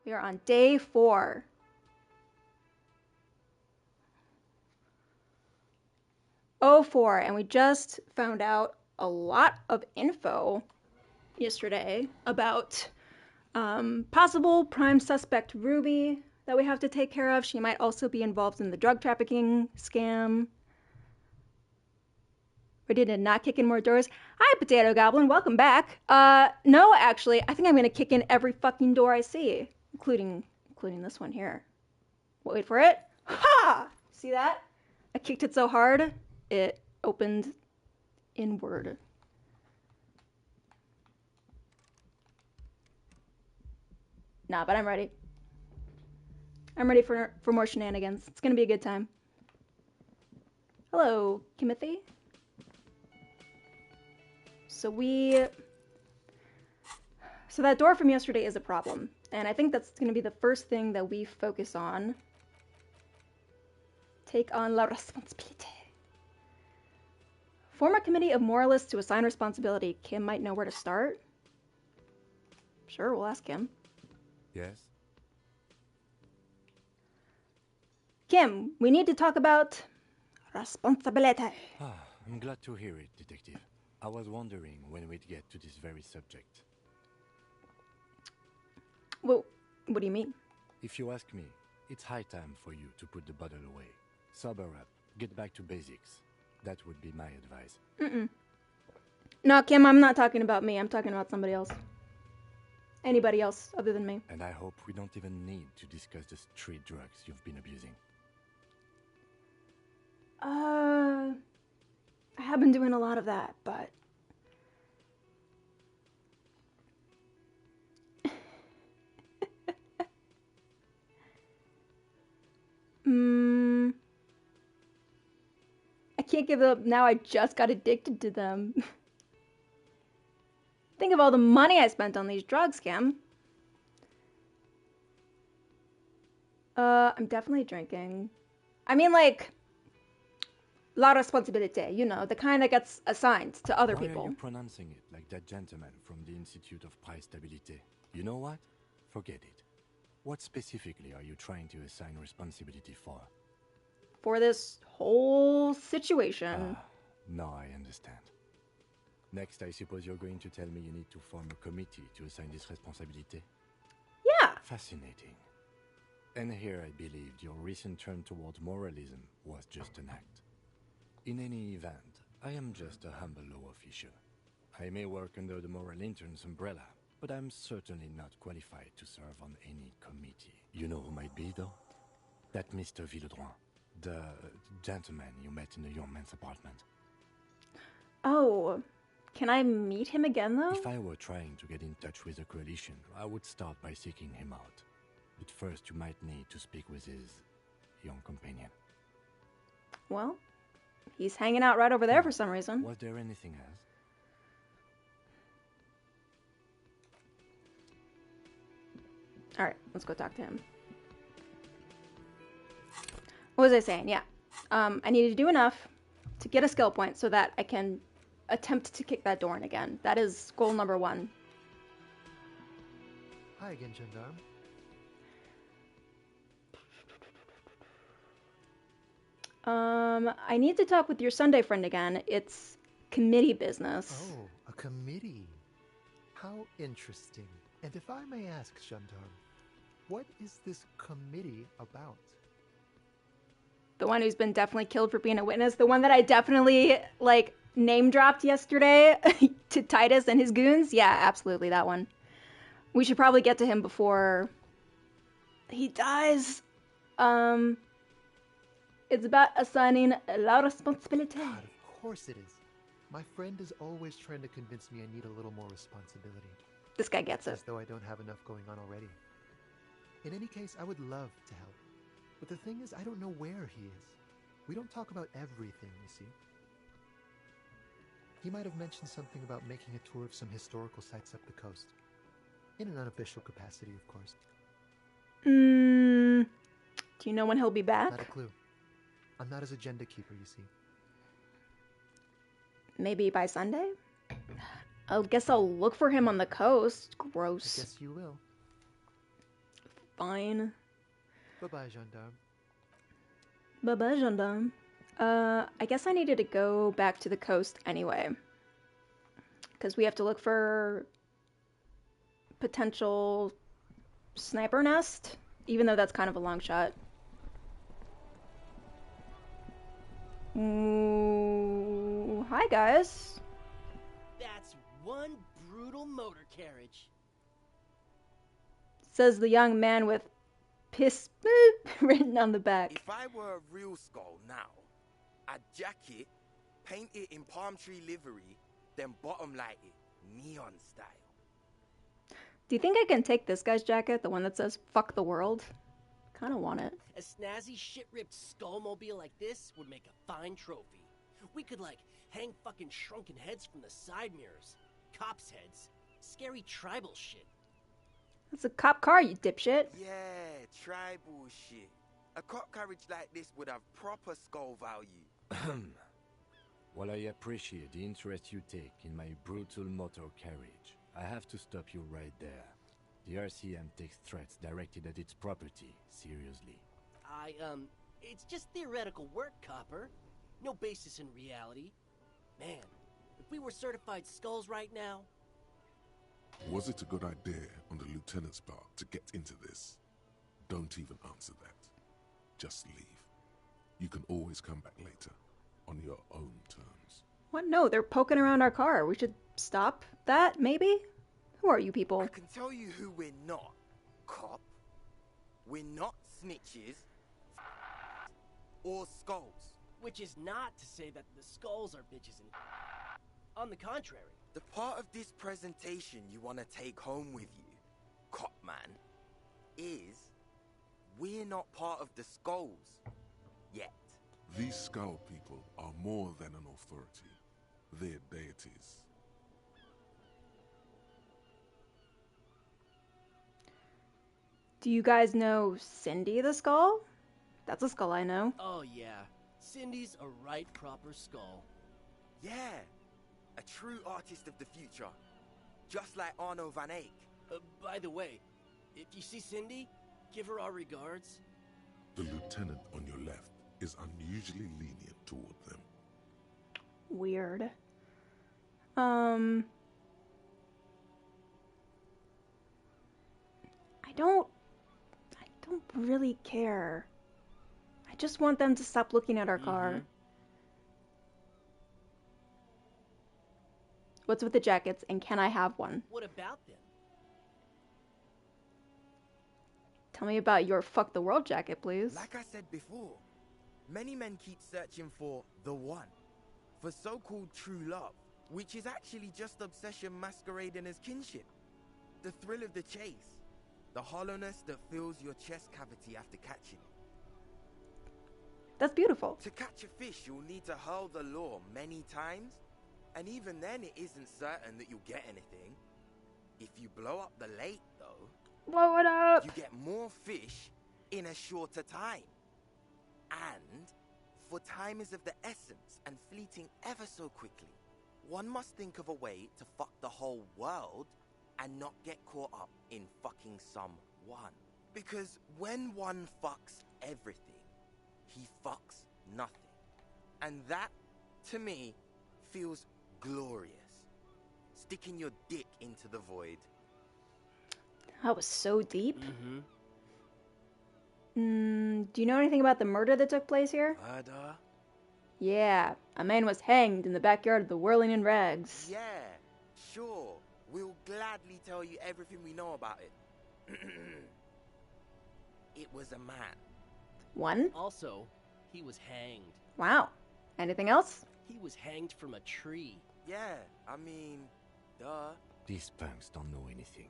We are on day 4. Oh, 4, and we just found out a lot of info yesterday about possible prime suspect Ruby that we have to take care of. She might also be involved in the drug trafficking scam. We did not kick in more doors. Hi, Potato Goblin. Welcome back. No, actually, I think I'm going to kick in every fucking door I see, including this one here. Wait for it. Ha! See that? I kicked it so hard, it opened inward. Nah, but I'm ready. I'm ready for more shenanigans. It's gonna be a good time. Hello, Timothy. So that door from yesterday is a problem, and I think that's gonna be the first thing that we focus on. Take on la responsabilité. Form a committee of moralists to assign responsibility. Kim might know where to start. Sure, we'll ask him. Yes? Kim, we need to talk about responsabilité. I'm glad to hear it, Detective. I was wondering when we'd get to this very subject. Well, what do you mean? If you ask me, it's high time for you to put the bottle away. Sober up, get back to basics. That would be my advice. No, Kim, I'm not talking about me. I'm talking about somebody else. Anybody else other than me. And I hope we don't even need to discuss the street drugs you've been abusing. I have been doing a lot of that, but... I can't give up now. I just got addicted to them. Think of all the money I spent on these drugs, Kim. I'm definitely drinking. I mean, like, la responsabilité, you know, the kind that gets assigned to other people. Why are you pronouncing it like that gentleman from the Institute of Stabilité? You know what? Forget it. What specifically are you trying to assign responsibility for? For this whole situation. Now I understand. Next, I suppose you're going to tell me you need to form a committee to assign this responsibility? Yeah. Fascinating. And here I believed your recent turn toward moralism was just an act. In any event, I am just a humble law official. I may work under the moral intern's umbrella, but I'm certainly not qualified to serve on any committee. You know who might be, though? That Mr. Villodroit, the gentleman you met in the young man's apartment. Oh, can I meet him again, though? If I were trying to get in touch with the coalition, I would start by seeking him out. But first, you might need to speak with his young companion. Well, he's hanging out right over there for some reason. Was there anything else? All right, let's go talk to him. What was I saying? Yeah. I needed to do enough to get a skill point so that I can attempt to kick that door in again. That is goal number 1. Hi again, Gendarme. I need to talk with your Sunday friend again. It's committee business. Oh, a committee. How interesting. And if I may ask, Gendarme, what is this committee about? The one who's been definitely killed for being a witness. The one that I definitely, like, name dropped yesterday to Titus and his goons. Yeah, absolutely, that one. We should probably get to him before he dies. It's about assigning la responsabilité. God, of course it is. My friend is always trying to convince me I need a little more responsibility. This guy gets it. As though I don't have enough going on already. In any case, I would love to help. But the thing is, I don't know where he is. We don't talk about everything, you see. He might have mentioned something about making a tour of some historical sites up the coast. In an unofficial capacity, of course. Do you know when he'll be back? Not a clue. I'm not his agenda keeper, you see. Maybe by Sunday? I guess I'll look for him on the coast. Gross. I guess you will. fine. Bye-bye, gendarme. Bye-bye, gendarme. I guess I needed to go back to the coast anyway. Because we have to look for potential sniper nest, even though that's kind of a long shot. Ooh, hi guys. That's one brutal motor carriage. Says the young man with piss boop written on the back. If I were a real skull now, I'd jack it, paint it in palm tree livery, then bottom light it, neon style. Do you think I can take this guy's jacket, the one that says fuck the world? Kinda want it. A snazzy shit-ripped skullmobile like this would make a fine trophy. We could, like, hang fucking shrunken heads from the side mirrors. Cops' heads. Scary tribal shit. That's a cop car, you dipshit. Yeah, tribal shit. A cop carriage like this would have proper skull value. While I appreciate the interest you take in my brutal motor carriage, I have to stop you right there. The RCM takes threats directed at its property seriously. It's just theoretical work, Copper. No basis in reality. Man, if we were certified skulls right now... Was it a good idea on the lieutenant's part to get into this? Don't even answer that. Just leave. You can always come back later, on your own terms. What? No, they're poking around our car. We should stop that, maybe? Who are you people? I can tell you who we're not, cop. We're not snitches or skulls. Which is not to say that the skulls are bitches and... On the contrary. The part of this presentation you want to take home with you, cop man, is we're not part of the skulls yet. These skull people are more than an authority. They're deities. Do you guys know Cindy the Skull? That's a skull I know. Oh yeah, Cindy's a right proper skull. Yeah, a true artist of the future, just like Arno van Eyck. By the way, if you see Cindy, give her our regards. The lieutenant on your left is unusually lenient toward them. Weird. I don't really care. I just want them to stop looking at our car. What's with the jackets, and can I have one? What about them? Tell me about your fuck the world jacket, please. Like I said before, many men keep searching for the one, for so-called true love, which is actually just obsession masquerading as kinship. The thrill of the chase, the hollowness that fills your chest cavity after catching it. That's beautiful. To catch a fish, you'll need to hurl the lure many times, and even then it isn't certain that you'll get anything. If you blow up the lake, though, Blow it up! you get more fish in a shorter time. And, for time is of the essence and fleeting ever so quickly, one must think of a way to fuck the whole world and not get caught up in fucking someone. Because when one fucks everything, he fucks nothing. And that, to me, feels glorious. Sticking your dick into the void. That was so deep. Mm-hmm. Do you know anything about the murder that took place here? Murder? Yeah, a man was hanged in the backyard of the Whirling in Rags. Yeah, sure. We'll gladly tell you everything we know about it. It was a man. One? Also, he was hanged. Wow. Anything else? He was hanged from a tree. Yeah, I mean, duh. These punks don't know anything.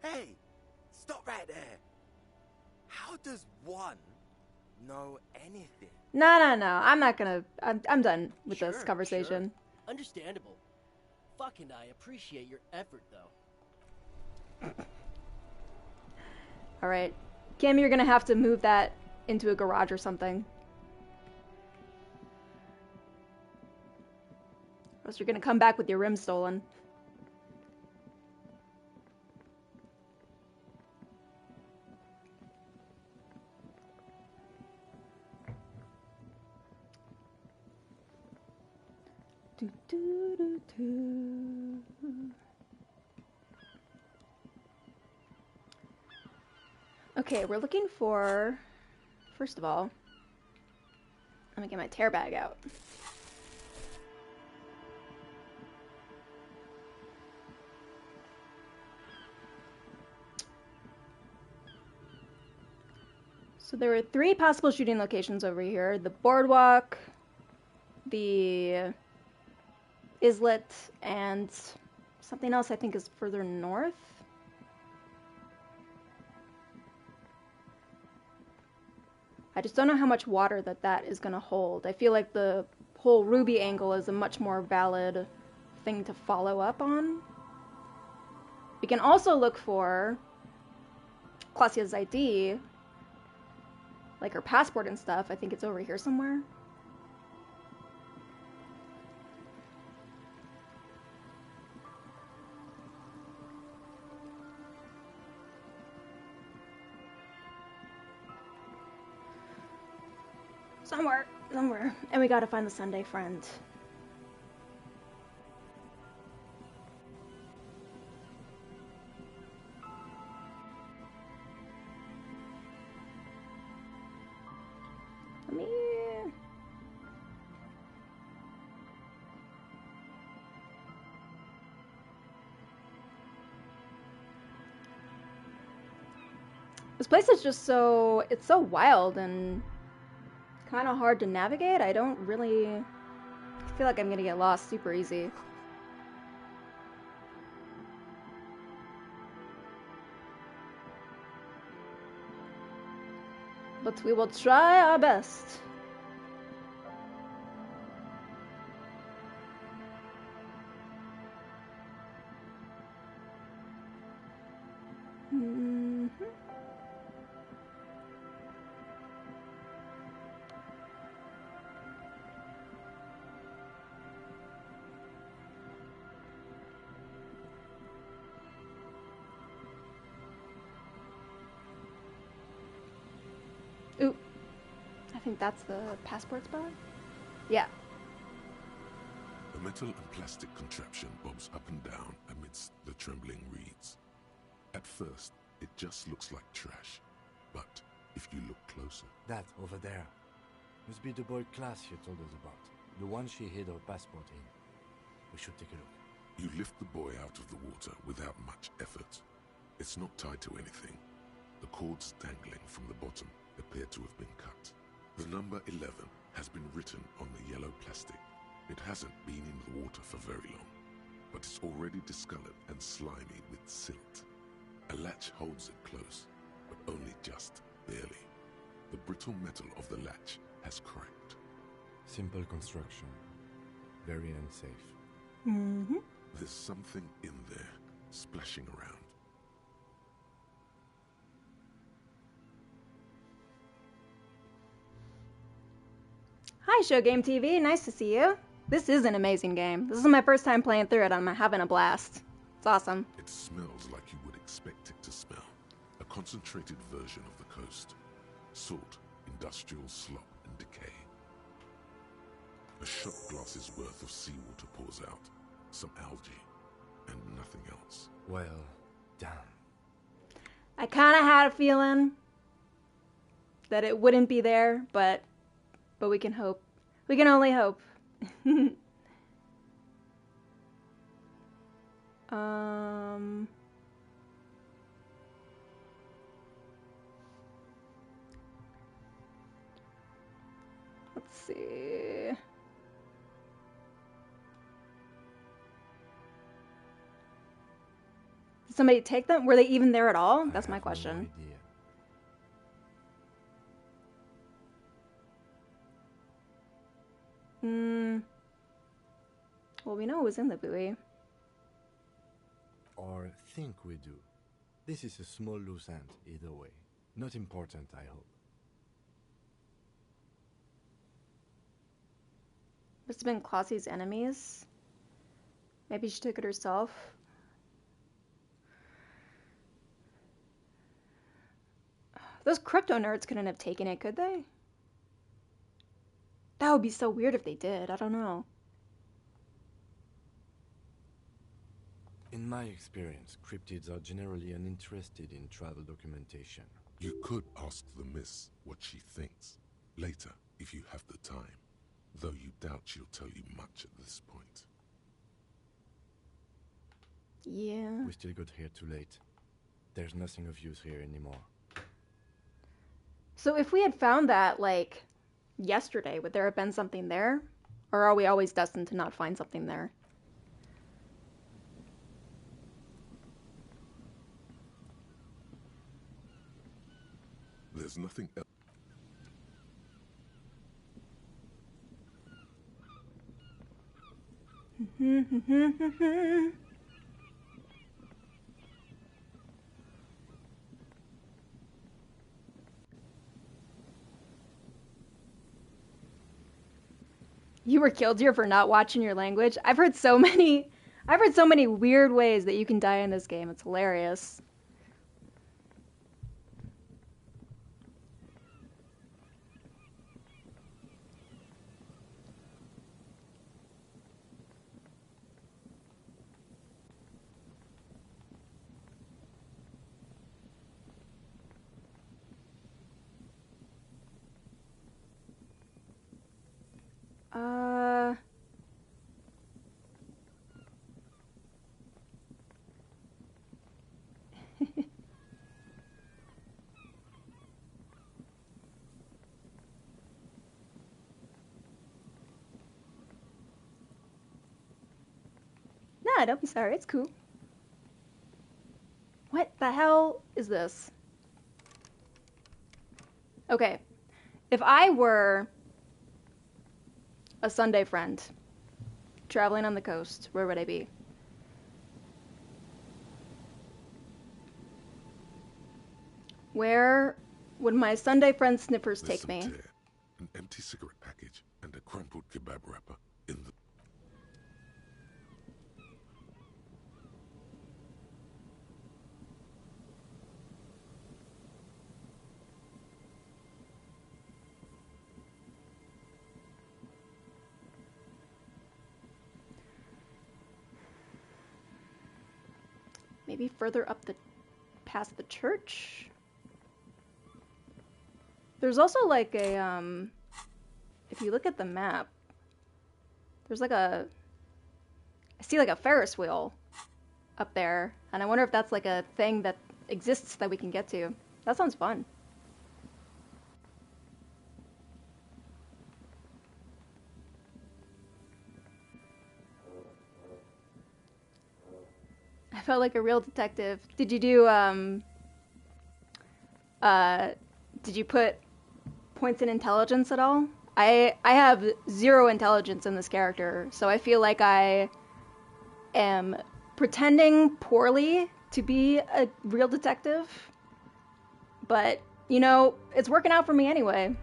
Hey, stop right there. How does one know anything? No. I'm not gonna... I'm done with this Sure, conversation. sure. Understandable. Fuck and I appreciate your effort, though. Alright. Kim, you're gonna have to move that into a garage or something. Or else you're gonna come back with your rim stolen. Okay, we're looking for... First of all, let me get my tear bag out. So there were 3 possible shooting locations over here. The boardwalk, the islet, and something else I think is further north. I just don't know how much water that is going to hold. I feel like the whole Ruby angle is a much more valid thing to follow up on. We can also look for Clausia's ID, like her passport and stuff. I think it's over here somewhere. Somewhere. And we gotta find the Sunday friend. Let me... This place is just so... It's so wild and kind of hard to navigate. I don't really... I feel like I'm gonna get lost super easy. But we will try our best. Ooh, I think that's the passport spot? Yeah. The metal and plastic contraption bobs up and down amidst the trembling reeds. At first, it just looks like trash, but if you look closer... That over there must be the boy Clausia told us about, the one she hid her passport in. We should take a look. You lift the boy out of the water without much effort. It's not tied to anything. The cords dangling from the bottom appear to have been cut. The number 11 has been written on the yellow plastic. It hasn't been in the water for very long, but it's already discolored and slimy with silt. A latch holds it close, but only just barely. The brittle metal of the latch has cracked. Simple construction. Very unsafe. Mm-hmm. There's something in there, splashing around. Hi, Show Game TV. Nice to see you. This is an amazing game. This is my first time playing through it. I'm having a blast. It's awesome. It smells like you would expect it to smell. A concentrated version of the coast. Salt, industrial slop, and decay. A shot glass's worth of seawater pours out. Some algae, and nothing else. Well, damn. I kind of had a feeling that it wouldn't be there, but we can hope. We can only hope. Let's see. Did somebody take them? Were they even there at all? That's my question. No idea. Well, we know it was in the buoy. Or think we do. This is a small loose end, either way. Not important, I hope. Must have been Clausia's enemies. Maybe she took it herself. Those crypto nerds couldn't have taken it, could they? That would be so weird if they did. I don't know. In my experience, cryptids are generally uninterested in travel documentation. You could ask the miss what she thinks. Later, if you have the time. Though you doubt she'll tell you much at this point. Yeah. We still got here too late. There's nothing of use here anymore. So if we had found that, like, yesterday, would there have been something there? Or are we always destined to not find something there? There's nothing else. You were killed here for not watching your language. I've heard so many weird ways that you can die in this game. It's hilarious. Nah, don't be sorry. It's cool. What the hell is this? Okay. If I were a Sunday friend traveling on the coast, where would I be? Where would my Sunday friend Sniffers There's take me? some tear, an empty cigarette package, and a crumpled kebab wrapper in the... Maybe further up the past the church? There's also like a if you look at the map, there's like I see like a Ferris wheel up there, and I wonder if that's like a thing that exists that we can get to. That sounds fun. I felt like a real detective. Did you put points in intelligence at all? I have 0 intelligence in this character, so I feel like I am pretending poorly to be a real detective. But, you know, it's working out for me anyway.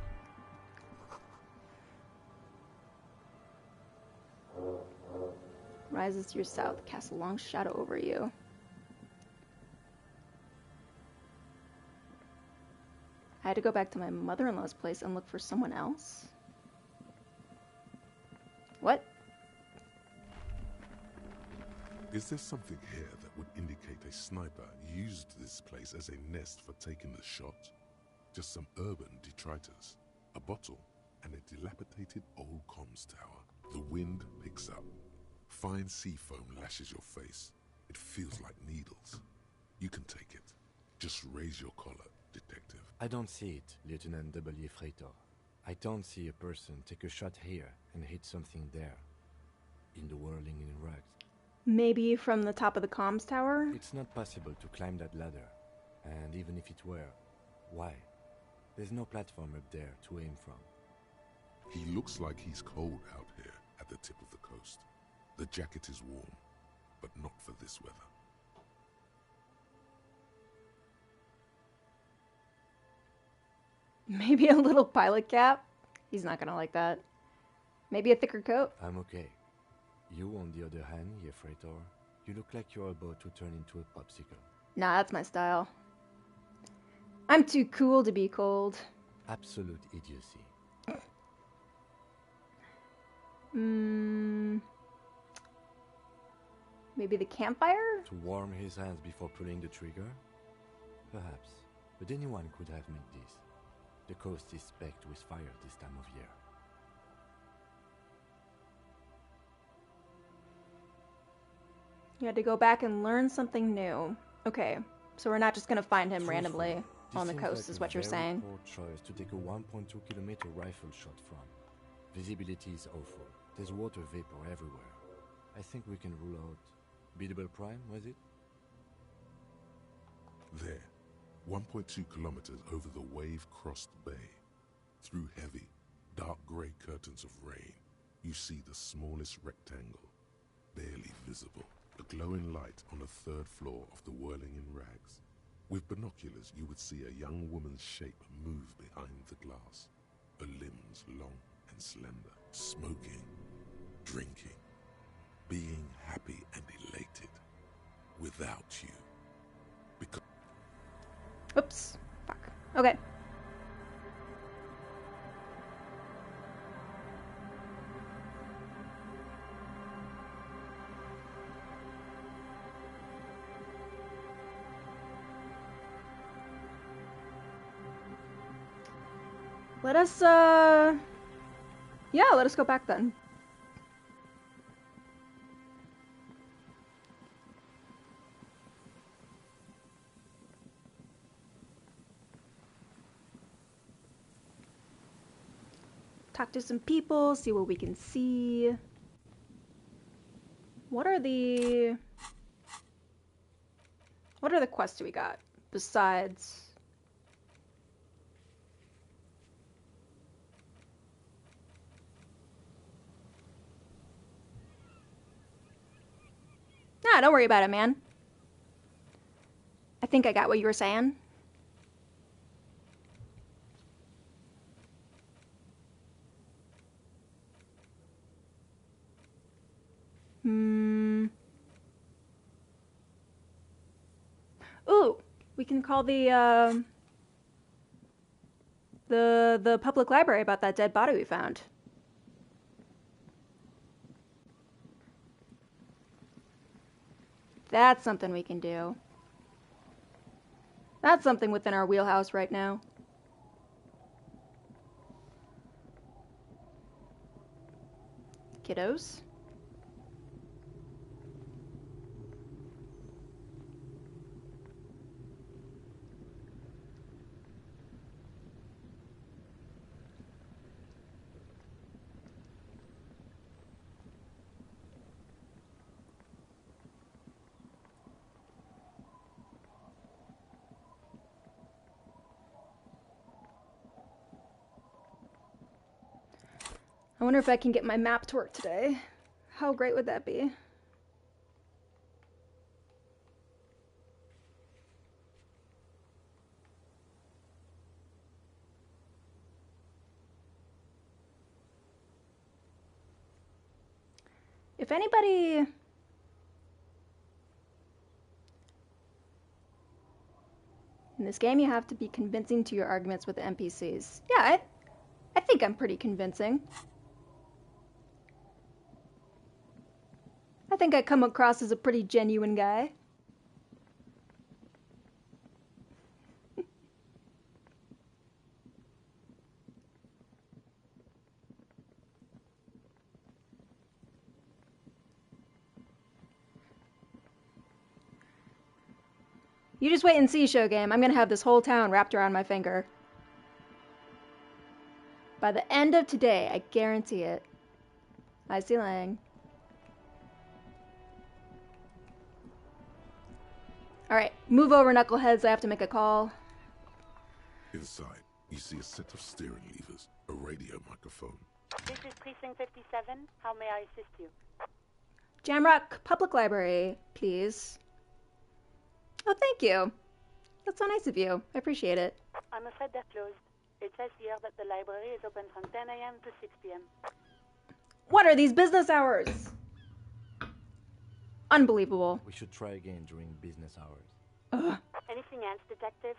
Rises to your south, casts a long shadow over you. I had to go back to my mother-in-law's place and look for someone else? What? Is there something here that would indicate a sniper used this place as a nest for taking the shot? Just some urban detritus, a bottle, and a dilapidated old comms tower. The wind picks up. Fine sea foam lashes your face. It feels like needles. You can take it. Just raise your collar, detective. I don't see it, Lieutenant W. Freitor. I don't see a person take a shot here and hit something there. In the whirling in rags. Maybe from the top of the comms tower? It's not possible to climb that ladder. And even if it were, why? There's no platform up there to aim from. He looks like he's cold out here at the tip of the coast. The jacket is warm, but not for this weather. Maybe a little pilot cap? He's not gonna like that. Maybe a thicker coat? I'm okay. You, on the other hand, ye Freitor, you look like you're about to turn into a popsicle. Nah, that's my style. I'm too cool to be cold. Absolute idiocy. Maybe the campfire? To warm his hands before pulling the trigger? Perhaps. But anyone could have made this. The coast is specked with fire this time of year. You had to go back and learn something new. Okay, so we're not just gonna find him randomly Truthfully, on the this coast, seems like is what you're a saying. very poor choice to take a 1.2 kilometer rifle shot from. Visibility is awful. There's water vapor everywhere. I think we can rule out Biddable Prime, was it? There, 1.2 kilometers over the wave-crossed bay. Through heavy, dark grey curtains of rain, you see the smallest rectangle, barely visible. A glowing light on the third floor of the whirling in rags. With binoculars, you would see a young woman's shape move behind the glass, her limbs long and slender, smoking, drinking, being happy and elated, without you. Because Oops. Fuck. Okay. Let us, yeah, let us go back then. Talk to some people, see what we can see. What are the quests we got besides? Nah, don't worry about it, man. I think I got what you were saying. Ooh, we can call the public library about that dead body we found. That's something we can do. That's something within our wheelhouse right now. Kiddos. I wonder if I can get my map to work today. How great would that be? If anybody... In this game, you have to be convincing to your arguments with the NPCs. Yeah, I think I'm pretty convincing. I think I come across as a pretty genuine guy. You just wait and see, show game. I'm gonna have this whole town wrapped around my finger. By the end of today, I guarantee it. I see Lang. Alright, move over, knuckleheads. I have to make a call. inside, you see a set of steering levers, a radio microphone. This is Precinct 57. How may I assist you? Jamrock Public Library, please. Oh, thank you. That's so nice of you. I appreciate it. I'm afraid they're closed. It says here that the library is open from 10 a.m. to 6 p.m. What are these business hours? Unbelievable. We should try again during business hours. Ugh. Anything else, Detective?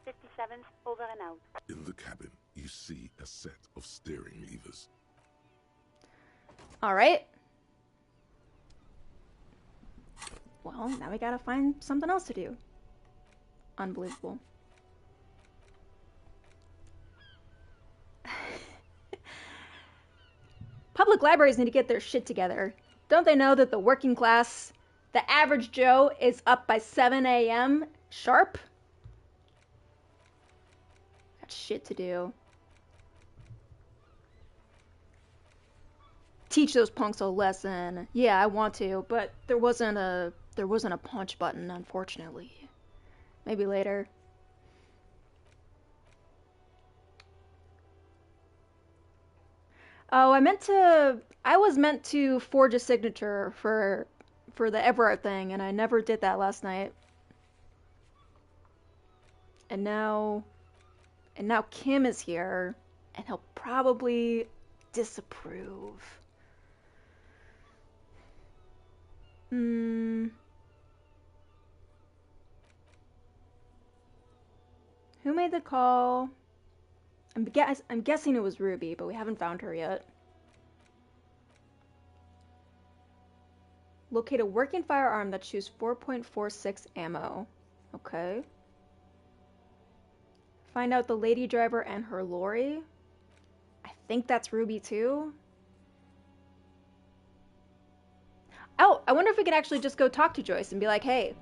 57th, over and out. In the cabin, you see a set of steering levers. All right. Well, now we gotta find something else to do. Unbelievable. Public libraries need to get their shit together. Don't they know that the working class, the average Joe, is up by 7 a.m. sharp? Got shit to do. Teach those punks a lesson. Yeah, I want to, but there wasn't a punch button, unfortunately. Maybe later. Oh, I was meant to forge a signature for the Everard thing, and I never did that last night. And now Kim is here, and he'll probably disapprove. Who made the call? I'm guessing it was Ruby, but we haven't found her yet. Locate a working firearm that shoots 4.46 ammo. Okay. Find out the lady driver and her lorry. I think that's Ruby too. Oh, I wonder if we could actually just go talk to Joyce and be like, hey,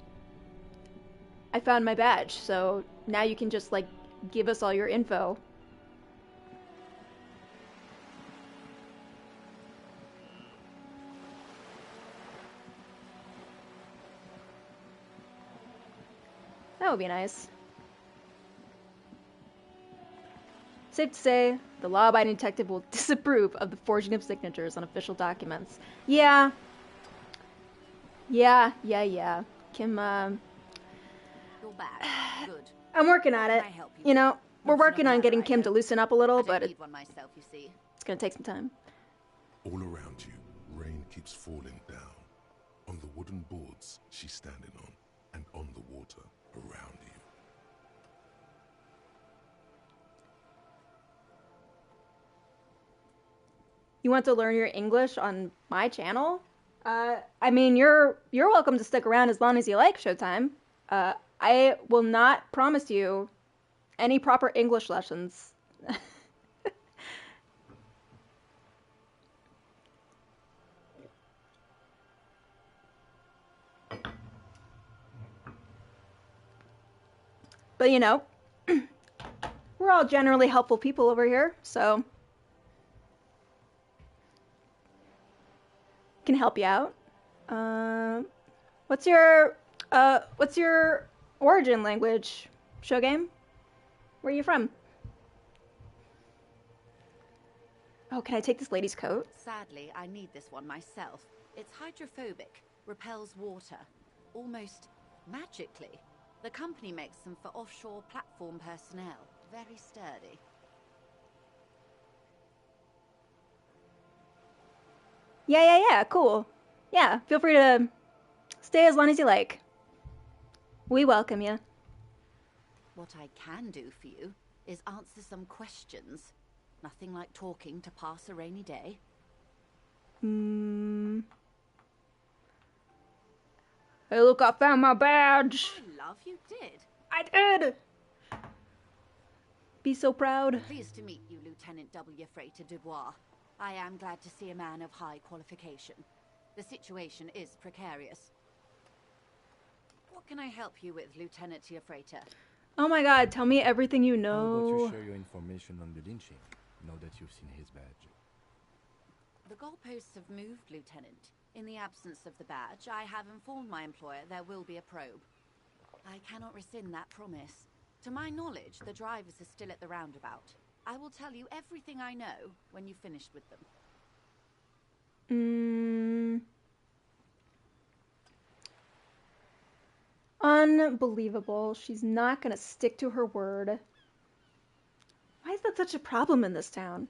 I found my badge, so now you can just, like, give us all your info. That would be nice. Safe to say, the law-abiding detective will disapprove of the forging of signatures on official documents. Yeah. Kim, You're bad. Good. I'm working on it. You know, we're working on getting Kim to loosen up a little, but I don't need one myself, you see. It's gonna take some time. All around you, rain keeps falling down. On the wooden boards she's standing on, and on the water around you. You want to learn your English on my channel? I mean, you're welcome to stick around as long as you like, Showtime. I will not promise you any proper English lessons. But you know, we're all generally helpful people over here, so can help you out. What's your origin language, Show Game? Where are you from? Oh, can I take this lady's coat? Sadly, I need this one myself. It's hydrophobic, repels water, almost magically. The company makes them for offshore platform personnel. Very sturdy. Yeah, cool. Yeah, feel free to stay as long as you like. We welcome you. What I can do for you is answer some questions. Nothing like talking to pass a rainy day. Hey, look, I found my badge. Oh, love, you did. I did. Be so proud. Pleased to meet you, Lieutenant W. Freighter Dubois. I am glad to see a man of high qualification. The situation is precarious. What can I help you with, Lieutenant Freighter? Oh my god, tell me everything you know. How about you share your information on the lynching, now that you've seen his badge? The goalposts have moved, Lieutenant. In the absence of the badge, I have informed my employer there will be a probe. I cannot rescind that promise. To my knowledge, the drivers are still at the roundabout. I will tell you everything I know when you've finished with them. Unbelievable. She's not gonna stick to her word. Why is that such a problem in this town?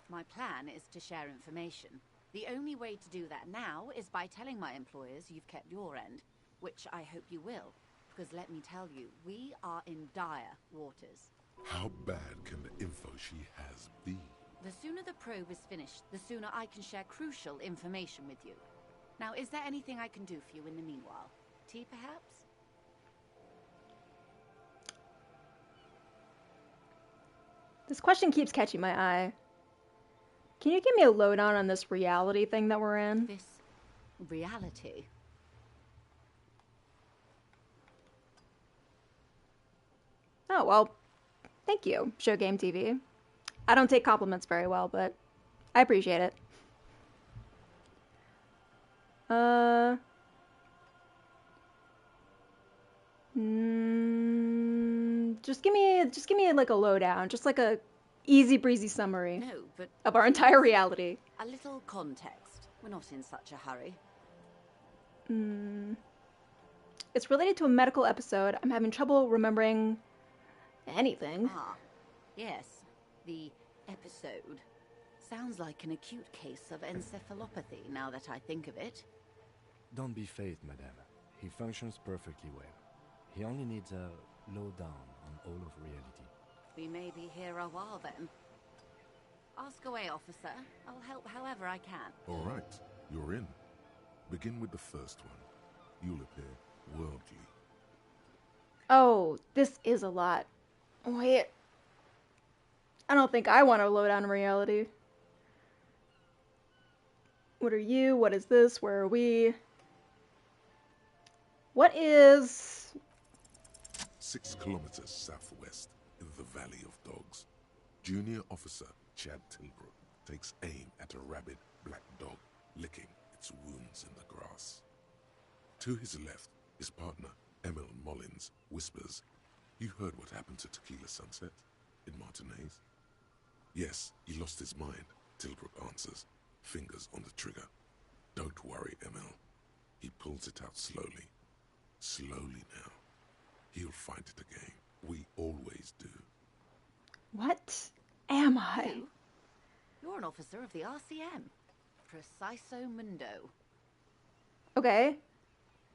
My plan is to share information. The only way to do that now is by telling my employers you've kept your end, which I hope you will, because let me tell you, we are in dire waters. How bad can the info she has be? The sooner the probe is finished, the sooner I can share crucial information with you. Now, is there anything I can do for you in the meanwhile? Tea, perhaps? This question keeps catching my eye. Can you give me a lowdown on this reality thing that we're in? This reality? Oh, well, thank you, Show Game TV. I don't take compliments very well, but I appreciate it. Just give me like a lowdown, just like a easy breezy summary No, but of our entire reality. a little context. We're not in such a hurry. It's related to a medical episode. I'm having trouble remembering anything. Ah, yes, the episode. Sounds like an acute case of encephalopathy, now that I think of it. Don't be phased, madame. He functions perfectly well. He only needs a lowdown on all of reality. We may be here a while then. Ask away, officer. I'll help however I can. All right, you're in. Begin with the first one. You'll appear worldly. Oh, this is a lot. Wait. I don't think I want to low down reality. What are you? What is this? Where are we? What is... 6 kilometers southwest in the Valley of Dogs. Junior Officer Chad Tilbrook takes aim at a rabid black dog licking its wounds in the grass. To his left, his partner, Emil Mullins, whispers, "You heard what happened to Tequila Sunset in Martinez?" "Yes, he lost his mind," Tilbrook answers, fingers on the trigger. "Don't worry, Emil." He pulls it out slowly. Slowly now. He'll find it again. We always do. What am I? You? You're an officer of the RCM. Preciso Mundo. Okay.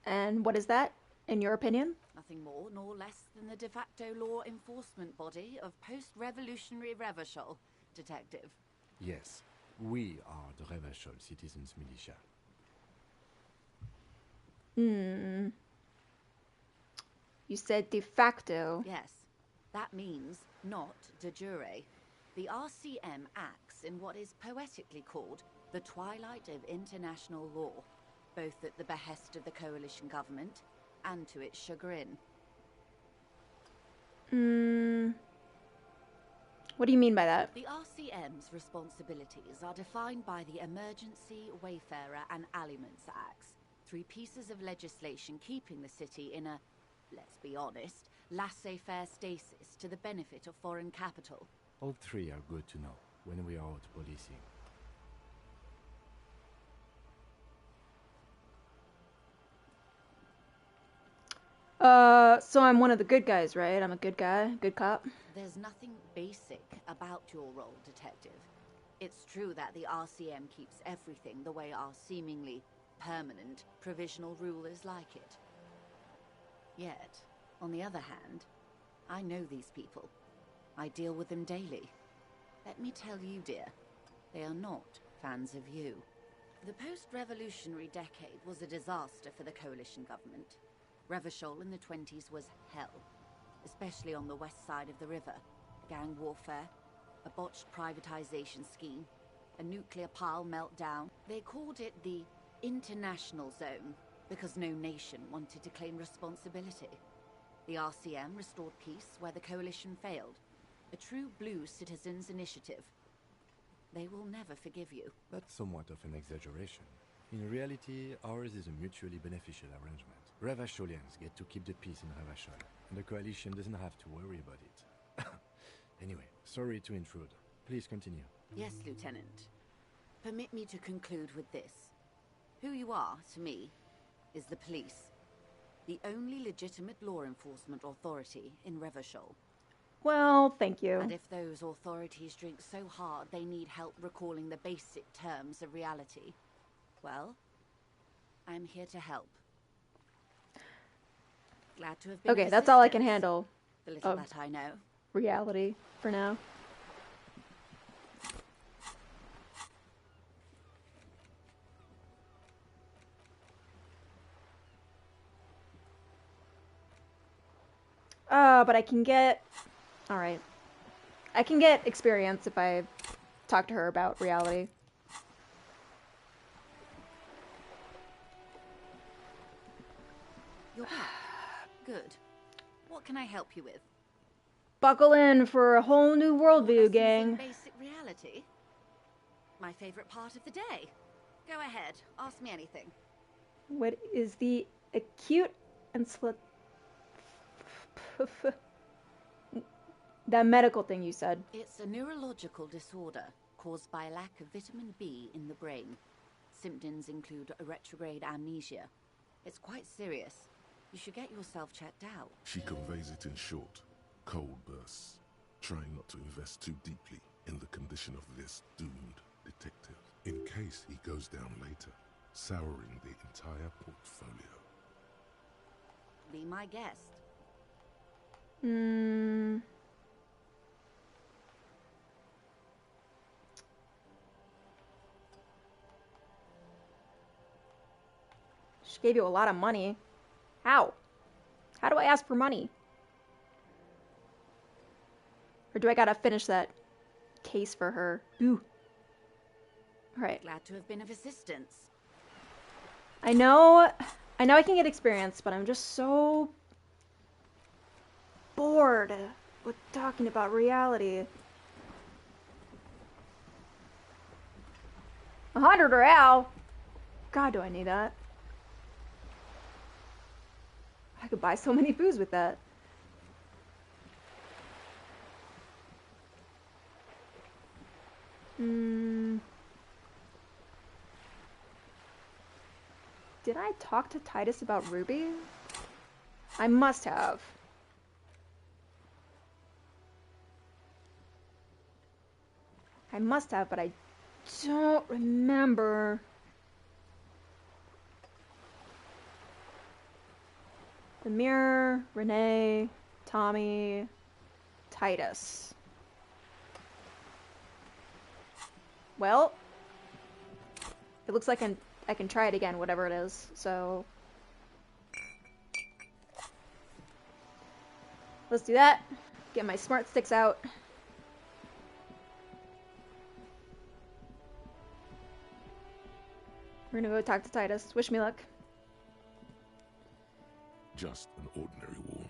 And what is that, in your opinion? Nothing more nor less than the de facto law enforcement body of post-revolutionary Revachol, Detective. Yes, we are the Revachol Citizens Militia. You said de facto. Yes, that means not de jure. The RCM acts in what is poetically called the twilight of international law, both at the behest of the coalition government and to its chagrin. What do you mean by that? The RCM's responsibilities are defined by the Emergency, Wayfarer and Aliments Acts, 3 pieces of legislation keeping the city in a, let's be honest, laissez-faire stasis to the benefit of foreign capital. All 3 are good to know when we are out policing. So I'm one of the good guys, right? I'm a good guy, good cop. There's nothing basic about your role, Detective. It's true that the RCM keeps everything the way our seemingly permanent provisional rulers like it. Yet, on the other hand, I know these people. I deal with them daily. Let me tell you, dear, they are not fans of you. The post-revolutionary decade was a disaster for the coalition government. Revachol in the 20s was hell, especially on the west side of the river. Gang warfare, a botched privatization scheme, a nuclear pile meltdown. They called it the International Zone because no nation wanted to claim responsibility. The RCM restored peace where the coalition failed. A true blue citizens' initiative. They will never forgive you. That's somewhat of an exaggeration. In reality, ours is a mutually beneficial arrangement. Revacholians get to keep the peace in Revachol, and the coalition doesn't have to worry about it. Anyway, sorry to intrude. Please continue. Yes, Lieutenant. Permit me to conclude with this. Who you are, to me, is the police. The only legitimate law enforcement authority in Revachol. Well, thank you. And if those authorities drink so hard they need help recalling the basic terms of reality, well, I'm here to help. Glad to have been Okay, of that's all I can assistance. handle. The little of that I know. reality for now. But I can get... Alright. I can get experience if I talk to her about reality. You're back. Good. What can I help you with? Buckle in for a whole new worldview, Lessons in gang. basic reality? My favorite part of the day. Go ahead. Ask me anything. What is the acute and that medical thing you said? It's a neurological disorder caused by a lack of vitamin B in the brain. Symptoms include a retrograde amnesia. It's quite serious. You should get yourself checked out. She conveys it in short, cold bursts, trying not to invest too deeply in the condition of this doomed detective, in case he goes down later, souring the entire portfolio. Be my guest. She gave you a lot of money. How? How do I ask for money? Or do I gotta finish that case for her? Ooh. Alright. Glad to have been of assistance. I know I can get experience, but I'm just so bored with talking about reality. 100 real? God, do I need that? I could buy so many foods with that. Did I talk to Titus about Ruby? I must have. I must have, but I don't remember. The Mirror, Renee, Tommy, Titus. Well, it looks like I can try it again, whatever it is, so... Let's do that. Get my smart sticks out. We're gonna go talk to Titus. Wish me luck. Just an ordinary war.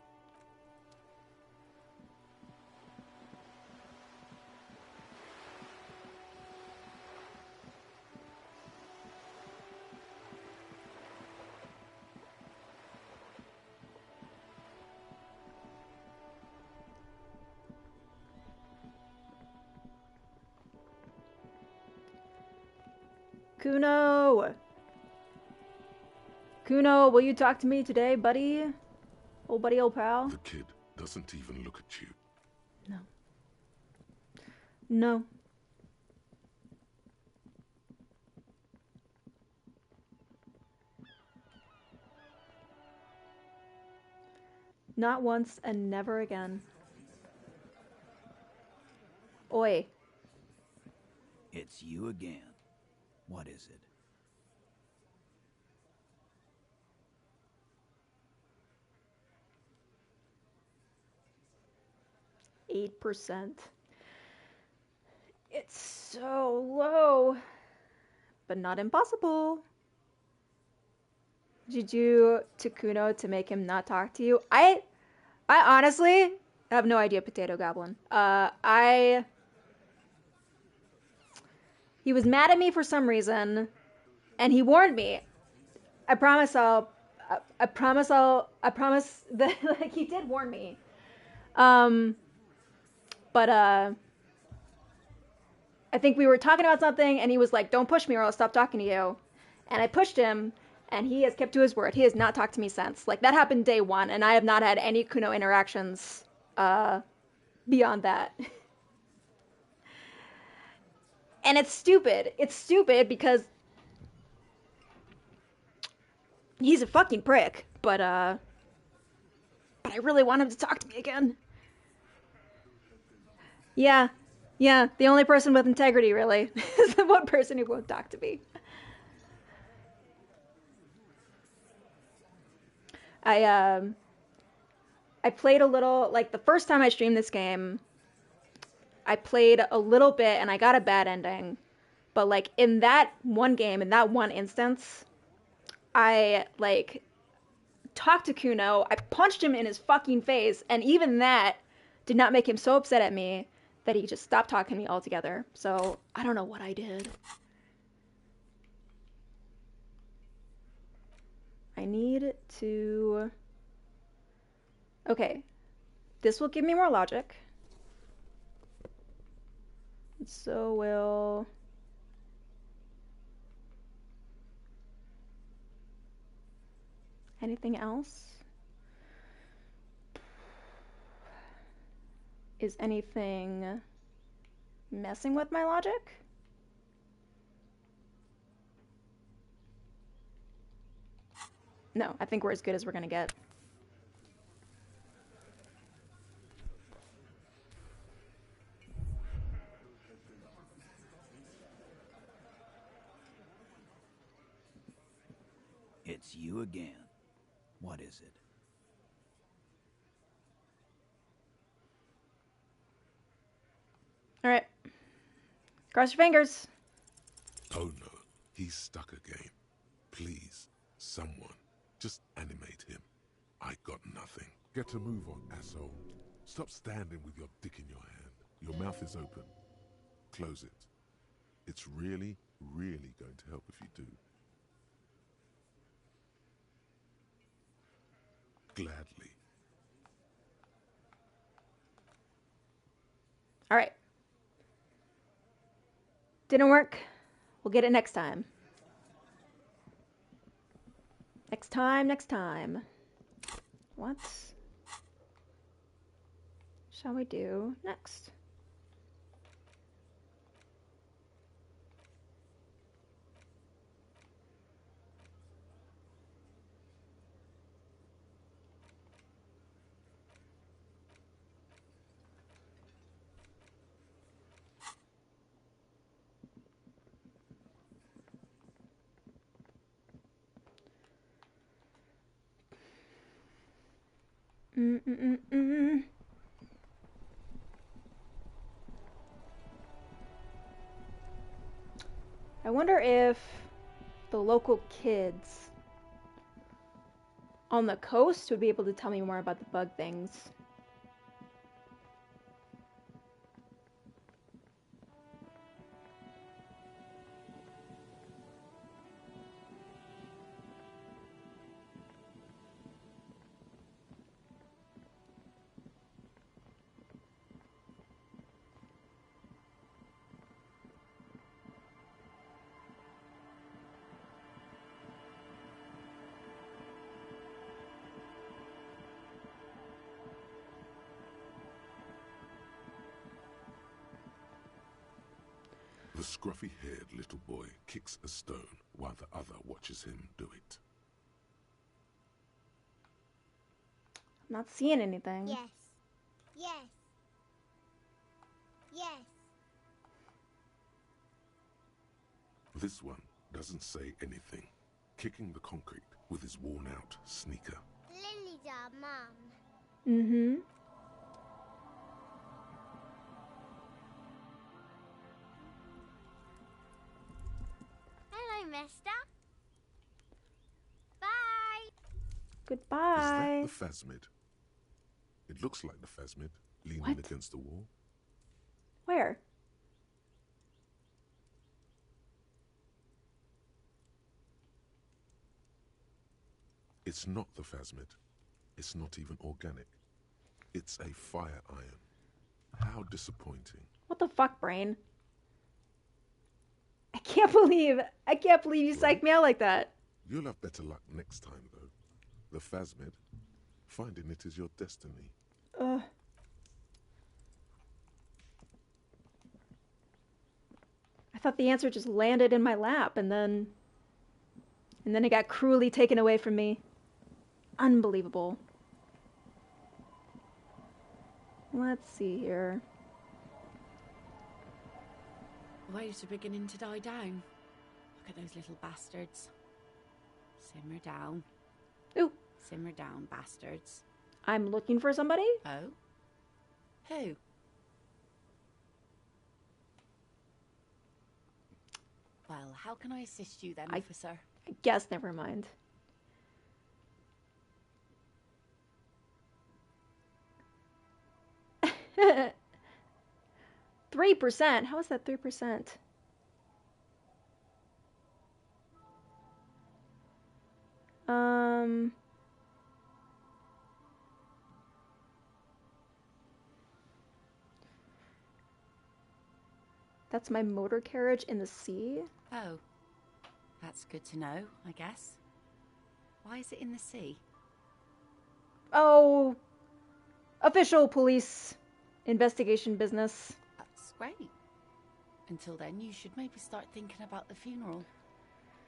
Kuno! Kuno, will you talk to me today, buddy? Old buddy, old pal? The kid doesn't even look at you. No. No. Not once and never again. Oi. It's you again. What is it? %. It's so low, but not impossible. Did you do to Kuno to make him not talk to you? I honestly have no idea, Potato Goblin. He was mad at me for some reason, and he warned me. I promise that like he did warn me. But I think we were talking about something, and he was like, "Don't push me, or I'll stop talking to you." And I pushed him, and he has kept to his word. He has not talked to me since. Like, that happened day one, and I have not had any Kuno interactions beyond that. And it's stupid. It's stupid because he's a fucking prick. But I really want him to talk to me again. Yeah, the only person with integrity, really, is the one person who won't talk to me. I played a little, like the first time I streamed this game, I played a little bit and I got a bad ending. But like in that one game, in that one instance, I like talked to Kuno, I punched him in his fucking face, and even that did not make him so upset at me that he just stopped talking to me altogether. So I don't know what I did. I need to... Okay. This will give me more logic. So will... Anything else? Is anything messing with my logic? No, I think we're as good as we're gonna get. It's you again. What is it? All right. Cross your fingers. Oh no, he's stuck again. Please, someone, just animate him. I got nothing. Get a move on, asshole. Stop standing with your dick in your hand. Your mouth is open. Close it. It's really, really going to help if you do. Gladly. All right. Didn't work. We'll get it next time. Next time, next time. What shall we do next? I wonder if the local kids on the coast would be able to tell me more about the bug things. The scruffy-haired little boy kicks a stone while the other watches him do it. I'm not seeing anything. Yes. Yes. Yes. This one doesn't say anything, kicking the concrete with his worn-out sneaker. Lily's our mum. Mm-hmm. Hello, mister. Bye. Goodbye. Is that the phasmid? It looks like the phasmid, leaning What? against the wall. Where? It's not the phasmid. It's not even organic. It's a fire iron. How disappointing. What the fuck, brain? I can't believe you psyched me out like that. You'll have better luck next time, though. The phasmid, finding it is your destiny. Ugh. I thought the answer just landed in my lap and then it got cruelly taken away from me. Unbelievable. Let's see here. The waves are beginning to die down. Look at those little bastards. Simmer down. Ooh. Simmer down, bastards. I'm looking for somebody? Oh? Who? Well, how can I assist you then, officer? I guess never mind. %. How is that 3%? That's my motor carriage in the sea? Oh. That's good to know, I guess. Why is it in the sea? Oh, official police investigation business. That's great. Until then, you should maybe start thinking about the funeral.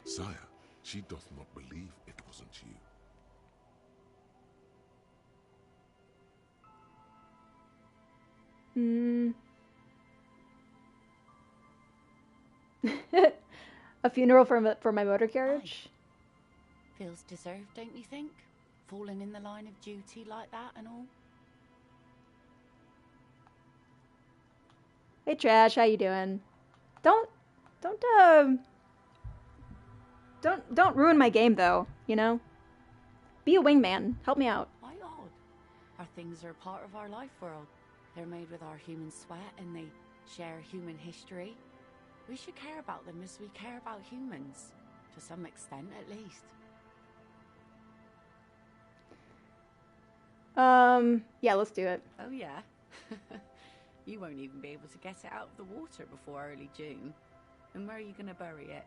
Sire, she doth not believe it wasn't you. A funeral for my motor carriage? Feels deserved, don't you think? Falling in the line of duty like that and all. Hey Trash, how you doing? Don't ruin my game though, you know? Be a wingman. Help me out. Why odd? Our things are a part of our life world. They're made with our human sweat and they share human history. We should care about them as we care about humans. To some extent, at least. Yeah, let's do it. Oh, yeah? You won't even be able to get it out of the water before early June. And where are you going to bury it?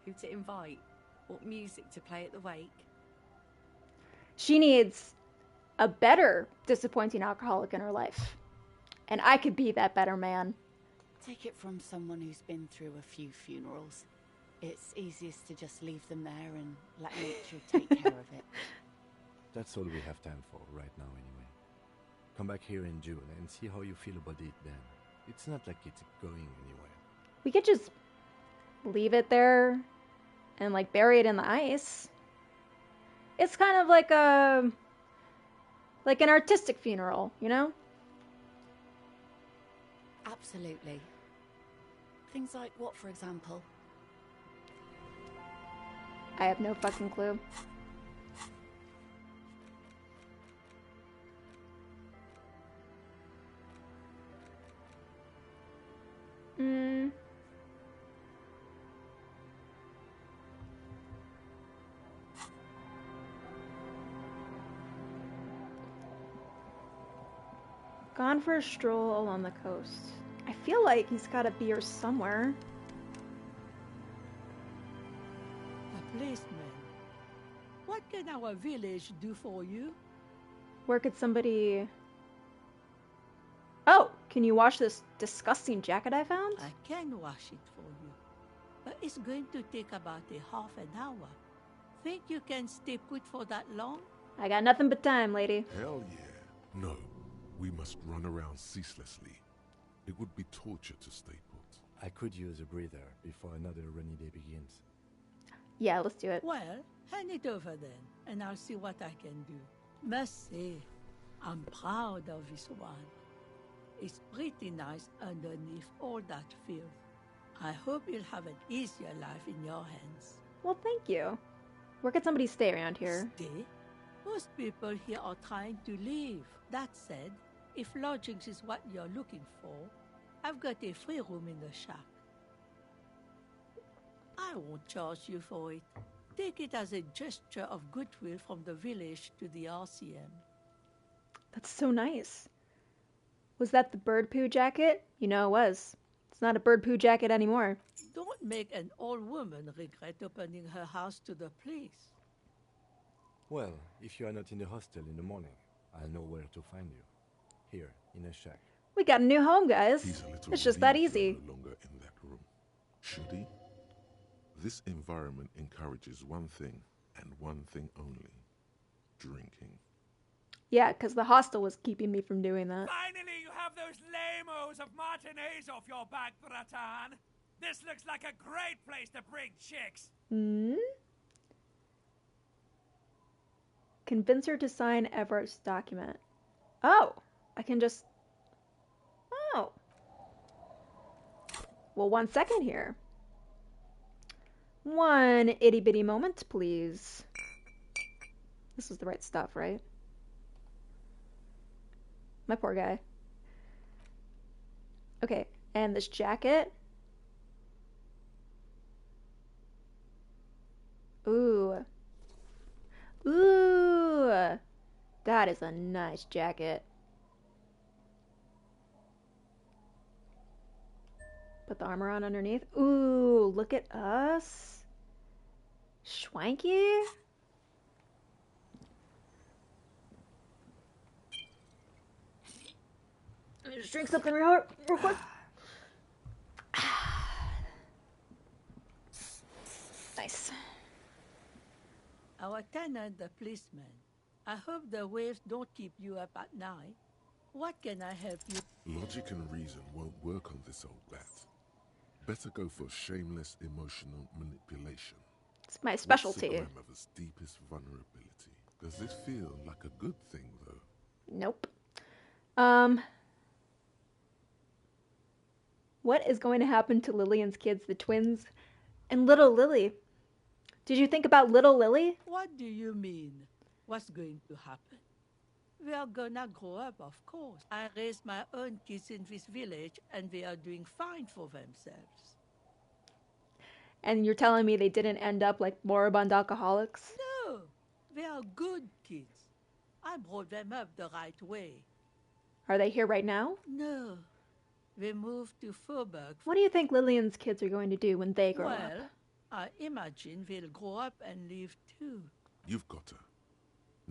Who to invite? What music to play at the wake? She needs a better disappointing alcoholic in her life. And I could be that better man. Take it from someone who's been through a few funerals. It's easiest to just leave them there and let nature take care of it. That's all we have time for right now anyway. Come back here in June and see how you feel about it then. It's not like it's going anywhere. We could just leave it there and like bury it in the ice. It's kind of like an artistic funeral, you know? Absolutely. Things like what, for example? I have no fucking clue. Gone for a stroll along the coast. I feel like he's got a beer somewhere. A policeman. What can our village do for you? Where could somebody... Oh, can you wash this disgusting jacket I found? I can wash it for you, but it's going to take about a half an hour. Think you can stay put for that long? I got nothing but time, lady. Hell yeah. No, we must run around ceaselessly. It would be torture to stay put. I could use a breather before another rainy day begins. Yeah, let's do it. Well, hand it over then, and I'll see what I can do. Must say, I'm proud of this one. It's pretty nice underneath all that filth. I hope you'll have an easier life in your hands. Well, thank you. Where could somebody stay around here? Stay? Most people here are trying to leave. That said, if lodgings is what you're looking for, I've got a free room in the shack. I won't charge you for it. Take it as a gesture of goodwill from the village to the RCM. That's so nice. Was that the bird poo jacket? You know it was. It's not a bird poo jacket anymore. Don't make an old woman regret opening her house to the police. Well, if you are not in the hostel in the morning, I'll know where to find you. Here, in a shack. We got a new home, guys. He's a little It's just that relieved easy. you're no longer in that room. Should he? This environment encourages one thing, and one thing only. Drinking. Yeah, because the hostel was keeping me from doing that. Finally, you have those lamos of Martinez off your back, Bratan. This looks like a great place to bring chicks. Convince her to sign Everett's document. Oh, I can just... Oh. Well, 1 second here. One itty-bitty moment, please. This is the right stuff, right? My poor guy. Okay, and this jacket. Ooh. Ooh. That is a nice jacket. Put the armor on underneath. Ooh, look at us. Schwanky. Let me just drink something real quick. Nice. Our tenant, the policeman. I hope the waves don't keep you up at night. What can I help you? Logic and reason won't work on this old bat. Better go for shameless emotional manipulation. It's my specialty. What's the grandmother's deepest vulnerability? Does this feel like a good thing, though? Nope. What is going to happen to Lillian's kids, the twins, and little Lily? Did you think about little Lily? What do you mean? What's going to happen? We are gonna grow up, of course. I raised my own kids in this village, and they are doing fine for themselves. And you're telling me they didn't end up like moribund alcoholics? No, they are good kids. I brought them up the right way. Are they here right now? No, they moved to Faubourg. What do you think Lillian's kids are going to do when they grow up? Well, I imagine they'll grow up and leave too. You've got her.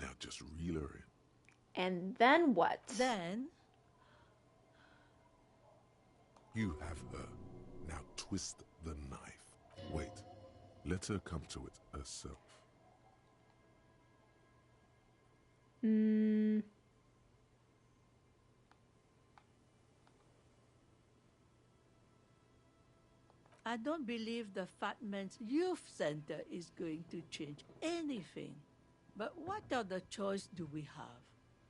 Now just reel her in. And then what? Then? You have her. Now twist the knife. Wait. Let her come to it herself. I don't believe the Fat Man's Youth Center is going to change anything. But what other choice do we have?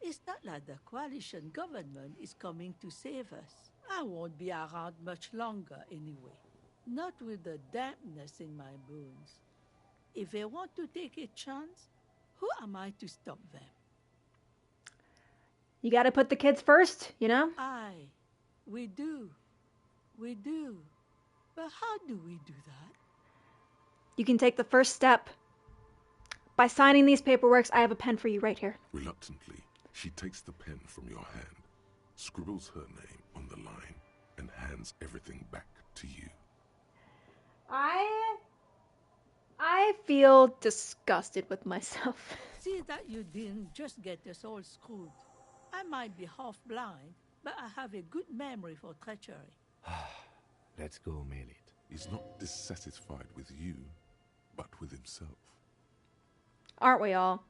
It's not like the coalition government is coming to save us. I won't be around much longer anyway. Not with the dampness in my bones. If they want to take a chance, who am I to stop them? You gotta put the kids first, you know? Aye, we do. We do. But how do we do that? You can take the first step. By signing these paperworks, I have a pen for you right here. Reluctantly, she takes the pen from your hand, scribbles her name on the line, and hands everything back to you. I feel disgusted with myself. See that you didn't just get us all screwed. I might be half blind, but I have a good memory for treachery. Let's go, Melit. He's not dissatisfied with you, but with himself. Aren't we all?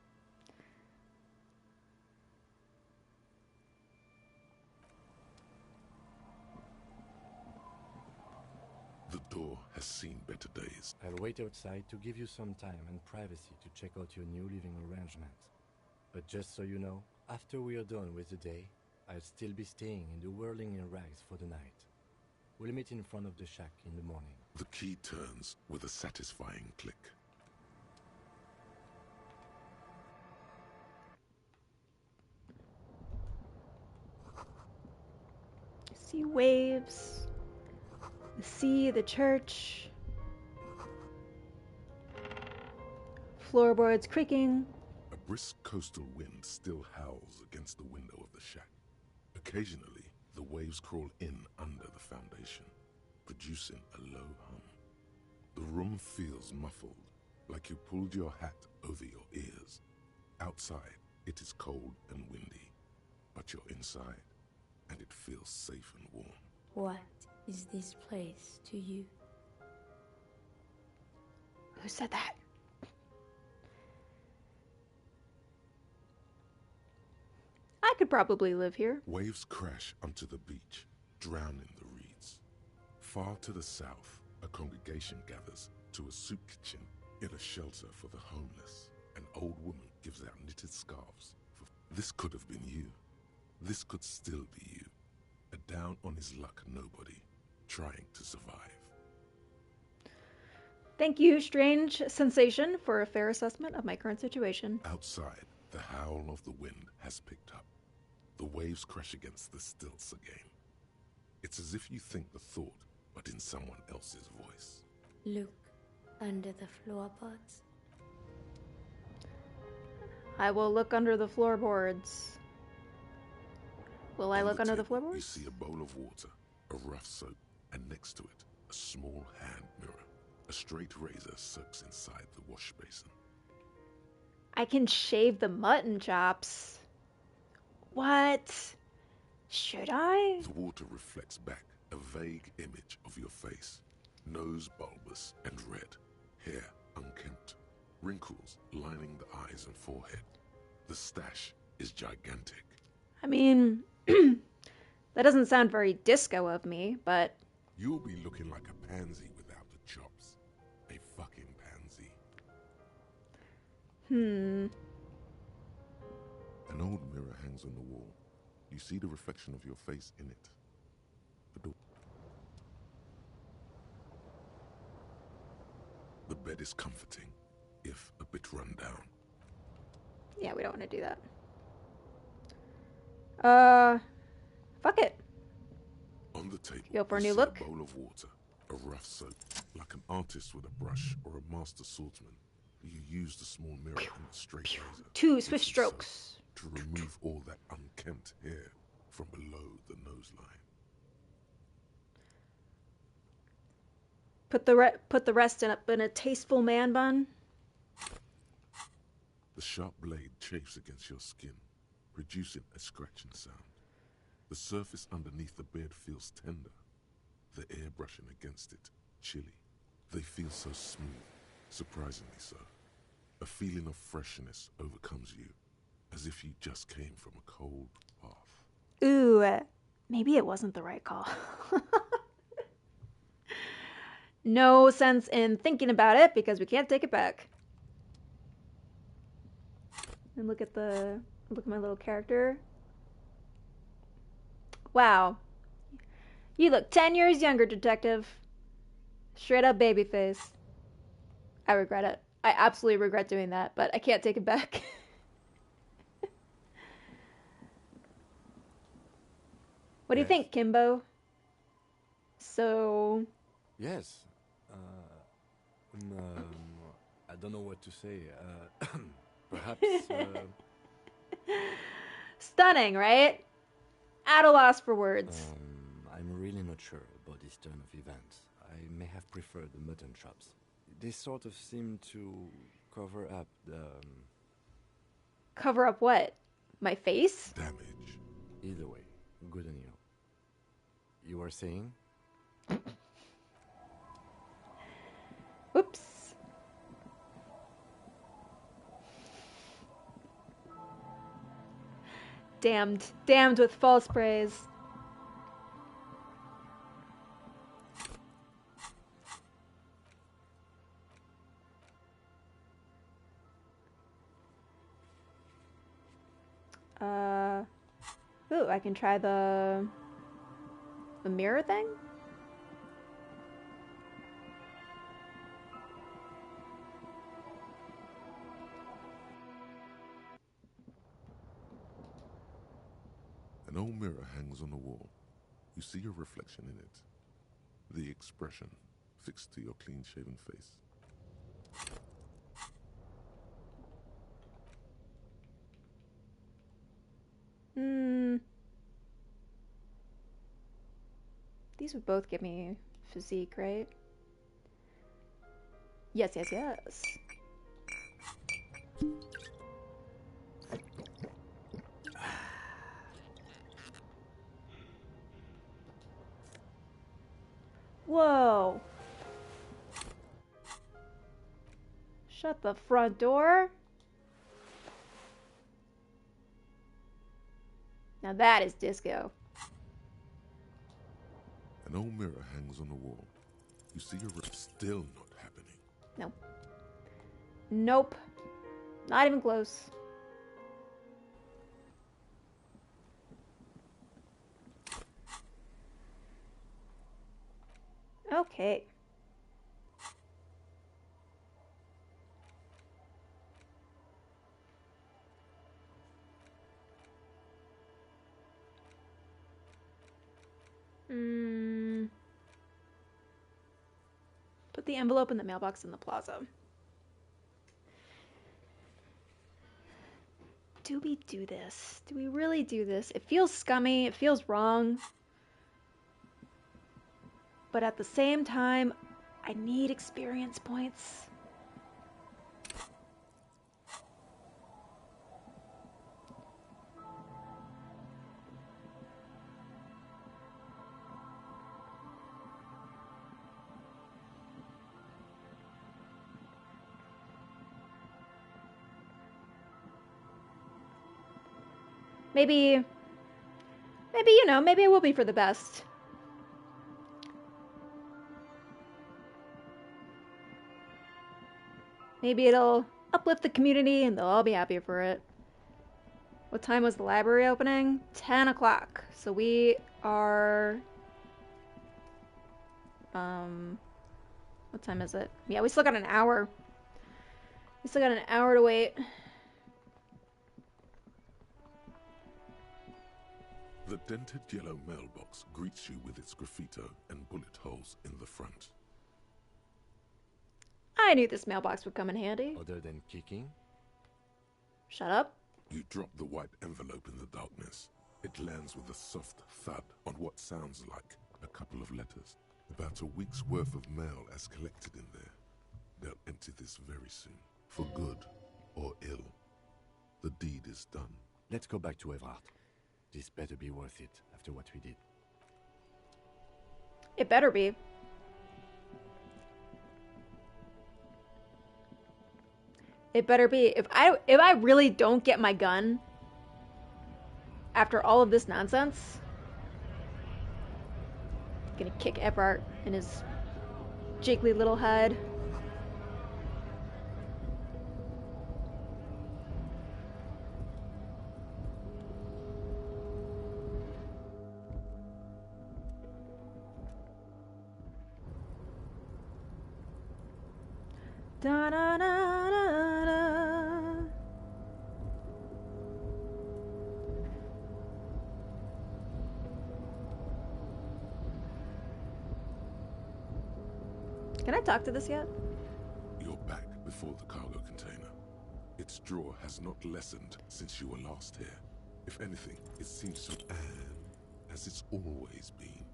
The door has seen better days. I'll wait outside to give you some time and privacy to check out your new living arrangements. But just so you know, after we are done with the day, I'll still be staying in the whirling in rags for the night. We'll meet in front of the shack in the morning. The key turns with a satisfying click. See waves, the sea, the church, floorboards creaking. A brisk coastal wind still howls against the window of the shack. Occasionally, the waves crawl in under the foundation, producing a low hum. The room feels muffled, like you pulled your hat over your ears. Outside, it is cold and windy, but you're inside, and it feels safe and warm. What is this place to you? Who said that? I could probably live here. Waves crash onto the beach, drowning the reeds. Far to the south, a congregation gathers to a soup kitchen in a shelter for the homeless. An old woman gives out knitted scarves. This could have been you. This could still be you. A down-on-his-luck nobody, trying to survive. Thank you, strange sensation, for a fair assessment of my current situation. Outside, the howl of the wind has picked up. The waves crash against the stilts again. It's as if you think the thought, but in someone else's voice. Look under the floorboards. I will look under the floorboards. Will I look under the floorboards? You see a bowl of water, a rough soap, and next to it, a small hand mirror. A straight razor soaks inside the wash basin. I can shave the mutton chops. What? Should I? The water reflects back a vague image of your face. Nose bulbous and red. Hair unkempt. Wrinkles lining the eyes and forehead. The stash is gigantic. I mean, that doesn't sound very disco of me, but... You'll be looking like a pansy without the chops. A fucking pansy. An old mirror hangs on the wall. You see the reflection of your face in it. The bed is comforting, if a bit run down. Yeah, we don't want to do that. Fuck it. On the table, go for a you new see look. A bowl of water, a rough soap, like an artist with a brush or a master swordsman. You use the small mirror and the straight razor. 2 swift strokes. To remove all that unkempt hair from below the nose line. Put the rest in a tasteful man bun. The sharp blade chafes against your skin, producing a scratching sound. The surface underneath the beard feels tender, the air brushing against it, chilly. They feel so smooth, surprisingly so. A feeling of freshness overcomes you, as if you just came from a cold bath. Ooh, maybe it wasn't the right call. No sense in thinking about it because we can't take it back. And look at my little character. Wow. You look 10 years younger, detective. Straight up baby face. I regret it. I absolutely regret doing that, but I can't take it back. What do you think, Kimbo? So... Yes. I don't know what to say. Perhaps... Stunning, right? At a loss for words. I'm really not sure about this turn of events. I may have preferred the mutton chops. They sort of seem to cover up the... Cover up what? My face? Damage. Either way, good on you. You were saying? Whoops. Damned with false praise. Ooh, I can try the mirror thing? An old mirror hangs on the wall. You see your reflection in it. The expression fixed to your clean-shaven face. These would both give me physique, right? Yes, yes, yes. Whoa. Shut the front door. Now that is disco. An old mirror hangs on the wall. You see your still not happening. Nope. Nope. Not even close. Okay. Put the envelope in the mailbox in the plaza. Do we do this? Do we really do this? It feels scummy. It feels wrong. But at the same time, I need experience points. Maybe, you know, maybe it will be for the best. Maybe it'll uplift the community and they'll all be happy for it. What time was the library opening? 10 o'clock. So we are... what time is it? Yeah, we still got an hour. We still got an hour to wait. The dented yellow mailbox greets you with its graffito and bullet holes in the front. I knew this mailbox would come in handy. Other than kicking? Shut up. You drop the white envelope in the darkness. It lands with a soft thud on what sounds like a couple of letters. About a week's worth of mail as collected in there. They'll empty this very soon. For good or ill. The deed is done. Let's go back to Everard. This better be worth it after what we did. It better be. It better be. If I really don't get my gun after all of this nonsense, I'm gonna kick Everard in his jiggly little head. Da, da, da, da, da. Can I talk to this yet? You're back before the cargo container. Its draw has not lessened since you were last here. If anything, it seems to add, as it's always been.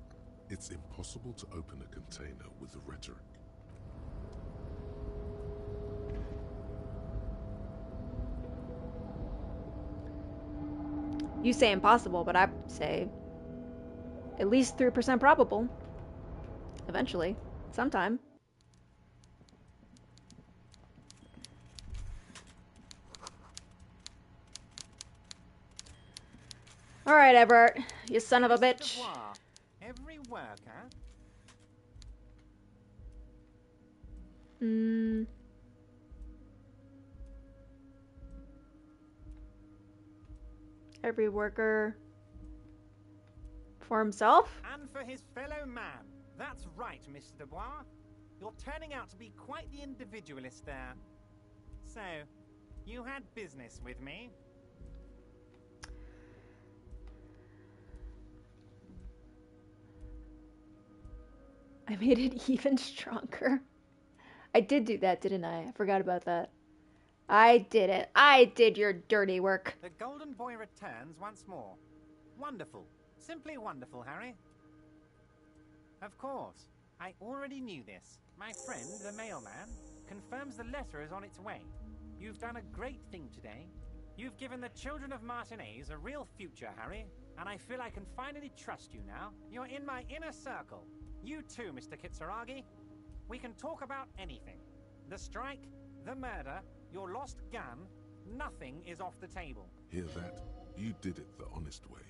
It's impossible to open a container with the rhetoric. You say impossible, but I say at least 3% probable. Eventually. Sometime. Alright, Everett. You son of a bitch. Every worker. Every worker for himself? And for his fellow man. That's right, Mr. Dubois. You're turning out to be quite the individualist there. So, you had business with me? I made it even stronger. I did do that, didn't I? I forgot about that. I did it. I did your dirty work. The Golden Boy returns once more. Wonderful. Simply wonderful, Harry. Of course. I already knew this. My friend, the mailman, confirms the letter is on its way. You've done a great thing today. You've given the children of Martinez a real future, Harry, and I feel I can finally trust you now. You're in my inner circle. You too, Mr. Kitsuragi. We can talk about anything. The strike, the murder, your lost gun, nothing is off the table. Hear that? You did it the honest way.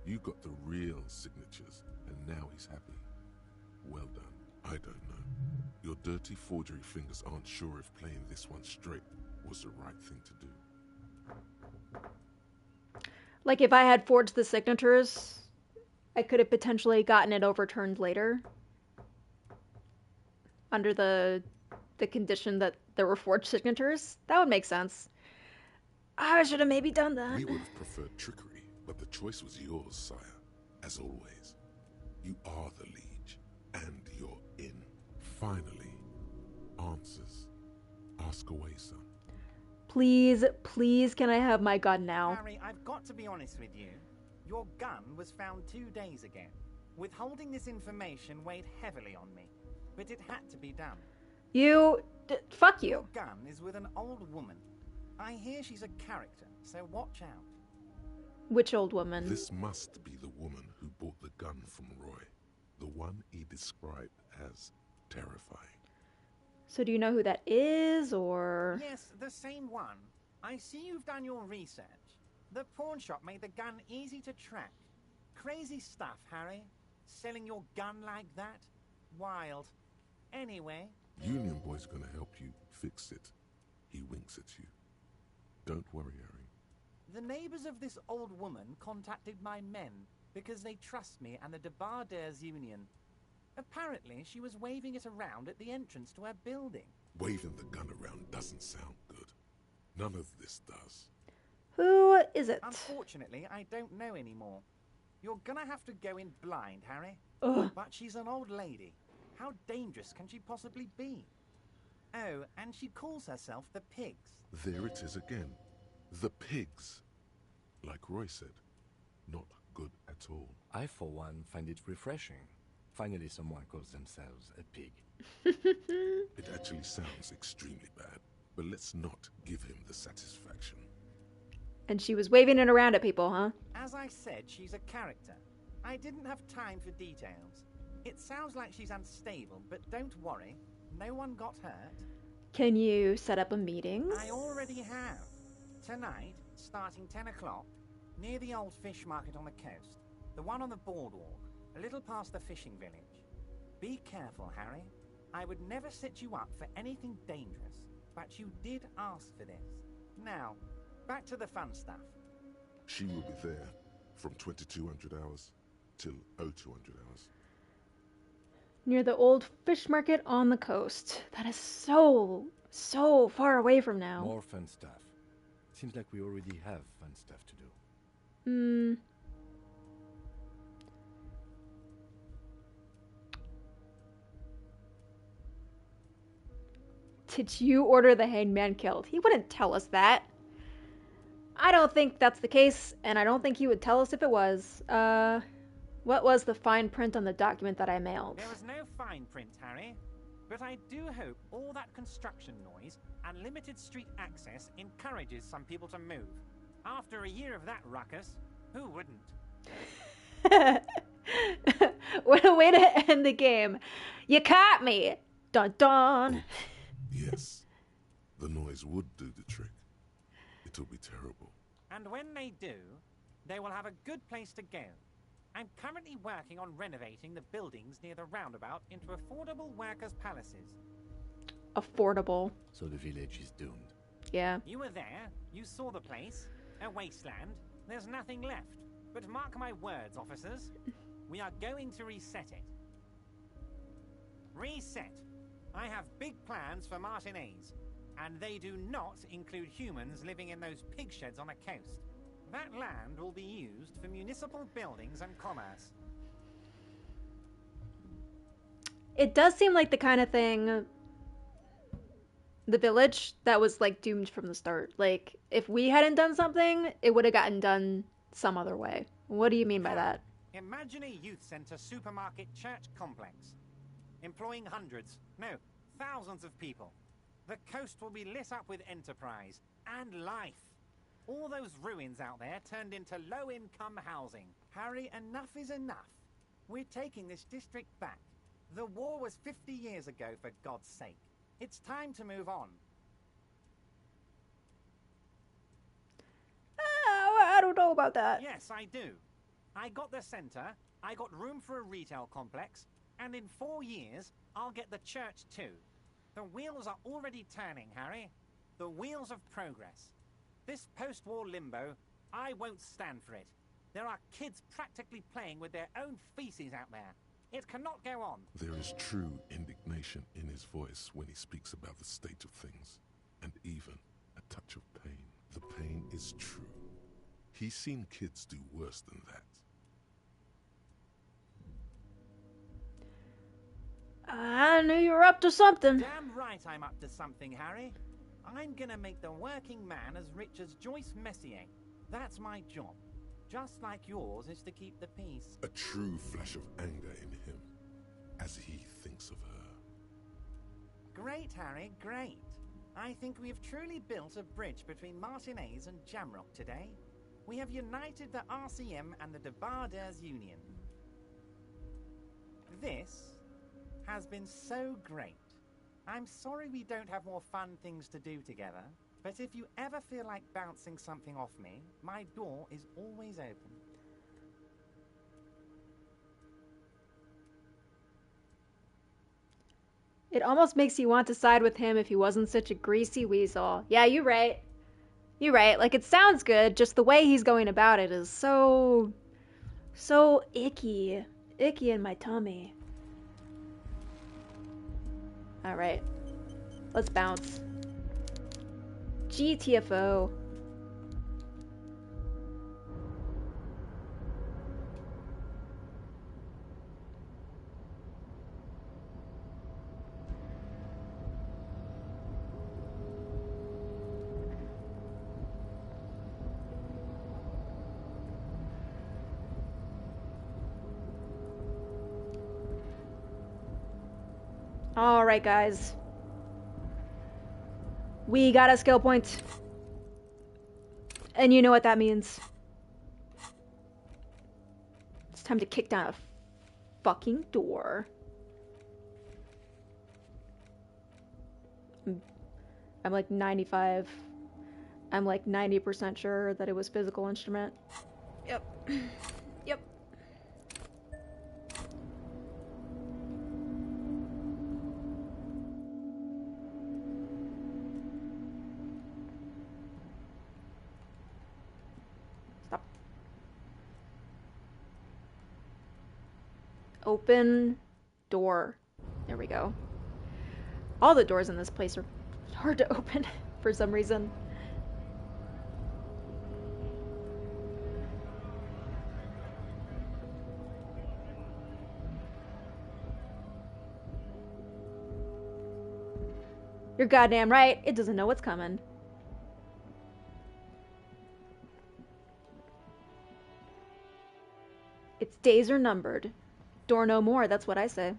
You got the real signatures, and now he's happy. Well done. I don't know. Your dirty forgery fingers aren't sure if playing this one straight was the right thing to do. Like, if I had forged the signatures, I could have potentially gotten it overturned later. Under the condition that there were forged signatures. That would make sense. I should have maybe done that. We would have preferred trickery, but the choice was yours, sire. As always, you are the liege, and you're in. Finally, answers. Ask away, son. Please, please, can I have my gun now? Harry, I've got to be honest with you. Your gun was found 2 days ago. Withholding this information weighed heavily on me, but it had to be done. Fuck you. Your gun is with an old woman. I hear she's a character, so watch out. Which old woman? This must be the woman who bought the gun from Roy. The one he described as terrifying. So do you know who that is, or...? Yes, the same one. I see you've done your research. The pawn shop made the gun easy to track. Crazy stuff, Harry. Selling your gun like that? Wild. Anyway... Union Boy's gonna help you fix it. He winks at you. Don't worry, Harry. The neighbors of this old woman contacted my men because they trust me and the Debarders Union. Apparently, she was waving it around at the entrance to her building. Waving the gun around doesn't sound good. None of this does. Who is it? Unfortunately, I don't know anymore. You're gonna have to go in blind, Harry. Ugh. But she's an old lady. How dangerous can she possibly be? Oh, and she calls herself the Pigs. There it is again. The Pigs. Like Roy said, not good at all. I, for one, find it refreshing. Finally, someone calls themselves a pig. It actually sounds extremely bad, but let's not give him the satisfaction. And she was waving it around at people, huh? As I said, she's a character. I didn't have time for details. It sounds like she's unstable, but don't worry. No one got hurt. Can you set up a meeting? I already have. Tonight, starting 10 o'clock, near the old fish market on the coast. The one on the boardwalk, a little past the fishing village. Be careful, Harry. I would never set you up for anything dangerous, but you did ask for this. Now, back to the fun stuff. She will be there from 2200 hours till 0200 hours. Near the old fish market on the coast. That is so far away from now. More fun stuff. Seems like we already have fun stuff to do. Did you order the hangman killed? He wouldn't tell us that. I don't think that's the case, and I don't think he would tell us if it was. What was the fine print on the document that I mailed? There was no fine print, Harry. But I do hope all that construction noise and limited street access encourages some people to move. After a year of that ruckus, who wouldn't? What a way to end the game. You caught me! Dun dun! Oh, yes. The noise would do the trick. It'll be terrible. And when they do, they will have a good place to go. I'm currently working on renovating the buildings near the roundabout into affordable workers' palaces. Affordable. So the village is doomed. Yeah. You were there. You saw the place. A wasteland. There's nothing left. But mark my words, officers. We are going to reset it. Reset. I have big plans for Martinez. And they do not include humans living in those pig sheds on the coast. That land will be used for municipal buildings and commerce. It does seem like the kind of thing, the village, that was like doomed from the start. Like, if we hadn't done something, it would have gotten done some other way. What do you mean by that? Imagine a youth center supermarket church complex. Employing hundreds, no, thousands of people. The coast will be lit up with enterprise and life. All those ruins out there turned into low-income housing. Harry, enough is enough. We're taking this district back. The war was 50 years ago, for God's sake. It's time to move on. I don't know about that. Yes, I do. I got the center, I got room for a retail complex, and in 4 years, I'll get the church too. The wheels are already turning, Harry. The wheels of progress. This post-war limbo, I won't stand for it. There are kids practically playing with their own feces out there. It cannot go on. There is true indignation in his voice when he speaks about the state of things, and even a touch of pain. The pain is true. He's seen kids do worse than that. I knew you were up to something. Damn right I'm up to something, Harry. I'm gonna make the working man as rich as Joyce Messier. That's my job. Just like yours is to keep the peace. A true flash of anger in him, as he thinks of her. Great, Harry, great. I think we have truly built a bridge between Martinez and Jamrock today. We have united the RCM and the Debarders Union. This has been so great. I'm sorry we don't have more fun things to do together, but if you ever feel like bouncing something off me, my door is always open. It almost makes you want to side with him if he wasn't such a greasy weasel. Yeah, you're right. You're right. Like, it sounds good, just the way he's going about it is so icky. Icky in my tummy. Alright. Let's bounce. GTFO. Alright, guys. We got a skill point. And you know what that means. It's time to kick down a fucking door. I'm like 95. I'm like 90% sure that it was physical instrument. Yep. Yep. Open door. There we go. All the doors in this place are hard to open for some reason. You're goddamn right, it doesn't know what's coming. Its days are numbered. Door no more, that's what I say.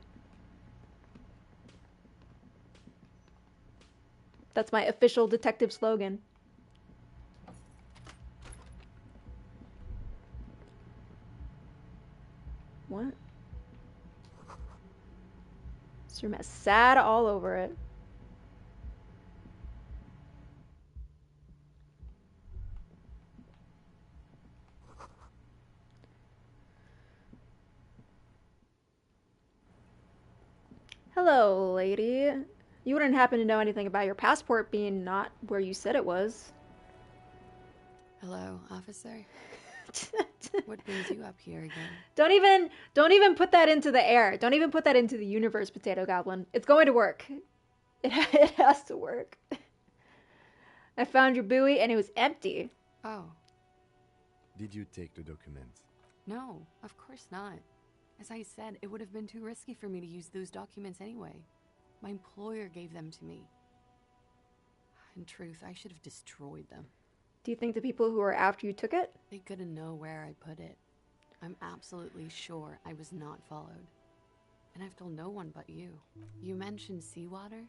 That's my official detective slogan. What? This room has sad all over it. Hello, lady. You wouldn't happen to know anything about your passport being not where you said it was. Hello, officer. What brings you up here again? Don't even put that into the air. Don't even put that into the universe, Potato Goblin. It's going to work. It has to work. I found your buoy and it was empty. Oh. Did you take the document? No, of course not. As I said, it would have been too risky for me to use those documents anyway. My employer gave them to me. In truth, I should have destroyed them. Do you think the people who were after you took it? They couldn't know where I put it. I'm absolutely sure I was not followed. And I've told no one but you. You mentioned seawater?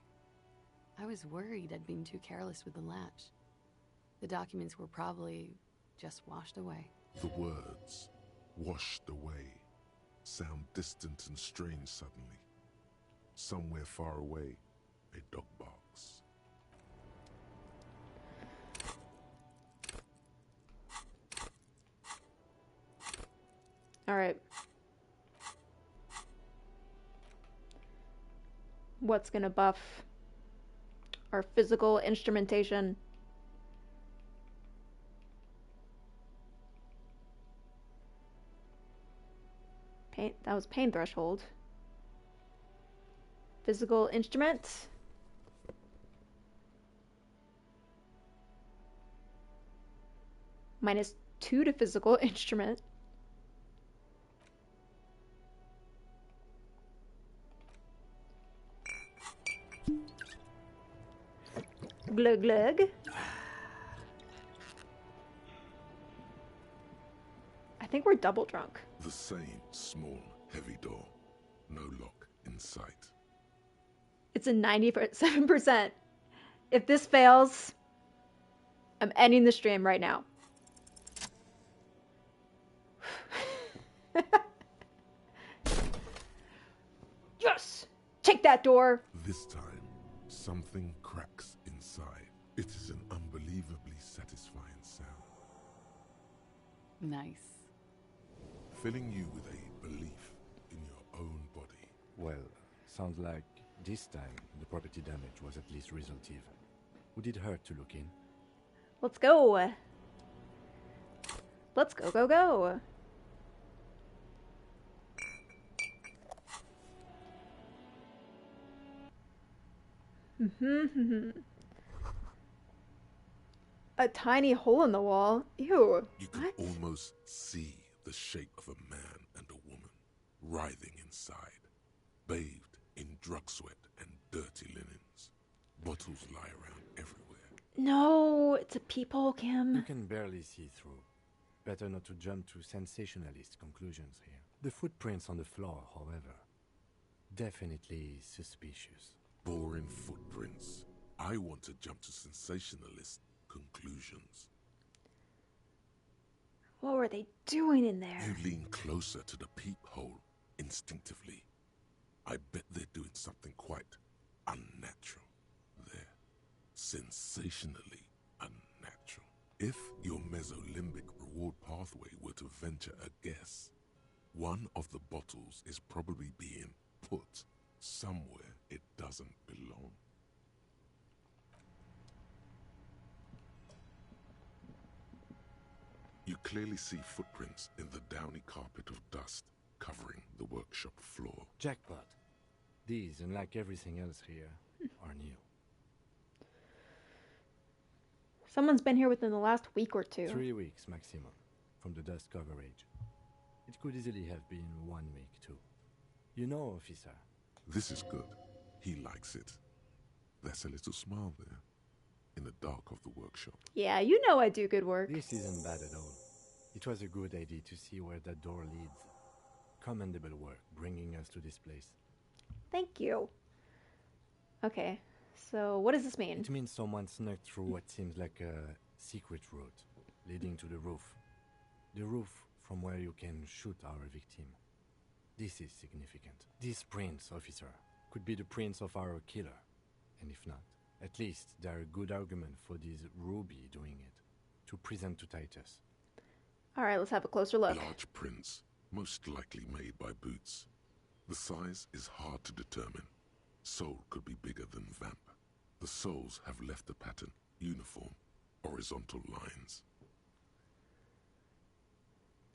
I was worried I'd been too careless with the latch. The documents were probably just washed away. The words, washed away, sound distant and strange suddenly. Somewhere far away, a dog barks. All right. What's gonna buff Or physical instrumentation. Pain, that was pain threshold. Physical instrument. -2 to physical instrument. Glug glug. I think we're double drunk. The same small, heavy door. No lock in sight. It's a 97%. If this fails, I'm ending the stream right now. Yes! Take that door! This time, something cracks inside. It is an unbelievably satisfying sound. Nice. Filling you with a belief in your own body. Well, sounds like this time the property damage was at least resolutive. Would it hurt to look in? Let's go. Let's go, go, go. A tiny hole in the wall. Ew. You can almost see the shape of a man and a woman writhing inside, bathed in drug sweat and dirty linens. Bottles lie around everywhere. No, it's a peephole, Kim. You can barely see through. Better not to jump to sensationalist conclusions here. The footprints on the floor, however, definitely suspicious. Boring footprints. I want to jump to sensationalist conclusions. What were they doing in there? You lean closer to the peephole instinctively. I bet they're doing something quite unnatural there. Sensationally unnatural. If your mesolimbic reward pathway were to venture a guess, one of the bottles is probably being put somewhere it doesn't belong. You clearly see footprints in the downy carpet of dust covering the workshop floor. Jackpot. These, unlike everything else here, are new. Someone's been here within the last week or two. 3 weeks maximum, from the dust coverage. It could easily have been 1 week too. You know, officer. This is good. He likes it. There's a little smile there, in the dark of the workshop. Yeah, you know I do good work. This isn't bad at all. It was a good idea to see where that door leads. Commendable work bringing us to this place. Thank you. Okay, so what does this mean? It means someone snuck through what seems like a secret route leading to the roof. The roof from where you can shoot our victim. This is significant. These prints, officer, could be the prints of our killer. And if not, at least they're a good argument for this Ruby doing it, to present to Titus. Alright, let's have a closer look. Large prints, most likely made by Boots. The size is hard to determine. Sole could be bigger than Vamp. The soles have left the pattern, uniform, horizontal lines.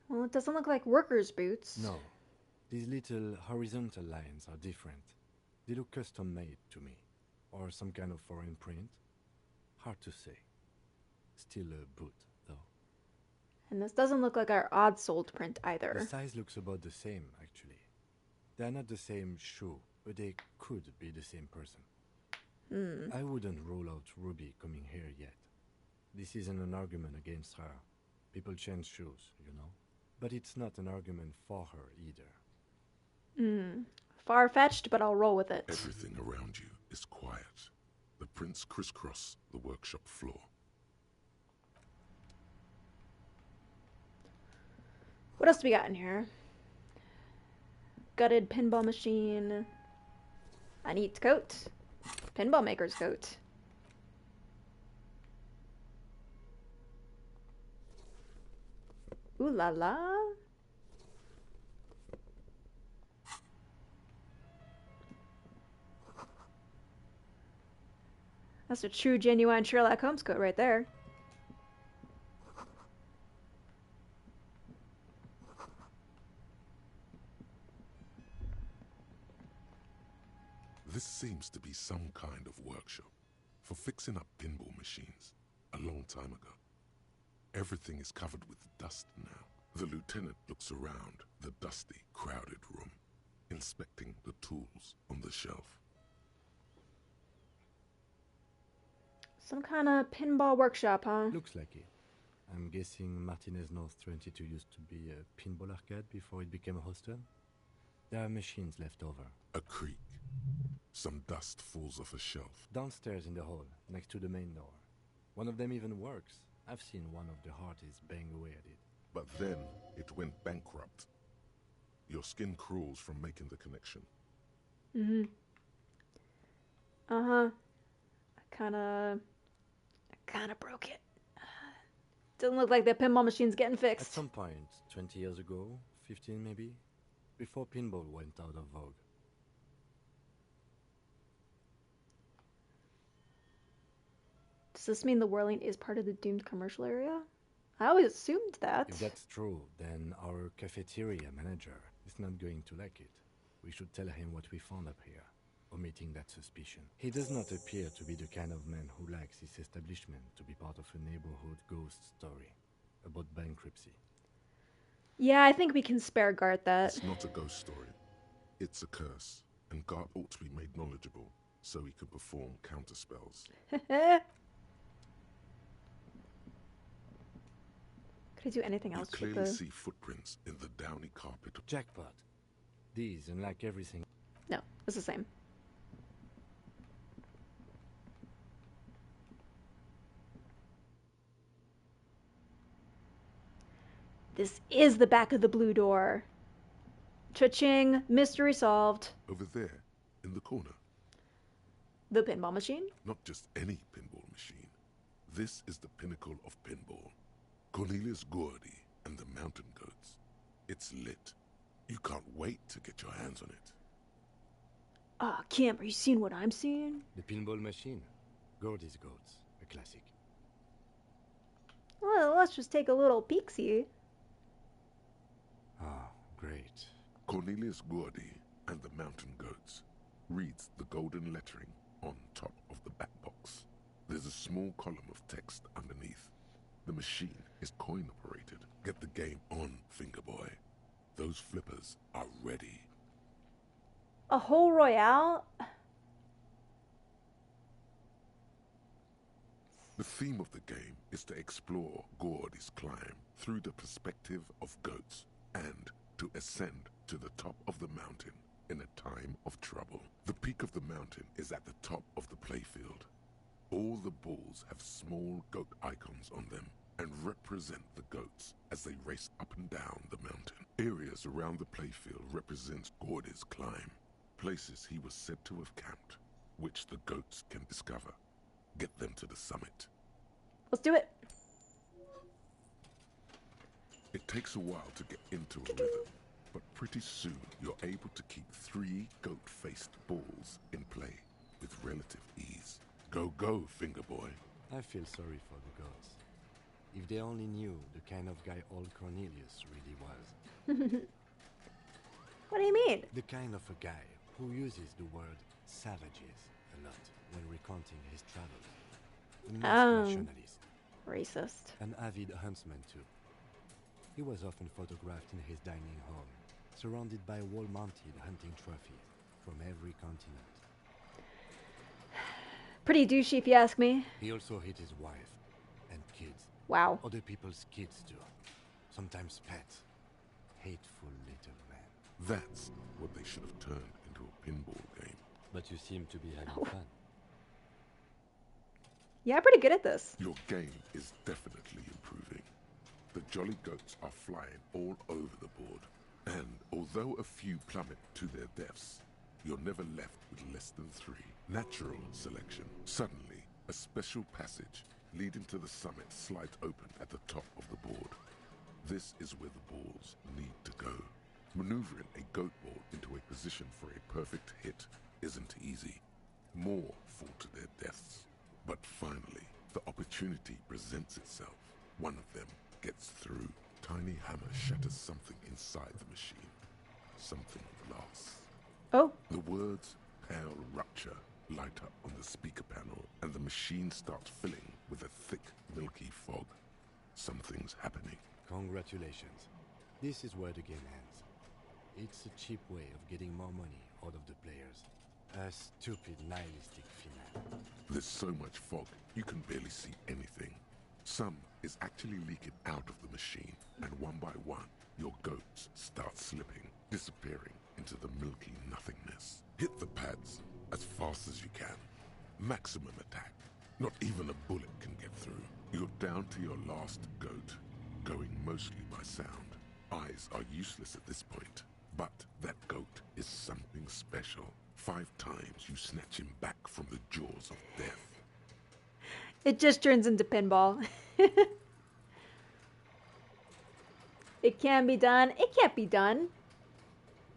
Well, it doesn't look like workers' boots. No. These little horizontal lines are different. They look custom-made to me. Or some kind of foreign print. Hard to say. Still a boot, though. And this doesn't look like our odd-soled print either. The size looks about the same, actually. They're not the same shoe, but they could be the same person. I wouldn't rule out Ruby coming here yet. This isn't an argument against her. People change shoes, you know. But it's not an argument for her either. Far-fetched, but I'll roll with it. Everything around you is quiet. The prints crisscross the workshop floor. What else do we got in here? Gutted pinball machine. A neat coat. Pinball maker's coat. Ooh la la. That's a true, genuine Sherlock Holmes quote right there. This seems to be some kind of workshop for fixing up pinball machines a long time ago. Everything is covered with dust now. The lieutenant looks around the dusty, crowded room, inspecting the tools on the shelf. Some kind of pinball workshop, huh? Looks like it. I'm guessing Martinez North 22 used to be a pinball arcade before it became a hostel. There are machines left over. A creak. Some dust falls off a shelf. Downstairs in the hall, next to the main door. One of them even works. I've seen one of the Harties bang away at it. But then it went bankrupt. Your skin crawls from making the connection. Mm-hmm. Uh-huh. I kinda broke it. Doesn't look like the pinball machine's getting fixed. At some point, 20 years ago, 15 maybe, before pinball went out of vogue. Does this mean the whirling is part of the doomed commercial area? I always assumed that. If that's true, then our cafeteria manager is not going to like it. We should tell him what we found up here, omitting that suspicion. He does not appear to be the kind of man who likes his establishment to be part of a neighborhood ghost story about bankruptcy. Yeah, I think we can spare Gart that. It's not a ghost story. It's a curse, and Gart ought to be made knowledgeable so he can perform counterspells. Could I do anything else? You clearly see footprints in the downy carpet. Jackpot. These, unlike everything... No, it's the same. This is the back of the blue door. Cha-ching, mystery solved. Over there, in the corner. The pinball machine? Not just any pinball machine. This is the pinnacle of pinball. Cornelius Gordy and the Mountain Goats. It's lit. You can't wait to get your hands on it. Ah, Kim, are you seeing what I'm seeing? The pinball machine. Gordy's Goats. A classic. Well, let's just take a little peek-see. Ah, great. Cornelius Gordy and the Mountain Goats reads the golden lettering on top of the back box. There's a small column of text underneath. The machine is coin-operated. Get the game on, Fingerboy. Those flippers are ready. A whole royale? The theme of the game is to explore Gordy's climb through the perspective of goats and to ascend to the top of the mountain in a time of trouble. The peak of the mountain is at the top of the playfield. All the balls have small goat icons on them and represent the goats as they race up and down the mountain. Areas around the playfield represent Gordy's climb, places he was said to have camped, which the goats can discover. Get them to the summit. Let's do it. It takes a while to get into a rhythm, but pretty soon you're able to keep 3 goat-faced balls in play with relative ease. Go, go, Fingerboy. I feel sorry for the goats. If they only knew the kind of guy old Cornelius really was. What do you mean? The kind of a guy who uses the word savages a lot when recounting his travels. A nationalist. Racist. An avid huntsman too. He was often photographed in his dining hall, surrounded by wall-mounted hunting trophies from every continent. Pretty douchey if you ask me. He also hit his wife and kids. Wow. Other people's kids too. Sometimes pets. Hateful little man. That's what they should have turned into a pinball game. But you seem to be having fun. Yeah, pretty good at this. Your game is definitely improving. The jolly goats are flying all over the board. And although a few plummet to their deaths, you're never left with less than 3. Natural selection. Suddenly, a special passage leading to the summit slides open at the top of the board. This is where the balls need to go. Maneuvering a goat ball into a position for a perfect hit isn't easy. More fall to their deaths. But finally, the opportunity presents itself. One of them gets through. Tiny hammer shatters something inside the machine. Something glass. Oh. The words "pale rupture" light up on the speaker panel, and the machine starts filling with a thick, milky fog. Something's happening. Congratulations. This is where the game ends. It's a cheap way of getting more money out of the players. A stupid, nihilistic finale. There's so much fog, you can barely see anything. Some is actually leaking out of the machine, and one by one, your goats start slipping, disappearing into the milky nothingness. Hit the pads as fast as you can. Maximum attack. Not even a bullet can get through. You're down to your last goat, going mostly by sound. Eyes are useless at this point, but that goat is something special. 5 times you snatch him back from the jaws of death. It just turns into pinball. It can be done. It can't be done.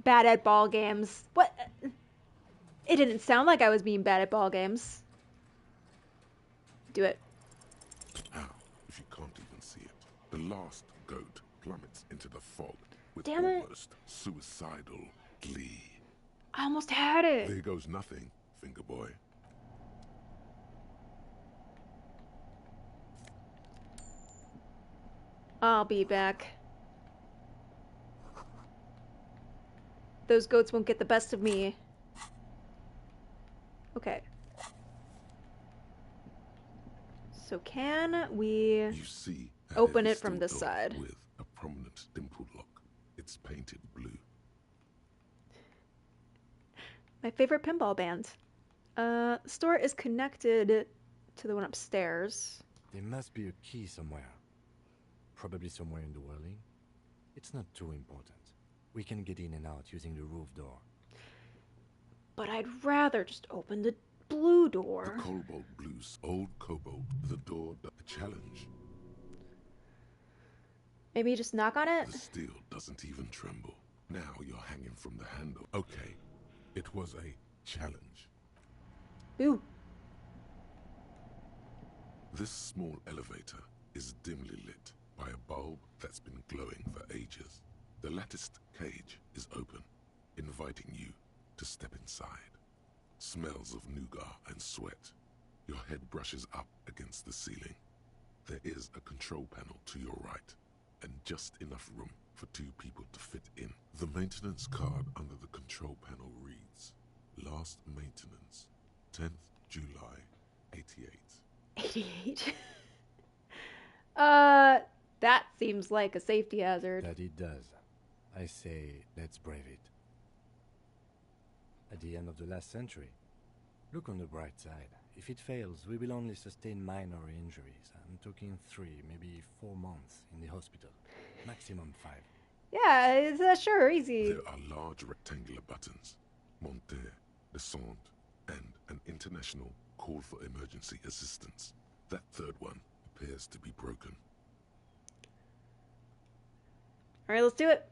Bad at ball games. What? It didn't sound like I was being bad at ball games. Do it. How, if you can't even see it? The last goat plummets into the fog with Damn it. almost suicidal glee. I almost had it. There goes nothing, finger boy. I'll be back. Those goats won't get the best of me. Okay. So can we You see a open heavy it from steel this door side? with a prominent dimple lock. It's painted blue. My favorite pinball band. The store is connected to the one upstairs. There must be a key somewhere. Probably somewhere in the whirling. It's not too important. We can get in and out using the roof door. But I'd rather just open the blue door. The cobalt blues, old cobalt, the door, the challenge. Maybe just knock on it? The steel doesn't even tremble. Now you're hanging from the handle. Okay, it was a challenge. Ooh. This small elevator is dimly lit by a bulb that's been glowing for ages. The latticed cage is open, inviting you to step inside. Smells of nougat and sweat. Your head brushes up against the ceiling. There is a control panel to your right, and just enough room for 2 people to fit in. The maintenance card under the control panel reads, last maintenance, 10th July, 88. 88? That seems like a safety hazard. That it does. I say, let's brave it. At the end of the last century. Look on the bright side. If it fails, we will only sustain minor injuries. I'm talking 3, maybe 4 months in the hospital. Maximum 5. Yeah, sure, easy. There are large rectangular buttons, monter, descente, and an international call for emergency assistance. That third one appears to be broken. Alright, let's do it.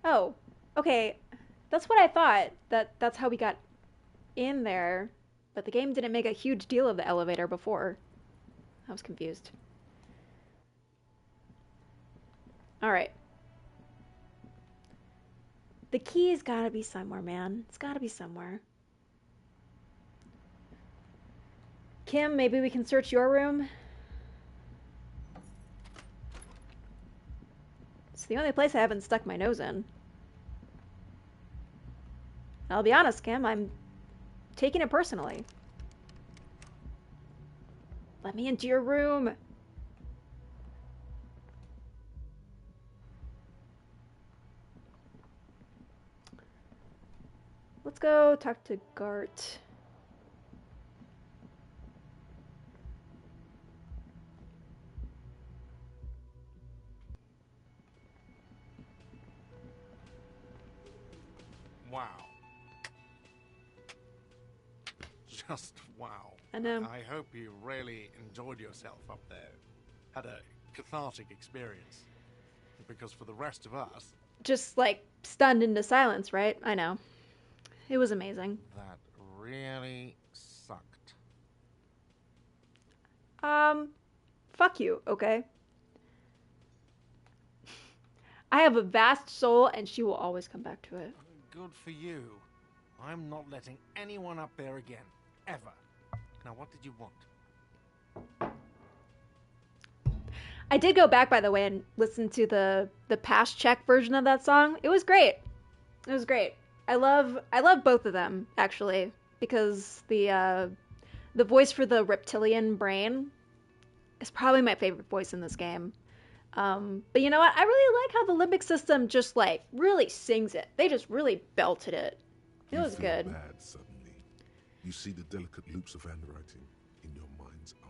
Oh, okay. That's what I thought. That's how we got in there. But the game didn't make a huge deal of the elevator before. I was confused. Alright. The key's gotta be somewhere, man. It's gotta be somewhere. Kim, maybe we can search your room? It's the only place I haven't stuck my nose in. I'll be honest, Kim, I'm taking it personally. Let me into your room. Let's go talk to Gart. Wow. Just wow. I know. I hope you really enjoyed yourself up there. Had a cathartic experience. Because for the rest of us... Just, like, stunned into silence, right? I know. It was amazing. That really sucked. Fuck you, okay? I have a vast soul, and she will always come back to it. Good for you. I'm not letting anyone up there again. Ever. Now, what did you want? I did go back, by the way, and listen to the past check version of that song. It was great. It was great. I love both of them, actually, because the voice for the reptilian brain is probably my favorite voice in this game. But you know what? I really like how the limbic system just like really sings it. They just really belted it. It was good. You feel bad suddenly. You see the delicate loops of handwriting in your mind's eye.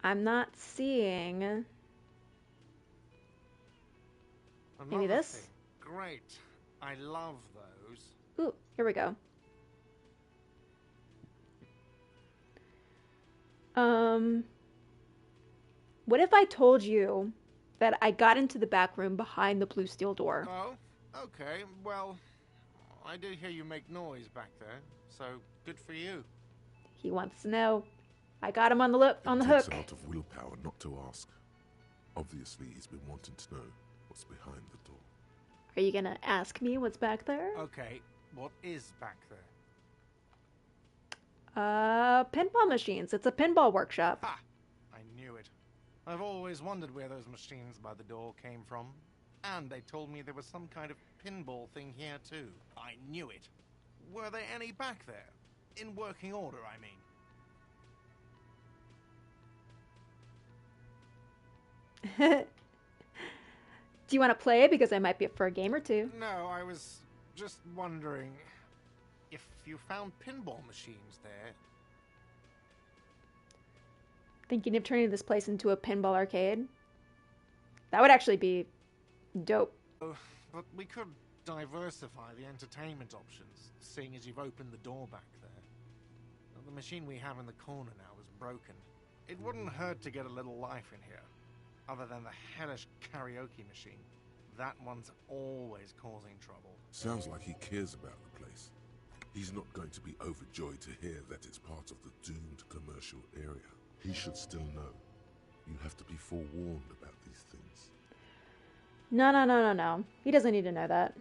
I'm not seeing. Maybe this? Thing. Great. I love those. Ooh, here we go. What if I told you that I got into the back room behind the blue steel door? Oh, okay. Well, I did hear you make noise back there, so good for you. He wants to know. I got him on the hook. It takes a lot of willpower not to ask. Obviously, he's been wanting to know what's behind the door. Are you gonna ask me what's back there? Okay, what is back there? Pinball machines. It's a pinball workshop. Ha! I knew it. I've always wondered where those machines by the door came from. And they told me there was some kind of pinball thing here too. I knew it. Were there any back there? In working order, I mean. Do you want to play? Because I might be up for a game or two. No, I was just wondering if you found pinball machines there. Thinking of turning this place into a pinball arcade? That would actually be dope. But we could diversify the entertainment options, seeing as you've opened the door back there. The machine we have in the corner now is broken. It wouldn't hurt to get a little life in here, other than the hellish karaoke machine. That one's always causing trouble. Sounds like he cares about the place. He's not going to be overjoyed to hear that it's part of the doomed commercial area. He should still know. You have to be forewarned about these things. No. He doesn't need to know that.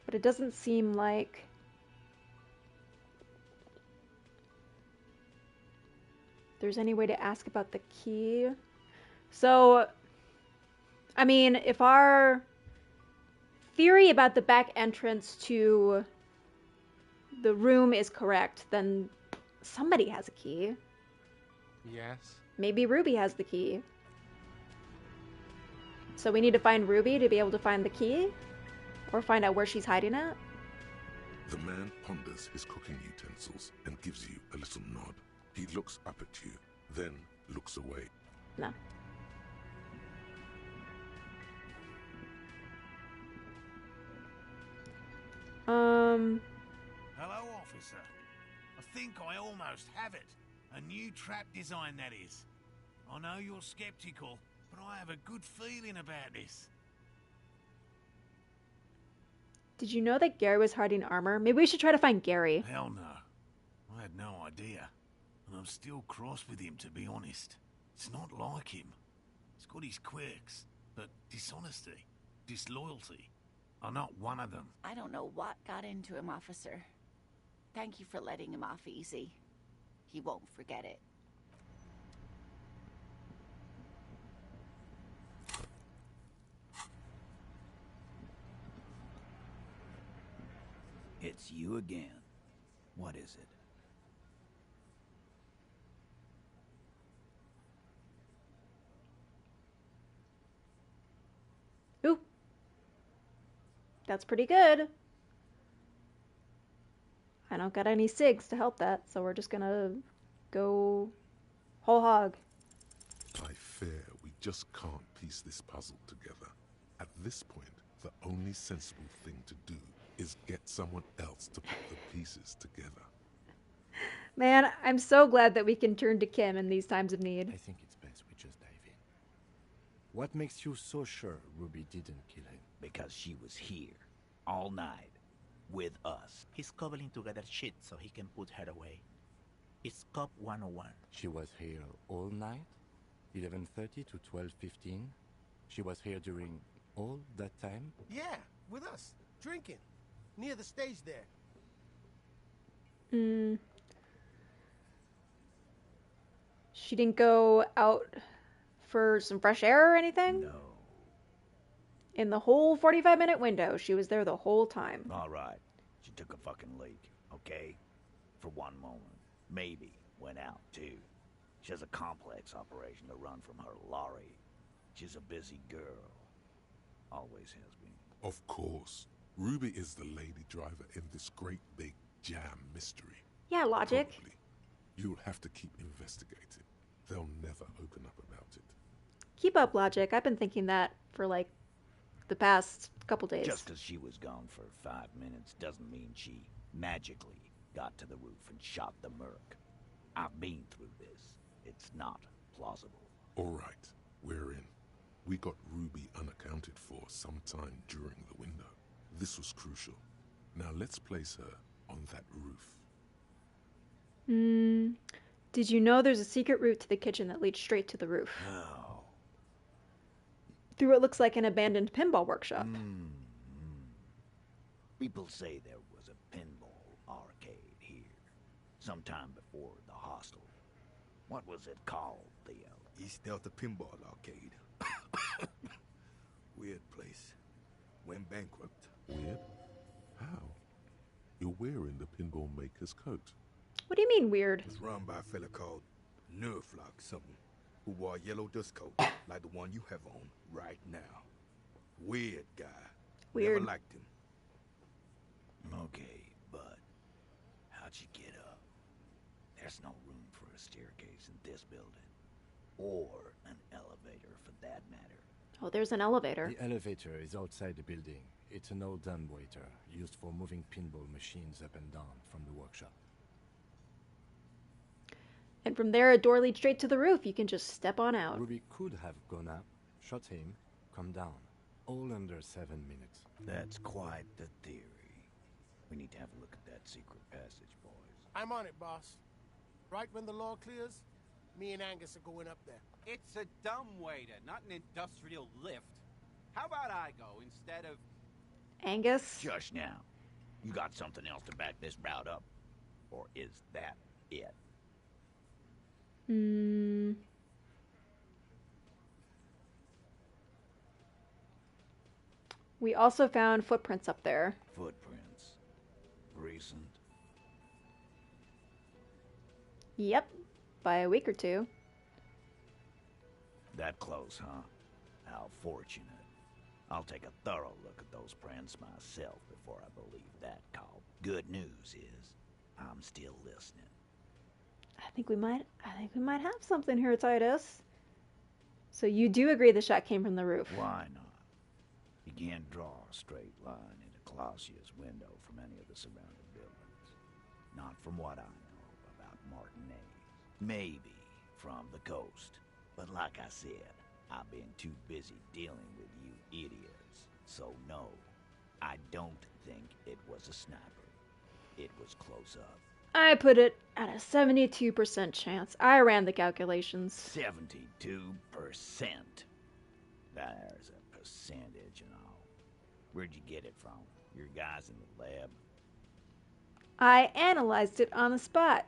But it doesn't seem like... there's any way to ask about the key. So, I mean, if our theory about the back entrance to the room is correct, then somebody has a key. Yes. Maybe Ruby has the key. So we need to find Ruby to be able to find the key? Or find out where she's hiding it? The man ponders his cooking utensils and gives you a little nod. He looks up at you, then looks away. No. Hello, officer. I think I almost have it. A new trap design, that is. I know you're skeptical, but I have a good feeling about this. Did you know that Gary was hiding armor? Maybe we should try to find Gary. Hell no. I had no idea. And I'm still cross with him, to be honest. It's not like him. He's got his quirks, but dishonesty, disloyalty are not one of them. I don't know what got into him, officer. Thank you for letting him off easy. He won't forget it. It's you again. What is it? Ooh. That's pretty good. I don't got any SIGs to help that, so we're just gonna go whole hog. I fear we just can't piece this puzzle together. At this point, the only sensible thing to do is get someone else to put the pieces together. Man, I'm so glad that we can turn to Kim in these times of need. I think it's best we just What makes you so sure Ruby didn't kill him? Because she was here, all night, with us. He's cobbling together shit so he can put her away. It's Cop 101. She was here all night? 11:30 to 12:15? She was here during all that time? Yeah, with us, drinking, near the stage there. She didn't go out for some fresh air or anything? No. In the whole 45-minute window, she was there the whole time. All right. She took a fucking leak, okay? For one moment. Maybe went out, too. She has a complex operation to run from her lorry. She's a busy girl. Always has been. Of course. Ruby is the lady driver in this great big jam mystery. Yeah, logic. Probably. You'll have to keep investigating. They'll never open up about it. Keep up, logic. I've been thinking that for like the past couple days. Just because she was gone for 5 minutes doesn't mean she magically got to the roof and shot the merc. I've been through this. It's not plausible. All right, we're in. We got Ruby unaccounted for sometime during the window. This was crucial. Now let's place her on that roof. Did you know there's a secret route to the kitchen that leads straight to the roof? Oh. Through what looks like an abandoned pinball workshop. People say there was a pinball arcade here, sometime before the hostel. What was it called, Theo? East Delta Pinball Arcade. Weird place. Went bankrupt. Weird? How? You're wearing the pinball maker's coat. What do you mean weird? It's run by a fella called Nerflock something, who wore a yellow dust coat like the one you have on right now. Weird guy. Weird. Never liked him. Okay, but how'd you get up? There's no room for a staircase in this building. Or an elevator, for that matter. Oh, there's an elevator. The elevator is outside the building. It's an old dumbwaiter, used for moving pinball machines up and down from the workshop. And from there, a door leads straight to the roof. You can just step on out. Ruby could have gone up, shot him, come down. All under 7 minutes. That's quite the theory. We need to have a look at that secret passage, boys. I'm on it, boss. Right when the law clears, me and Angus are going up there. It's a dumbwaiter, not an industrial lift. How about I go instead of... Angus? Just now. You got something else to back this route up? Or is that it? We also found footprints up there. Footprints. Recent. Yep. By a week or two. That close, huh? How fortunate. I'll take a thorough look at those prints myself before I believe that call. Good news is, I'm still listening. I think we might have something here, Titus. So you do agree the shot came from the roof? Why not? You can't draw a straight line into Clausia's window from any of the surrounding buildings. Not from what I know about Martinez. Maybe from the coast. But like I said, I've been too busy dealing with you idiots. So no, I don't think it was a sniper. It was close up. I put it at a 72% chance. I ran the calculations. 72%. There's a percentage and all. Where'd you get it from? Your guys in the lab? I analyzed it on the spot.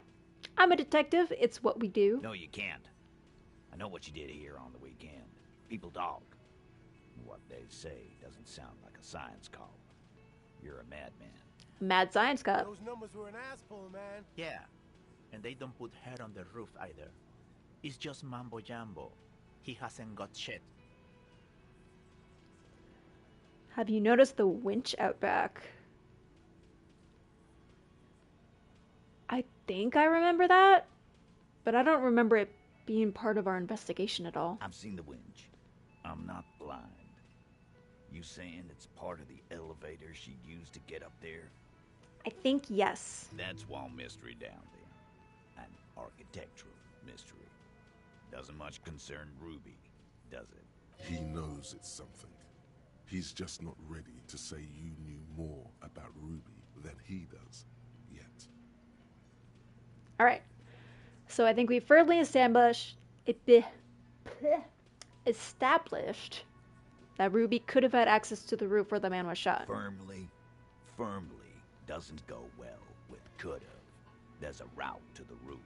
I'm a detective. It's what we do. No, you can't. I know what you did here on the weekend. People dog. What they say doesn't sound like a science call. You're a madman. Mad science cop. Those numbers were an asshole, man. Yeah, and they don't put her on the roof either. It's just mambo jumbo. He hasn't got shit. Have you noticed the winch out back? I think I remember that, but I don't remember it being part of our investigation at all. I've seen the winch. I'm not blind. You saying it's part of the elevator she used to get up there? I think yes. That's one mystery down there. An architectural mystery. Doesn't much concern Ruby, does it? He knows it's something. He's just not ready to say you knew more about Ruby than he does yet. All right. So I think we firmly established that Ruby could have had access to the roof where the man was shot. Firmly doesn't go well with could've. There's a route to the roof.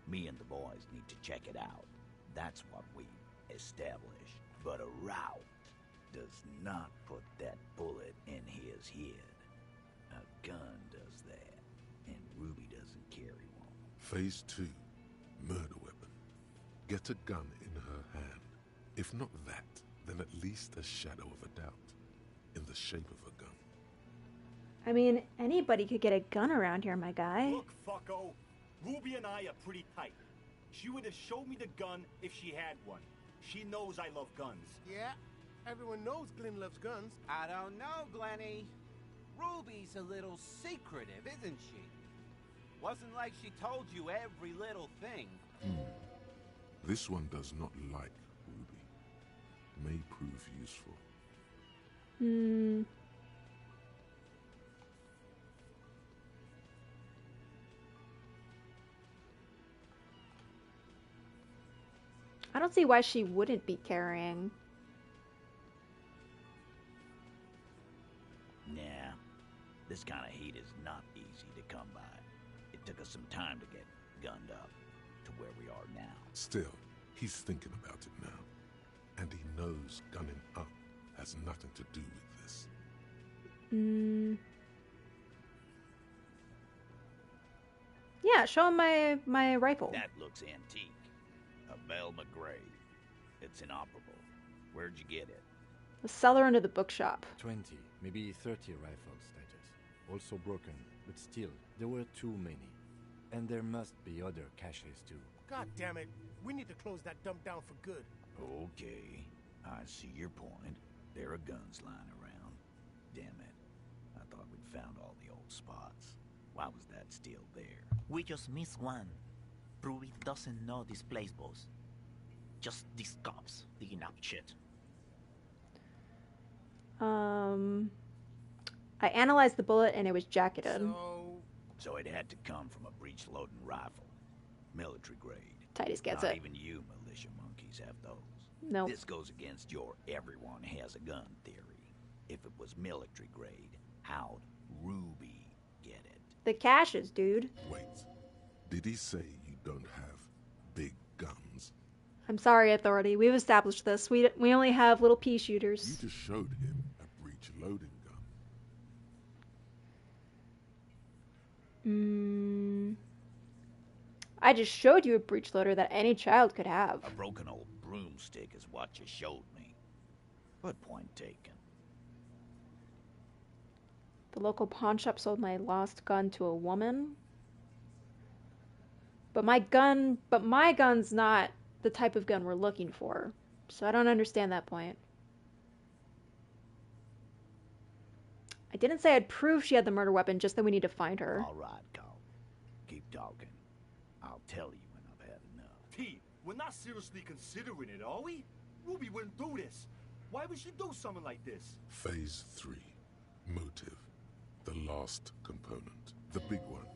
Me and the boys need to check it out. That's what we established. But a route does not put that bullet in his head. A gun does that, and Ruby doesn't carry one. Phase 2, murder weapon. Get a gun in her hand. If not that, then at least a shadow of a doubt. In the shape of a gun. I mean, anybody could get a gun around here, my guy. Look, fucko. Ruby and I are pretty tight. She would have showed me the gun if she had one. She knows I love guns. Yeah, everyone knows Glenn loves guns. I don't know, Glenny. Ruby's a little secretive, isn't she? Wasn't like she told you every little thing. This one does not like Ruby. May prove useful. I don't see why she wouldn't be carrying. Nah, this kind of heat is not easy to come by. It took us some time to get gunned up to where we are now. Still, he's thinking about it now. And he knows gunning up has nothing to do with this. Yeah, show him my rifle. That looks antique. A Bell McGray. It's inoperable. Where'd you get it? The cellar under the bookshop. 20, maybe 30 rifles, Titus. Also broken, but still, there were too many. And there must be other caches too. God damn it. We need to close that dump down for good. Okay, I see your point. There are guns lying around. Damn it. I thought we'd found all the old spots. Why was that still there? We just missed one. Ruby doesn't know this place, boss. Just these cops digging up shit. I analyzed the bullet and it was jacketed. So it had to come from a breech-loading rifle. Military grade. Titus gets Not it. even you militia monkeys have those. Nope. This goes against your everyone has a gun theory. If it was military grade, how'd Ruby get it? The caches, dude. Wait, did he say you don't have big guns? I'm sorry, Authority. We've established this. We only have little pea shooters. You just showed him a breech-loading gun. I just showed you a breech loader that any child could have. A broken old broomstick is what you showed me. But point taken. The local pawn shop sold my lost gun to a woman. But my gun's not the type of gun we're looking for. So I don't understand that point. I didn't say I'd prove she had the murder weapon, just that we need to find her. All right, Carl. Keep talking. I'll tell you when I've had enough. T, we're not seriously considering it, are we? Ruby wouldn't do this. Why would she do something like this? Phase 3. Motive. The last component. The big one.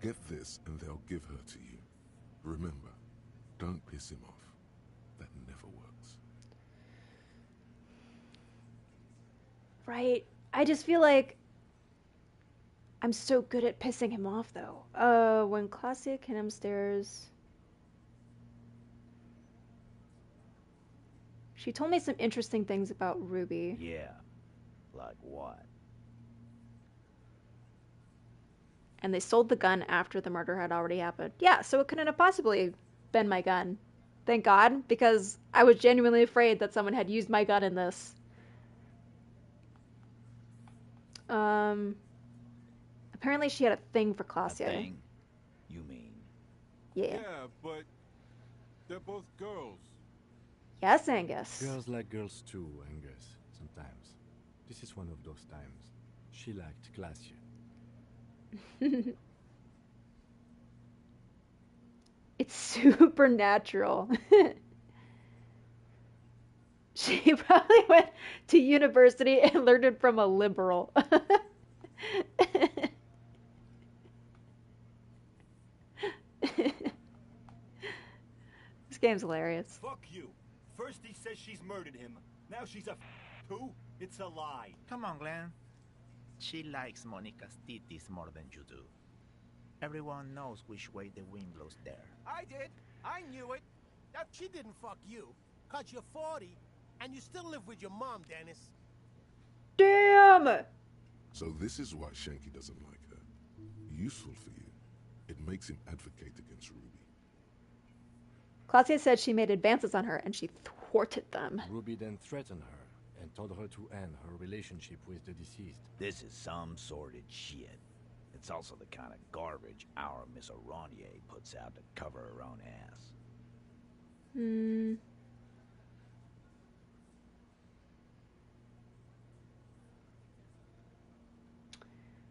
Get this and they'll give her to you. Remember, don't piss him off. That never works. Right. I just feel like I'm so good at pissing him off, though. When Claudia came upstairs, she told me some interesting things about Ruby. Yeah. Like what? And they sold the gun after the murder had already happened. Yeah, so it couldn't have possibly been my gun. Thank God, because I was genuinely afraid that someone had used my gun in this. Apparently she had a thing for Claudia. A thing? You mean? Yeah. Yeah, but they're both girls. Yes, Angus. Girls like girls too, Angus, sometimes. This is one of those times. She liked Glacier. It's supernatural. She probably went to university and learned it from a liberal. This game's hilarious. Fuck you. First he says she's murdered him. Now she's a who? It's a lie. Come on, Glenn. She likes Monica's titties more than you do. Everyone knows which way the wind blows there. I did. I knew it. That she didn't fuck you. Cause you're 40, and you still live with your mom, Dennis. Damn! So this is why Shanky doesn't like her. Useful for you. It makes him advocate against Ruby. Claudia said she made advances on her and she thwarted them. Ruby then threatened her and told her to end her relationship with the deceased. This is some sordid shit. It's also the kind of garbage our Miss Aronier puts out to cover her own ass.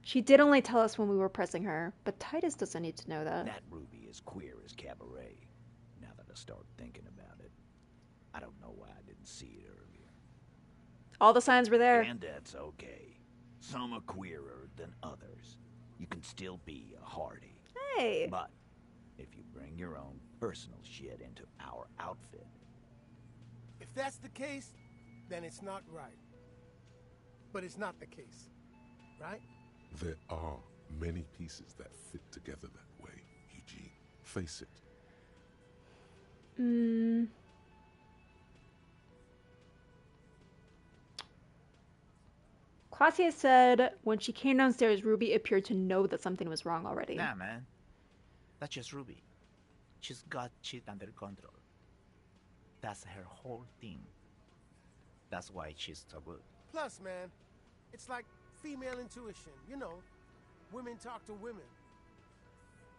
She did only tell us when we were pressing her, but Titus doesn't need to know that. That Ruby is queer as cabaret. Now that I start thinking about it, I don't know why I didn't see it earlier. All the signs were there. And that's okay. Some are queerer than others. You can still be a hardy. Hey! But if you bring your own personal shit into our outfit... If that's the case, then it's not right. But it's not the case, right? There are many pieces that fit together that way, Eugene. Face it. Claudia said when she came downstairs, Ruby appeared to know that something was wrong already. Nah, man. That's just Ruby. She's got shit under control. That's her whole thing. That's why she's so good. Plus, man, it's like female intuition. You know, women talk to women.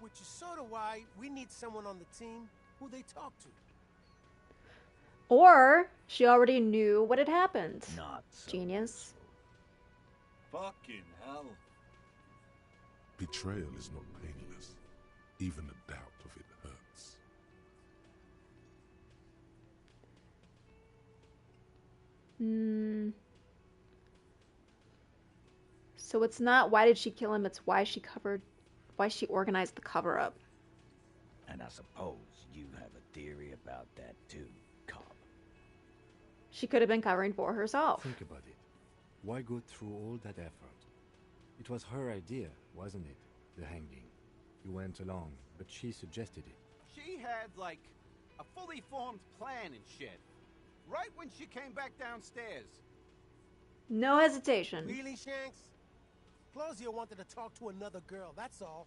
Which is sort of why we need someone on the team who they talk to. Or she already knew what had happened. Not so. Genius. Fucking hell. Betrayal is not painless. Even the doubt of it hurts. So it's not why did she kill him, it's why she organized the cover-up. And I suppose you have a theory about that too, cop. She could have been covering for herself. Think about it. Why go through all that effort? It was her idea, wasn't it? The hanging. You went along, but she suggested it. She had, like, a fully formed plan and shit. Right when she came back downstairs. No hesitation. Really, Shanks? Claudia wanted to talk to another girl, that's all.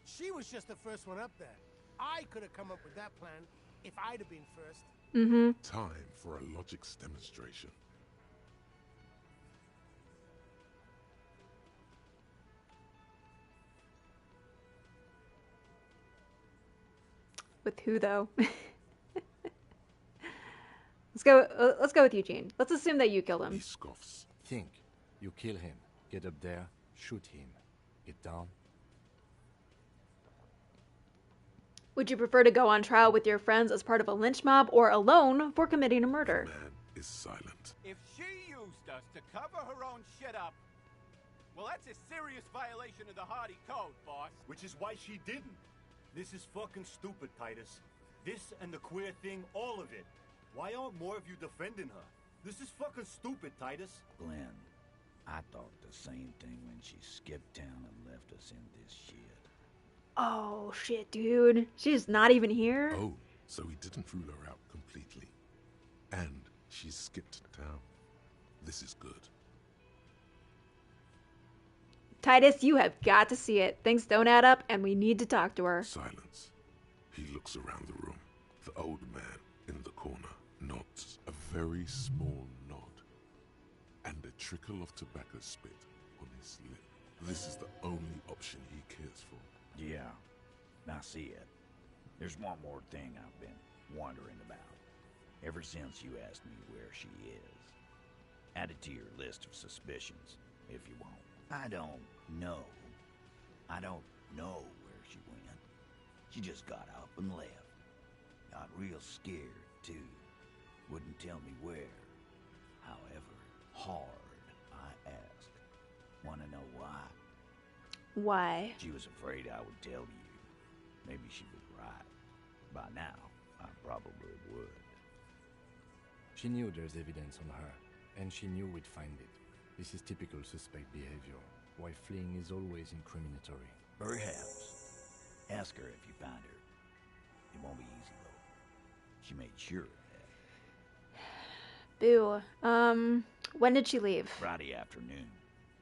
She was just the first one up there. I could have come up with that plan if I'd have been first. Time for a logics demonstration. With who though? Let's go with Eugene. Let's assume that you killed him. He scoffs. Think. You kill him. Get up there. Shoot him. Get down. Would you prefer to go on trial with your friends as part of a lynch mob or alone for committing a murder? The man is silent. If she used us to cover her own shit up, well, that's a serious violation of the Hardy Code, boss. Which is why she didn't. This is fucking stupid, Titus. This and the queer thing, all of it. Why aren't more of you defending her? This is fucking stupid, Titus. Glenn, I thought the same thing when she skipped town and left us in this shit. Oh shit, dude. She's not even here? Oh, so he didn't rule her out completely. And she skipped town. This is good. Titus, you have got to see it. Things don't add up and we need to talk to her. Silence. He looks around the room. The old man in the corner nods, a very small nod, and a trickle of tobacco spit on his lip. This is the only option he cares for. Yeah, I see it. There's one more thing I've been wondering about. Ever since you asked me where she is. Add it to your list of suspicions, if you want. I don't know. I don't know where she went. She just got up and left. Got real scared, too. Wouldn't tell me where However hard I ask. Want to know why? Why? She was afraid I would tell you. Maybe she was right. By now, I probably would. She knew there's evidence on her, and she knew we'd find it. This is typical suspect behavior. Why fleeing is always incriminatory. Perhaps. Ask her if you find her. It won't be easy, though. She made sure of that. Boo. When did she leave? Friday afternoon,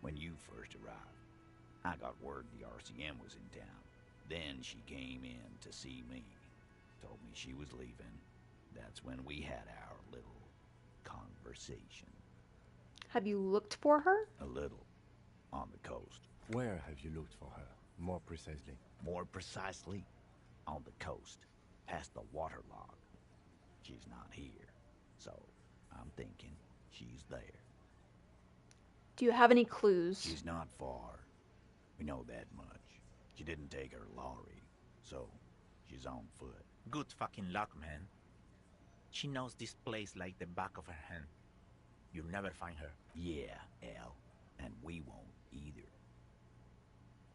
when you first arrived. I got word the RCM was in town. Then she came in to see me. Told me she was leaving. That's when we had our little conversation. Have you looked for her? A little. On the coast. Where have you looked for her? More precisely. More precisely, on the coast. Past the waterlock. She's not here. So, I'm thinking she's there. Do you have any clues? She's not far. We know that much. She didn't take her lorry, so she's on foot. Good fucking luck, man. She knows this place like the back of her hand. You'll never find her. Yeah, Al. And we won't either.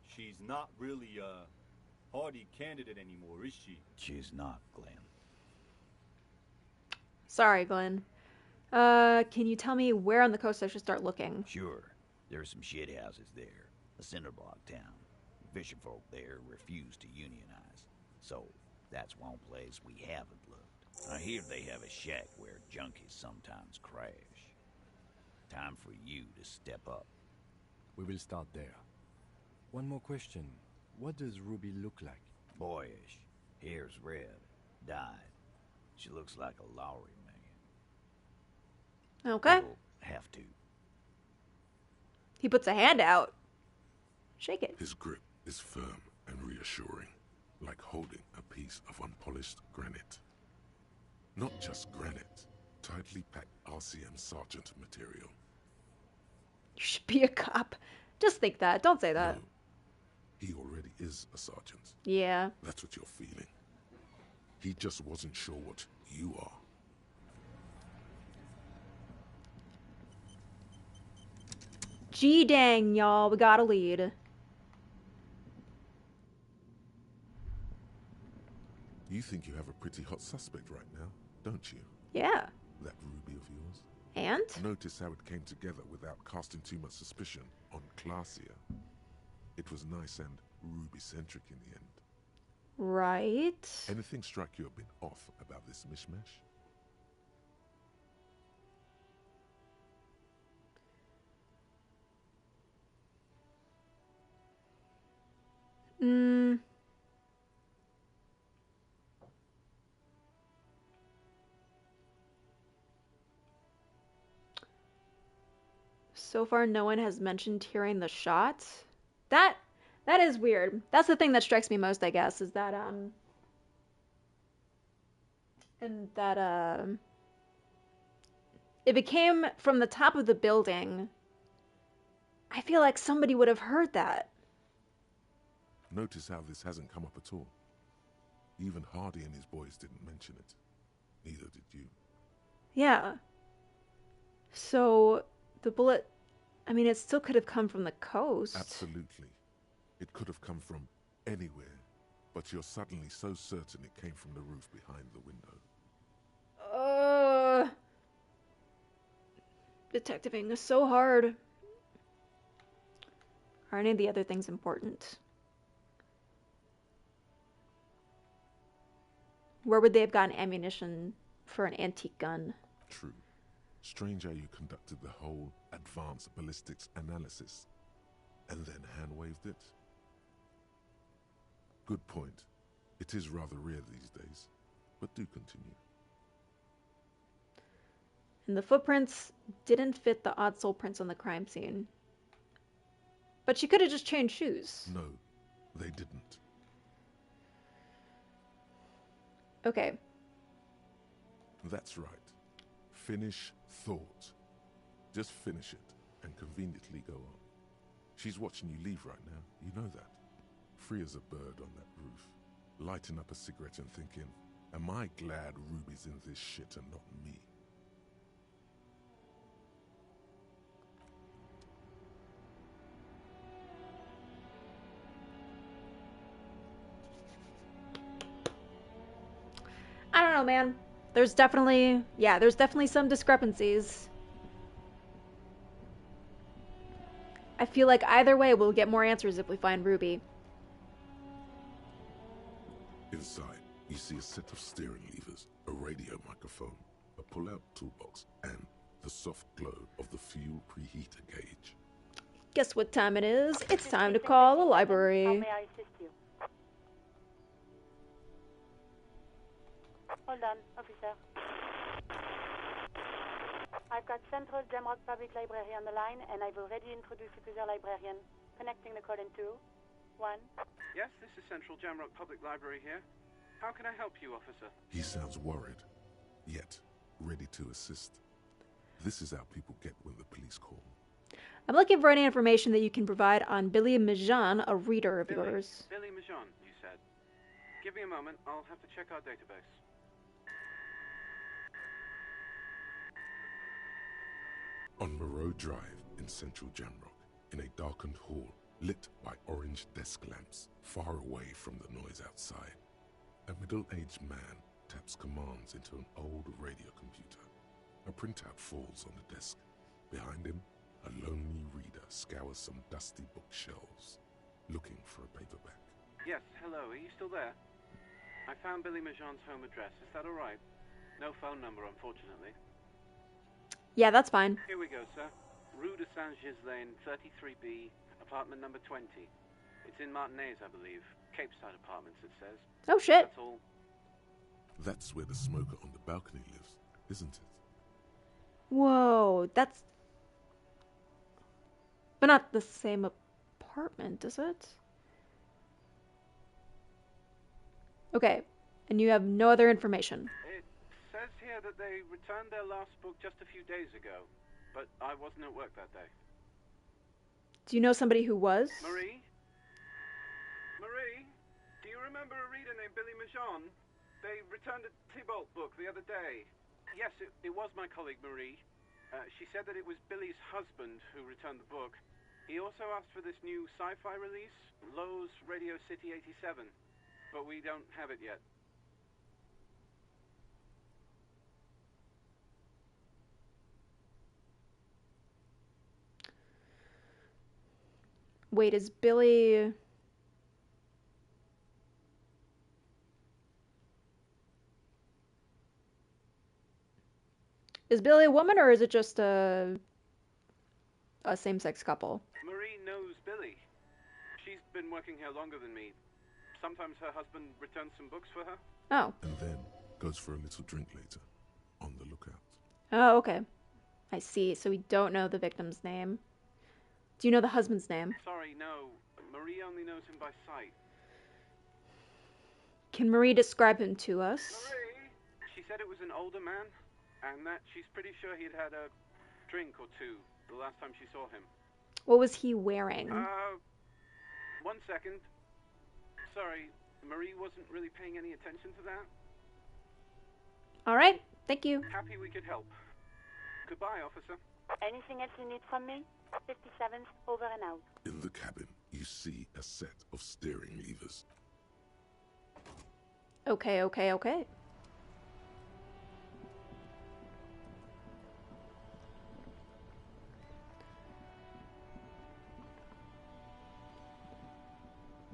She's not really a hardy candidate anymore, is she? She's not, Glenn. Sorry, Glenn. Can you tell me where on the coast I should start looking? Sure. There's some shit houses there. A cinder block town. Fisherfolk there refuse to unionize. So, that's one place we haven't looked. I hear they have a shack where junkies sometimes crash. Time for you to step up. We will start there. One more question. What does Ruby look like? Boyish. Hair's red. Dyed. She looks like a Lowry man. Okay. We'll have to. He puts a hand out. Shake it. His grip is firm and reassuring, like holding a piece of unpolished granite. Not just granite, tightly packed RCM sergeant material. You should be a cop. Just think that. Don't say that. No, he already is a sergeant. Yeah. That's what you're feeling. He just wasn't sure what you are. Gee dang, y'all. We got a lead. You think you have a pretty hot suspect right now, don't you? Yeah. That Ruby of yours. And? Notice how it came together without casting too much suspicion on Clausia. It was nice and Ruby-centric in the end. Right. Anything struck you a bit off about this mishmash? So far, no one has mentioned hearing the shots. That is weird. That's the thing that strikes me most, I guess, is that if it came from the top of the building, I feel like somebody would have heard that. Notice how this hasn't come up at all. Even Hardy and his boys didn't mention it. Neither did you. Yeah. So, the bullet, I mean, it still could have come from the coast. Absolutely. It could have come from anywhere, but you're suddenly so certain it came from the roof behind the window. Detectiving is so hard. Are any of the other things important? Where would they have gotten ammunition for an antique gun? True. Strange how you conducted the whole advanced ballistics analysis and then hand-waved it. Good point. It is rather rare these days, but do continue. And the footprints didn't fit the odd sole prints on the crime scene. But she could have just changed shoes. No, they didn't. Okay. That's right. Finish thought. Just finish it and conveniently go on. She's watching you leave right now. You know that. Free as a bird on that roof. Lighting up a cigarette and thinking, am I glad Ruby's in this shit and not me? I don't know, man. There's definitely some discrepancies. I feel like either way we'll get more answers if we find Ruby. Inside, you see a set of steering levers, a radio microphone, a pull-out toolbox, and the soft glow of the fuel preheater gauge. Guess what time it is? It's time to call the library. How may I assist you? Hold on, officer. I've got Central Jamrock Public Library on the line, and I've already introduced you to their librarian. Connecting the call in 2, 1. Yes, this is Central Jamrock Public Library here. How can I help you, officer? He sounds worried, yet ready to assist. This is how people get when the police call. I'm looking for any information that you can provide on Billy Majan, a reader of yours. Billy Majan, you said. Give me a moment. I'll have to check our database. On Moreau Drive in central Jamrock, in a darkened hall lit by orange desk lamps, far away from the noise outside, a middle-aged man taps commands into an old radio computer. A printout falls on the desk. Behind him, a lonely reader scours some dusty bookshelves, looking for a paperback. Yes, hello. Are you still there? I found Billy Majan's home address. Is that all right? No phone number, unfortunately. Yeah, that's fine. Here we go, sir. Rue de Saint-Ghislain, 33B, apartment number 20. It's in Martinez, I believe. Cape Side Apartments, it says. Oh, shit. That's all. That's where the smoker on the balcony lives, isn't it? Whoa, that's... But not the same apartment, is it? Okay, and you have no other information. It says here that they returned their last book just a few days ago, but I wasn't at work that day. Do you know somebody who was? Marie? Marie? Do you remember a reader named Billy Majan? They returned a Tybalt book the other day. Yes, it was my colleague Marie. She said that it was Billy's husband who returned the book. He also asked for this new sci-fi release, Lowe's Radio City 87, but we don't have it yet. Wait, is Billy... Is Billy a woman, or is it just a same-sex couple? Marie knows Billy. She's been working here longer than me. Sometimes her husband returns some books for her. Oh. And then goes for a little drink later, on the lookout. Oh, okay. I see. So we don't know the victim's name. Do you know the husband's name? Sorry, no. Marie only knows him by sight. Can Marie describe him to us? Marie! She said it was an older man, and that she's pretty sure he'd had a drink or two the last time she saw him. What was he wearing? 1 second. Sorry, Marie wasn't really paying any attention to that. All right, thank you. Happy we could help. Goodbye, officer. Anything else you need from me? 57th, over and out. In the cabin, you see a set of steering levers. Okay.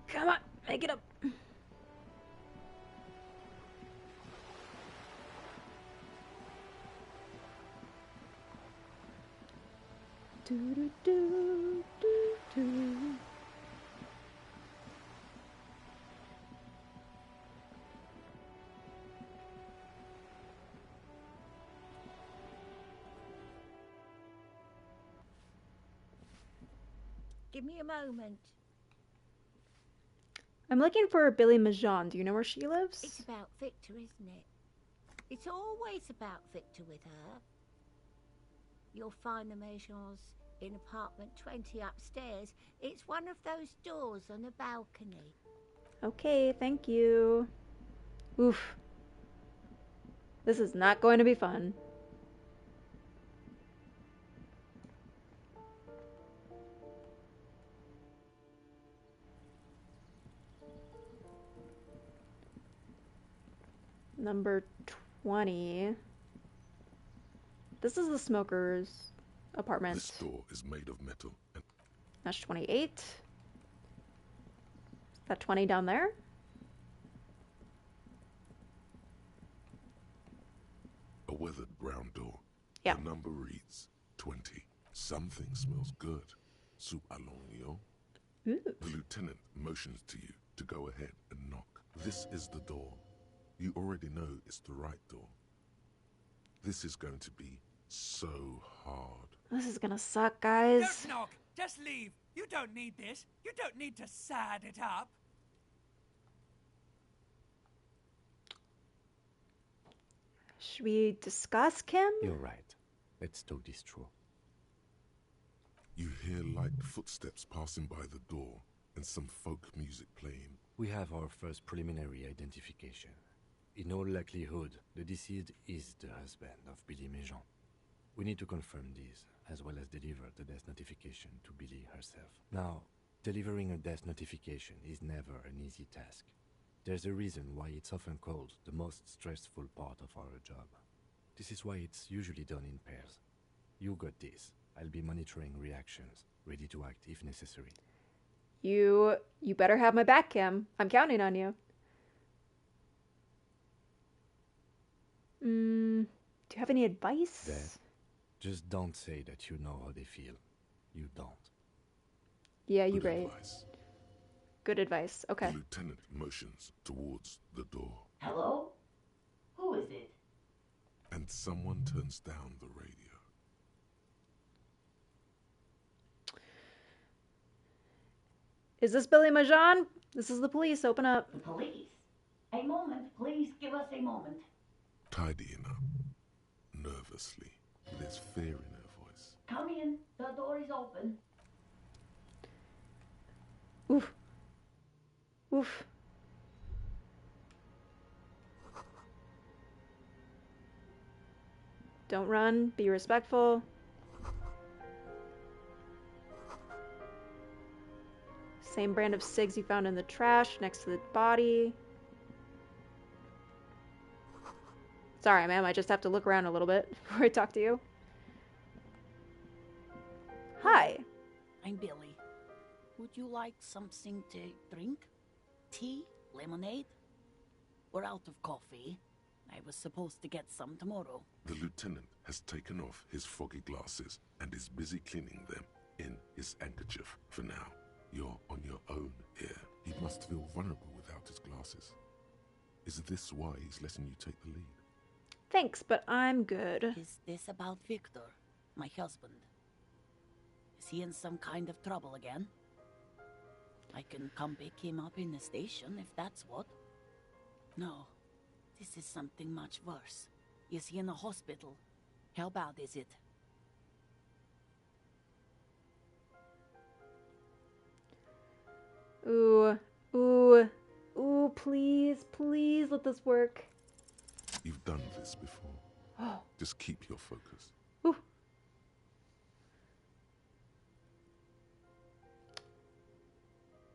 Come on, make it up. Give me a moment. I'm looking for Billy Majan. Do you know where she lives? It's about Victor, isn't it? It's always about Victor with her. You'll find the Majans in apartment 20 upstairs. It's one of those doors on the balcony. Okay, thank you. Oof. This is not going to be fun. Number 20. This is the smoker's apartment. This door is made of metal. And That's 28. Is that 20 down there? a weathered brown door. Yeah. The number reads 20. Something smells good. Soup allongio. The lieutenant motions to you to go ahead and knock. This is the door. You already know it's the right door. This is going to be so hard. This is gonna suck, guys. Don't knock. Just leave. You don't need this. You don't need to sad it up. Should we discuss Kim? You're right. Let's talk this through. You hear light footsteps passing by the door and some folk music playing. We have our first preliminary identification. In all likelihood, the deceased is the husband of Billy Méjean. We need to confirm this, as well as deliver the death notification to Billy herself. Now, delivering a death notification is never an easy task. There's a reason why it's often called the most stressful part of our job. This is why it's usually done in pairs. You got this. I'll be monitoring reactions, ready to act if necessary. You better have my back, Kim. I'm counting on you. Do you have any advice? Dad, just don't say that you know how they feel. You don't. Yeah, you're Good right. advice. Good advice. Okay. The lieutenant motions towards the door, Hello? Who is it? and someone turns down the radio. Is this Billy Majan? This is the police. Open up. The police. A moment, please give us a moment. Tidying up, nervously. There's fear in her voice. Come in. The door is open. Oof. Oof. Don't run. Be respectful. Same brand of cigs you found in the trash next to the body. Sorry, ma'am. I just have to look around a little bit before I talk to you. Hi. I'm Billy. Would you like something to drink? Tea? Lemonade? We're out of coffee. I was supposed to get some tomorrow. The lieutenant has taken off his foggy glasses and is busy cleaning them in his handkerchief for now. You're on your own here. He must feel vulnerable without his glasses. Is this why he's letting you take the lead? Thanks, but I'm good. Is this about Victor, my husband? Is he in some kind of trouble again? I can come pick him up in the station if that's what. No, this is something much worse. Is he in the hospital? How bad is it? Ooh, please, please let this work. You've done this before. Oh. Just keep your focus.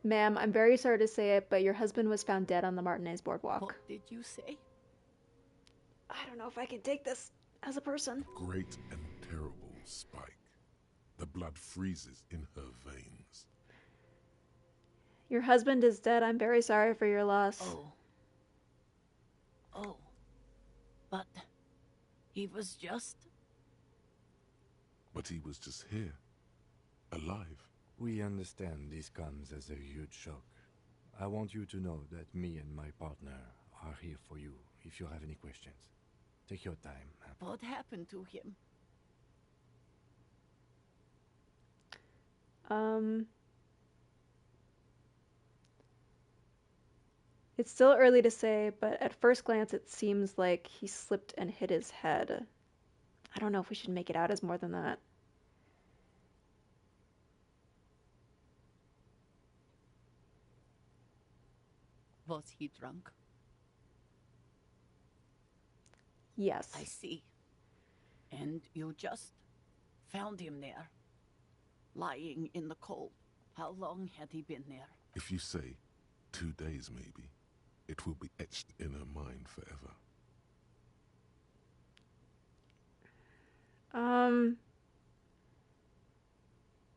Ma'am, I'm very sorry to say it, but your husband was found dead on the Martinez boardwalk. What did you say? I don't know if I can take this as a person. Great and terrible spike. The blood freezes in her veins. Your husband is dead. I'm very sorry for your loss. Oh, but he was just... But he was just here. Alive. We understand this comes as a huge shock. I want you to know that me and my partner are here for you if you have any questions. Take your time. What happened to him? It's still early to say, but at first glance it seems like he slipped and hit his head. I don't know if we should make it out as more than that. Was he drunk? Yes. I see. And you just found him there, lying in the cold. How long had he been there? If you say 2 days maybe, it will be etched in her mind forever.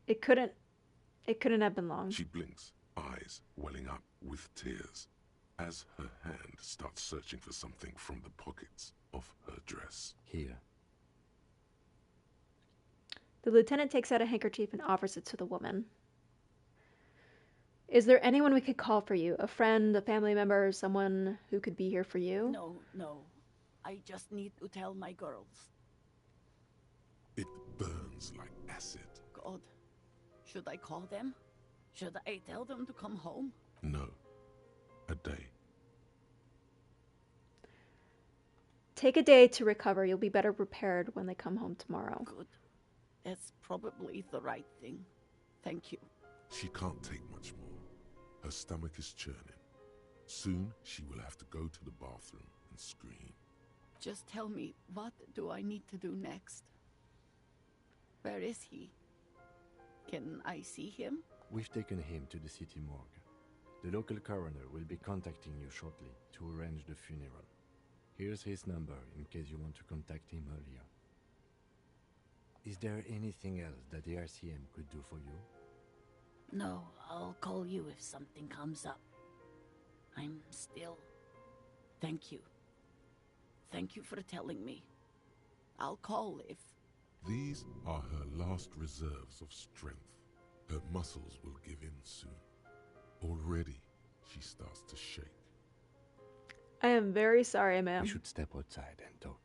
It couldn't have been long. She blinks, eyes welling up with tears, as her hand starts searching for something from the pockets of her dress. Here. The lieutenant takes out a handkerchief and offers it to the woman. Is there anyone we could call for you? A friend, a family member, someone who could be here for you? No. I just need to tell my girls. It burns like acid. God. Should I call them? Should I tell them to come home? No. A day. Take a day to recover. You'll be better prepared when they come home tomorrow. Good. That's probably the right thing. Thank you. She can't take much more. Her stomach is churning. Soon she will have to go to the bathroom and scream. Just tell me, what do I need to do next? Where is he? Can I see him? We've taken him to the city morgue. The local coroner will be contacting you shortly to arrange the funeral. Here's his number in case you want to contact him earlier. Is there anything else that the RCM could do for you? No, I'll call you if something comes up. I'm still... Thank you. Thank you for telling me. I'll call if... These are her last reserves of strength. Her muscles will give in soon. Already, she starts to shake. I am very sorry, ma'am. We should step outside and talk.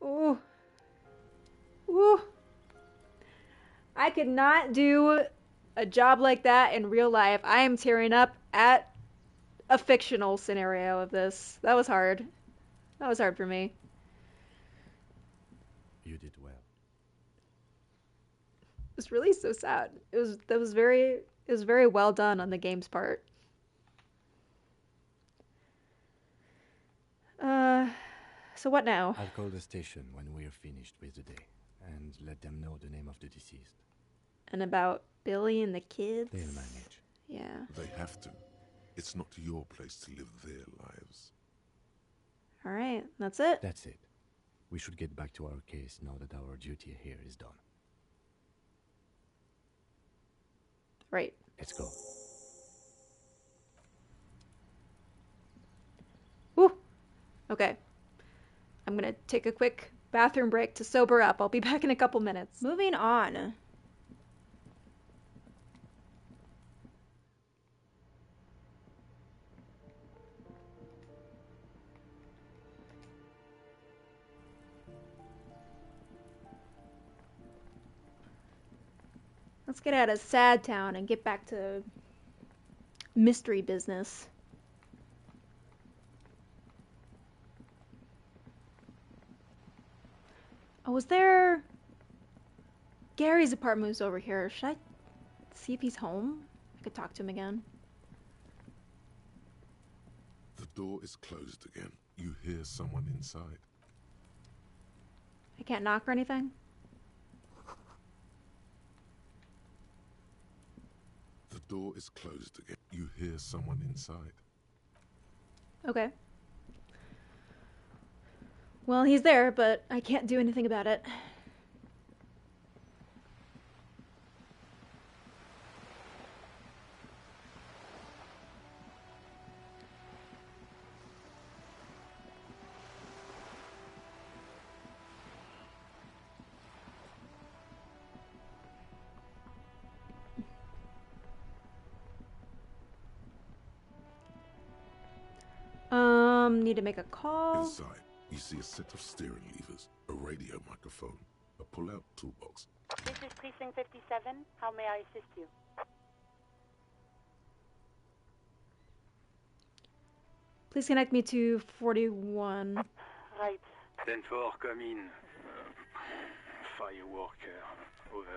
Ooh. Ooh. I could not do a job like that in real life. I am tearing up at a fictional scenario of this. That was hard. That was hard for me. You did well. It was really so sad. It was very well done on the game's part. So what now? I'll call the station when we're finished with the day and let them know the name of the deceased. And about Billy and the kids? They'll manage. Yeah. They have to. It's not your place to live their lives. All right, that's it. That's it. We should get back to our case now that our duty here is done. Right. Let's go. Woo! Okay. I'm gonna take a quick bathroom break to sober up. I'll be back in a couple minutes. Moving on. Let's get out of Sad Town and get back to mystery business. Oh, was there... Gary's apartment was over here. Should I see if he's home? I could talk to him again. The door is closed again. You hear someone inside. I can't knock or anything? The door is closed again. You hear someone inside. Okay. Well, he's there, but I can't do anything about it. Need to make a call. Inside, you see a set of steering levers, a radio microphone, a pull-out toolbox. This is Precinct 57. How may I assist you? Please connect me to 41. Right. 10-4, come in. Fireworker, over.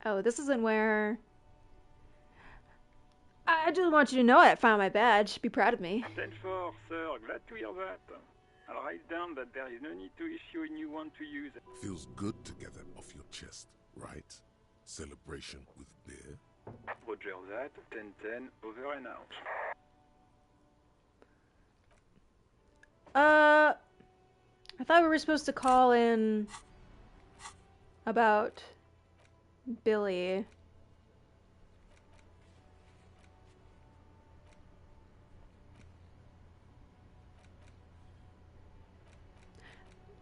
Oh, this isn't where... I just want you to know I found my badge. Be proud of me. 10-4, sir. Glad to hear that. I'll write down that there is no need to issue a new one to use. Feels good to get that off your chest, right? Celebration with beer. Roger that. 10-10, over and out. I thought we were supposed to call in about Billy.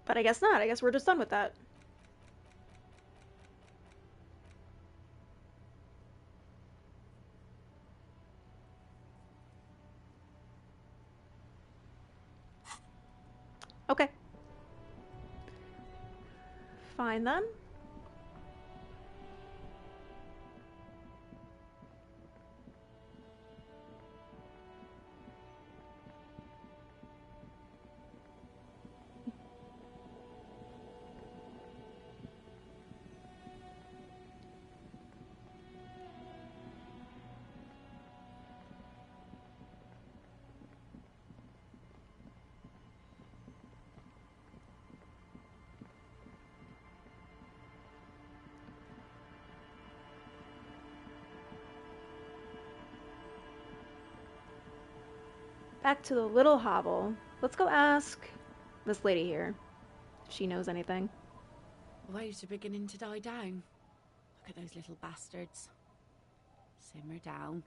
But I guess not. I guess we're just done with that. Okay. Fine then. Back to the little hovel. Let's go ask this lady here if she knows anything. The waves are beginning to die down. Look at those little bastards. Simmer down.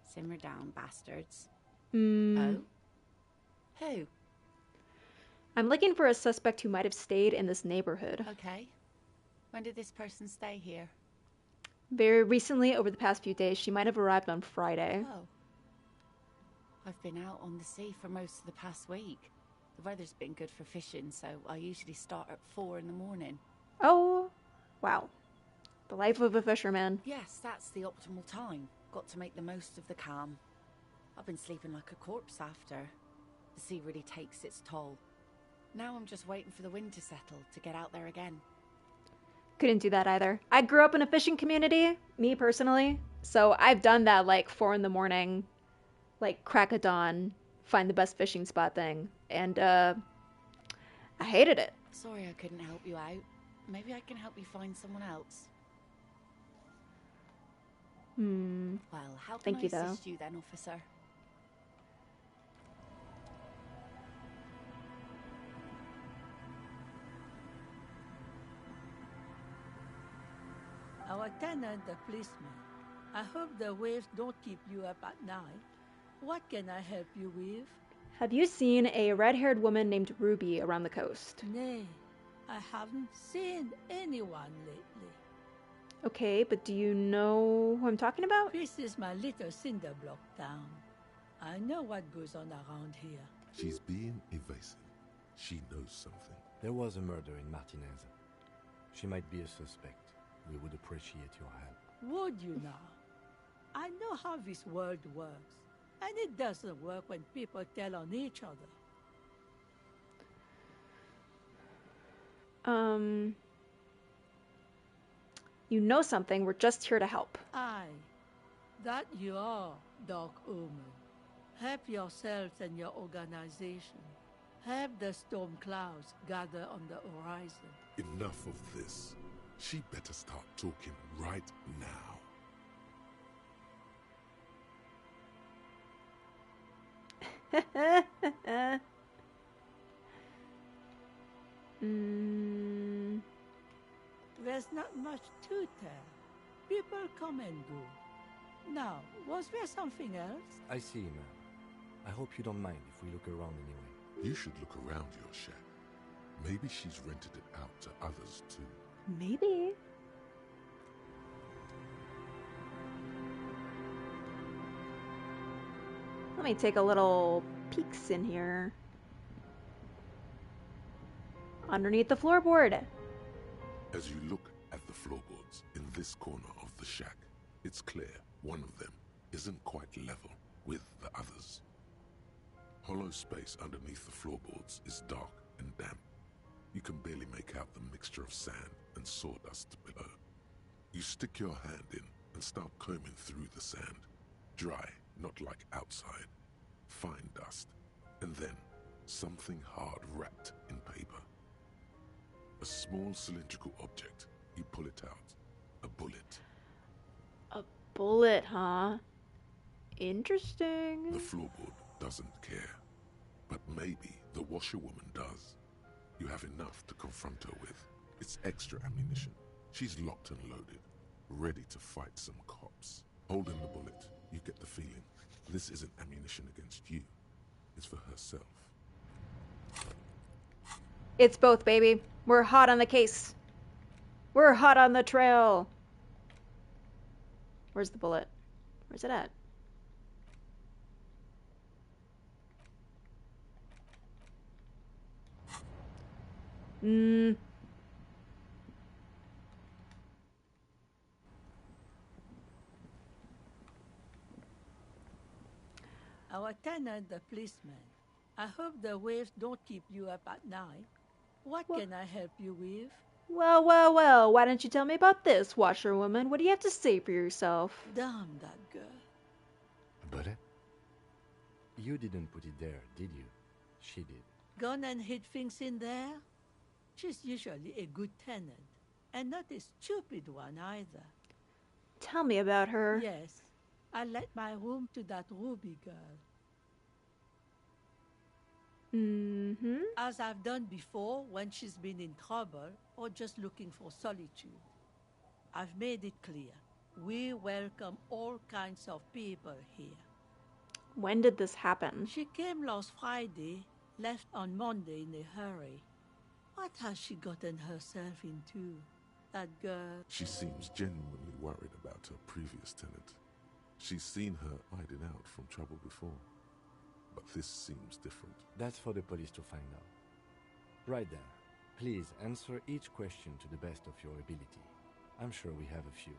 Simmer down, bastards. Oh? Who? I'm looking for a suspect who might have stayed in this neighborhood. Okay. When did this person stay here? Very recently, over the past few days. She might have arrived on Friday. Oh. I've been out on the sea for most of the past week. The weather's been good for fishing, so I usually start at 4 in the morning. Oh, wow. The life of a fisherman. Yes, that's the optimal time. Got to make the most of the calm. I've been sleeping like a corpse after. The sea really takes its toll. Now I'm just waiting for the wind to settle to get out there again. Couldn't do that either. I grew up in a fishing community, me personally, so I've done that like 4 in the morning, like crack of dawn, find the best fishing spot thing, and I hated it. Sorry I couldn't help you out. Maybe I can help you find someone else. Well, how can Thank I you, though. assist you then, officer? Our tenant, the policeman. I hope the waves don't keep you up at night. What can I help you with? Have you seen a red-haired woman named Ruby around the coast? Nay, I haven't seen anyone lately. Okay, but do you know who I'm talking about? This is my little cinder block town. I know what goes on around here. She's being evasive. She knows something. There was a murder in Martinez. She might be a suspect. We would appreciate your help. Would you now? I know how this world works, and it doesn't work when people tell on each other. You know something, we're just here to help. Aye, that you are, Dark Omen. Help yourselves and your organization. Help the storm clouds gather on the horizon. Enough of this. She better start talking right now. There's not much to tell. People come and go. Now, was there something else? I see, ma'am. I hope you don't mind if we look around anyway. You should look around your shack. Maybe she's rented it out to others too. Maybe. Let me take a little peeks in here. Underneath the floorboard. As you look at the floorboards in this corner of the shack, it's clear one of them isn't quite level with the others. Hollow space underneath the floorboards is dark and damp. You can barely make out the mixture of sand and sawdust below. You stick your hand in and start combing through the sand. Dry, not like outside. Fine dust. And then something hard wrapped in paper. A small cylindrical object. You pull it out. A bullet. A bullet, huh? Interesting. The floorboard doesn't care. But maybe the washerwoman does. You have enough to confront her with. It's extra ammunition. She's locked and loaded, ready to fight some cops. Holding the bullet, you get the feeling this isn't ammunition against you. It's for herself. It's both, baby. We're hot on the case. We're hot on the trail. Where's the bullet? Where's it at? Our tenant, the policeman. I hope the waves don't keep you up at night. What can I help you with? Well, well, well, why don't you tell me about this, washerwoman? What do you have to say for yourself? Damn that girl. But you didn't put it there, did you? She did. Gone and hid things in there? She's usually a good tenant, and not a stupid one either. Tell me about her. Yes, I let my room to that Ruby girl. Mm-hmm. As I've done before when she's been in trouble or just looking for solitude. I've made it clear. We welcome all kinds of people here. When did this happen? She came last Friday, left on Monday in a hurry. What has she gotten herself into, that girl? She seems genuinely worried about her previous tenant. She's seen her hiding out from trouble before. But this seems different. That's for the police to find out. Right then, please answer each question to the best of your ability. I'm sure we have a few.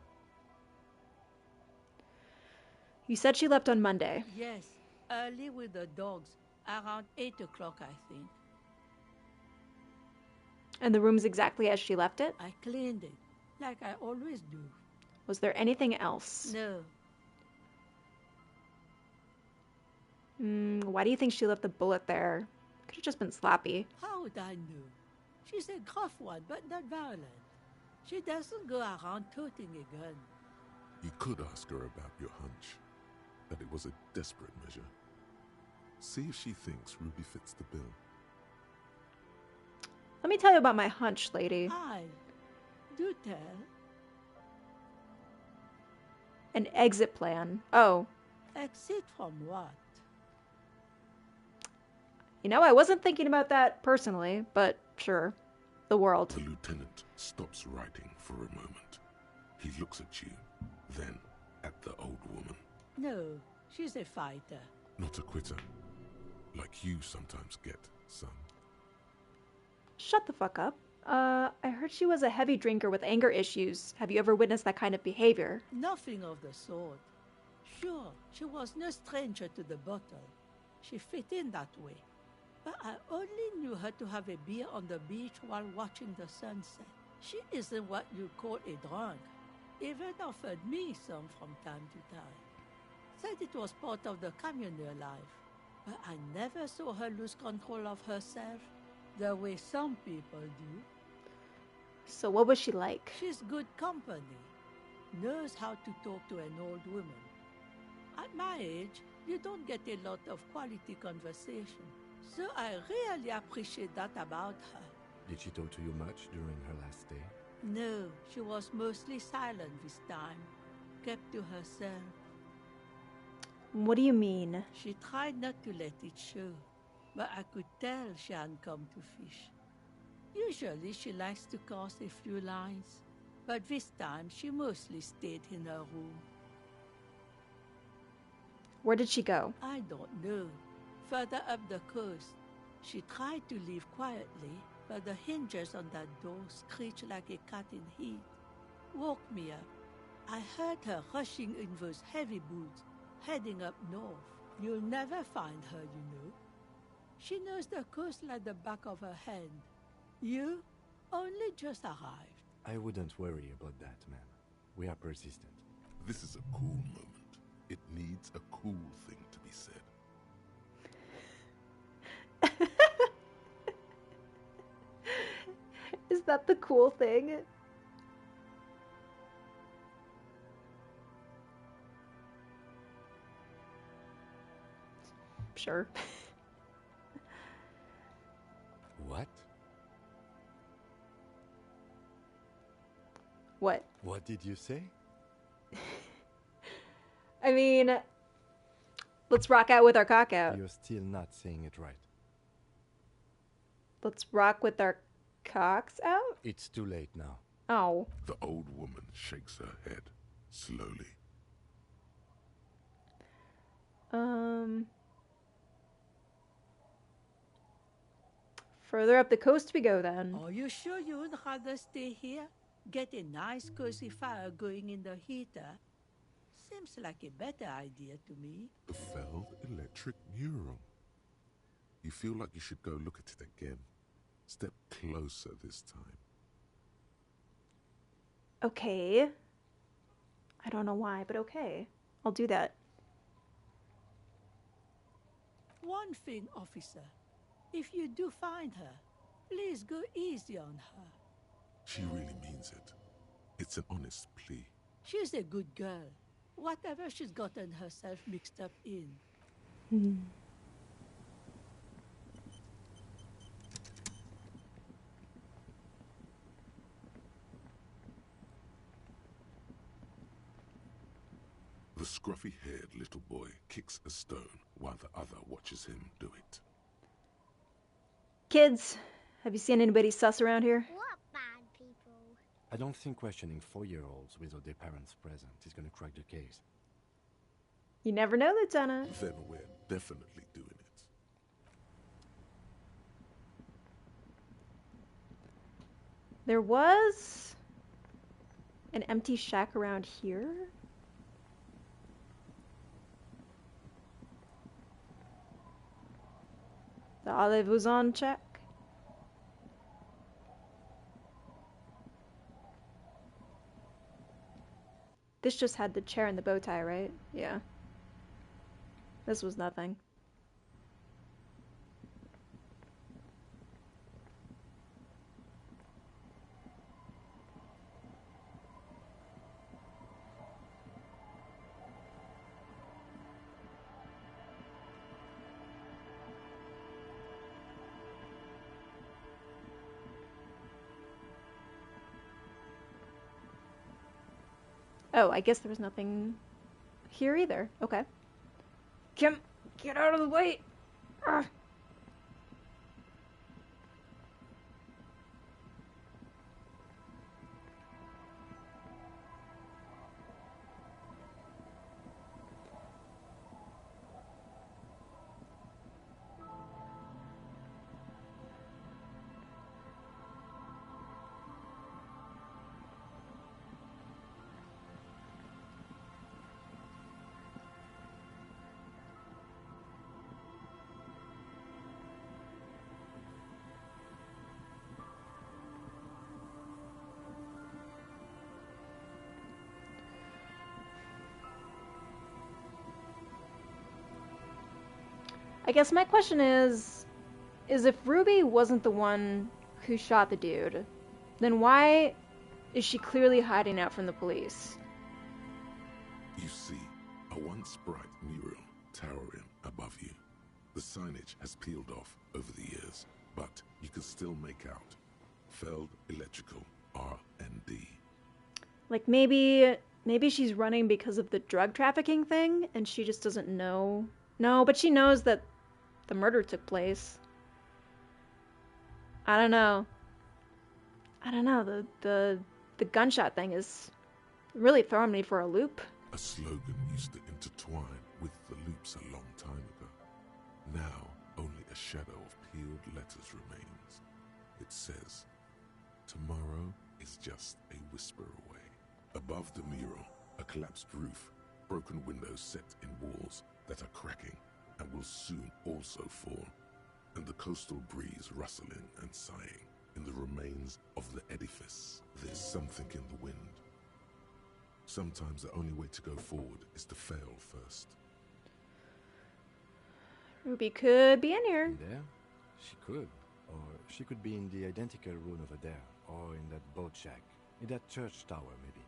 You said she left on Monday. Yes, early with the dogs, around 8 o'clock, I think. And the room's exactly as she left it? I cleaned it, like I always do. Was there anything else? No. Why do you think she left the bullet there? Could have just been sloppy. How would I know? She's a gruff one, but not violent. She doesn't go around toting a gun. You could ask her about your hunch, that it was a desperate measure. See if she thinks Ruby fits the bill. Let me tell you about my hunch, lady. Aye. Do tell. An exit plan. Oh. Exit from what? You know, I wasn't thinking about that personally, but sure. The world. The lieutenant stops writing for a moment. He looks at you, then at the old woman. No, she's a fighter. Not a quitter. Like you sometimes get, son. Shut the fuck up. I heard she was a heavy drinker with anger issues. Have you ever witnessed that kind of behavior? Nothing of the sort. Sure, she was no stranger to the bottle. She fit in that way. But I only knew her to have a beer on the beach while watching the sunset. She isn't what you call a drunk. Even offered me some from time to time. Said it was part of the communal life. But I never saw her lose control of herself the way some people do. So what was she like? She's good company. Knows how to talk to an old woman. At my age, you don't get a lot of quality conversation. So I really appreciate that about her. Did she talk to you much during her last stay? No, she was mostly silent this time. Kept to herself. What do you mean? She tried not to let it show, but I could tell she hadn't come to fish. Usually she likes to cast a few lines, but this time she mostly stayed in her room. Where did she go? I don't know. Further up the coast. She tried to leave quietly, but the hinges on that door screeched like a cat in heat. Woke me up. I heard her rushing in those heavy boots, heading up north. You'll never find her, you know. She knows the coast like the back of her hand. You only just arrived. I wouldn't worry about that, man. We are persistent. This is a cool moment. It needs a cool thing to be said. Is that the cool thing? Sure. What did you say? I mean, let's rock out with our cock out. You're still not saying it right. Let's rock with our cocks out? It's too late now. Oh. The old woman shakes her head slowly. Further up the coast we go then. Are you sure you would rather stay here? Get a nice cozy fire going in the heater? Seems like a better idea to me. The Feld electric mural. You feel like you should go look at it again. Step closer this time. Okay. I don't know why, but okay. I'll do that. One thing, officer. If you do find her, please go easy on her. She really means it. It's an honest plea. She's a good girl. Whatever she's gotten herself mixed up in. The scruffy-haired little boy kicks a stone while the other watches him do it. Kids, have you seen anybody sus around here? What bad people? I don't think questioning 4-year-olds without their parents present is gonna crack the case. You never know, Lieutenant. Then we're definitely doing it. There was an empty shack around here. The Olive was on check. This just had the chair and the bow tie, right? Yeah. This was nothing. Oh, I guess there was nothing here either. Okay. Kim, get out of the way! Ugh. I guess my question is if Ruby wasn't the one who shot the dude, then why is she clearly hiding out from the police? You see a once bright mural towering above you. The signage has peeled off over the years, but you can still make out Feld Electrical R&D. Like maybe she's running because of the drug trafficking thing and she just doesn't know. No, but she knows that the murder took place. I don't know. The gunshot thing is really throwing me for a loop. A slogan used to intertwine with the loops a long time ago. Now, only a shadow of peeled letters remains. It says, "Tomorrow is just a whisper away." Above the mural, a collapsed roof, broken windows set in walls that are cracking and will soon also fall, and the coastal breeze rustling and sighing in the remains of the edifice. There's something in the wind. Sometimes the only way to go forward is to fail first. Ruby could be in here. In there? She could. Or she could be in the identical room over there. Or in that boat shack. In that church tower, maybe.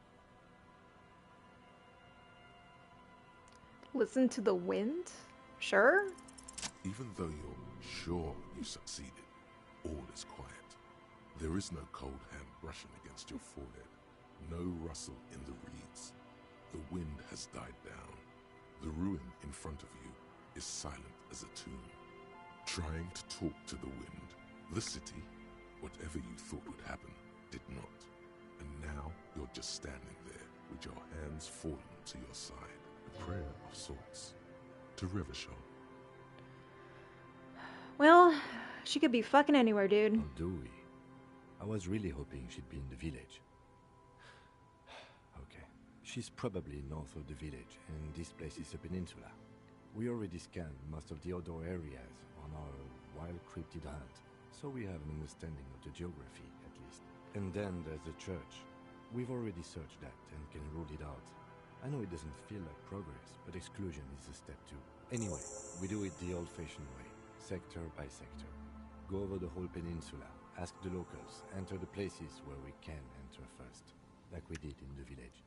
Listen to the wind? Sure. Even though you're sure you succeeded, all is quiet. There is no cold hand brushing against your forehead. No rustle in the reeds. The wind has died down. The ruin in front of you is silent as a tomb. Trying to talk to the wind. The city, whatever you thought would happen, did not. And now you're just standing there with your hands fallen to your side. A prayer of sorts to Revachol. Well, she could be fucking anywhere, dude. Oh, do we? I was really hoping she'd be in the village. Okay. She's probably north of the village, and this place is a peninsula. We already scanned most of the outdoor areas on our wild cryptid hunt, so we have an understanding of the geography, at least. And then there's the church. We've already searched that and can rule it out. I know it doesn't feel like progress, but exclusion is a step too. Anyway, we do it the old-fashioned way, sector by sector. Go over the whole peninsula, ask the locals, enter the places where we can enter first, like we did in the village.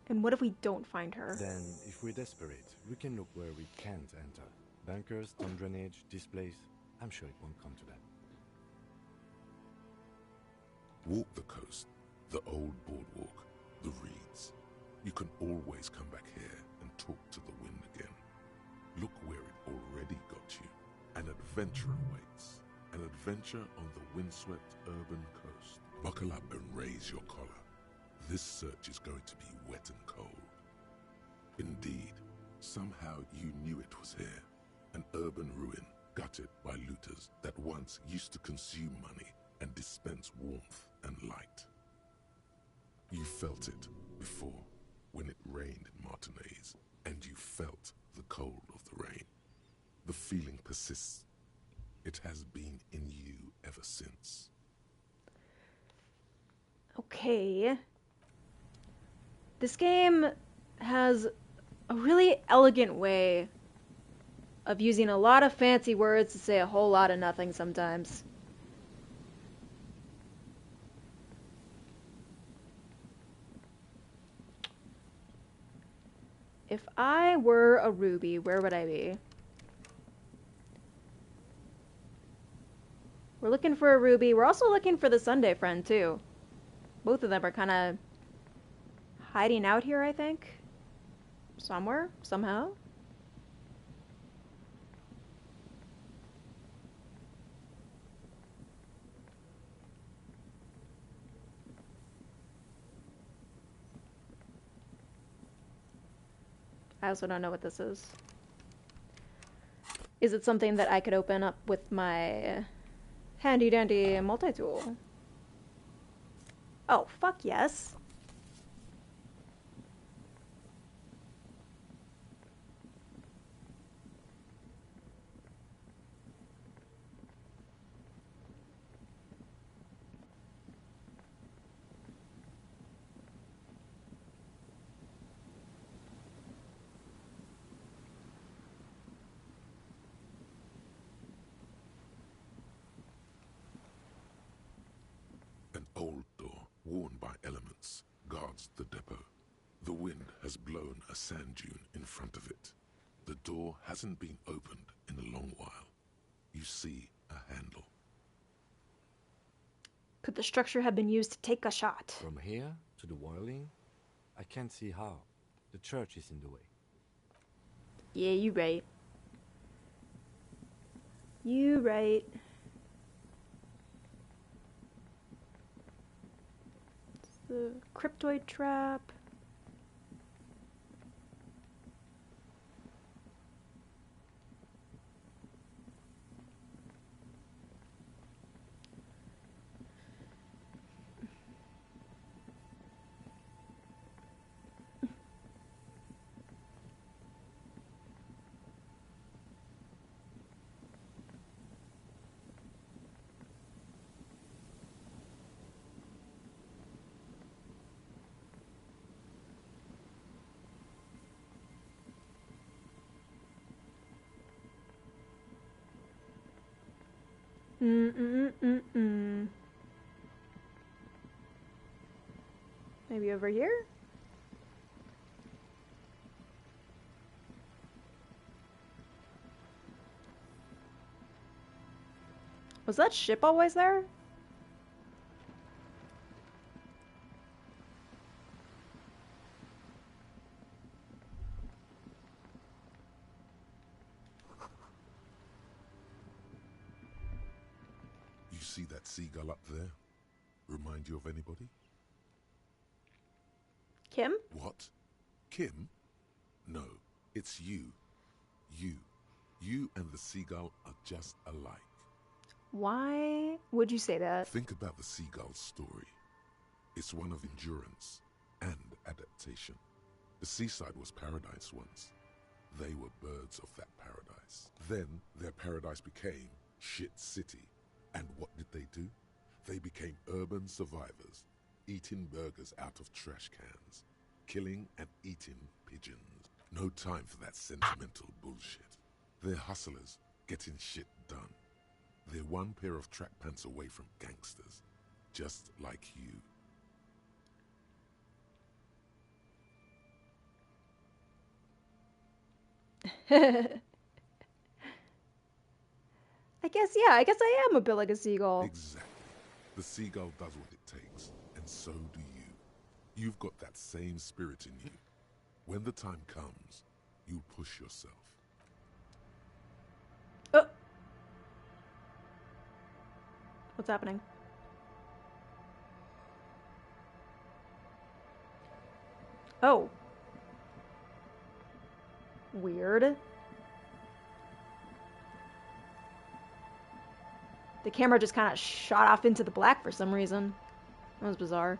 And what if we don't find her? Then, if we're desperate, we can look where we can't enter. Bunkers, storm drainage, this place. I'm sure it won't come to that. Walk the coast, the old boardwalk, the reeds. You can always come back here and talk to the wind again. Look where it already got you. An adventure awaits. An adventure on the windswept urban coast. Buckle up and raise your collar. This search is going to be wet and cold. Indeed, somehow you knew it was here. An urban ruin, gutted by looters that once used to consume money and dispense warmth and light. You felt it before, when it rained in Martinez, and you felt the cold of the rain. The feeling persists. It has been in you ever since. Okay. This game has a really elegant way of using a lot of fancy words to say a whole lot of nothing sometimes. If I were a ruby, where would I be? We're looking for a ruby. We're also looking for the Sunday friend, too. Both of them are kind of hiding out here, I think. Somewhere, somehow. I also don't know what this is. Is it something that I could open up with my handy dandy multi-tool? Oh, fuck yes. An old door, worn by elements, guards the depot. The wind has blown a sand dune in front of it. The door hasn't been opened in a long while. You see a handle. Could the structure have been used to take a shot? From here to the wiling? I can't see how. The church is in the way. Yeah, you right. You right. It's the cryptoid trap. Maybe over here? Was that ship always there? see that seagull up there? Remind you of anybody? Kim? What? Kim? No, it's you. You. You and the seagull are just alike. Why would you say that? Think about the seagull's story. It's one of endurance and adaptation. The seaside was paradise once. They were birds of that paradise. Then their paradise became Shit City. And what did they do? They became urban survivors, eating burgers out of trash cans, killing and eating pigeons. No time for that sentimental bullshit. They're hustlers, getting shit done. They're one pair of track pants away from gangsters, just like you. I guess I am a bit like a seagull. Exactly. The seagull does what it takes, and so do you. You've got that same spirit in you. When the time comes, you push yourself. Oh. What's happening? Oh. Weird. The camera just kind of shot off into the black for some reason. That was bizarre.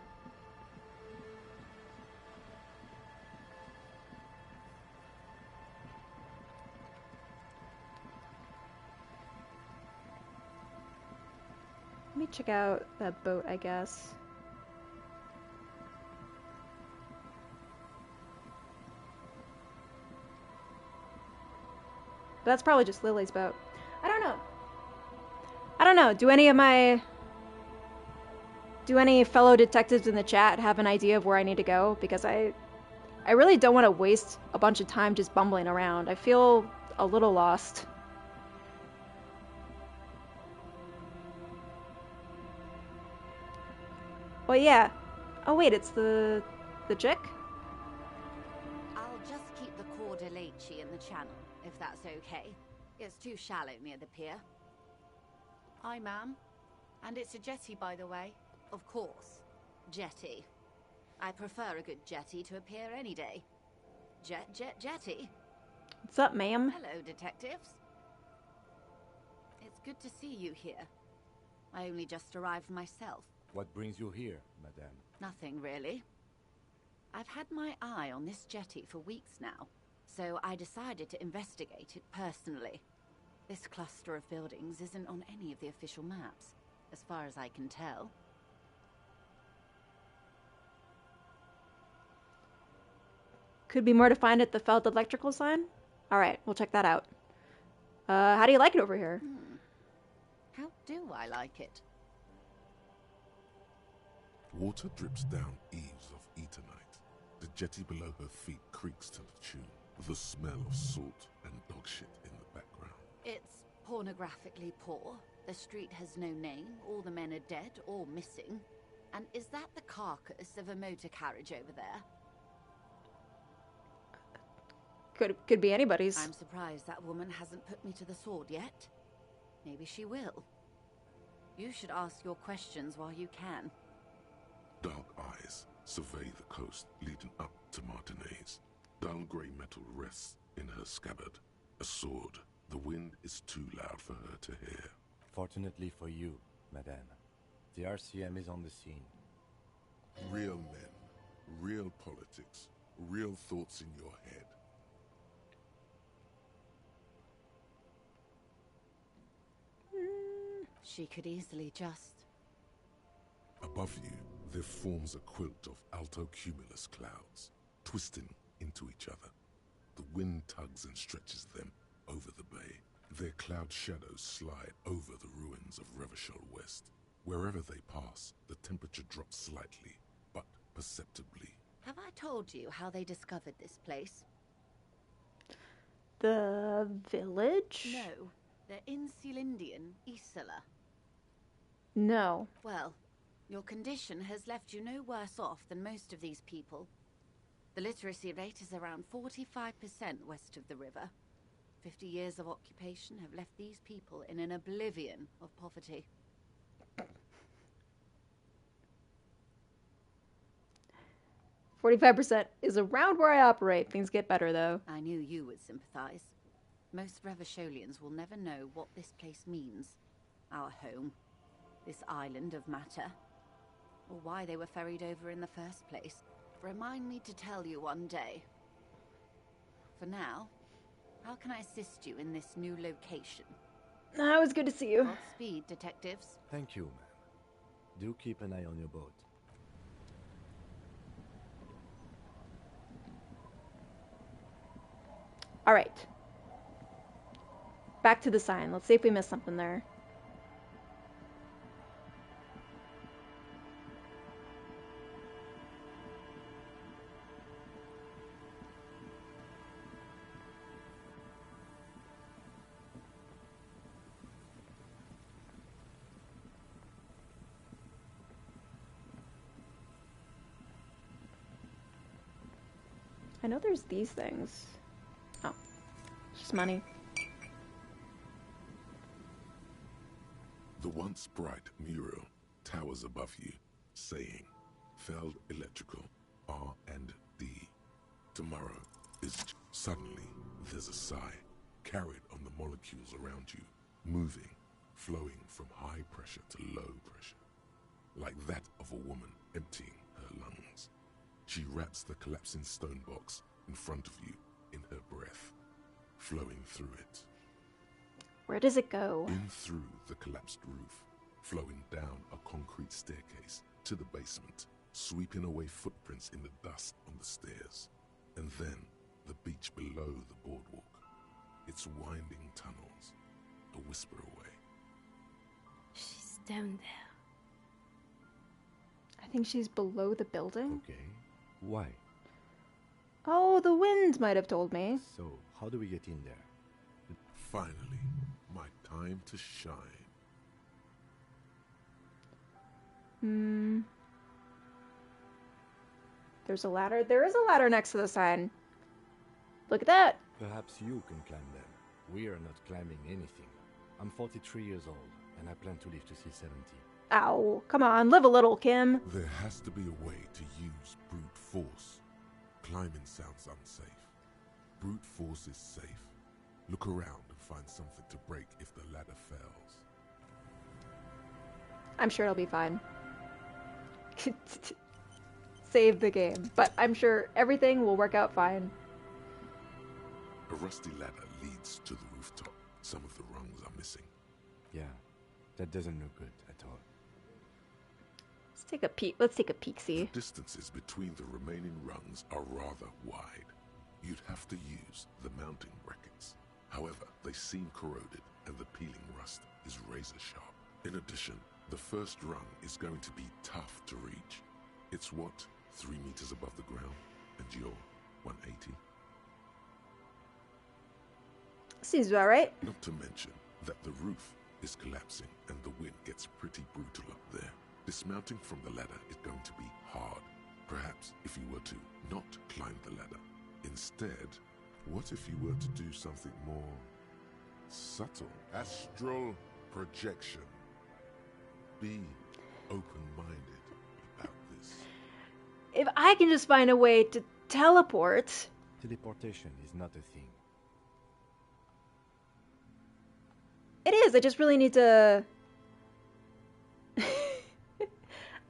Let me check out that boat, I guess. That's probably just Lily's boat. I don't know. Do any fellow detectives in the chat have an idea of where I need to go? Because I really don't want to waste a bunch of time just bumbling around. I feel a little lost. Well, yeah. Oh wait, it's the chick? I'll just keep the Cor de Leche in the channel, if that's okay. It's too shallow near the pier. Hi, ma'am. And it's a jetty, by the way. Of course. Jetty. I prefer a good jetty to a pier any day. Jetty. What's up, ma'am? Hello, detectives. It's good to see you here. I only just arrived myself. What brings you here, madame? Nothing, really. I've had my eye on this jetty for weeks now, so I decided to investigate it personally. This cluster of buildings isn't on any of the official maps, as far as I can tell. Could be more to find at the Feld electrical sign? Alright, we'll check that out. How do you like it over here? How do I like it? Water drips down eaves of Eternite. The jetty below her feet creaks to the tune. The smell of salt and dog shit in the background. It's pornographically poor. The street has no name. All the men are dead or missing. And is that the carcass of a motor carriage over there? Could be anybody's. I'm surprised that woman hasn't put me to the sword yet. Maybe she will. You should ask your questions while you can. Dark eyes survey the coast leading up to Martinez. Dull grey metal rests in her scabbard. A sword. The wind is too loud for her to hear. Fortunately for you, madame, the RCM is on the scene. Real men, real politics, real thoughts in your head. She could easily just... Above you, there forms a quilt of alto-cumulus clouds, twisting into each other. The wind tugs and stretches them over the bay. Their cloud shadows slide over the ruins of Revachol West. Wherever they pass, the temperature drops slightly, but perceptibly. Have I told you how they discovered this place? The village? No. The Insulindian Isola. No. Well, your condition has left you no worse off than most of these people. The literacy rate is around 45% west of the river. 50 years of occupation have left these people in an oblivion of poverty. 45% is around where I operate. Things get better, though. I knew you would sympathize. Most Revacholians will never know what this place means. Our home. This island of matter. Or why they were ferried over in the first place. Remind me to tell you one day. For now, how can I assist you in this new location? It was good to see you. Godspeed, detectives. Thank you, ma'am. Do keep an eye on your boat. All right. Back to the sign. Let's see if we missed something there. I know there's these things. Oh, just money. The once bright mural towers above you, saying, Feld Electrical, R&D. Tomorrow is... Suddenly, there's a sigh, carried on the molecules around you, moving, flowing from high pressure to low pressure, like that of a woman emptying her lungs. She wraps the collapsing stone box in front of you in her breath, flowing through it. Where does it go? In through the collapsed roof, flowing down a concrete staircase to the basement, sweeping away footprints in the dust on the stairs, and then the beach below the boardwalk, its winding tunnels, a whisper away. She's down there. I think she's below the building. Okay. Why? Oh, the wind might have told me. So, how do we get in there? Finally, my time to shine. There's a ladder. There is a ladder next to the sign. Look at that. Perhaps you can climb them. We are not climbing anything. I'm 43 years old, and I plan to live to see 70. Ow. Come on, live a little, Kim. There has to be a way to use brute force. Climbing sounds unsafe. Brute force is safe. Look around and find something to break if the ladder fails. I'm sure it'll be fine. Save the game. But I'm sure everything will work out fine. A rusty ladder leads to the rooftop. Some of the rungs are missing. Yeah, that doesn't look good at all. Let's take a peek. Let's take a peek-see. The distances between the remaining rungs are rather wide. You'd have to use the mounting brackets. However, they seem corroded and the peeling rust is razor sharp. In addition, the first rung is going to be tough to reach. It's what, 3 meters above the ground, and you're 180? Seems about right. Not to mention that the roof is collapsing and the wind gets pretty brutal up there. Dismounting from the ladder is going to be hard. Perhaps if you were to not climb the ladder. Instead, what if you were to do something more subtle? Astral projection. Be open-minded about this. If I can just find a way to teleport... Teleportation is not a thing. It is, I just really need to...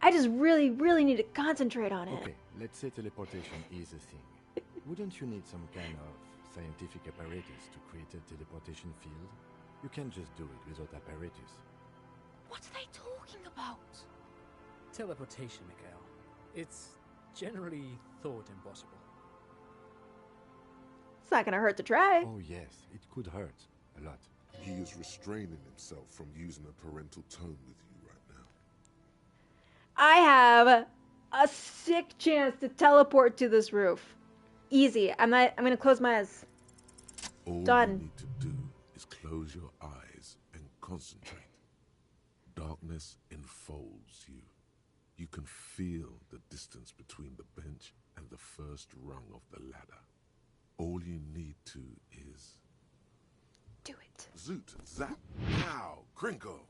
I just really need to concentrate on it. Okay, let's say teleportation is a thing. Wouldn't you need some kind of scientific apparatus to create a teleportation field? You can't just do it without apparatus. What are they talking about? Teleportation, Mikhail. It's generally thought impossible. It's not gonna hurt to try. Oh yes, it could hurt. A lot. He is restraining himself from using a parental tone with you right now. I have a sick chance to teleport to this roof. Easy. I'm gonna close my eyes. All Done. you need to do is close your eyes and concentrate. Darkness enfolds you. You can feel the distance between the bench and the first rung of the ladder. All you need to is... do it. Zoot, zap, pow, crinkle.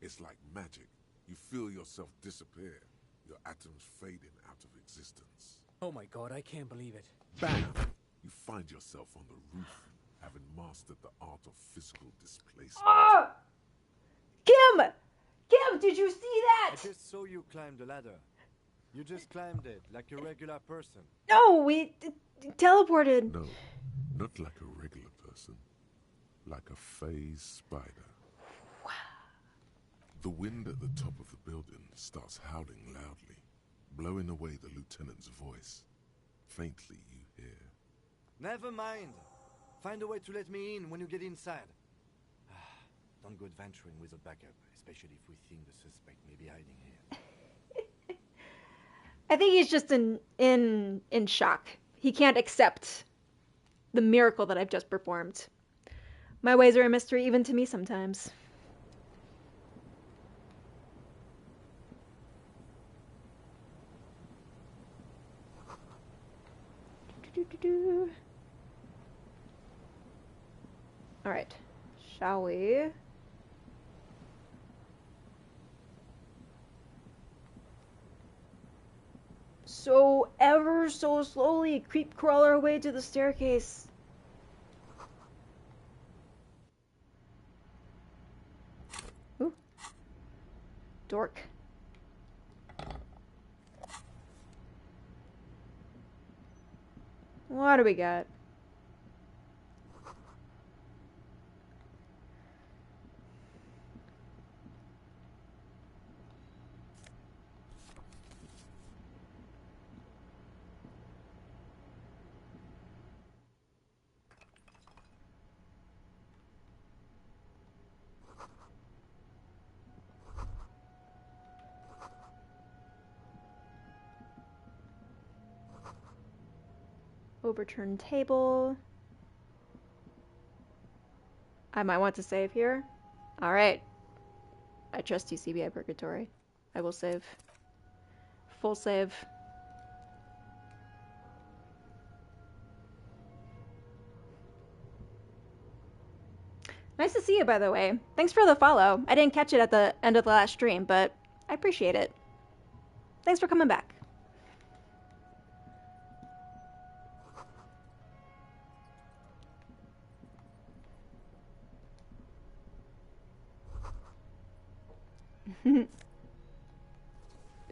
It's like magic. You feel yourself disappear, your atoms fading out of existence. Oh my god, I can't believe it. Bam! You find yourself on the roof, having mastered the art of physical displacement. Oh! Kim! Kim, did you see that? I just saw you climb the ladder. You just climbed it like a regular person. No, we teleported. No, not like a regular person. Like a phase spider. The wind at the top of the building starts howling loudly, blowing away the lieutenant's voice. Faintly you hear. Never mind. Find a way to let me in when you get inside. Don't go adventuring with a backup, especially if we think the suspect may be hiding here. I think he's just in shock. He can't accept the miracle that I've just performed. My ways are a mystery even to me sometimes. All right, shall we? So ever so slowly creep crawl our way to the staircase. Ooh. Dork. What do we got? Overturned table. I might want to save here. Alright. I trust you, CBI Purgatory. I will save. Full save. Nice to see you, by the way. Thanks for the follow. I didn't catch it at the end of the last stream, but I appreciate it. Thanks for coming back.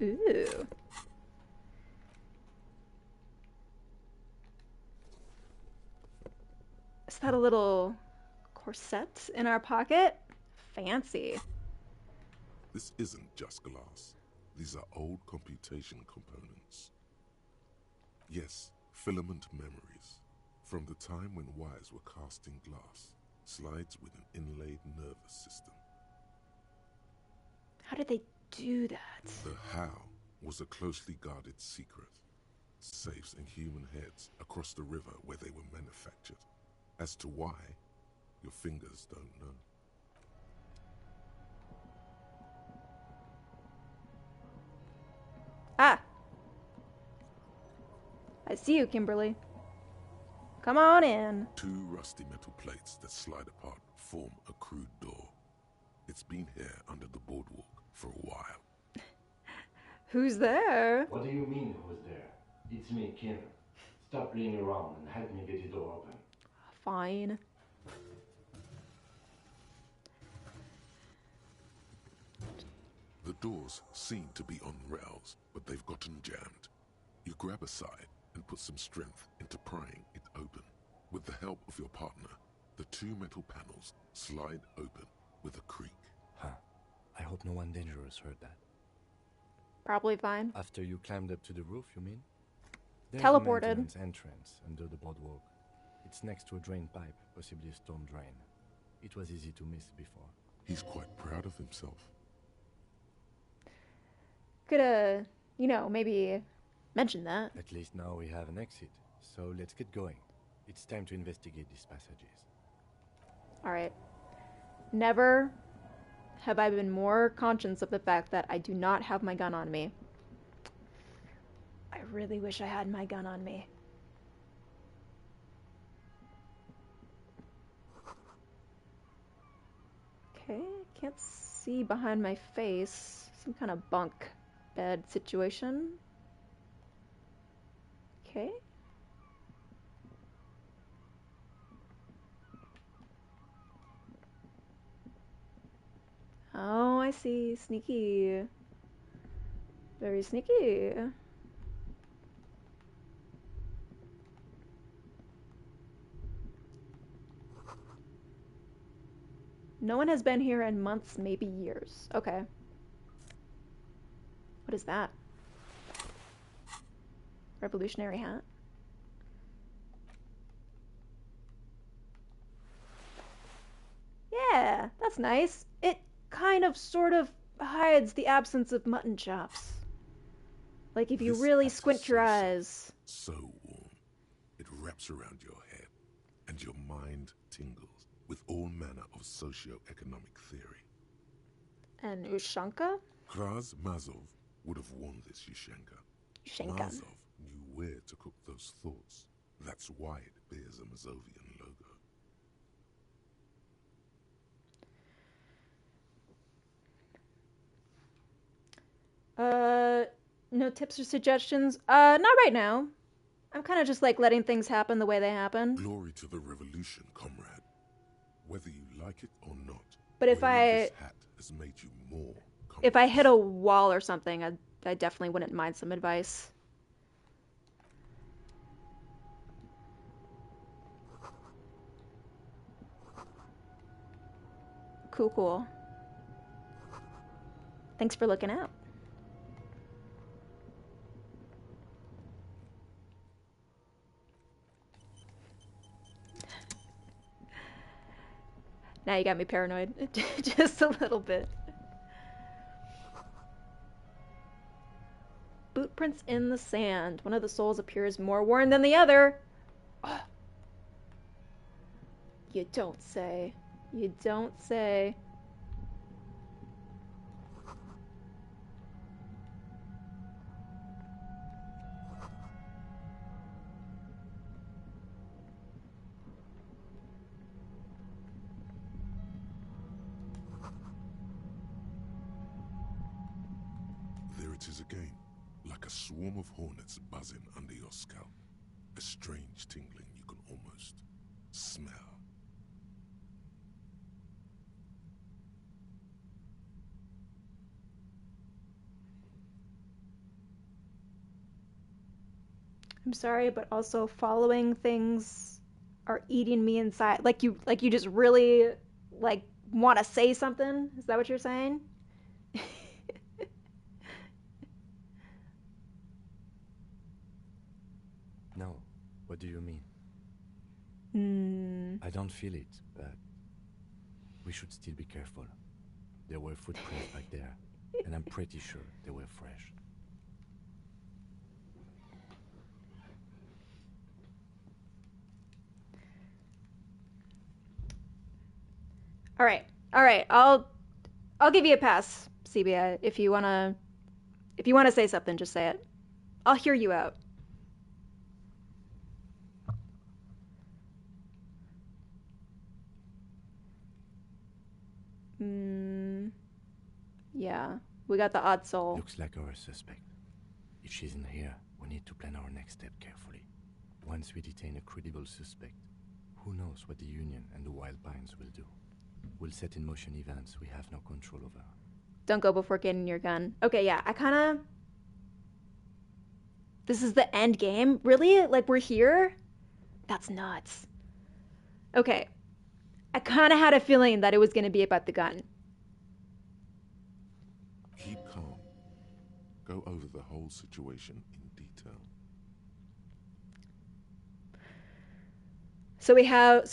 Ooh. Is that a little corset in our pocket? Fancy. This isn't just glass. These are old computation components. Yes, filament memories. From the time when wires were cast in glass, slides with an inlaid nervous system. How did they do that? The how was a closely guarded secret. Safes in human heads across the river where they were manufactured. As to why, your fingers don't know. Ah! I see you, Kimberly. Come on in. Two rusty metal plates that slide apart form a crude door. It's been here under the boardwalk for a while. Who's there? What do you mean, who's there? It's me, Kim. Stop playing around and help me get the door open. Fine. The doors seem to be on rails, but they've gotten jammed. You grab a side and put some strength into prying it open. With the help of your partner, the two metal panels slide open with a creak. Huh. I hope no one dangerous heard that. Probably fine. After you climbed up to the roof, you mean? There's Teleported. a maintenance entrance under the boardwalk. It's next to a drain pipe, possibly a storm drain. It was easy to miss before. He's quite proud of himself. Coulda, you know, maybe mention that. At least now we have an exit, so let's get going. It's time to investigate these passages. Alright. Never have I been more conscious of the fact that I do not have my gun on me. I really wish I had my gun on me. Okay, can't see behind my face. Some kind of bunk bed situation. Okay. Oh, I see. Sneaky. Very sneaky. No one has been here in months, maybe years. Okay. What is that? Revolutionary hat? Yeah, that's nice. It kind of sort of hides the absence of mutton chops. Like if you really squint your eyes. So warm. It wraps around your head, and your mind tingles with all manner of socio-economic theory. And Ushanka? Kraz Mazov would have worn this Ushanka. Mazov knew where to cook those thoughts. That's why it bears a Mazovian logo. No tips or suggestions? Not right now. I'm kind of just like letting things happen the way they happen. Glory to the revolution, comrade. Whether you like it or not, but if this hat has made you more if I hit a wall or something, I definitely wouldn't mind some advice. Cool. Thanks for looking out. Now you got me paranoid. Just a little bit. Bootprints in the sand. One of the souls appears more worn than the other. Oh. You don't say. You don't say. There it is again, like a swarm of hornets buzzing under your scalp. A strange tingling you can almost smell. I'm sorry, but also following things are eating me inside. Like you just really like want to say something? Is that what you're saying? No. What do you mean? Hmm. I don't feel it, but we should still be careful. There were footprints back there, and I'm pretty sure they were fresh. All right. I'll give you a pass, CBI. If you wanna say something, just say it. I'll hear you out. Yeah, we got the odd soul. Looks like our suspect. If she's in here, we need to plan our next step carefully. Once we detain a credible suspect, who knows what the Union and the Wild Pines will do. We'll set in motion events we have no control over. Don't go before getting your gun. Okay, yeah, This is the end game? Really? Like, we're here? That's nuts. Okay. I kind of had a feeling that it was going to be about the gun. Keep calm. Go over the whole situation in detail. So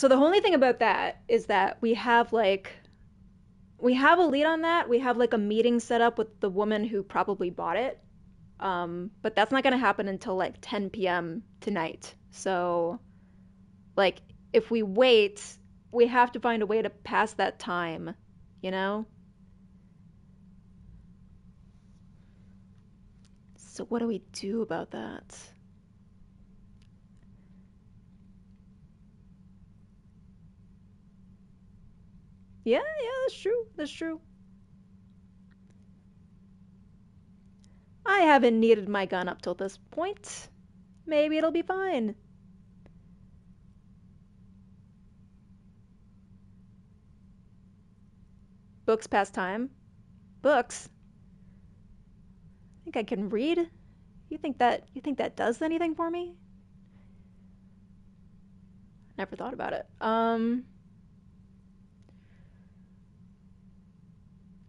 the only thing about that is that we have a lead on that. We have like a meeting set up with the woman who probably bought it. But that's not going to happen until like 10 p.m. tonight. So like if we wait, we have to find a way to pass that time, you know? So what do we do about that? Yeah, that's true. I haven't needed my gun up till this point. Maybe it'll be fine. Books pass time. Books? I think I can read? You think that does anything for me? Never thought about it.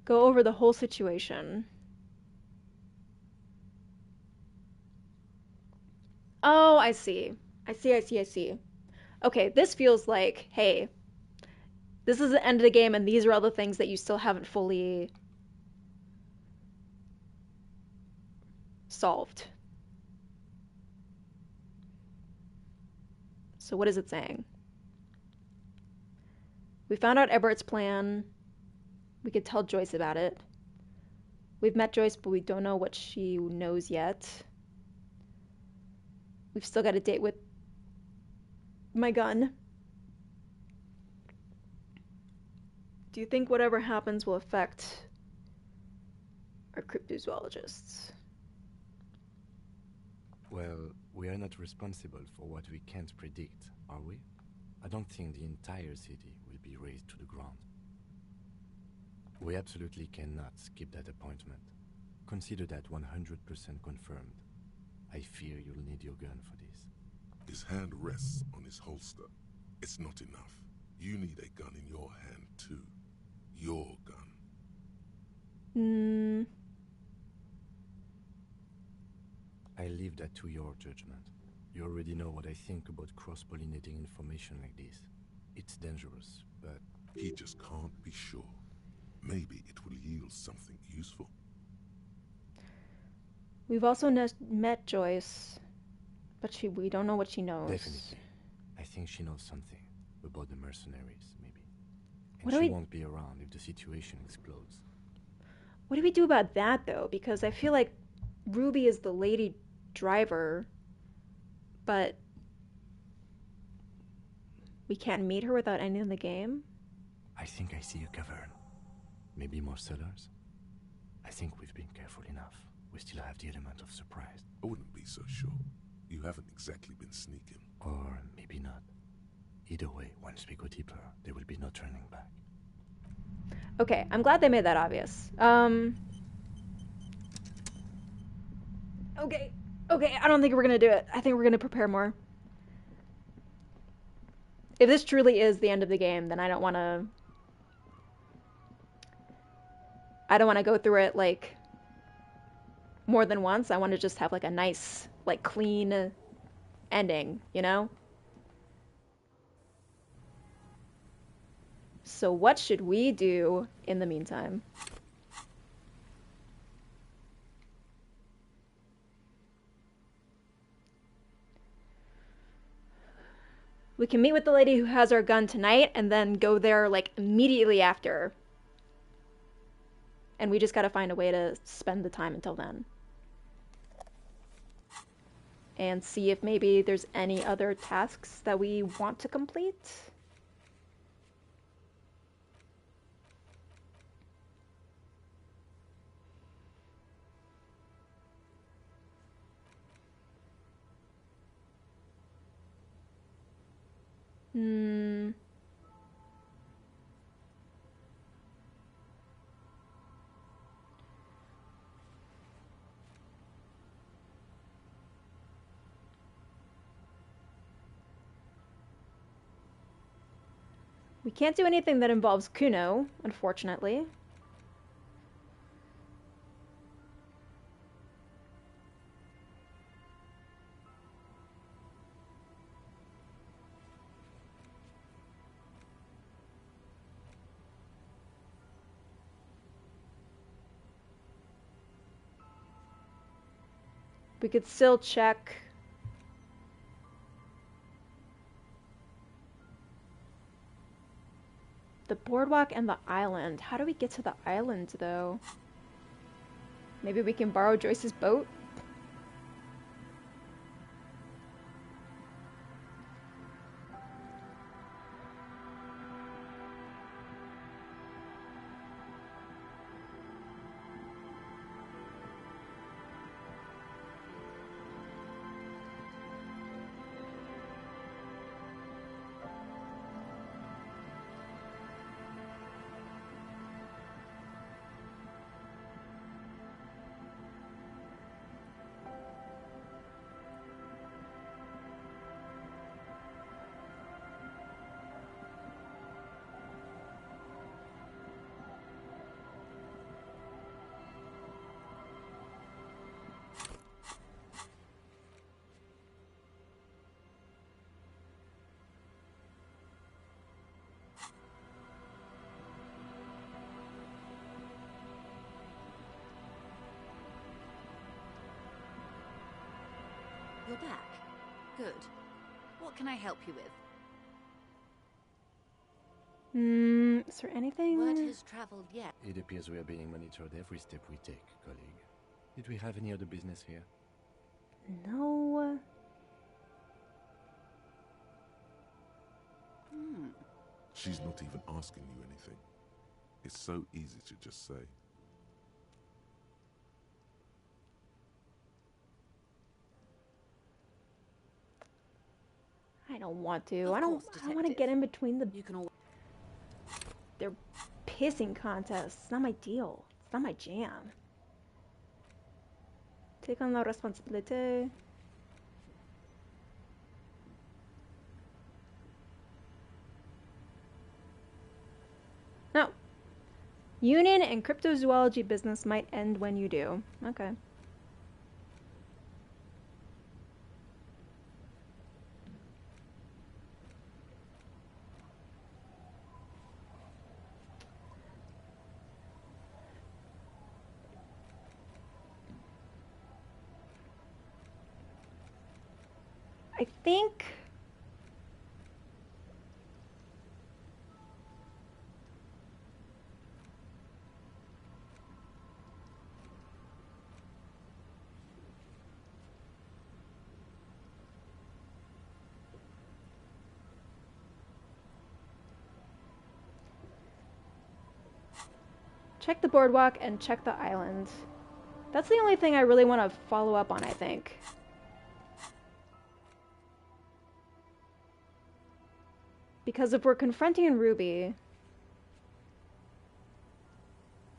Go over the whole situation. Oh, I see. I see. Okay, this feels like, hey, this is the end of the game and these are all the things that you still haven't fully solved. So what is it saying? We found out Ebert's plan. We could tell Joyce about it. We've met Joyce, but we don't know what she knows yet. We've still got a date with my gun. Do you think whatever happens will affect our cryptozoologists? Well, we are not responsible for what we can't predict, are we? I don't think the entire city will be razed to the ground. We absolutely cannot skip that appointment. Consider that 100% confirmed. I fear you'll need your gun for this. His hand rests on his holster. It's not enough. You need a gun in your hand, too. Your gun. I leave that to your judgment. You already know what I think about cross-pollinating information like this. It's dangerous, but... He just can't be sure. Maybe it will yield something useful. We've also met Joyce, but we don't know what she knows. Definitely. I think she knows something about the mercenaries, maybe. And she won't be around if the situation explodes. What do we do about that, though? Because I feel like Ruby is the lady driver, but we can't meet her without ending the game. I think I see a cavern. Maybe more cellars? I think we've been careful enough. We still have the element of surprise. I wouldn't be so sure. You haven't exactly been sneaking. Or maybe not. Either way, once we go deeper, there will be no turning back. Okay, I'm glad they made that obvious. Okay, I don't think we're gonna do it. I think we're gonna prepare more. If this truly is the end of the game, then I don't want to go through it, like, more than once. I want to just have, like, a nice, like, clean ending, you know? So what should we do in the meantime? We can meet with the lady who has our gun tonight and then go there, like, immediately after. And we just gotta find a way to spend the time until then. And see if maybe there's any other tasks that we want to complete. We can't do anything that involves Kuno, unfortunately. We could still check the boardwalk and the island. How do we get to the island, though? Maybe we can borrow Joyce's boat? You're back. Good. What can I help you with? Is there anything? Word has traveled yet. It appears we are being monitored every step we take, colleague. Did we have any other business here? No. She's not even asking you anything. It's so easy to just say. I don't want to. I don't want to get in between the. You can They're pissing contests. It's not my deal. It's not my jam. Take on la responsabilité. No. Union and cryptozoology business might end when you do. Okay. I think check the boardwalk and check the island. That's the only thing I really want to follow up on, I think. Because if we're confronting Ruby...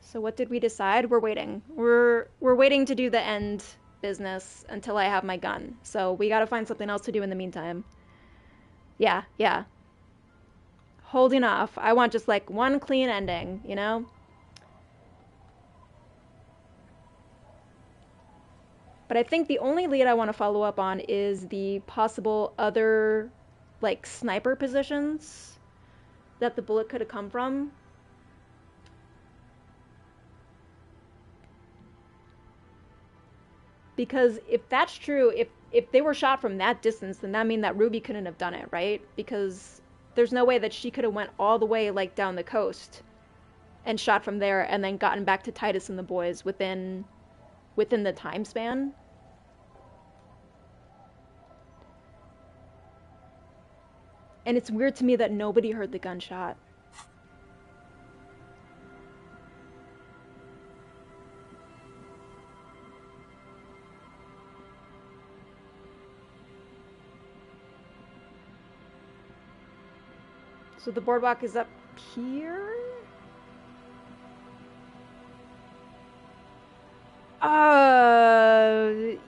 So what did we decide? We're waiting. We're waiting to do the end business until I have my gun. So we gotta find something else to do in the meantime. Yeah. Holding off. I want just like one clean ending, you know? But I think the only lead I want to follow up on is the possible other, like, sniper positions that the bullet could have come from. Because if that's true, if they were shot from that distance, then that means that Ruby couldn't have done it, right? Because there's no way that she could have went all the way, like, down the coast and shot from there and then gotten back to Titus and the boys within the time span. And it's weird to me that nobody heard the gunshot. So the boardwalk is up here?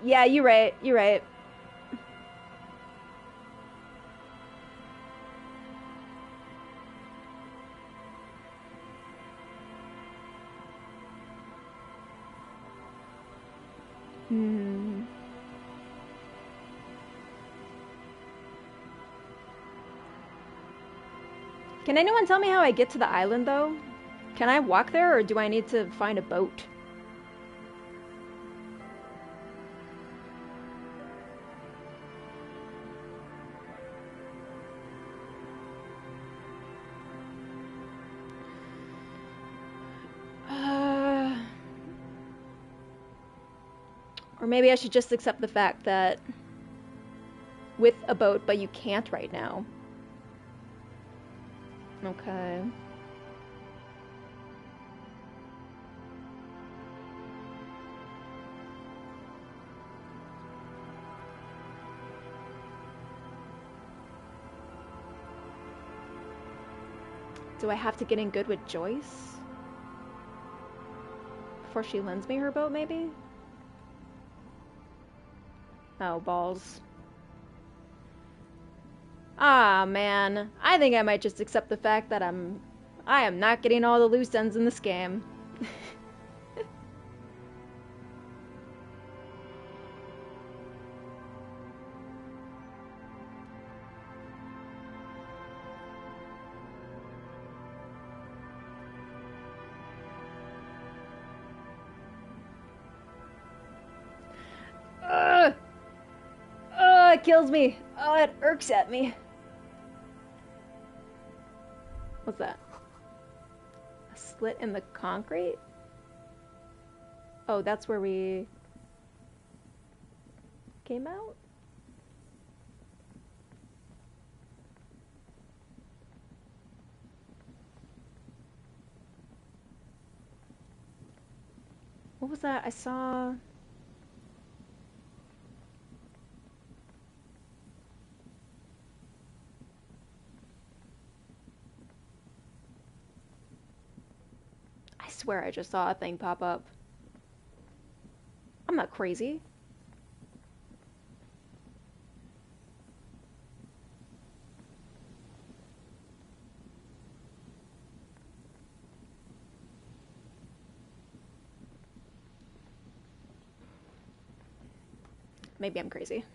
Yeah, you're right. Can anyone tell me how I get to the island, though? Can I walk there, or do I need to find a boat? Or maybe I should just accept the fact that with a boat, but you can't right now. Okay. Do I have to get in good with Joyce? Before she lends me her boat, maybe? Oh, balls. Ah, man. I think I might just accept the fact that I am not getting all the loose ends in this game. it kills me. Oh, it irks at me. What's that? A slit in the concrete? Oh, that's where we came out? What was that? I saw... I swear I just saw a thing pop up. I'm not crazy. Maybe I'm crazy.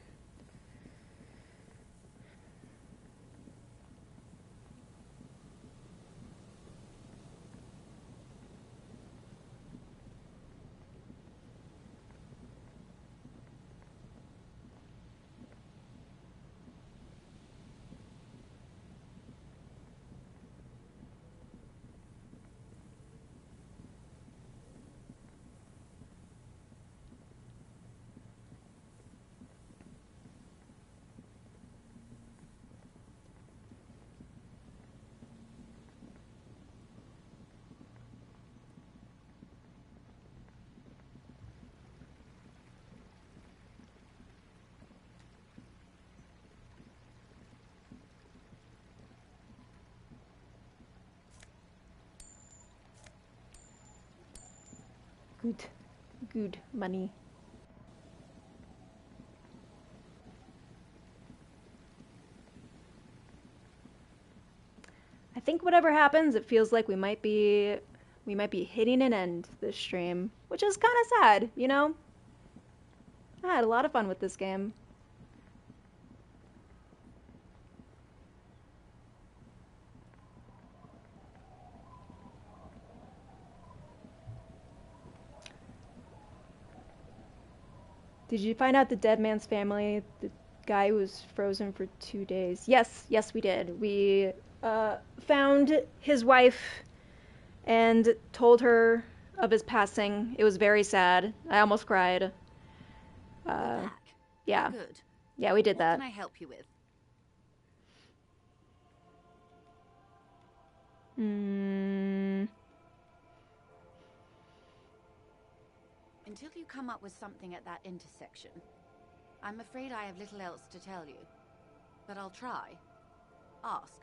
Good money. I think whatever happens, it feels like we might be hitting an end this stream, which is kind of sad, you know? I had a lot of fun with this game. Did you find out the dead man's family, the guy who was frozen for 2 days? Yes, we did. We found his wife and told her of his passing. It was very sad. I almost cried. Yeah. Good. Yeah, we did that. What can I help you with? Until you come up with something at that intersection, I'm afraid I have little else to tell you. But I'll try. Ask.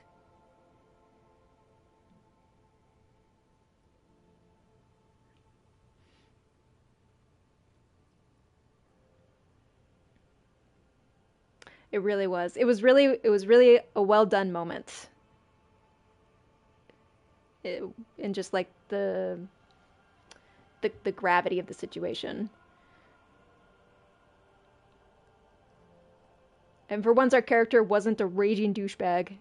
It really was. It was really a well done moment. And just like the gravity of the situation. And for once, our character wasn't a raging douchebag.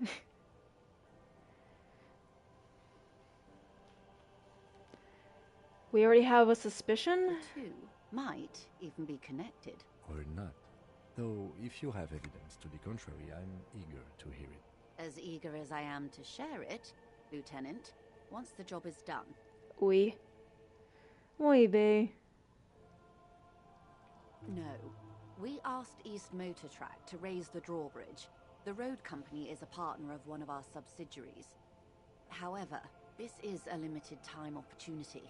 We already have a suspicion? The two might even be connected. Or not. Though, if you have evidence to the contrary, I'm eager to hear it. As eager as I am to share it, Lieutenant, once the job is done. Oui. Oui, be. No. We asked East Motor Track to raise the drawbridge. The road company is a partner of one of our subsidiaries. However, this is a limited time opportunity.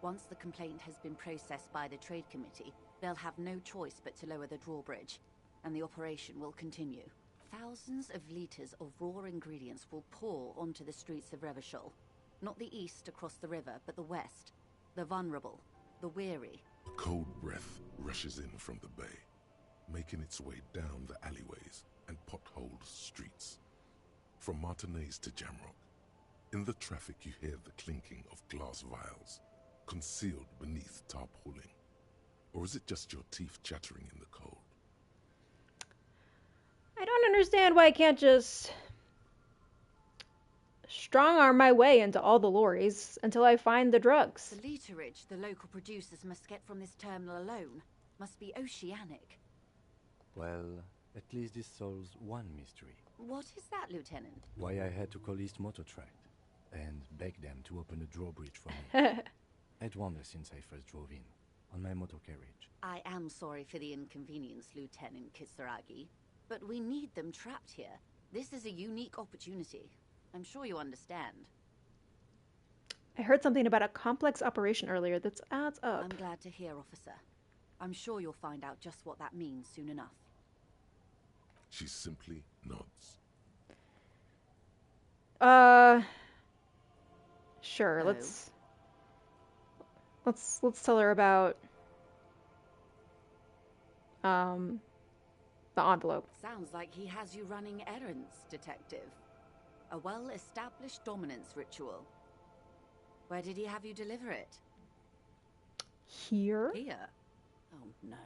Once the complaint has been processed by the Trade Committee, they'll have no choice but to lower the drawbridge, and the operation will continue. Thousands of liters of raw ingredients will pour onto the streets of Revachol. Not the east across the river, but the west. The vulnerable, the weary. A cold breath rushes in from the bay, making its way down the alleyways and potholed streets. From Martinez to Jamrock, in the traffic you hear the clinking of glass vials, concealed beneath tarpaulin. Or is it just your teeth chattering in the cold? I don't understand why I can't just strong-arm my way into all the lorries until I find the drugs. The literage the local producers must get from this terminal alone must be oceanic. Well, At least this solves one mystery. What is that, Lieutenant? Why I had to call East Motor Tract and beg them to open a drawbridge for me. I'd wondered since I first drove in, on my motor carriage. I am sorry for the inconvenience, Lieutenant Kisaragi, but we need them trapped here. This is a unique opportunity. I'm sure you understand. I heard something about a complex operation earlier that adds up. I'm glad to hear, officer. I'm sure you'll find out just what that means soon enough. She simply nods. Sure, No. let's tell her about the envelope. Sounds like he has you running errands, Detective. A well-established dominance ritual. Where did he have you deliver it? Here? Here? Oh no.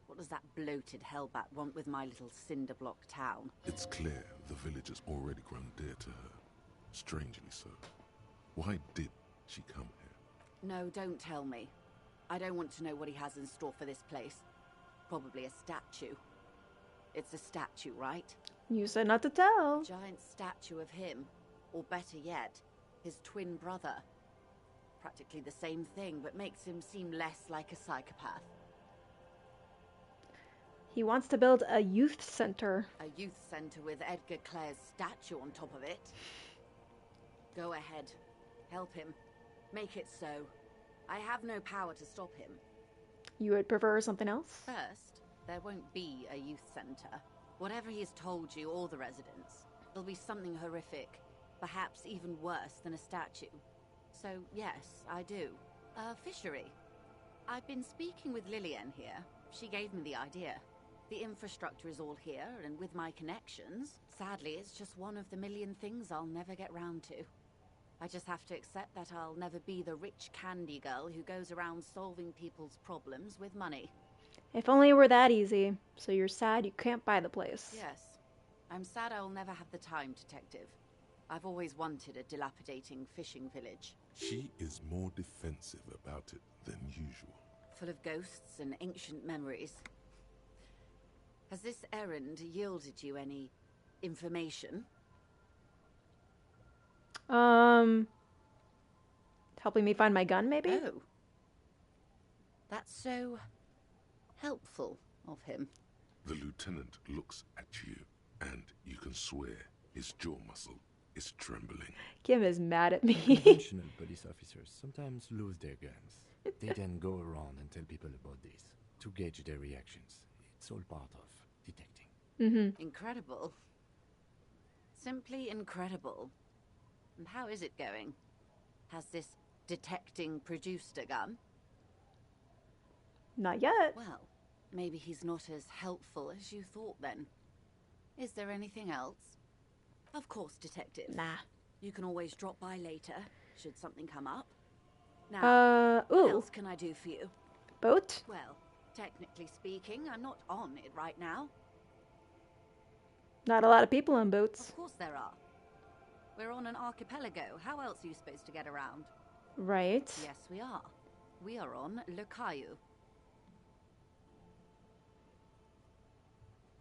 What does that bloated hellbat want with my little cinder block town? It's clear the village has already grown dear to her. Strangely so. Why did she come here? No, don't tell me. I don't want to know what he has in store for this place. Probably a statue. It's a statue, right? You said not to tell. A giant statue of him. Or better yet, his twin brother. Practically the same thing, but makes him seem less like a psychopath. He wants to build a youth center. A youth center with Edgar Clare's statue on top of it. Go ahead. Help him. Make it so. I have no power to stop him. You would prefer something else? First, there won't be a youth center. Whatever he has told you or the residents, it'll be something horrific. Perhaps even worse than a statue. So, yes, I do. A fishery. I've been speaking with Lillian here. She gave me the idea. The infrastructure is all here, and with my connections, sadly, it's just one of the million things I'll never get round to. I just have to accept that I'll never be the rich candy girl who goes around solving people's problems with money. If only it were that easy. So you're sad you can't buy the place. Yes. I'm sad I'll never have the time, Detective. I've always wanted a dilapidating fishing village. She is more defensive about it than usual. Full of ghosts and ancient memories. Has this errand yielded you any information? Helping me find my gun, maybe? Oh. That's so helpful of him. The lieutenant looks at you, and you can swear his jaw muscle is trembling. Kim is mad at me. Conventional police officers sometimes lose their guns. They then go around and tell people about this to gauge their reactions. It's all part of detecting. Mm-hmm. Incredible. Simply incredible. And how is it going? Has this detecting produced a gun? Not yet. Well, maybe he's not as helpful as you thought then. Is there anything else? Of course, Detective. Nah. You can always drop by later, should something come up. Now, ooh. what else can I do for you? Boat? Well, technically speaking, I'm not on it right now. Not a lot of people on boats. Of course there are. We're on an archipelago. How else are you supposed to get around? Right. Yes, we are. We are on Le Caillou.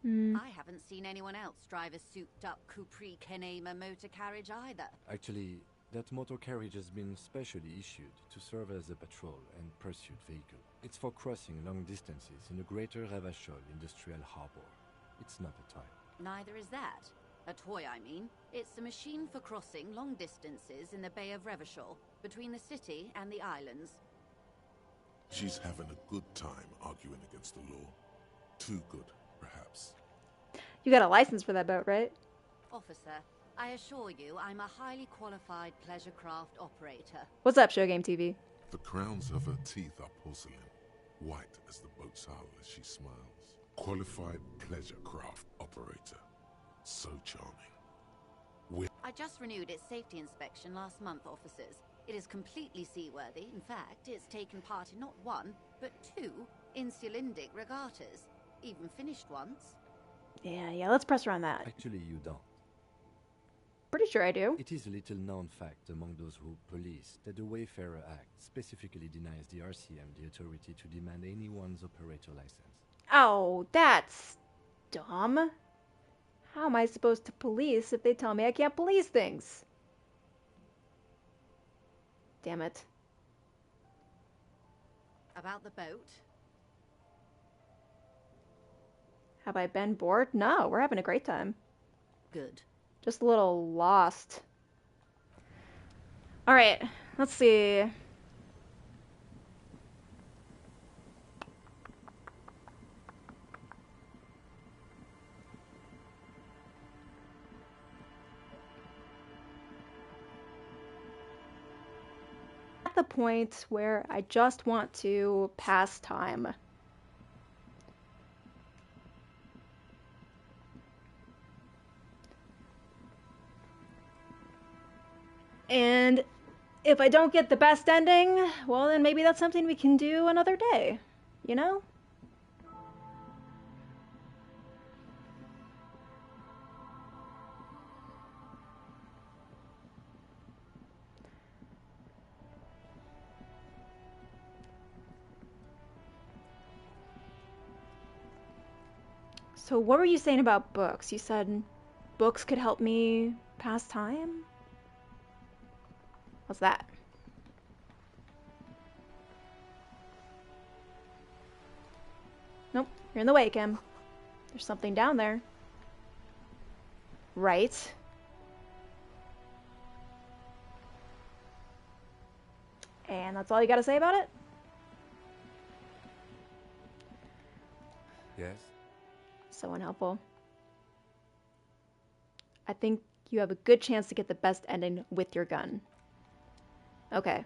I haven't seen anyone else drive a souped-up Capri Kenema motor carriage either. Actually, that motor carriage has been specially issued to serve as a patrol and pursuit vehicle. It's for crossing long distances in the greater Ravachol industrial harbor. It's not a toy. Neither is that. A toy, I mean. It's a machine for crossing long distances in the Bay of Revachol, between the city and the islands. She's having a good time arguing against the law. Too good, perhaps. You got a license for that boat, right? Officer, I assure you I'm a highly qualified pleasure craft operator. What's up, Showgame TV? The crowns of her teeth are porcelain, white as the boat's hull as she smiles. Qualified pleasure craft operator. So charming. I just renewed its safety inspection last month, officers. It is completely seaworthy. In fact, it's taken part in not one, but two insulindic regattas. Even finished once. Yeah, let's press her on that. Actually, you don't. Pretty sure I do. It is a little known fact among those who police that the Wayfarer Act specifically denies the RCM the authority to demand anyone's operator license. Oh, that's dumb. How am I supposed to police if they tell me I can't police things? Damn it. About the boat? Have I been bored? No, we're having a great time. Good. Just a little lost. Alright, let's see. At the point where I just want to pass time. And if I don't get the best ending, well, then maybe that's something we can do another day, you know? So what were you saying about books? You said books could help me pass time? What's that? Nope, you're in the way, Kim. There's something down there. Right. And that's all you gotta say about it? Yes? So unhelpful. I think you have a good chance to get the best ending with your gun. Okay.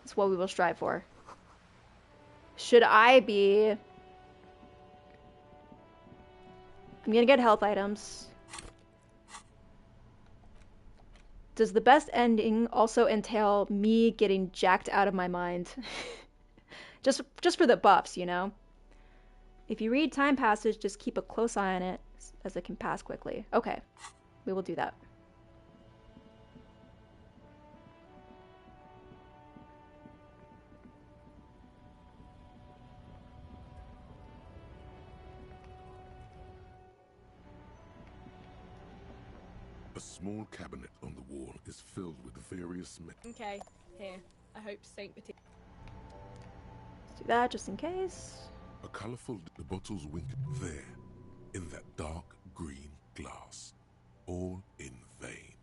That's what we will strive for. Should I be... I'm gonna get health items. Does the best ending also entail me getting jacked out of my mind? just for the buffs, you know? If you read Time Passage, just keep a close eye on it as it can pass quickly. Okay, we will do that. A small cabinet on the wall is filled with various... Okay, here. I hope Saint Petit. Let's do that just in case. A colourful... The bottles wink there, in that dark green glass. All in vain.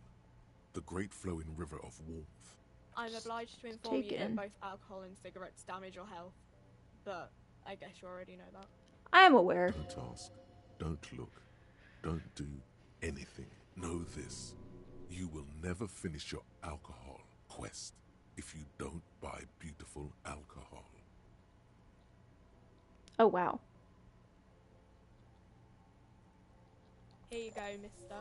The great flowing river of warmth. I'm obliged to inform you that both alcohol and cigarettes damage your health. But I guess you already know that. I am aware. Don't ask. Don't look. Don't do anything. Know this. You will never finish your alcohol quest if you don't buy beautiful alcohol. Oh, wow. Here you go, mister.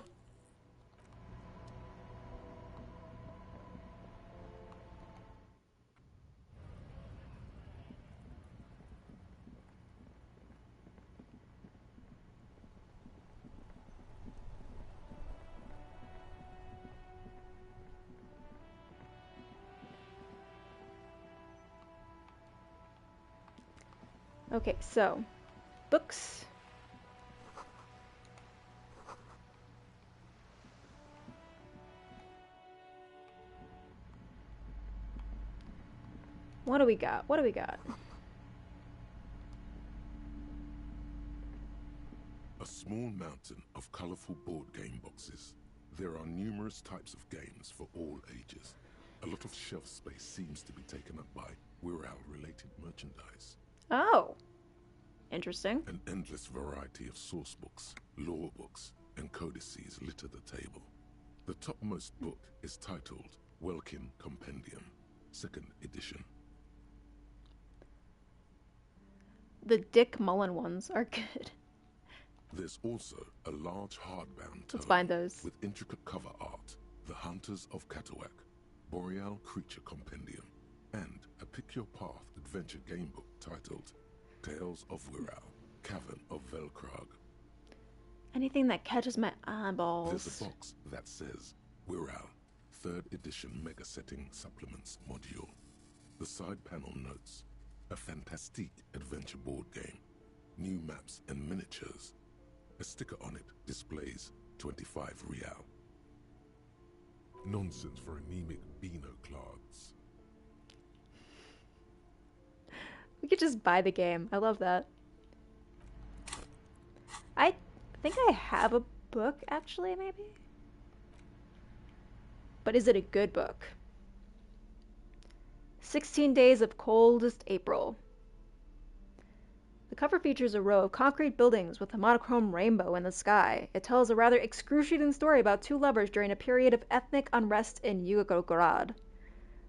Okay, so books. What do we got? What do we got? A small mountain of colorful board game boxes. There are numerous types of games for all ages. A lot of shelf space seems to be taken up by Wirral-related merchandise. Oh, interesting. An endless variety of source books, lore books, and codices litter the table. The topmost book is titled Welkin Compendium, 2nd edition. The Dick Mullen ones are good. There's also a large hardbound tome Let's find those. with intricate cover art, The Hunters of Catawak, Boreal Creature Compendium, and a Pick Your Path adventure game book titled Tales of Wirral, Cavern of Velkrag. Anything that catches my eyeballs. There's a box that says Wirral, 3rd edition Mega Setting Supplements Module. The side panel notes, a fantastique adventure board game, new maps and miniatures, A sticker on it displays 25 real. Nonsense for anemic Beano clods. We could just buy the game. I love that. I think I have a book, actually, maybe? But is it a good book? 16 Days of Coldest April. The cover features a row of concrete buildings with a monochrome rainbow in the sky. It tells a rather excruciating story about two lovers during a period of ethnic unrest in Yugoslavia.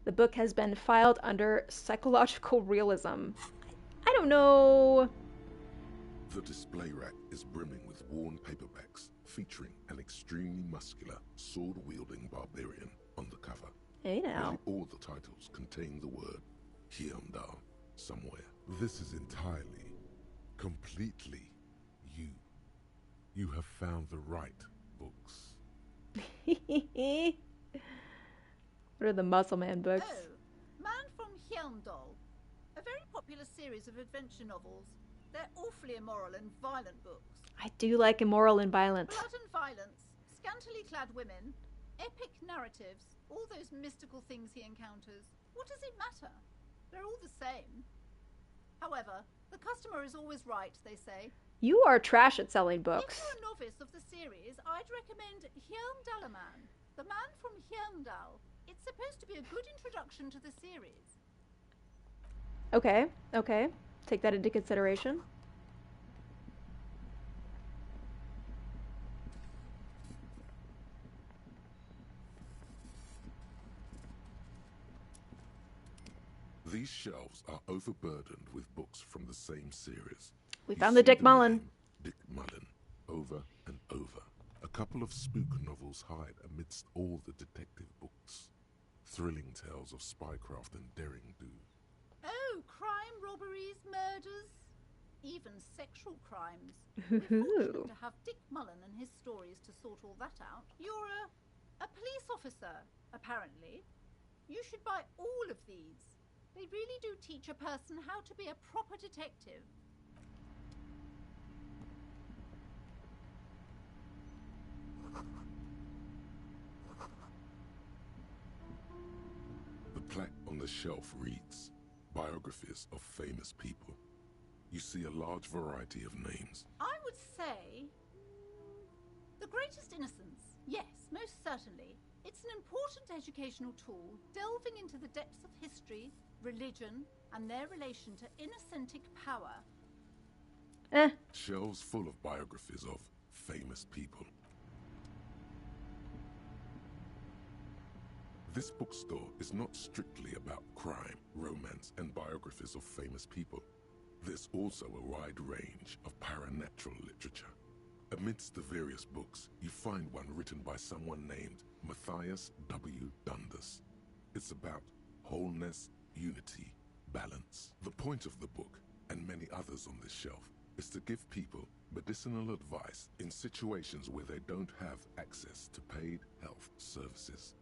The book has been filed under psychological realism. I don't know. The display rack is brimming with worn paperbacks featuring an extremely muscular, sword-wielding barbarian on the cover. Hey now. Nearly all the titles contain the word Heimdall somewhere. This is entirely, completely you. You have found the right books. What are the Muscle Man books? Oh, Man from Heimdall. A very popular series of adventure novels. They're awfully immoral and violent books. I do like immoral and violent. Blood and violence, scantily clad women, epic narratives, all those mystical things he encounters. What does it matter? They're all the same. However, the customer is always right, they say. You are trash at selling books. If you're a novice of the series, I'd recommend Heimdallaman, the man from Heimdall. It's supposed to be a good introduction to the series. Okay, okay. Take that into consideration. These shelves are overburdened with books from the same series. We found the Dick Mullen. Dick Mullen, over and over. A couple of spook novels hide amidst all the detective books. Thrilling tales of spycraft and daring do. Oh, crime, robberies, murders, even sexual crimes. We're fortunate to have Dick Mullen and his stories to sort all that out. You're a police officer, apparently. You should buy all of these. They really do teach a person how to be a proper detective. The plaque on the shelf reads, Biographies of Famous People. You see a large variety of names. I would say The Greatest Innocence. Yes, most certainly. It's an important educational tool, delving into the depths of history, religion, and their relation to inauthentic power. Shelves full of biographies of famous people. This bookstore is not strictly about crime, romance, and biographies of famous people. There's also a wide range of paranatural literature. Amidst the various books, you find one written by someone named Matthias W. Dundas. It's about wholeness, unity, balance. The point of the book, and many others on this shelf, is to give people medicinal advice in situations where they don't have access to paid health services.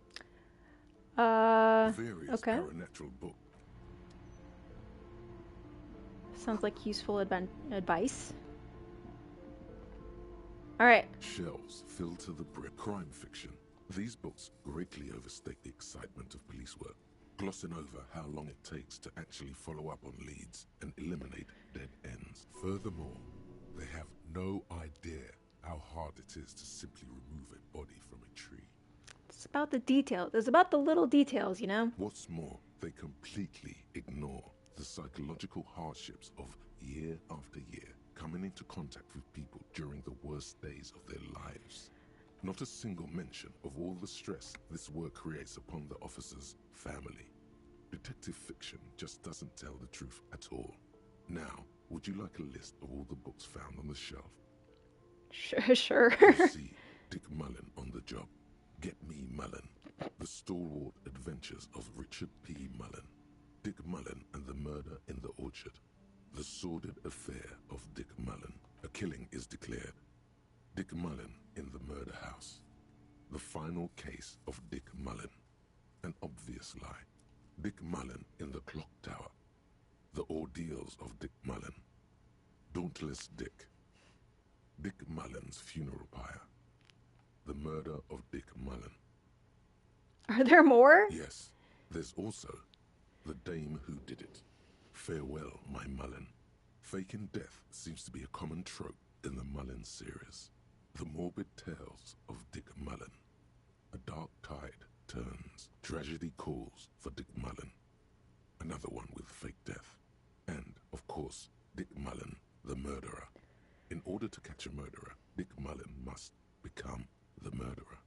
Various okay. paranatural books. Sounds like useful advice. Alright. Shelves filled to the brim. Crime fiction. These books greatly overstate the excitement of police work, glossing over how long it takes to actually follow up on leads and eliminate dead ends. Furthermore, they have no idea how hard it is to simply remove a body from a tree. It's about the details. It's about the little details, you know? What's more, they completely ignore the psychological hardships of year after year coming into contact with people during the worst days of their lives. Not a single mention of all the stress this work creates upon the officer's family. Detective fiction just doesn't tell the truth at all. Now, would you like a list of all the books found on the shelf? Sure. You see Dick Mullen on the job. Get Me Mullen. The Stalwart Adventures of Richard P. Mullen. Dick Mullen and the Murder in the Orchard. The Sordid Affair of Dick Mullen. A killing is declared. Dick Mullen in the Murder House. The Final Case of Dick Mullen. An Obvious Lie. Dick Mullen in the Clock Tower. The Ordeals of Dick Mullen. Dauntless Dick. Dick Mullen's funeral pyre. The murder of Dick Mullen. Are there more? Yes, there's also the dame who did it. Farewell, my Mullen. Faking death seems to be a common trope in the Mullen series. The morbid tales of Dick Mullen. A dark tide turns. Tragedy calls for Dick Mullen. Another one with fake death. And, of course, Dick Mullen, the murderer. In order to catch a murderer, Dick Mullen must become the murderer.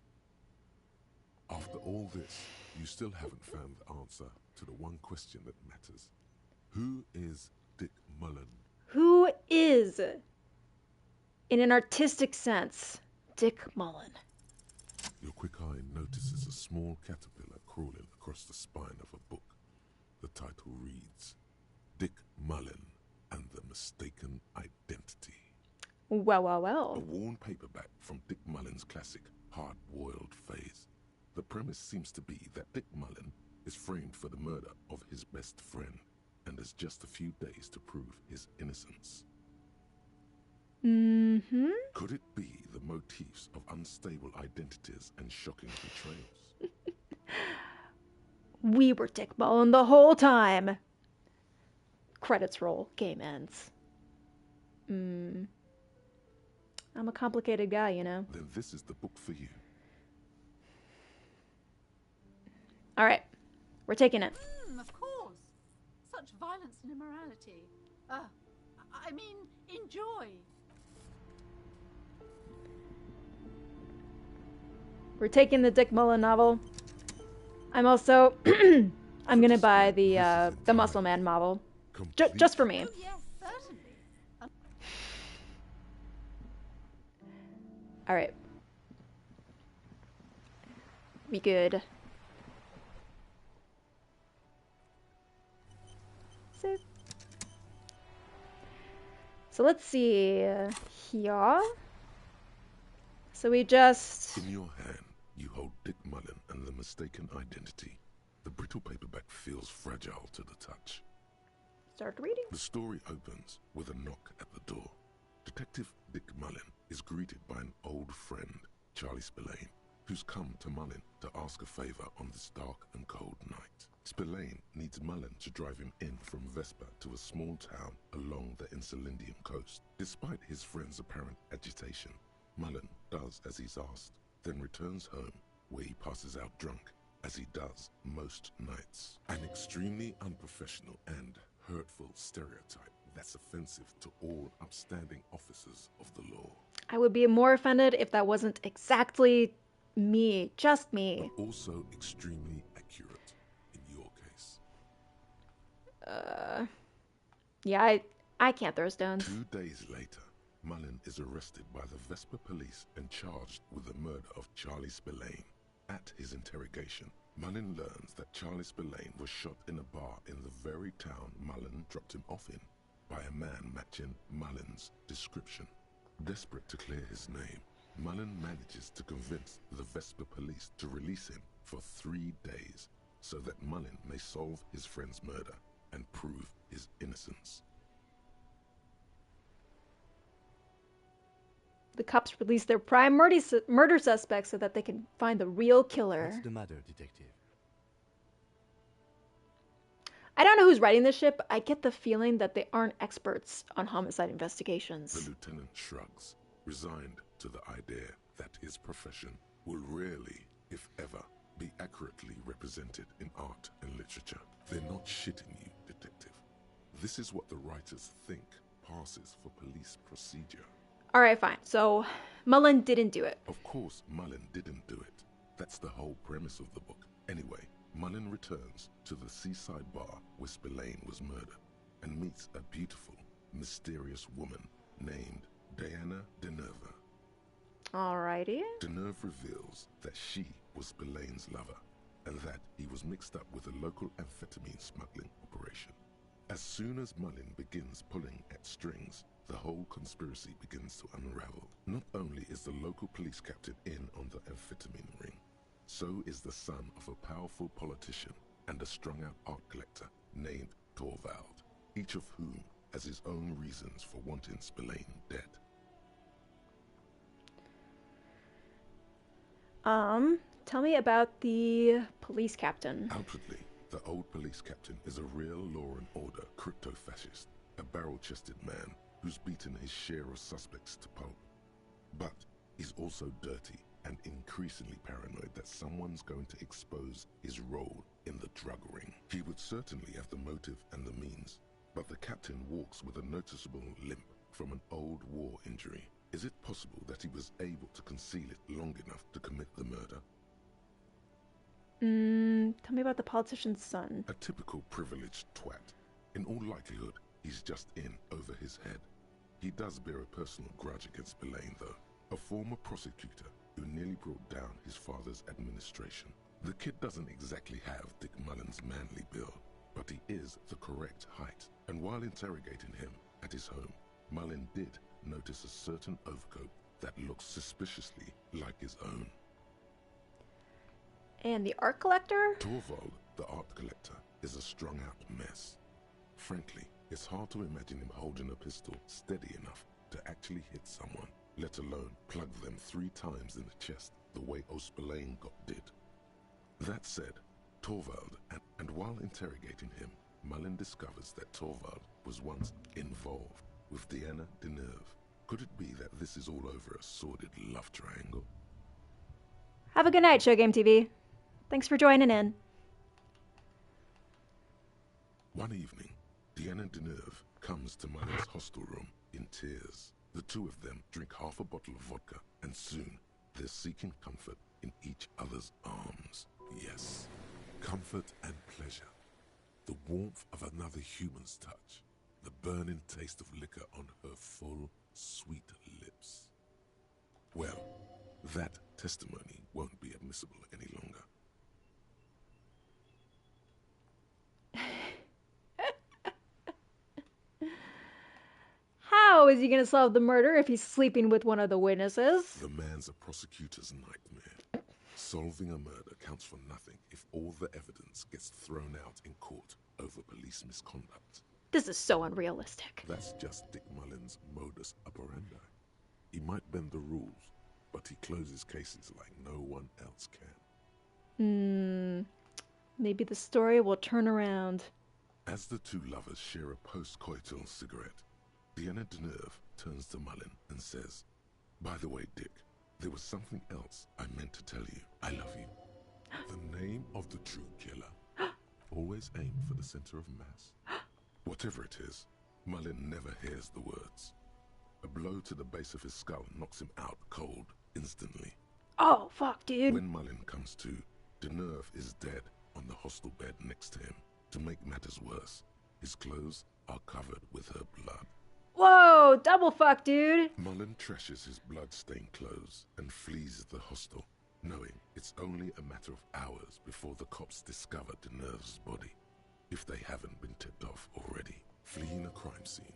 After all this, you still haven't found the answer to the one question that matters. Who is Dick Mullen? Who is, in an artistic sense, Dick Mullen? Your quick eye notices a small caterpillar crawling across the spine of a book. The title reads, Dick Mullen and the Mistaken Identity. Well, well, well. A worn paperback from Dick Mullen's classic hard-boiled phase. The premise seems to be that Dick Mullen is framed for the murder of his best friend and has just a few days to prove his innocence. Mm-hmm. Could it be the motifs of unstable identities and shocking betrayals? We were Dick Mullen the whole time. Credits roll. Game ends. I'm a complicated guy, you know. Then this is the book for you. All right. We're taking it. Of course. Such violence and immorality. I mean, enjoy. We're taking the Dick Mullen novel. I'm also I'm gonna buy the Muscle Man novel, just for me. Oh, yes, certainly. All right. We good. So let's see here. So we just... In your hand, you hold Dick Mullen and the Mistaken Identity. The brittle paperback feels fragile to the touch. Start reading. The story opens with a knock at the door. Detective Dick Mullen is greeted by an old friend, Charlie Spillane, who's come to Mullen to ask a favor on this dark and cold night. Spillane needs Mullen to drive him in from Vesper to a small town along the Elysium coast. Despite his friend's apparent agitation, Mullen does as he's asked, then returns home, where he passes out drunk, as he does most nights. An extremely unprofessional and hurtful stereotype that's offensive to all upstanding officers of the law. I would be more offended if that wasn't exactly me, just me. But also extremely accurate in your case. Yeah, I can't throw stones. 2 days later, Mullen is arrested by the Vesper police and charged with the murder of Charlie Spillane. At his interrogation, Mullen learns that Charlie Spillane was shot in a bar in the very town Mullen dropped him off in by a man matching Mullen's description. Desperate to clear his name, Mullen manages to convince the Vesper police to release him for 3 days so that Mullen may solve his friend's murder and prove his innocence. The cops release their prime murder suspect so that they can find the real killer. What's the matter, detective? I don't know who's writing this ship. I get the feeling that they aren't experts on homicide investigations. The lieutenant shrugs, resigned to the idea that his profession will rarely, if ever, be accurately represented in art and literature. They're not shitting you, detective. This is what the writers think passes for police procedure. All right, fine. So Mullen didn't do it. Of course, Mullen didn't do it. That's the whole premise of the book. Anyway, Mullen returns to the seaside bar where Spillane was murdered and meets a beautiful, mysterious woman named Diana Denerve. Alrighty. Denerve reveals that she was Spillane's lover and that he was mixed up with a local amphetamine smuggling operation. As soon as Mullen begins pulling at strings, the whole conspiracy begins to unravel. Not only is the local police captain in on the amphetamine ring, so is the son of a powerful politician and a strung-out art collector named Torvald, each of whom has his own reasons for wanting Spillane dead. Tell me about the police captain. Outwardly, the old police captain is a real law and order crypto-fascist, a barrel-chested man who's beaten his share of suspects to pulp. But he's also dirty and increasingly paranoid that someone's going to expose his role in the drug ring. He would certainly have the motive and the means, but the captain walks with a noticeable limp from an old war injury. Is it possible that he was able to conceal it long enough to commit the murder? Tell me about the politician's son. A typical privileged twat. In all likelihood, he's just in over his head. He does bear a personal grudge against Spillane, though, a former prosecutor who nearly brought down his father's administration. The kid doesn't exactly have Dick Mullen's manly build, but he is the correct height. And while interrogating him at his home, Mullen did notice a certain overcoat that looks suspiciously like his own. And the art collector? Torvald, the art collector, is a strung-out mess. Frankly, it's hard to imagine him holding a pistol steady enough to actually hit someone, let alone plug them 3 times in the chest the way O'Spillane got did. That said, Torvald, and while interrogating him, Mullen discovers that Torvald was once involved with Deanna Deneuve. Could it be that this is all over a sordid love triangle? Have a good night, Show Game TV. Thanks for joining in. One evening, Deanna Deneuve comes to Mullen's hostel room in tears. The two of them drink half a bottle of vodka, and soon they're seeking comfort in each other's arms. Yes, comfort and pleasure. The warmth of another human's touch. The burning taste of liquor on her full, sweet lips. Well, that testimony won't be admissible any longer. How is he going to solve the murder if he's sleeping with one of the witnesses? The man's a prosecutor's nightmare. Solving a murder counts for nothing if all the evidence gets thrown out in court over police misconduct. This is so unrealistic. That's just Dick Mullen's modus operandi. He might bend the rules, but he closes cases like no one else can. Maybe the story will turn around. As the two lovers share a post-coital cigarette, Deanna Deneuve turns to Mullen and says, "By the way, Dick, there was something else I meant to tell you. I love you. The name of the true killer. Always aim for the center of mass." Whatever it is, Mullen never hears the words. A blow to the base of his skull knocks him out cold instantly. Oh, fuck, dude. When Mullen comes to, Deneuve is dead on the hostel bed next to him. To make matters worse, his clothes are covered with her blood. Whoa, double fuck, dude. Mullen trashes his blood-stained clothes and flees the hostel, knowing it's only a matter of hours before the cops discover Deneuve's body, if they haven't been tipped off already. Fleeing a crime scene,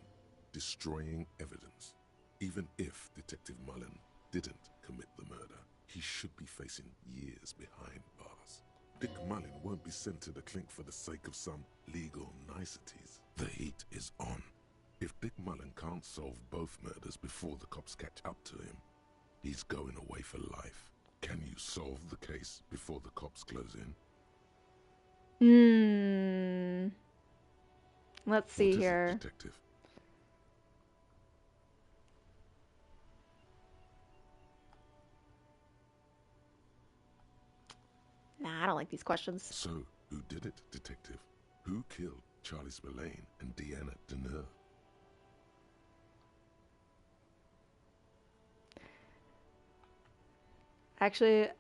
destroying evidence. Even if Detective Mullen didn't commit the murder, he should be facing years behind bars. Dick Mullen won't be sent to the clink for the sake of some legal niceties. The heat is on. If Dick Mullen can't solve both murders before the cops catch up to him, he's going away for life. Can you solve the case before the cops close in? Let's see here. It, detective? Nah, I don't like these questions. So, who did it, detective? Who killed Charlie Spillane and Deanna Deneuve? Actually,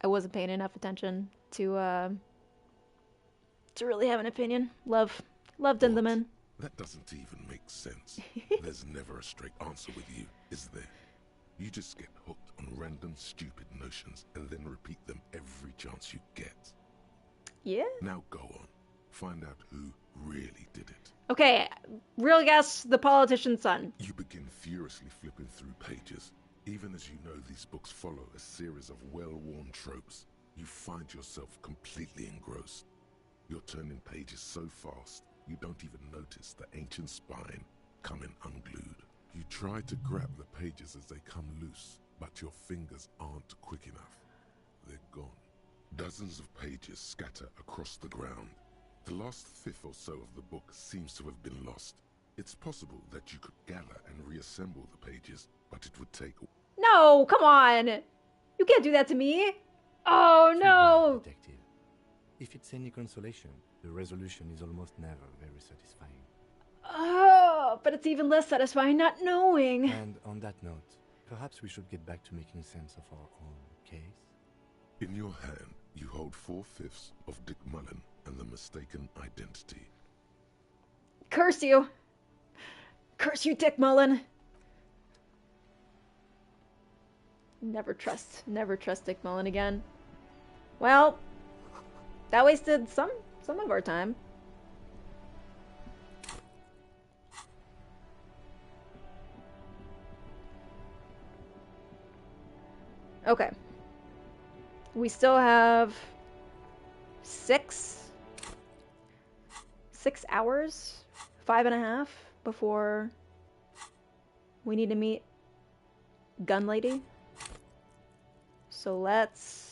I wasn't paying enough attention to really have an opinion. Loved Enderman. That doesn't even make sense. There's never a straight answer with you, is there? You just get hooked on random stupid notions and then repeat them every chance you get. Yeah? Now go on. Find out who really did it. Okay, real guess, the politician's son. You begin furiously flipping through pages. Even as you know these books follow a series of well-worn tropes, you find yourself completely engrossed. You're turning pages so fast, you don't even notice the ancient spine coming unglued. You try to grab the pages as they come loose, but your fingers aren't quick enough. They're gone. Dozens of pages scatter across the ground. The last fifth or so of the book seems to have been lost. It's possible that you could gather and reassemble the pages, but it would take... No, come on! You can't do that to me! Oh, no! Detective. If it's any consolation, the resolution is almost never very satisfying. Oh, but it's even less satisfying not knowing. And on that note, perhaps we should get back to making sense of our own case? In your hand, you hold 4/5 of Dick Mullen and the mistaken identity. Curse you! Curse you, Dick Mullen! Never trust Dick Mullen again. Well, that wasted some of our time. Okay. We still have 6 hours, 5.5 before we need to meet Gun Lady. So let's...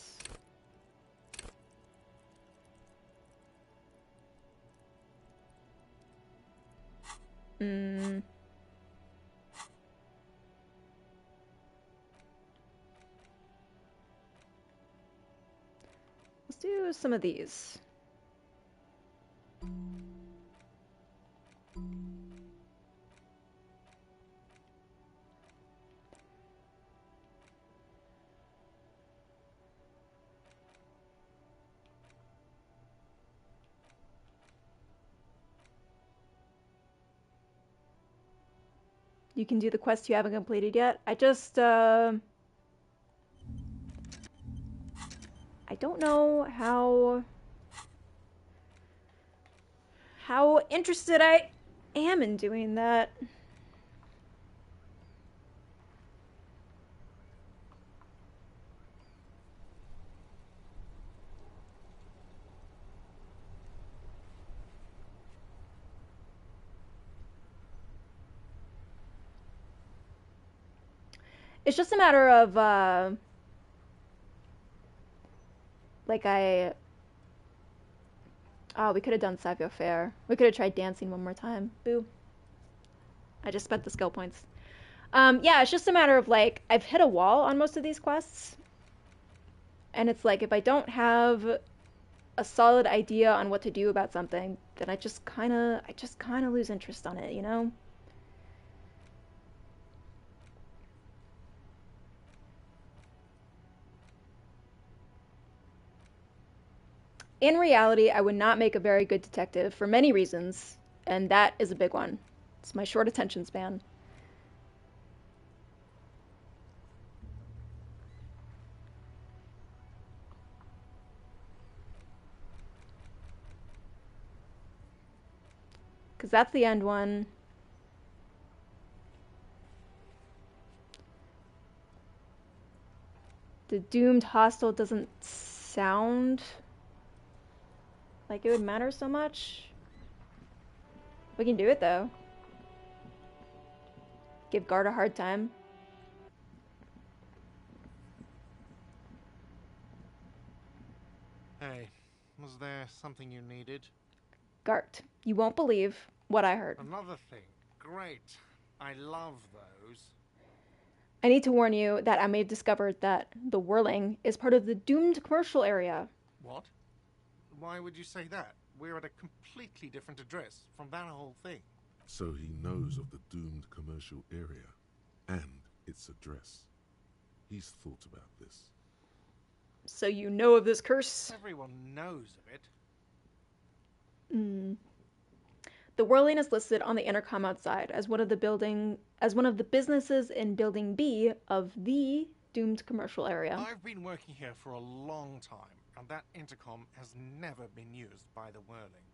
Let's do some of these. You can do the quest you haven't completed yet. I just, I don't know how interested I am in doing that. It's just a matter of, like oh, we could have done Savio Fair. We could have tried dancing one more time. Boo. I just spent the skill points. Yeah, it's just a matter of, like, I've hit a wall on most of these quests. And it's like, if I don't have a solid idea on what to do about something, then I just kind of lose interest on it, you know? In reality, I would not make a very good detective for many reasons, and that is a big one. It's my short attention span. Because that's the end one. The doomed hostel doesn't sound like it would matter so much. We can do it though. Give Guard a hard time. Hey, was there something you needed? Gart, you won't believe what I heard. Another thing. Great. I love those. I need to warn you that I may have discovered that the Whirling is part of the doomed commercial area. What? Why would you say that? We're at a completely different address from that whole thing. So he knows of the doomed commercial area and its address. He's thought about this. So you know of this curse? Everyone knows of it. The Whirling is listed on the intercom outside as one of the businesses in Building B of the doomed commercial area. I've been working here for a long time, and that intercom has never been used by the Whirling.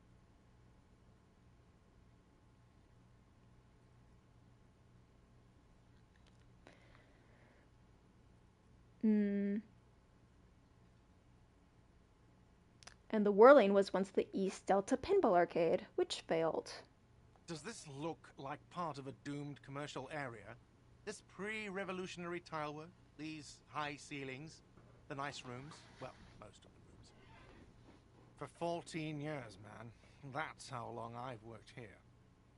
And the Whirling was once the East Delta Pinball Arcade, which failed. Does this look like part of a doomed commercial area? This pre-revolutionary tile work? These high ceilings, the nice rooms, well, most of the rooms. For 14 years, man. That's how long I've worked here.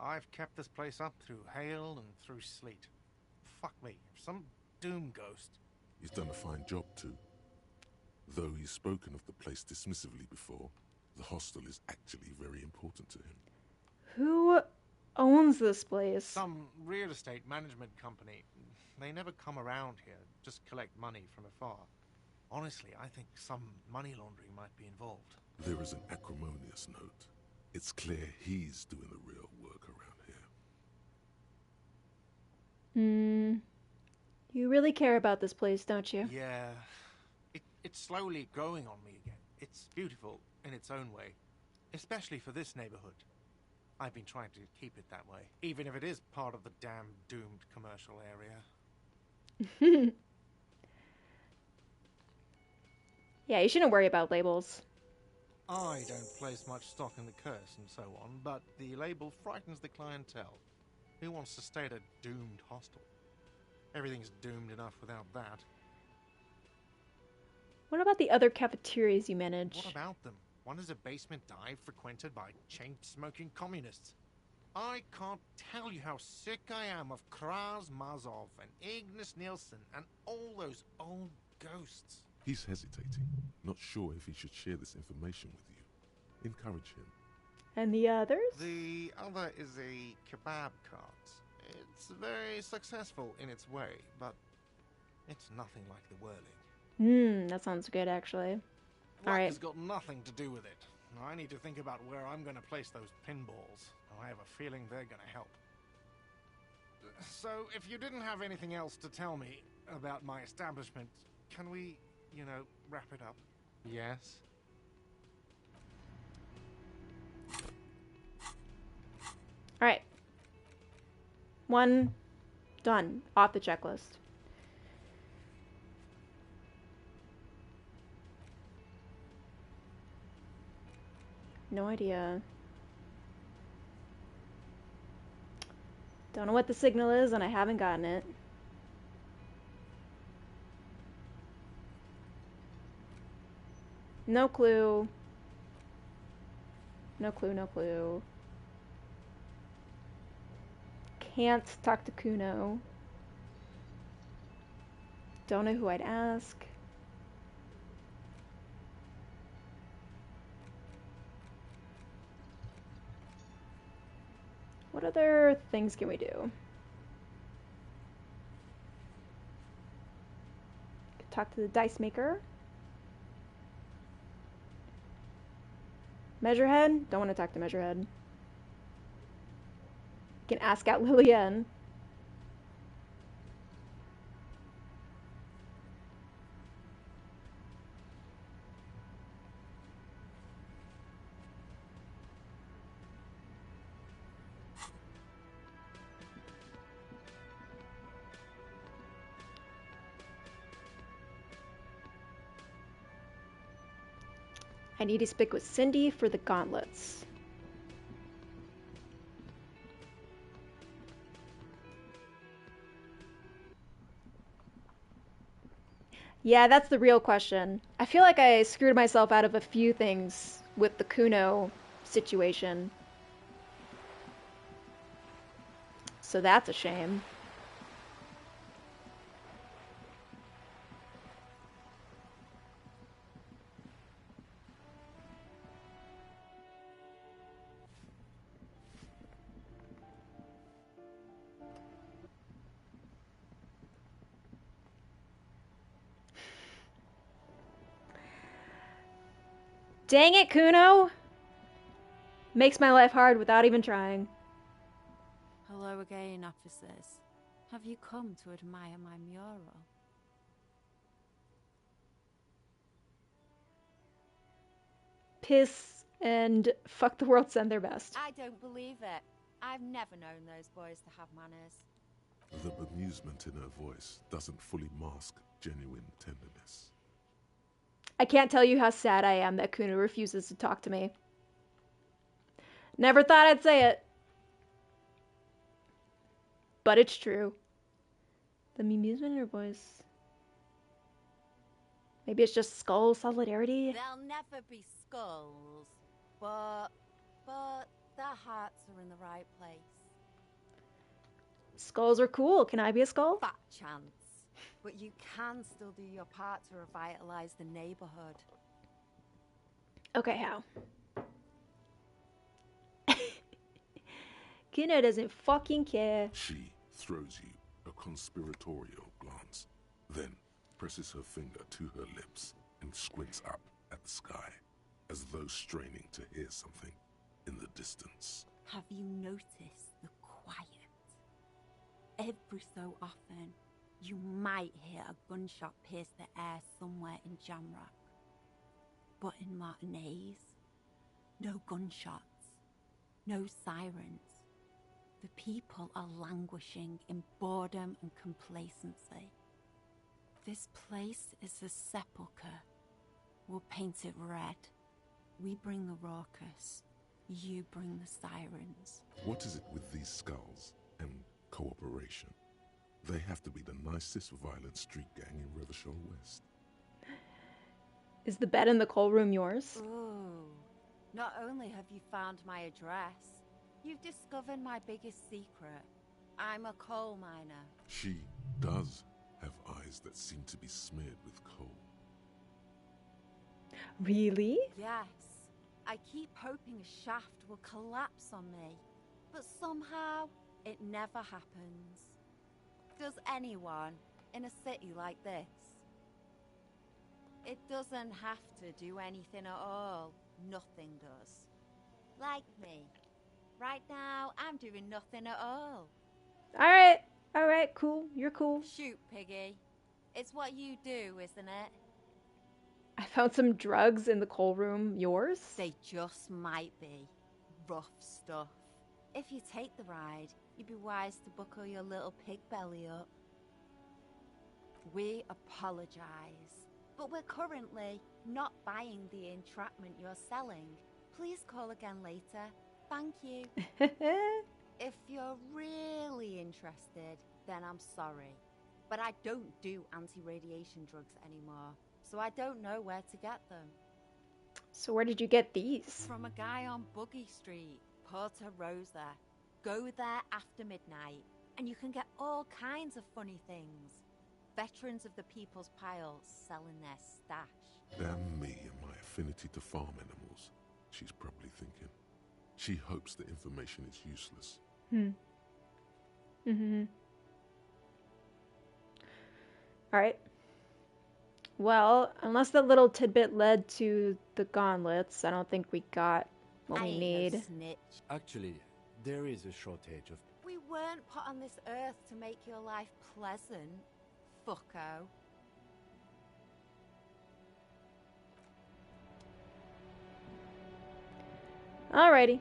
I've kept this place up through hail and through sleet. Fuck me, if some doom ghost... He's done a fine job, too. Though he's spoken of the place dismissively before, the hostel is actually very important to him. Who owns this place? Some real estate management company. They never come around here, just collect money from afar. Honestly, I think some money laundering might be involved. There is an acrimonious note. It's clear he's doing the real work around here. You really care about this place, don't you? Yeah. It's slowly growing on me again. It's beautiful in its own way, especially for this neighborhood. I've been trying to keep it that way, even if it is part of the damn doomed commercial area. Yeah, you shouldn't worry about labels. I don't place much stock in the curse and so on, but the label frightens the clientele. Who wants to stay at a doomed hostel? Everything's doomed enough without that. What about the other cafeterias you manage? What about them? One is a basement dive frequented by chain-smoking communists. I can't tell you how sick I am of Kraz Mazov and Ignis Nielsen and all those old ghosts. He's hesitating, not sure if he should share this information with you. Encourage him. And the others? The other is a kebab cart. It's very successful in its way, but it's nothing like the whirling. That sounds good, actually. Luck Alright. has got nothing to do with it. I need to think about where I'm going to place those pinballs. I have a feeling they're going to help. So, if you didn't have anything else to tell me about my establishment, can we, wrap it up? Yes? Alright. 1 done. Off the checklist. No idea. Don't know what the signal is, and I haven't gotten it. No clue. No clue, no clue. Can't talk to Kuno. Don't know who I'd ask. What other things can we do? Could talk to the dice maker. Measurehead? Don't want to talk to Measurehead. Can ask out Lillian. I need to speak with Cindy for the gauntlets. Yeah, that's the real question. I feel like I screwed myself out of a few things with the Kuno situation. So that's a shame. Dang it, Kuno! Makes my life hard without even trying. Hello again, officers. Have you come to admire my mural? Piss and fuck the world send their best. I don't believe it. I've never known those boys to have manners. The bemusement in her voice doesn't fully mask genuine tenderness. I can't tell you how sad I am that Kuno refuses to talk to me. Never thought I'd say it. But it's true. The amusement in her voice Maybe it's just skull solidarity? There'll never be skulls, but their hearts are in the right place. Skulls are cool. Can I be a skull? Fat chance. But you can still do your part to revitalize the neighborhood. Okay, how? Kino doesn't fucking care. She throws you a conspiratorial glance, then presses her finger to her lips and squints up at the sky, as though straining to hear something in the distance. Have you noticed the quiet? Every so often, you might hear a gunshot pierce the air somewhere in Jamrock. But in Martinez, no gunshots, no sirens. The people are languishing in boredom and complacency. This place is a sepulchre. We'll paint it red. We bring the raucous. You bring the sirens. What is it with these skulls and cooperation? They have to be the nicest violent street gang in Rivershaw West. Is the bed in the coal room yours? Ooh. Not only have you found my address, you've discovered my biggest secret. I'm a coal miner. She does have eyes that seem to be smeared with coal. Really? Yes. I keep hoping a shaft will collapse on me, but somehow it never happens. Does anyone in a city like this? It doesn't have to do anything at all. Nothing does. Like me. Right now, I'm doing nothing at all. Alright, cool. You're cool. Shoot, Piggy. It's what you do, isn't it? I found some drugs in the coal room. Yours? They just might be. Rough stuff. If you take the ride, you'd be wise to buckle your little pig belly up. We apologize, but we're currently not buying the entrapment you're selling. Please call again later. Thank you. If you're really interested, then I'm sorry. But I don't do anti-radiation drugs anymore, so I don't know where to get them. So where did you get these? From a guy on Buggy Street, Porta Rosa. Go there after midnight, and you can get all kinds of funny things. Veterans of the People's Piles selling their stash. Damn me and my affinity to farm animals, she's probably thinking. She hopes the information is useless. Alright. Well, unless that little tidbit led to the gauntlets, I don't think we got what we need. No snitch. Actually, there is a shortage of... We weren't put on this earth to make your life pleasant, fucko. Alrighty.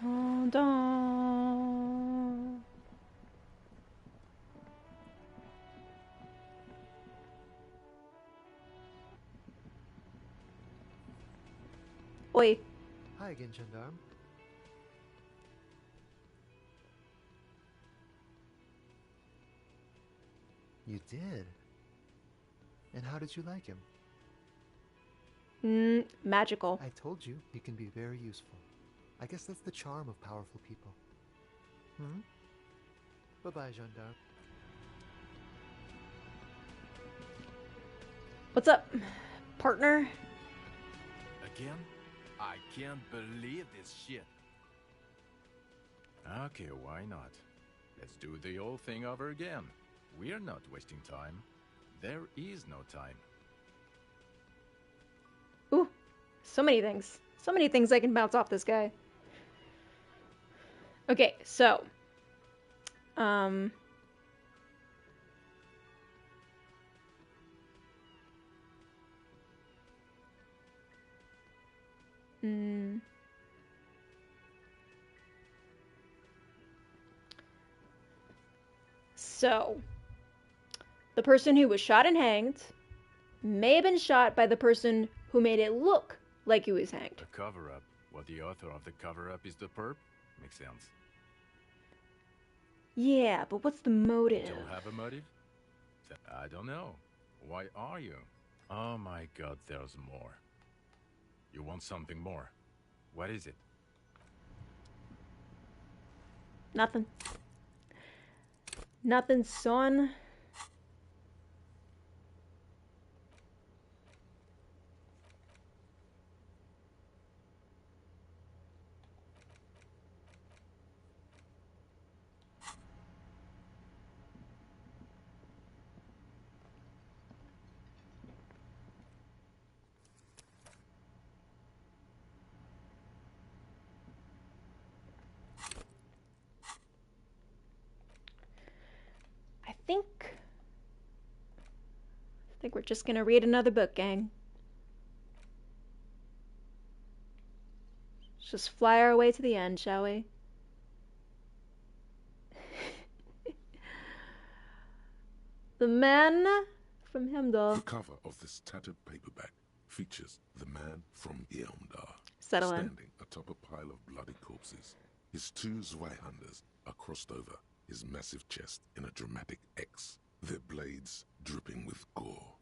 Dun, dun. Oi. Hi again, gendarme. You did? And how did you like him? Magical. I told you, he can be very useful. I guess that's the charm of powerful people. Bye-bye, gendarme. What's up, partner? Again? I can't believe this shit. Okay, why not? Let's do the whole thing over again. We're not wasting time. There is no time. Ooh, so many things. So many things I can bounce off this guy. Okay, so. So, the person who was shot and hanged may have been shot by the person who made it look like he was hanged. A cover-up. Well, the author of the cover-up is the perp? Makes sense. Yeah, but what's the motive? You don't have a motive? I don't know. Why are you? Oh my god, there's more. You want something more? What is it? Nothing. Nothing, son. I think we're just gonna read another book, gang. Let's just fly our way to the end, shall we? The Man from Heimdall. The cover of this tattered paperback features the man from Heimdall standing atop a pile of bloody corpses. His two Zweihanders are crossed over his massive chest in a dramatic X, their blades dripping with gore.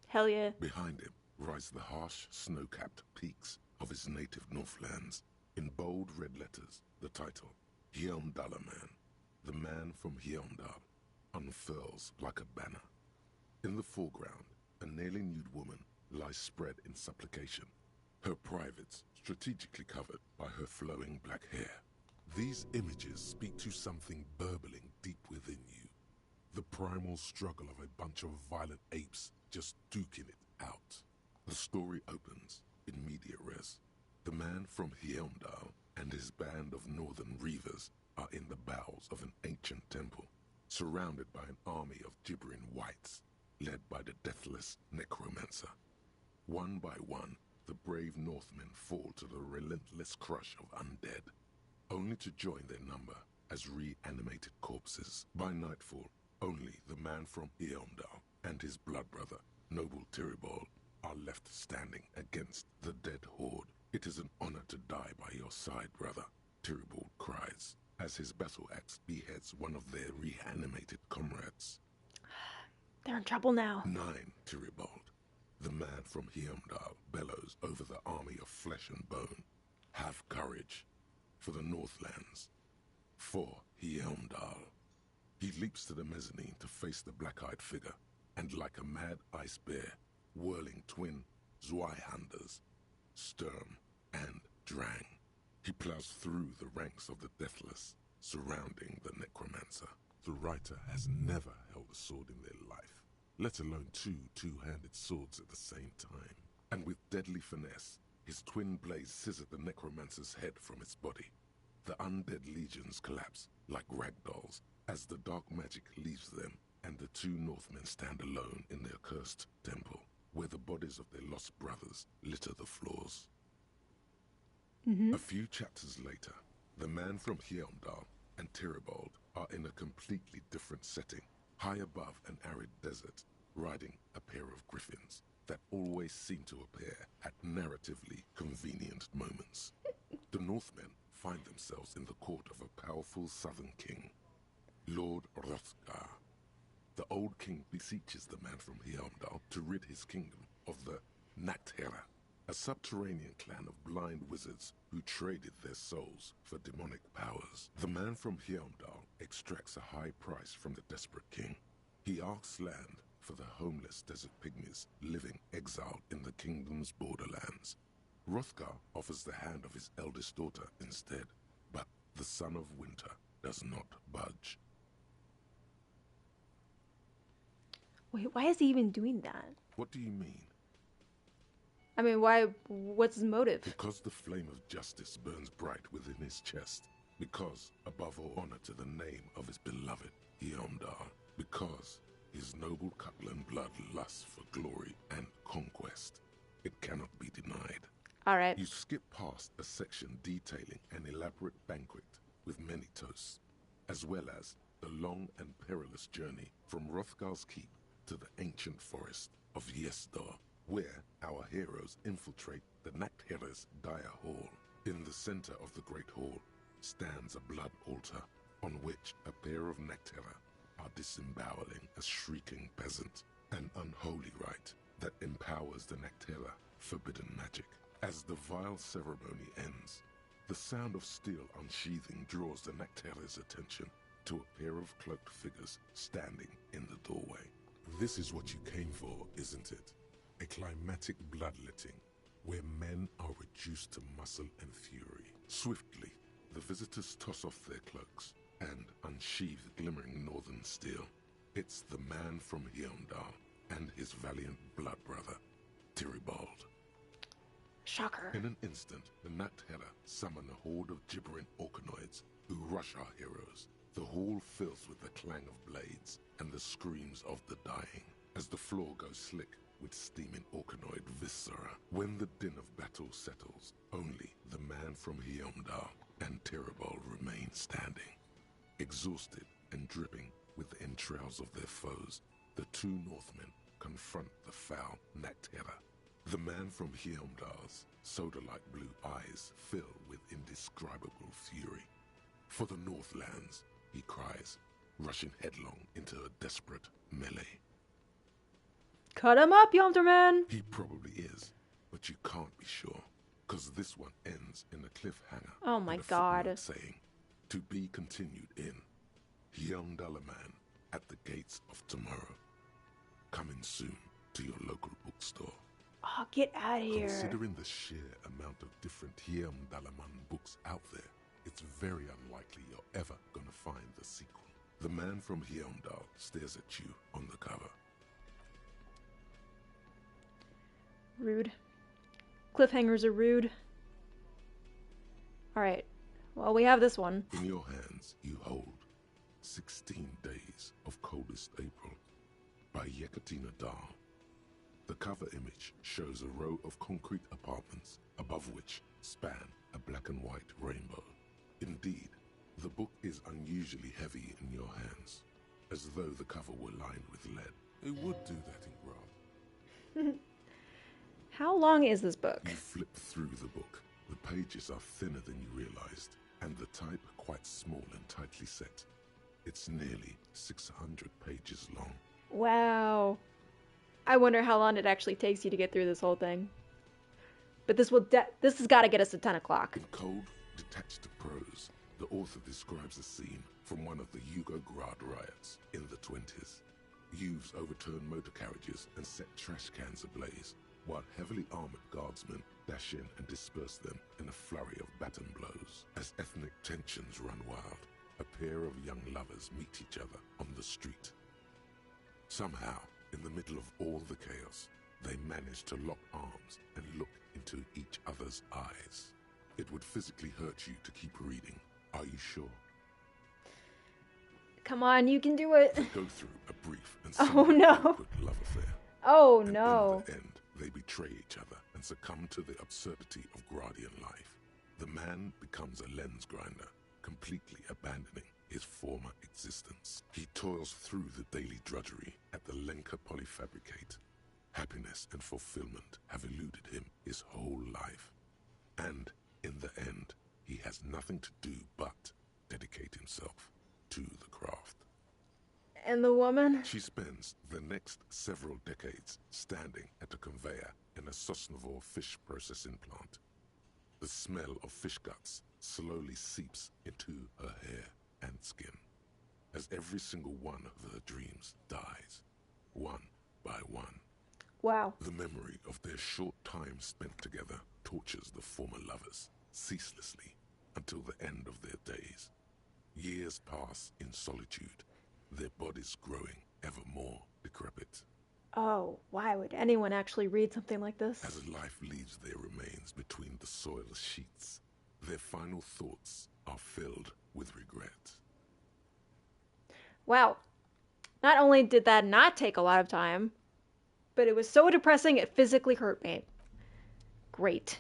Hell yeah. Behind him rise the harsh, snow-capped peaks of his native Northlands. In bold red letters, the title, Heimdaller Man, the man from Heimdall, unfurls like a banner. In the foreground, a nearly nude woman lies spread in supplication, her privates strategically covered by her flowing black hair. These images speak to something burbling deep within you. The primal struggle of a bunch of violent apes just duking it out. The story opens in media res. The man from Heimdall and his band of northern reavers are in the bowels of an ancient temple, surrounded by an army of gibbering whites, led by the deathless necromancer. One by one, the brave Northmen fall to the relentless crush of undead, only to join their number as reanimated corpses. By nightfall, only the man from Heimdall and his blood brother, noble Tyribol, are left standing against the dead horde. It is an honor to die by your side, brother, Tyribol cries, as his battle axe beheads one of their reanimated comrades. They're in trouble now. 9, Tyribol. The man from Heimdall bellows over the army of flesh and bone. Have courage for the Northlands. For Heimdall. He leaps to the mezzanine to face the black-eyed figure, and like a mad ice bear, whirling twin Zweihanders, Sturm and Drang, he plows through the ranks of the deathless, surrounding the necromancer. The writer has never held a sword in their life, let alone two two-handed swords at the same time. And with deadly finesse, his twin blades scissor the necromancer's head from its body. The undead legions collapse like ragdolls as the dark magic leaves them, and the two Northmen stand alone in their cursed temple, where the bodies of their lost brothers litter the floors. A few chapters later, the man from Heimdall and Tyribol are in a completely different setting, high above an arid desert, riding a pair of griffins that always seem to appear at narratively convenient moments. The Northmen find themselves in the court of a powerful southern king, Lord Hrothgar. The old king beseeches the man from Heimdall to rid his kingdom of the Nachtherra, a subterranean clan of blind wizards who traded their souls for demonic powers. The man from Heimdall extracts a high price from the desperate king. He asks land for the homeless desert pygmies living exiled in the kingdom's borderlands. Hrothgar offers the hand of his eldest daughter instead, but the son of winter does not budge. Wait, why is he even doing that? What do you mean? I mean, why? What's his motive? Because the flame of justice burns bright within his chest. Because, above all, honor to the name of his beloved Heimdall. Because his noble Cutland blood lusts for glory and conquest. It cannot be denied. Alright. You skip past a section detailing an elaborate banquet with many toasts, as well as the long and perilous journey from Hrothgar's Keep to the ancient forest of Yesdar, where our heroes infiltrate the Nachtherre's dire hall. In the center of the great hall stands a blood altar on which a pair of Nachtherre are disemboweling a shrieking peasant, an unholy rite that empowers the Nachtherre forbidden magic. As the vile ceremony ends, the sound of steel unsheathing draws the Nachtherre's attention to a pair of cloaked figures standing in the doorway. This is what you came for, isn't it? A climatic bloodletting, where men are reduced to muscle and fury. Swiftly, the visitors toss off their cloaks and unsheathe glimmering northern steel. It's the man from Heimdall and his valiant blood brother, Tyribald. Shocker. In an instant, the Nachtherre summon a horde of gibbering orcanoids who rush our heroes. The hall fills with the clang of blades and the screams of the dying, as the floor goes slick with steaming orcanoid viscera. When the din of battle settles, only the man from Heimdall and Tyribald remain standing. Exhausted and dripping with the entrails of their foes, the two Northmen confront the foul Nachtherre. The man from Heimdall's soda-like blue eyes fill with indescribable fury. For the Northlands, he cries, rushing headlong into a desperate melee. Cut him up, Yonderman! He probably is, but you can't be sure, because this one ends in a cliffhanger. Oh my god. Saying, to be continued in Heimdallaman at the gates of tomorrow. Coming soon to your local bookstore. Oh, get out of here. Considering the sheer amount of different Heimdallaman books out there, it's very unlikely you're ever gonna find the sequel. The man from Heimdall stares at you on the cover. Rude. Cliffhangers are rude. Alright. Well, we have this one. In your hands, you hold 16 Days of Coldest April by Yekatina Dahl. The cover image shows a row of concrete apartments above which span a black and white rainbow. Indeed, the book is unusually heavy in your hands, as though the cover were lined with lead. It would do that in Grad. How long is this book? You flip through the book. The pages are thinner than you realized, and the type quite small and tightly set. It's nearly 600 pages long. Wow. I wonder how long it actually takes you to get through this whole thing. But this has got to get us to 10 o'clock. In cold, detached prose, the author describes a scene from one of the Yugograd riots in the 20s. Youths overturned motor carriages and set trash cans ablaze, while heavily armored guardsmen dash in and disperse them in a flurry of baton blows. As ethnic tensions run wild, a pair of young lovers meet each other on the street. Somehow, in the middle of all the chaos, they manage to lock arms and look into each other's eyes. It would physically hurt you to keep reading. Are you sure? Come on, you can do it. They go through a brief and awkward love affair. Oh and no. In the end, they betray each other and succumb to the absurdity of Gradian life. The man becomes a lens grinder, completely abandoning his former existence. He toils through the daily drudgery at the Lenka Polyfabricate. Happiness and fulfillment have eluded him his whole life. And in the end, he has nothing to do but dedicate himself to the craft. And the woman? She spends the next several decades standing at a conveyor in a Sosnovo fish processing plant. The smell of fish guts slowly seeps into her hair and skin, as every single one of her dreams dies, one by one. Wow. The memory of their short time spent together tortures the former lovers ceaselessly until the end of their days. Years pass in solitude, their bodies growing ever more decrepit. Oh, why would anyone actually read something like this? As life leaves their remains between the soil sheets, their final thoughts are filled with regret. Wow. Not only did that not take a lot of time, but it was so depressing it physically hurt me. Great.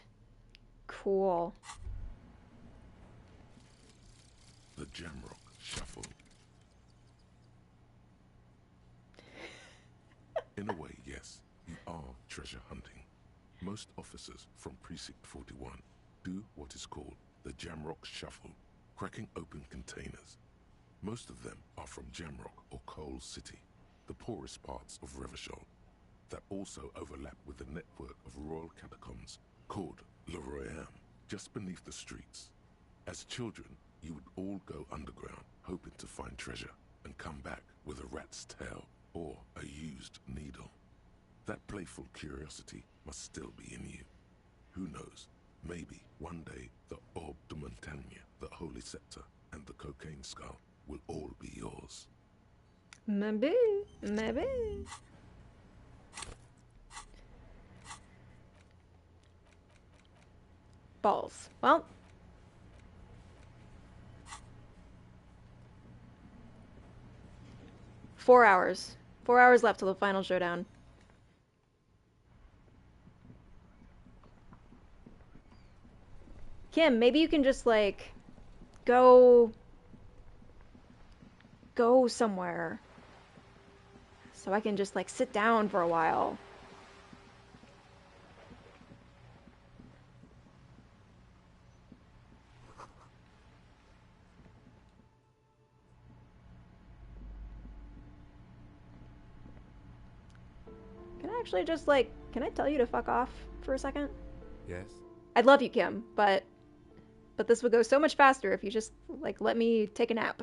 Cool. The Jamrock Shuffle. In a way, yes, you are treasure hunting. Most officers from Precinct 41 do what is called the Jamrock Shuffle, cracking open containers. Most of them are from Jamrock or Coal City, the poorest parts of Revachol, that also overlap with the network of royal catacombs called Le Royaume, just beneath the streets. As children, you would all go underground, hoping to find treasure, and come back with a rat's tail or a used needle. That playful curiosity must still be in you. Who knows, maybe one day the Orbe de Montagne, the Holy Scepter, and the Cocaine Skull will all be yours. Maybe, maybe. Balls. Well. Four hours. 4 hours left till the final showdown. Kim, maybe you can just, like, go somewhere. So I can just, like, sit down for a while. Can I actually just, like, can I tell you to fuck off for a second? Yes? I'd love you, Kim, but this would go so much faster if you just, like, let me take a nap.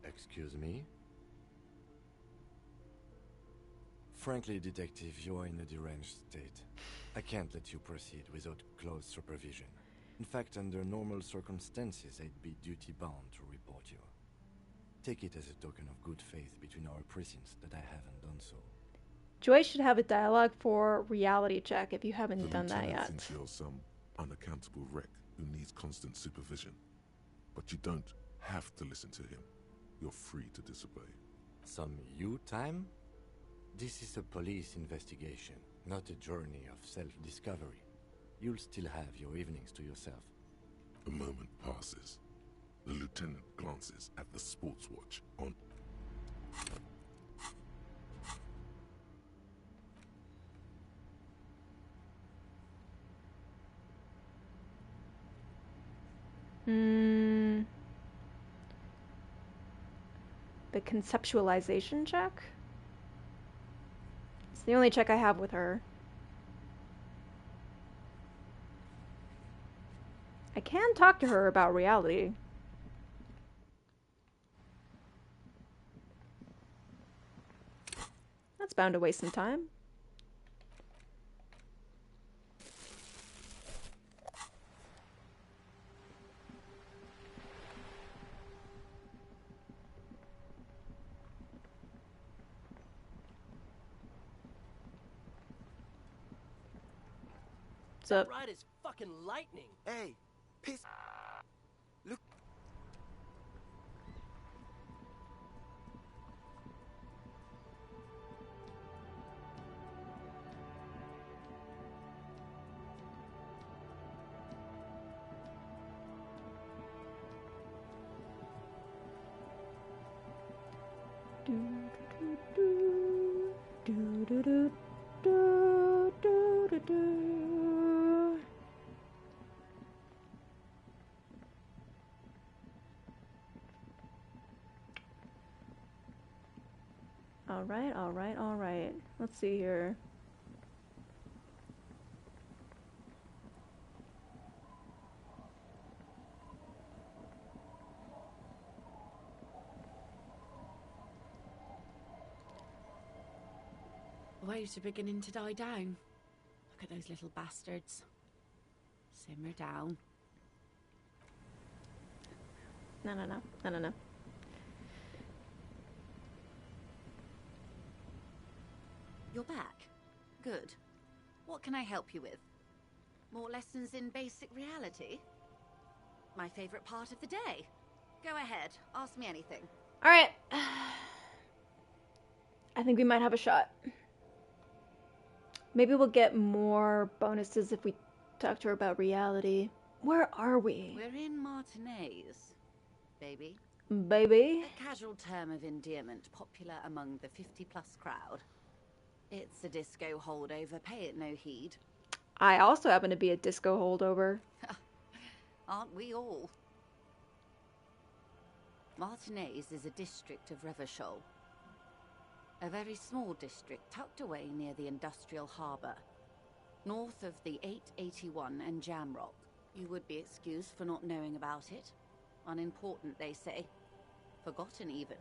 Excuse me? Frankly, Detective, you are in a deranged state. I can't let you proceed without close supervision. In fact, under normal circumstances, I'd be duty-bound to report you. Take it as a token of good faith between our precincts that I haven't done so. Joy should have a dialogue for reality check if you haven't done that Lieutenant yet. thinks you're some unaccountable wreck who needs constant supervision. But you don't have to listen to him. You're free to disobey. Some you time? This is a police investigation, not a journey of self-discovery. You'll still have your evenings to yourself. A moment passes. The lieutenant glances at the sports watch on... The conceptualization check? It's the only check I have with her. I can talk to her about reality. That's bound to waste some time. That ride is fucking lightning. Hey, piss. Look. All right. Let's see here. Waves are beginning to die down. Look at those little bastards. Simmer down. No. You're back. Good. What can I help you with? More lessons in basic reality? My favorite part of the day. Go ahead, ask me anything. All right. I think we might have a shot. Maybe we'll get more bonuses if we Talk to her about reality. Where are we? We're in Martinez, baby. Baby? A casual term of endearment popular among the 50-plus crowd. It's a disco holdover, pay it no heed. I also happen to be a disco holdover. Aren't we all? Martinez is a district of Revachol. A very small district tucked away near the industrial harbour. North of the 881 and Jamrock. You would be excused for not knowing about it. Unimportant, they say. Forgotten, even.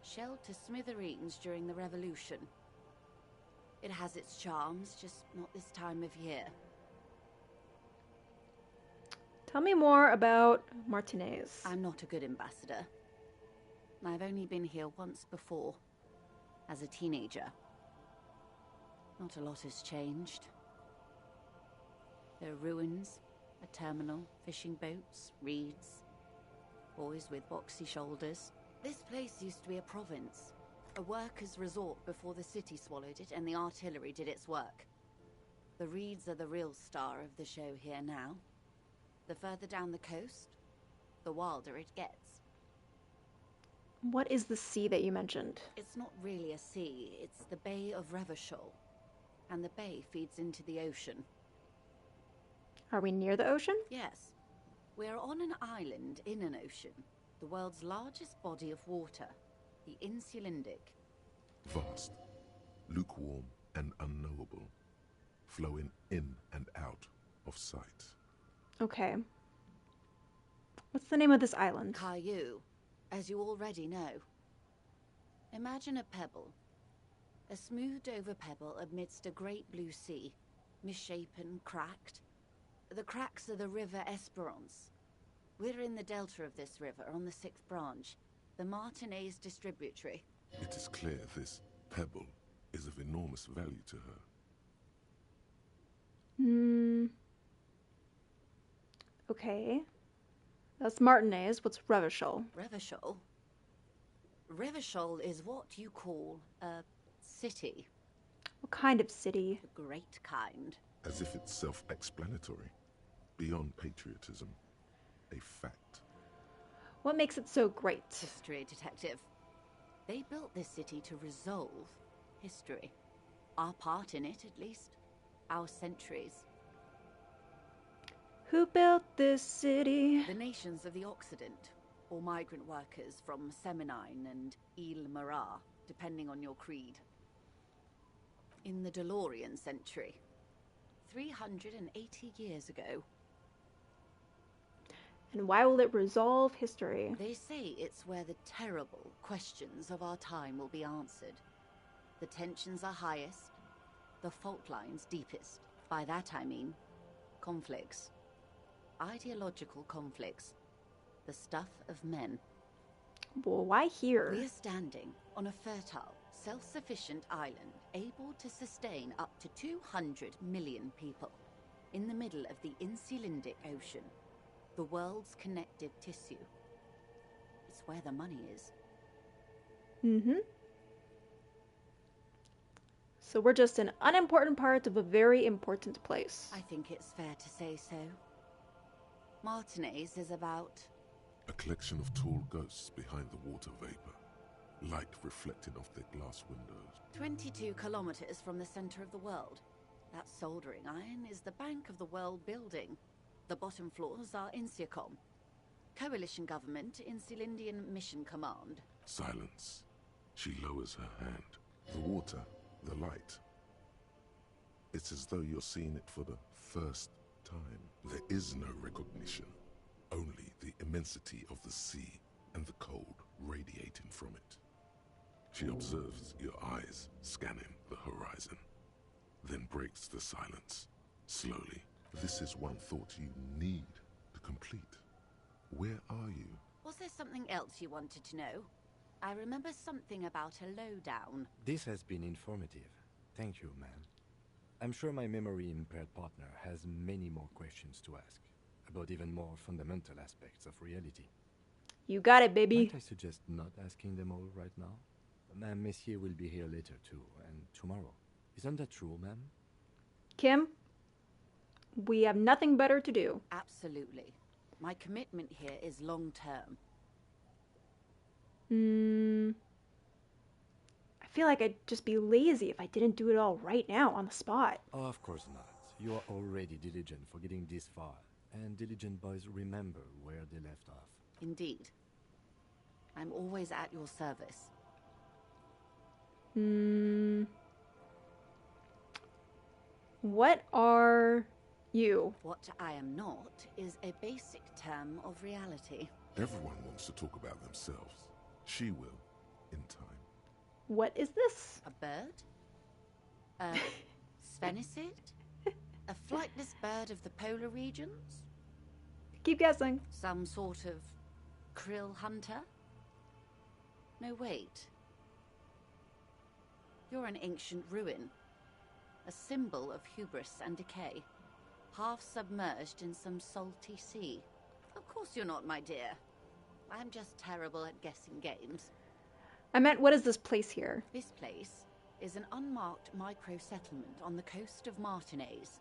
Shelled to smithereens during the Revolution. It has its charms, just not this time of year. Tell me more about Martinez. I'm not a good ambassador. I've only been here once before, as a teenager. Not a lot has changed. There are ruins, a terminal, fishing boats, reeds, boys with boxy shoulders. This place used to be a province, a workers' resort before the city swallowed it and the artillery did its work. The reeds are the real star of the show here now. The further down the coast, the wilder it gets. What is the sea that you mentioned? It's not really a sea, it's the Bay of Revachol. And the bay feeds into the ocean. Are we near the ocean? Yes. We're on an island in an ocean. The world's largest body of water. The Insulindic. Vast, lukewarm and unknowable. Flowing in and out of sight. Okay. What's the name of this island? Caillou, as you already know. Imagine a pebble. A smoothed-over pebble amidst a great blue sea. Misshapen, cracked. The cracks are the River Esperance. We're in the delta of this river, on the 6th branch. The Martinez distributary. It is clear this pebble is of enormous value to her. Okay. That's Martinez. What's Revachol? Revachol? Revachol is what you call a city. What kind of city? The great kind. As if it's self-explanatory. Beyond patriotism. A fact. What makes it so great? History, detective. They built this city to resolve history. Our part in it, at least. Our centuries. Who built this city? The nations of the Occident, or migrant workers from Seminine and Ile Marat, depending on your creed. In the DeLorean century, 380 years ago. And why will it resolve history? They say it's where the terrible questions of our time will be answered. The tensions are highest, the fault lines deepest. By that I mean conflicts. Ideological conflicts. The stuff of men. Well, why here? We're standing on a fertile, self-sufficient island, able to sustain up to 200 million people, in the middle of the Insulindic Ocean, the world's connective tissue. It's where the money is. So we're just an unimportant part of a very important place. I think it's fair to say so. Martinez is about... a collection of tall ghosts behind the water vapor. Light reflecting off their glass windows. 22 kilometers from the center of the world. That soldering iron is the bank of the world building. The bottom floors are Insiacom. Coalition government, Insulindian Mission Command. Silence. She lowers her hand. The water, the light. It's as though you're seeing it for the first time. There is no recognition. Only the immensity of the sea and the cold radiating from it. She observes your eyes scanning the horizon, then breaks the silence, slowly. This is one thought you need to complete. Where are you? Was there something else you wanted to know? I remember something about a lowdown. This has been informative. Thank you, ma'am. I'm sure my memory-impaired partner has many more questions to ask, about even more fundamental aspects of reality. You got it, baby. Might I suggest not asking them all right now? Ma'am, Messier will be here later too, and tomorrow. Isn't that true, ma'am? Kim? we have nothing better to do. Absolutely. My commitment here is long-term. I feel like I'd just be lazy if I didn't do it all right now on the spot. Oh, of course not. You are already diligent for getting this far, and diligent boys remember where they left off. Indeed. I'm always at your service. What are you? What I am not is a basic term of reality. Everyone wants to talk about themselves. She will, in time. What is this? A bird? A sphenicid? A flightless bird of the polar regions? Keep guessing. Some sort of krill hunter? No, wait. You're an ancient ruin. A symbol of hubris and decay. Half submerged in some salty sea. Of course you're not, my dear. I'm just terrible at guessing games. I meant, what is this place here? This place is an unmarked micro-settlement on the coast of Martinez.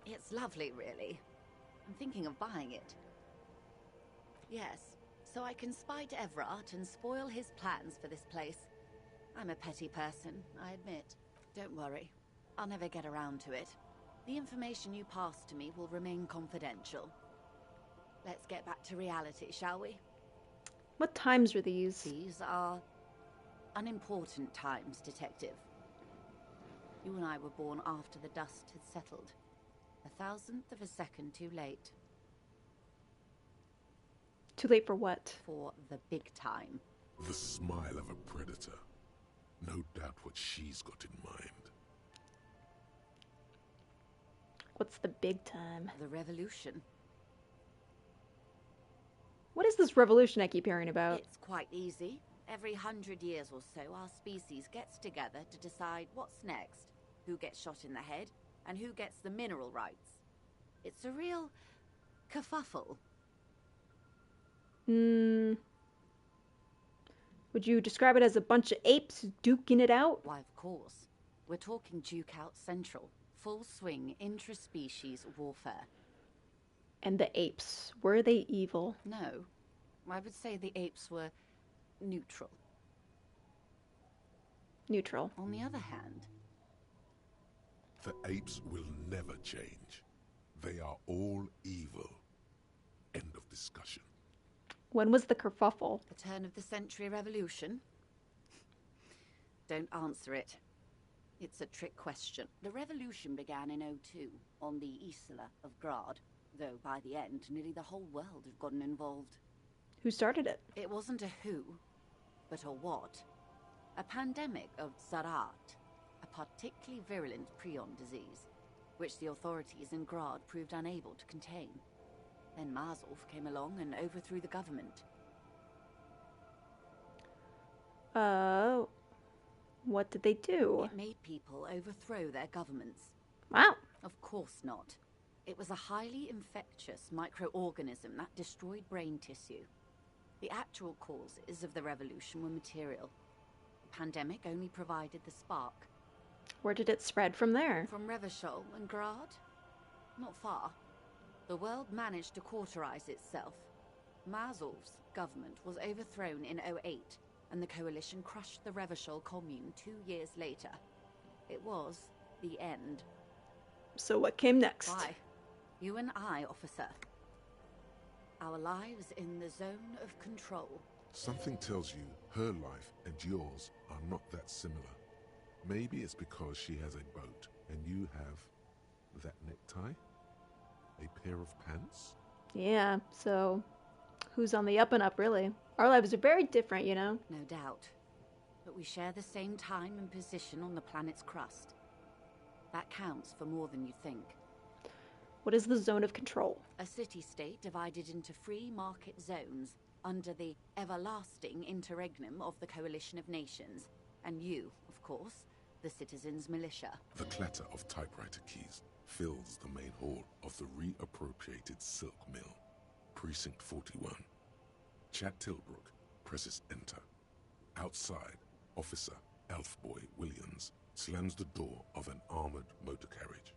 It's lovely, really. I'm thinking of buying it. Yes, so I can spite Everard and spoil his plans for this place. I'm a petty person, I admit. Don't worry. I'll never get around to it. The information you pass to me will remain confidential. Let's get back to reality, shall we? What times are these? These are unimportant times, Detective. You and I were born after the dust had settled. 1,000th of a second too late. Too late for what? For the big time. The smile of a predator. No doubt what she's got in mind. What's the big time? The revolution. What is this revolution I keep hearing about? It's quite easy. Every 100 years or so, our species gets together to decide what's next. Who gets shot in the head, and who gets the mineral rights. It's a real kerfuffle. Would you describe it as a bunch of apes duking it out? Why, of course. We're talking Duke Out Central. Full swing intraspecies warfare. And the apes, were they evil? No. I would say the apes were neutral. Neutral. On the other hand... The apes will never change. They are all evil. End of discussion. When was the kerfuffle? The turn of the century revolution? Don't answer it. It's a trick question. The revolution began in '02 on the Isla of Grad, though by the end, nearly the whole world had gotten involved. Who started it? It wasn't a who, but a what. A pandemic of Zarat, a particularly virulent prion disease, which the authorities in Grad proved unable to contain. Then Marzolf came along and overthrew the government. What did they do? It made people overthrow their governments. Wow. Of course not. It was a highly infectious microorganism that destroyed brain tissue. The actual causes of the revolution were material. The pandemic only provided the spark. Where did it spread from there? From Revachol and Grad? Not far. The world managed to cauterize itself. Marzolf's government was overthrown in '08, and the coalition crushed the Revachol commune 2 years later. It was the end. So what came next? Why? You and I, officer. Our lives in the zone of control. Something tells you her life and yours are not that similar. Maybe it's because she has a boat and you have that necktie? A pair of pants? Yeah, so who's on the up and up, really? Our lives are very different, you know? No doubt. But we share the same time and position on the planet's crust. That counts for more than you think. What is the zone of control? A city-state divided into free market zones under the everlasting interregnum of the Coalition of Nations. And you, of course, the citizens' militia. The clatter of typewriter keys fills the main hall of the reappropriated silk mill. Precinct 41. Chad Tilbrook presses enter. Outside, Officer Elfboy Williams slams the door of an armored motor carriage.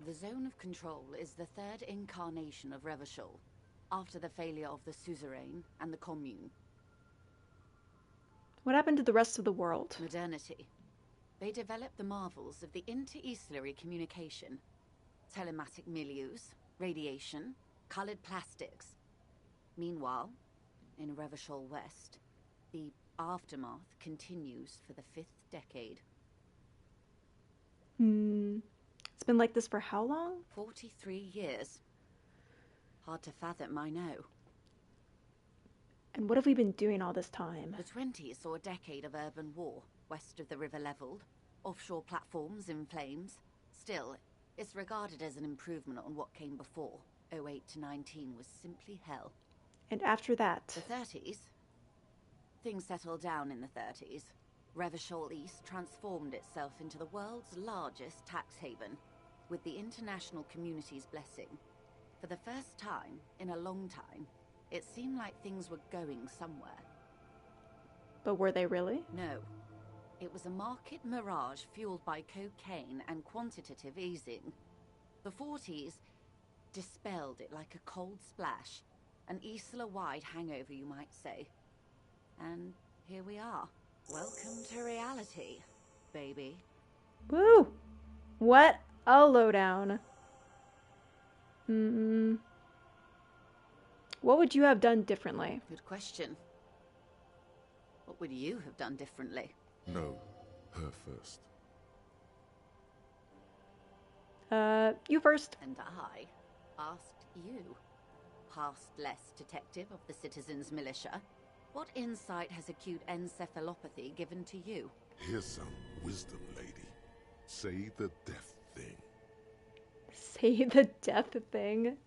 The Zone of Control is the third incarnation of Revachol, after the failure of the Suzerain and the Commune. What happened to the rest of the world? Modernity. They developed the marvels of the inter-estellary communication. Telematic milieus, radiation, colored plastics. Meanwhile, in Revachol West, the aftermath continues for the 5th decade. It's been like this for how long? 43 years. Hard to fathom, I know. And what have we been doing all this time? The 20s saw a decade of urban war, west of the river leveled, offshore platforms in flames. Still, it's regarded as an improvement on what came before. 08 to 19 was simply hell. And after that? The 30s? Things settled down in the 30s. Revachol East transformed itself into the world's largest tax haven, with the international community's blessing. For the first time in a long time, it seemed like things were going somewhere. But were they really? No. It was a market mirage fueled by cocaine and quantitative easing. The 40s dispelled it like a cold splash, an Isla-wide hangover, you might say. And here we are. Welcome to reality, baby. Woo! What a lowdown. What would you have done differently? Good question. What would you have done differently? No, her first. You first. And I asked you, past-less detective of the Citizens Militia, what insight has acute encephalopathy given to you? Here's some wisdom, lady. Say the death thing. Say the death thing?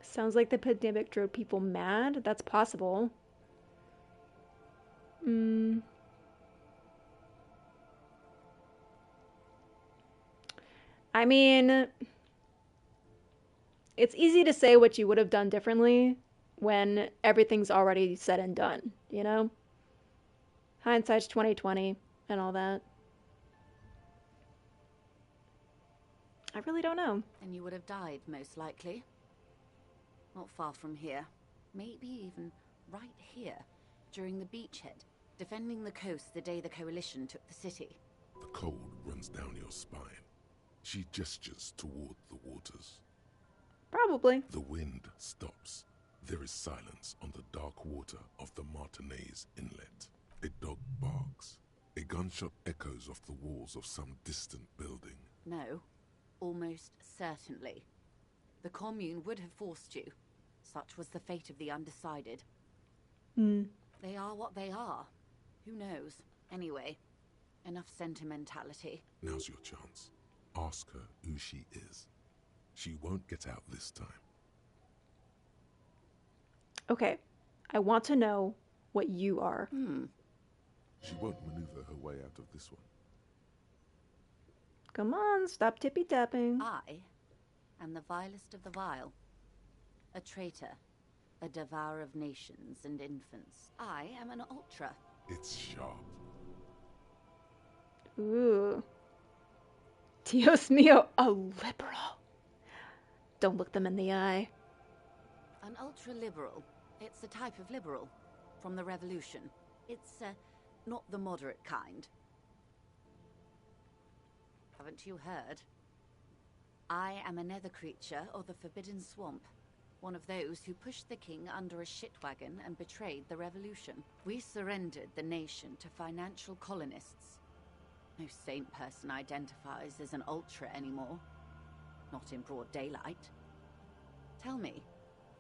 Sounds like the pandemic drove people mad. That's possible. I mean, it's easy to say what you would have done differently when everything's already said and done, you know? Hindsight's 20/20 and all that. I really don't know. And you would have died, most likely. Not far from here. Maybe even right here, during the beachhead, defending the coast the day the Coalition took the city. The cold runs down your spine. She gestures toward the waters. Probably. The wind stops. There is silence on the dark water of the Martinez Inlet. A dog barks. A gunshot echoes off the walls of some distant building. No, almost certainly. The Commune would have forced you. Such was the fate of the undecided. They are what they are. Who knows? Anyway, enough sentimentality. Now's your chance. Ask her who she is. She won't get out this time. Okay, I want to know what you are. She won't maneuver her way out of this one. Come on, stop tippy-tapping. I am the vilest of the vile. A traitor. A devourer of nations and infants. I am an ultra. It's sharp. Ooh. Dios mío, a liberal. Don't look them in the eye. An ultra-liberal. It's a type of liberal. From the revolution. It's, not the moderate kind. Haven't you heard? I am a nether creature of the Forbidden Swamp. One of those who pushed the king under a shit wagon and betrayed the revolution. We surrendered the nation to financial colonists. No sane person identifies as an ultra anymore. Not in broad daylight. Tell me,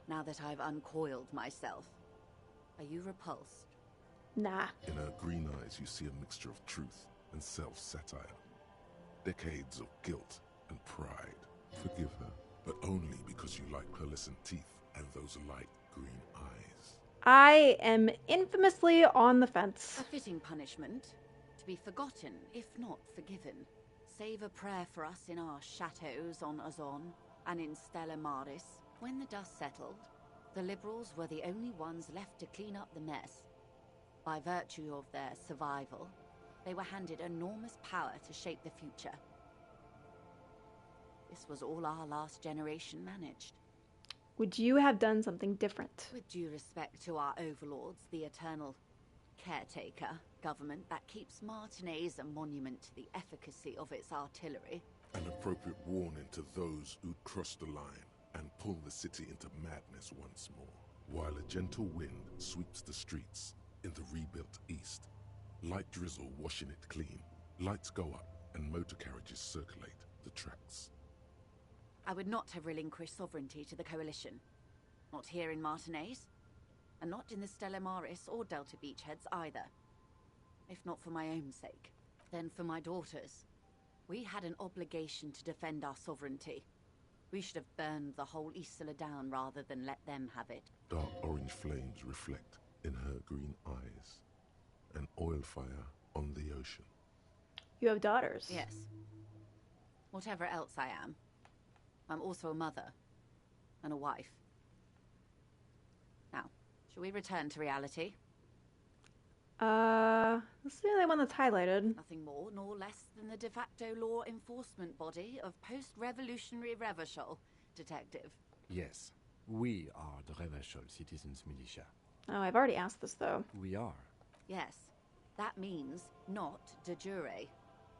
now that I've uncoiled myself, are you repulsed? Nah. In her green eyes, you see a mixture of truth and self-satire. Decades of guilt and pride. Forgive her, but only because you like pearlescent teeth and those light green eyes. I am infamously on the fence. A fitting punishment. To be forgotten, if not forgiven. Save a prayer for us in our chateaus on Azon and in Stella Maris. When the dust settled, the liberals were the only ones left to clean up the mess. By virtue of their survival, they were handed enormous power to shape the future. This was all our last generation managed. Would you have done something different? With due respect to our overlords, the eternal caretaker government that keeps Martinaise a monument to the efficacy of its artillery. An appropriate warning to those who'd cross the line and pull the city into madness once more. While a gentle wind sweeps the streets in the rebuilt east, light drizzle washing it clean, lights go up and motor carriages circulate the tracks. I would not have relinquished sovereignty to the Coalition. Not here in Martinaise, and not in the Stella Maris or Delta Beachheads either. If not for my own sake, then for my daughters. We had an obligation to defend our sovereignty. We should have burned the whole Isla down rather than let them have it. Dark orange flames reflect in her green eyes. An oil fire on the ocean. You have daughters. Yes. Whatever else I am, I'm also a mother and a wife. Now, shall we return to reality? This is the only one that's highlighted. Nothing more nor less than the de facto law enforcement body of post-revolutionary Revachol, Detective. Yes, we are the Revachol Citizens Militia. Oh, I've already asked this, though. We are. Yes, that means not de jure.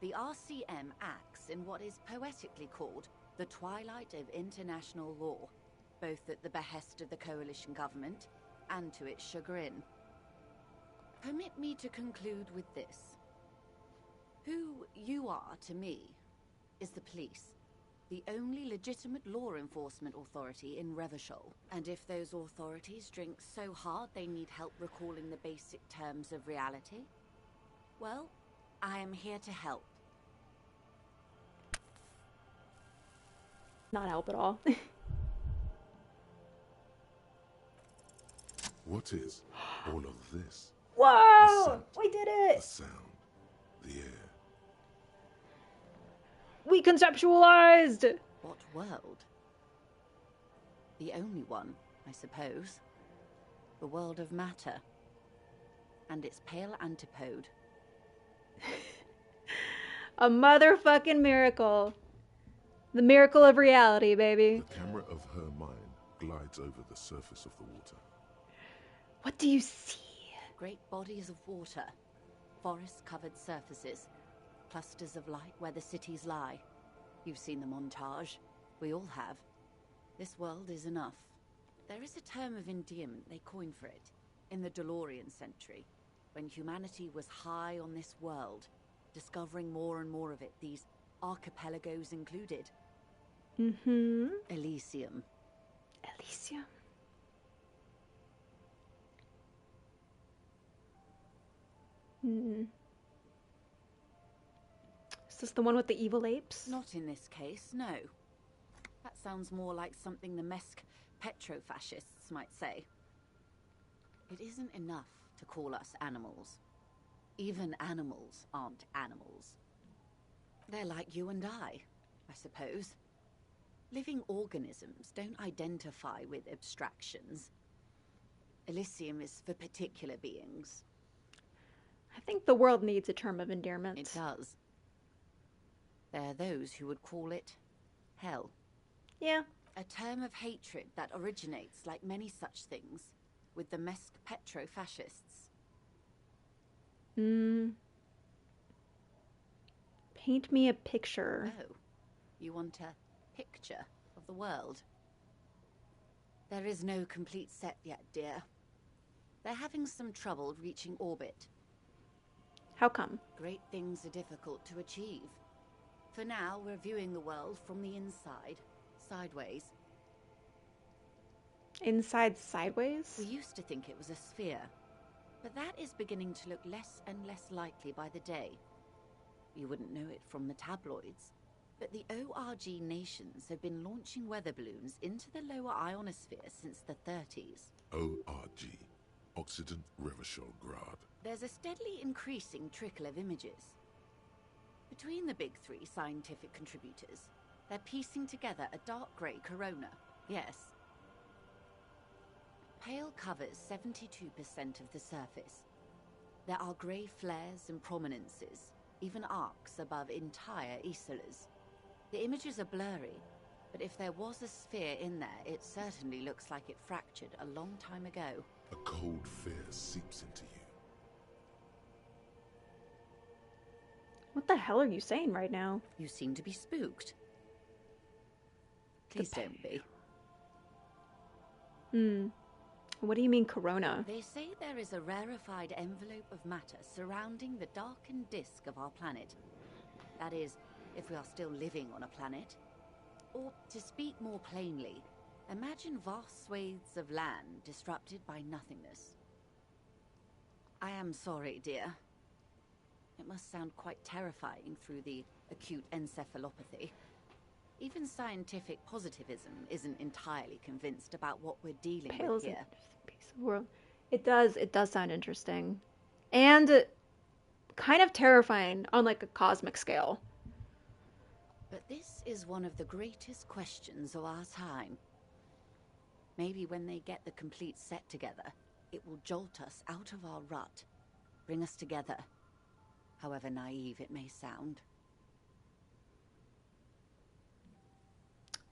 The RCM acts in what is poetically called the twilight of international law, both at the behest of the Coalition government and to its chagrin. Permit me to conclude with this. Who you are to me is the police, the only legitimate law enforcement authority in Revachol. And if those authorities drink so hard they need help recalling the basic terms of reality, well, I am here to help. Not help at all. What is all of this? Whoa! We did it! The sound, the air. We conceptualized! What world? The only one, I suppose. The world of matter. And its pale antipode. A motherfucking miracle. The miracle of reality, baby. The camera of her mind glides over the surface of the water. What do you see? Great bodies of water, forest-covered surfaces, clusters of light where the cities lie. You've seen the montage. We all have. This world is enough. There is a term of endearment they coined for it in the DeLorean century, when humanity was high on this world, discovering more and more of it, these archipelagos included. Mm-hmm. Elysium. Elysium. Is this the one with the evil apes? Not in this case, no. That sounds more like something the Mesk petrofascists might say. It isn't enough to call us animals. Even animals aren't animals. They're like you and I suppose. Living organisms don't identify with abstractions. Elysium is for particular beings. I think the world needs a term of endearment. It does. There are those who would call it hell. Yeah. A term of hatred that originates, like many such things, with the Mesk petrofascists. Paint me a picture. Oh, you want a picture of the world? There is no complete set yet, dear. They're having some trouble reaching orbit. How come? Great things are difficult to achieve. For now, we're viewing the world from the inside, sideways. Inside sideways? We used to think it was a sphere, but that is beginning to look less and less likely by the day. You wouldn't know it from the tabloids, but the ORG nations have been launching weather balloons into the lower ionosphere since the 30s. ORG, Occident Revachol Grad. There's a steadily increasing trickle of images. Between the big three scientific contributors, they're piecing together a dark grey corona. Yes. Pale covers 72% of the surface. There are grey flares and prominences, even arcs above entire isolas. The images are blurry, but if there was a sphere in there, it certainly looks like it fractured a long time ago. A cold fear seeps into you. What the hell are you saying right now? You seem to be spooked. Please don't be. What do you mean, Corona? They say there is a rarefied envelope of matter surrounding the darkened disk of our planet. That is, if we are still living on a planet. Or, to speak more plainly, imagine vast swathes of land disrupted by nothingness. I am sorry, dear. It must sound quite terrifying through the acute encephalopathy. Even scientific positivism isn't entirely convinced about what we're dealing with here. Piece of world. It does sound interesting. And kind of terrifying on like a cosmic scale. But this is one of the greatest questions of our time. Maybe when they get the complete set together, it will jolt us out of our rut, bring us together, however naive it may sound.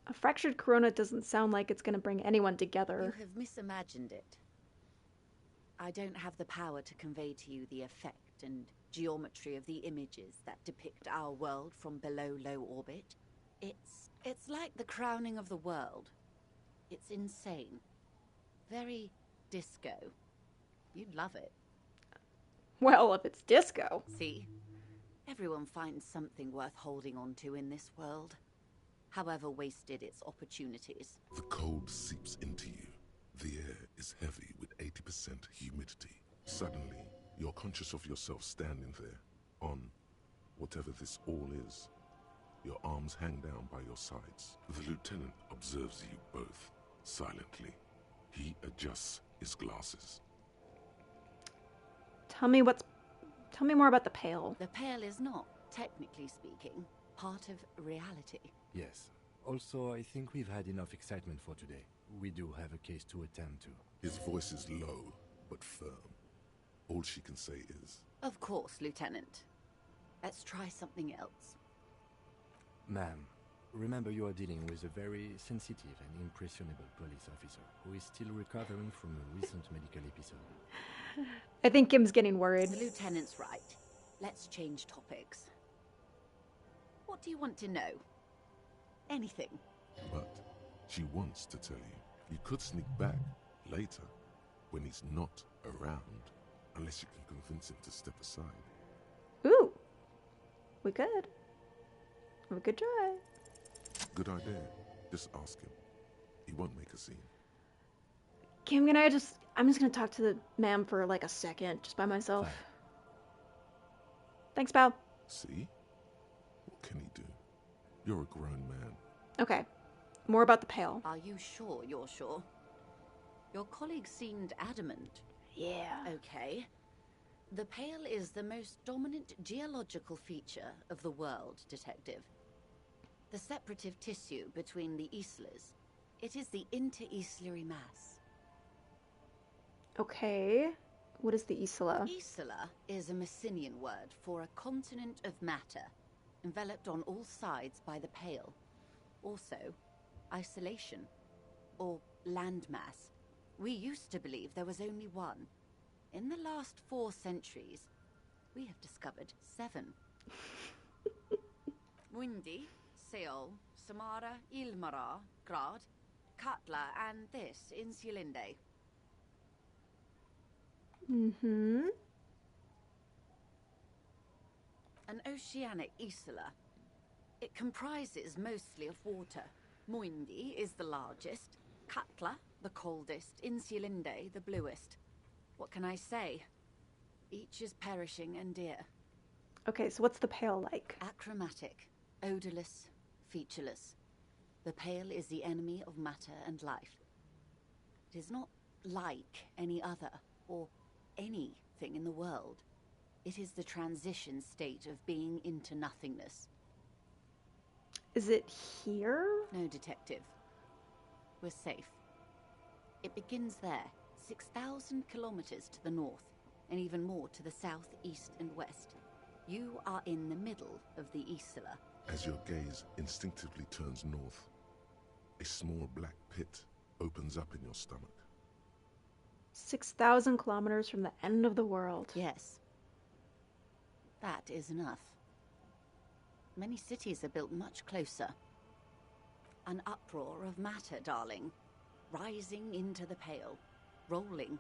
A fractured corona doesn't sound like it's going to bring anyone together. You have misimagined it. I don't have the power to convey to you the effect and geometry of the images that depict our world from below low orbit. It's like the crowning of the world. It's insane. Very disco. You'd love it. Well, if it's disco. See? Everyone finds something worth holding on to in this world, however wasted its opportunities. The cold seeps into you. The air is heavy with 80% humidity. Suddenly, you're conscious of yourself standing there, on whatever this all is. Your arms hang down by your sides. The lieutenant observes you both, silently. He adjusts his glasses. Tell me more about the Pale. The Pale is not, technically speaking, part of reality. Yes. Also, I think we've had enough excitement for today. We do have a case to attend to. His voice is low, but firm. All she can say is... Of course, Lieutenant. Let's try something else. Ma'am, remember you are dealing with a very sensitive and impressionable police officer who is still recovering from a recent medical episode. I think Kim's getting worried. The Lieutenant's right. Let's change topics. What do you want to know? Anything. But she wants to tell you. You could sneak back later when he's not around, unless you can convince him to step aside. Ooh. We could. We could try. Good idea. Just ask him. He won't make a scene. Kim, I'm just gonna talk to the ma'am for like a second, just by myself. Fine. Thanks, pal. See? What can he do? You're a grown man. Okay. More about the Pale. Are you sure you're sure? Your colleague seemed adamant. Yeah. Okay. The Pale is the most dominant geological feature of the world, Detective. The separative tissue between the islas. It is the inter-islary mass. Okay. What is the Isla? Isla is a Messinian word for a continent of matter, enveloped on all sides by the Pale. Also, isolation, or landmass. We used to believe there was only one. In the last 4 centuries, we have discovered 7. Mundi, Seol, Samara, Ilmara, Grad, Katla, and this, Insulinde. Mm-hmm. An oceanic isla. It comprises mostly of water. Muindi is the largest, Katla the coldest, Insulinde the bluest. What can I say? Each is perishing and dear. Okay, so what's the Pale like? Achromatic, odorless, featureless. The Pale is the enemy of matter and life. It is not like any other, or anything in the world. It is the transition state of being into nothingness. Is it here? No, Detective. We're safe. It begins there, 6,000 kilometers to the north, and even more to the south, east, and west. You are in the middle of the Isla. As your gaze instinctively turns north, a small black pit opens up in your stomach. 6,000 kilometers from the end of the world. Yes. That is enough. Many cities are built much closer. An uproar of matter, darling. Rising into the Pale. Rolling.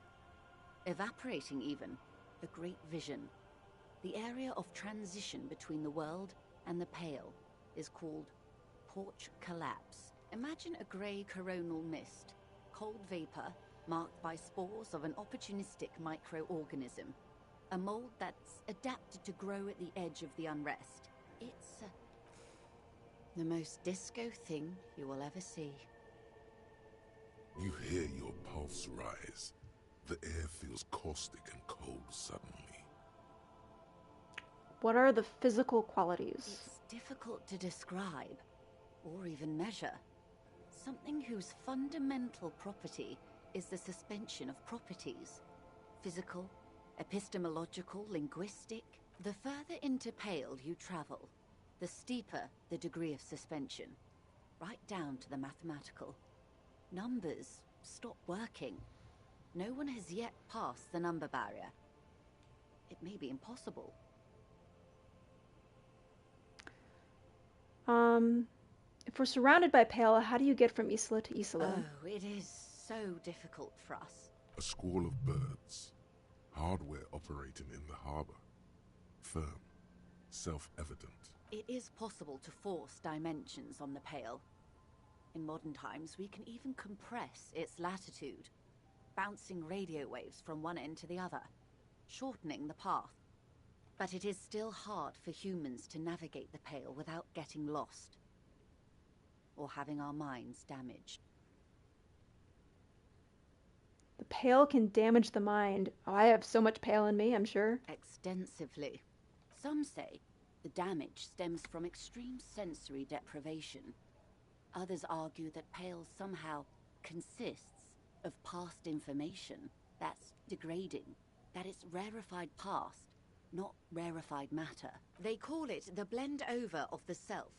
Evaporating even. A great vision. The area of transition between the world and the Pale is called Porch Collapse. Imagine a grey coronal mist. Cold vapor marked by spores of an opportunistic microorganism. A mold that's adapted to grow at the edge of the unrest. It's the most disco thing you will ever see. You hear your pulse rise. The air feels caustic and cold suddenly. What are the physical qualities? It's difficult to describe, or even measure. Something whose fundamental property is the suspension of properties. Physical, epistemological, linguistic. The further into Pale you travel, the steeper the degree of suspension. Right down to the mathematical. Numbers stop working. No one has yet passed the number barrier. It may be impossible. If we're surrounded by Pale, how do you get from Isla to Isla? Oh, it is so difficult for us. A squall of birds. Hardware operating in the harbor. Firm. Self-evident. It is possible to force dimensions on the Pale. In modern times, we can even compress its latitude, bouncing radio waves from one end to the other, shortening the path. But it is still hard for humans to navigate the Pale without getting lost, or having our minds damaged. The Pale can damage the mind. Oh, I have so much Pale in me, I'm sure. Extensively. Some say the damage stems from extreme sensory deprivation. Others argue that Pale somehow consists of past information that's degrading, that it's rarefied past, not rarefied matter. They call it the blend over of the self.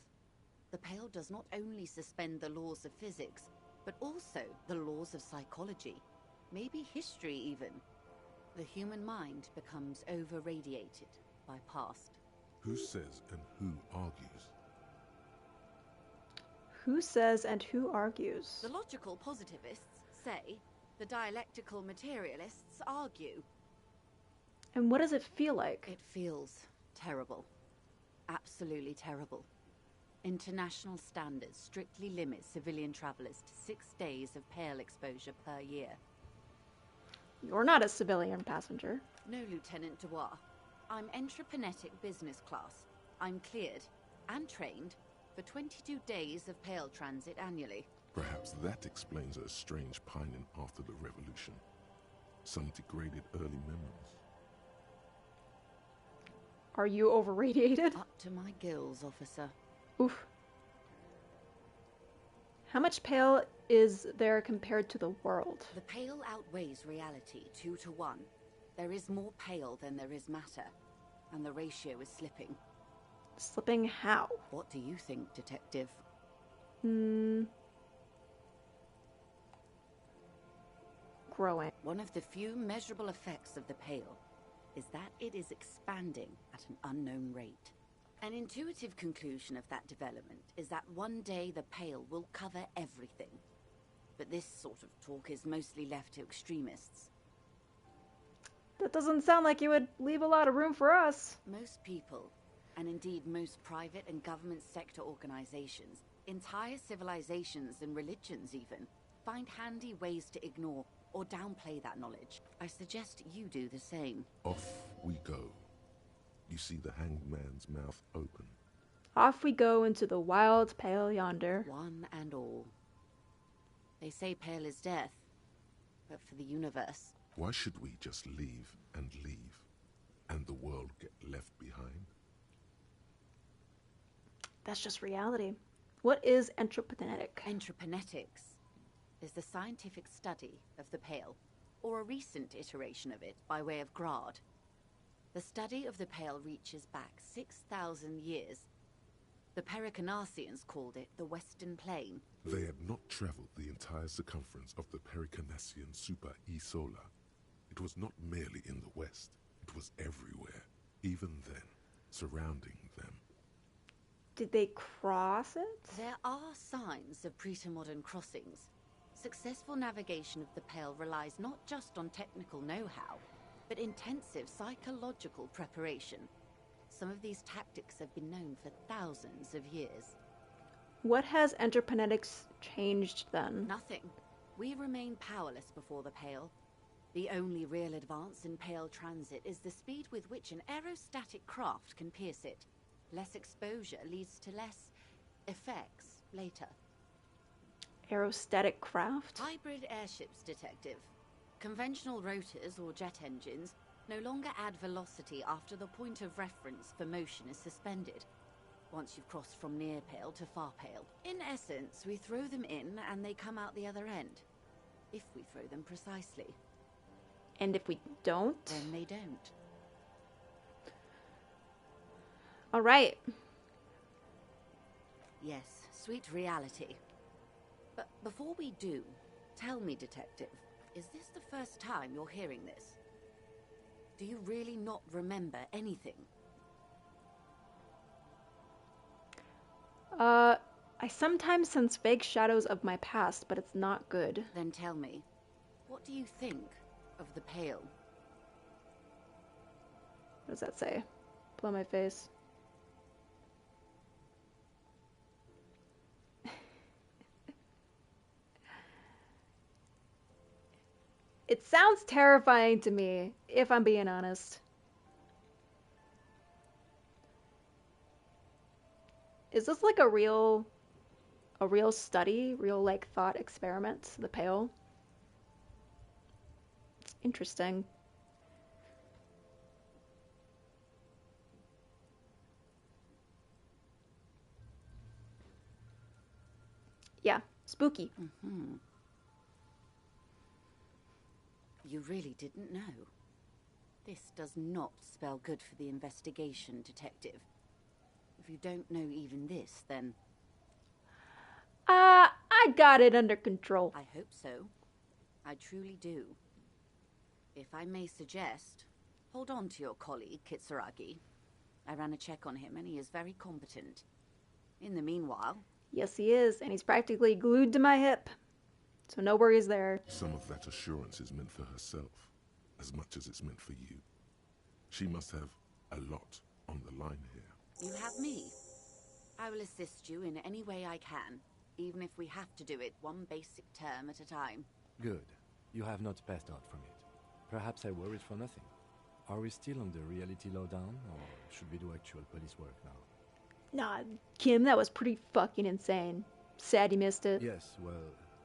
The Pale does not only suspend the laws of physics, but also the laws of psychology, maybe history even. The human mind becomes over-radiated by past. Who says and who argues? Who says and who argues? The logical positivists say, the dialectical materialists argue. And what does it feel like? It feels terrible. Absolutely terrible. International standards strictly limit civilian travelers to 6 days of Pale exposure per year. You're not a civilian passenger. No, Lieutenant Dubois. I'm entreprenetic business class. I'm cleared and trained for 22 days of Pale transit annually. Perhaps that explains her strange pining after the revolution. Some degraded early memories. Are you over-radiated? Up to my gills, officer. Oof. How much Pale is there compared to the world? The Pale outweighs reality 2 to 1. There is more Pale than there is matter, and the ratio is slipping. Slipping how? What do you think, Detective? Growing. One of the few measurable effects of the Pale is that it is expanding at an unknown rate. An intuitive conclusion of that development is that one day the Pale will cover everything. But this sort of talk is mostly left to extremists. That doesn't sound like you would leave a lot of room for us. Most people, and indeed most private and government sector organizations, entire civilizations and religions even, find handy ways to ignore or downplay that knowledge. I suggest you do the same. Off we go. You see the hanged man's mouth open. Off we go into the wild Pale yonder. One and all. They say Pale is death, but for the universe. Why should we just leave, and the world get left behind? That's just reality. What is entreprenetic? Entreprenetics is the scientific study of the Pale, or a recent iteration of it by way of Grad. The study of the Pale reaches back 6,000 years. The Pericarnassians called it the Western Plain. They had not traveled the entire circumference of the Pericarnassian Super E Solar. It was not merely in the west, it was everywhere, even then, surrounding them. Did they cross it? There are signs of pre-modern crossings. Successful navigation of the Pale relies not just on technical know-how, but intensive psychological preparation. Some of these tactics have been known for thousands of years. What has enterponetics changed then? Nothing. We remain powerless before the Pale. The only real advance in Pale transit is the speed with which an aerostatic craft can pierce it. Less exposure leads to less effects later. Aerostatic craft? Hybrid airships, Detective. Conventional rotors or jet engines no longer add velocity after the point of reference for motion is suspended, once you've crossed from near Pale to far Pale. In essence, we throw them in and they come out the other end. If we throw them precisely. And if we don't? Then they don't. All right. Yes, sweet reality. But before we do, tell me, Detective, is this the first time you're hearing this? Do you really not remember anything? I sometimes sense vague shadows of my past, but it's not good. Then tell me, what do you think of the Pale? What does that say? Blow my face. It sounds terrifying to me, if I'm being honest. Is this like a real study, real like thought experiment, the Pale? It's interesting. Yeah, spooky. Mm-hmm. You really didn't know. This does not spell good for the investigation, Detective. If you don't know even this, then... I got it under control. I hope so. I truly do. If I may suggest, hold on to your colleague, Kitsuragi. I ran a check on him and he is very competent. In the meanwhile... Yes, he is, and he's practically glued to my hip. So no worries there. Some of that assurance is meant for herself, as much as it's meant for you. She must have a lot on the line here. You have me. I will assist you in any way I can, even if we have to do it one basic term at a time. Good. You have not passed out from it. Perhaps I worried for nothing. Are we still on the reality lowdown, or should we do actual police work now? Nah, Kim, that was pretty fucking insane. Sad you missed it. Yes, well,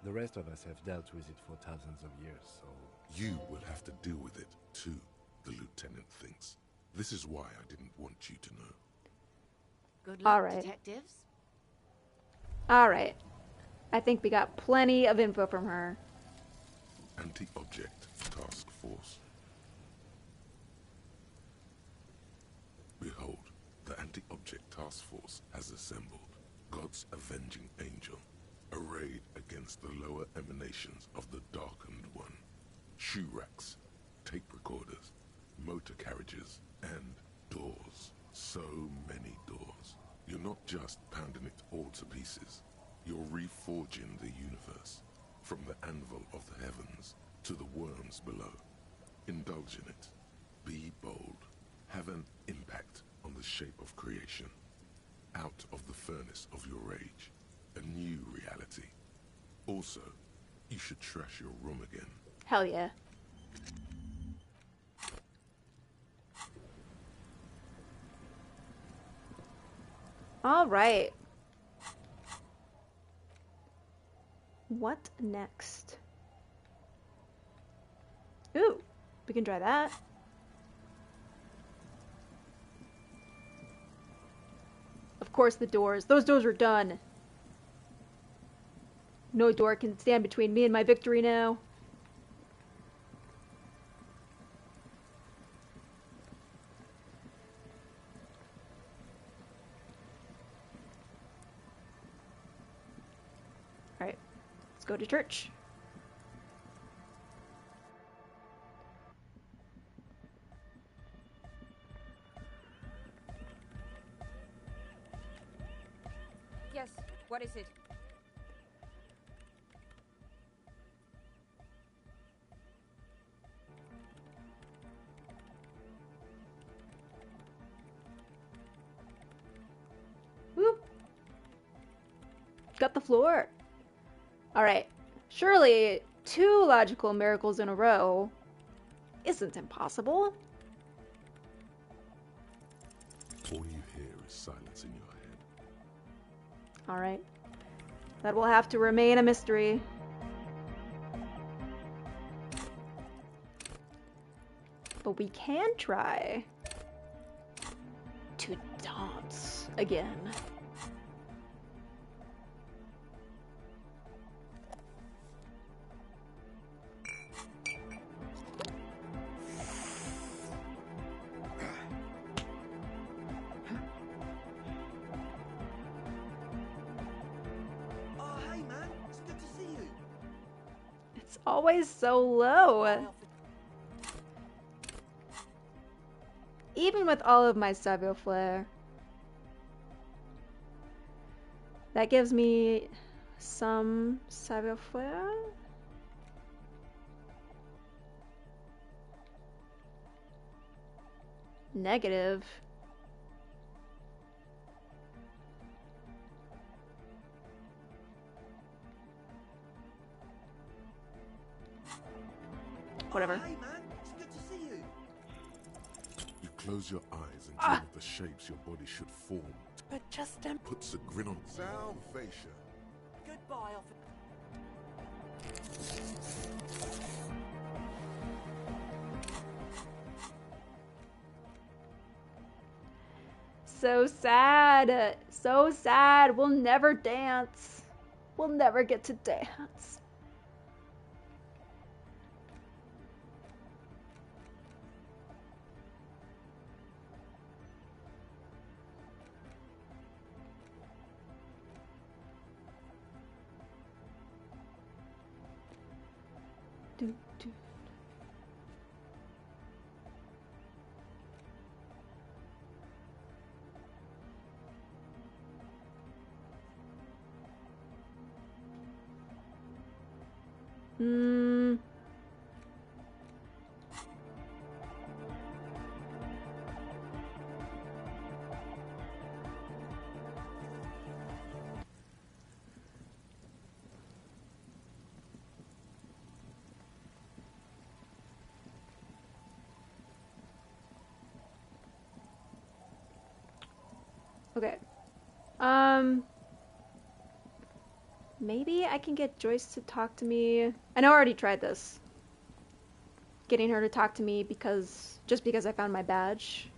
the rest of us have dealt with it for thousands of years, so... You will have to deal with it, too, the lieutenant thinks. This is why I didn't want you to know. Good luck, All right. Detectives. Alright. I think we got plenty of info from her. Anti-Object Task Force. Behold, the Anti-Object Task Force has assembled. God's avenging angel, arrayed against the lower emanations of the Darkened One. Shoe racks, tape recorders, motor carriages, and doors. So many doors. You're not just pounding it all to pieces. You're reforging the universe, from the anvil of the heavens to the worms below. Indulge in it. Be bold. Have an impact on the shape of creation. Out of the furnace of your rage. A new reality. Also, you should trash your room again. Hell yeah. All right. What next? Ooh, we can try that. Of course, the doors. Those doors are done. No door can stand between me and my victory now. Alright, let's go to church. Yes, what is it? Whoop. Got the floor. Alright. Surely 2 logical miracles in a row isn't impossible. All you hear is silence in your head. Alright. That will have to remain a mystery. But we can try to dance again. Always so low. Even with all of my savoir-faire. That gives me some savoir-faire. Negative. Whatever. Hey man, it's good to see you. You close your eyes and dream of the shapes your body should form. But just puts a grin on salvation. Goodbye, So sad. So sad. We'll never dance. We'll never get to dance. Okay. Maybe I can get Joyce to talk to me. I know I already tried this. Getting her to talk to me just because I found my badge.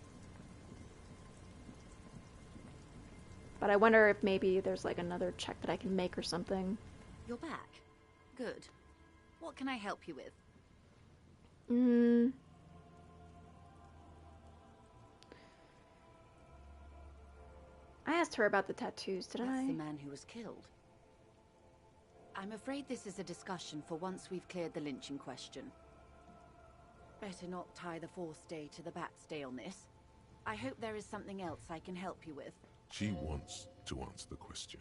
But I wonder if maybe there's like another check that I can make or something. You're back. Good. What can I help you with? I asked her about the tattoos, didn't I? That's the man who was killed. I'm afraid this is a discussion for once we've cleared the lynching question. Better not tie the fourth day to the backstay on this. I hope there is something else I can help you with. She wants to answer the question.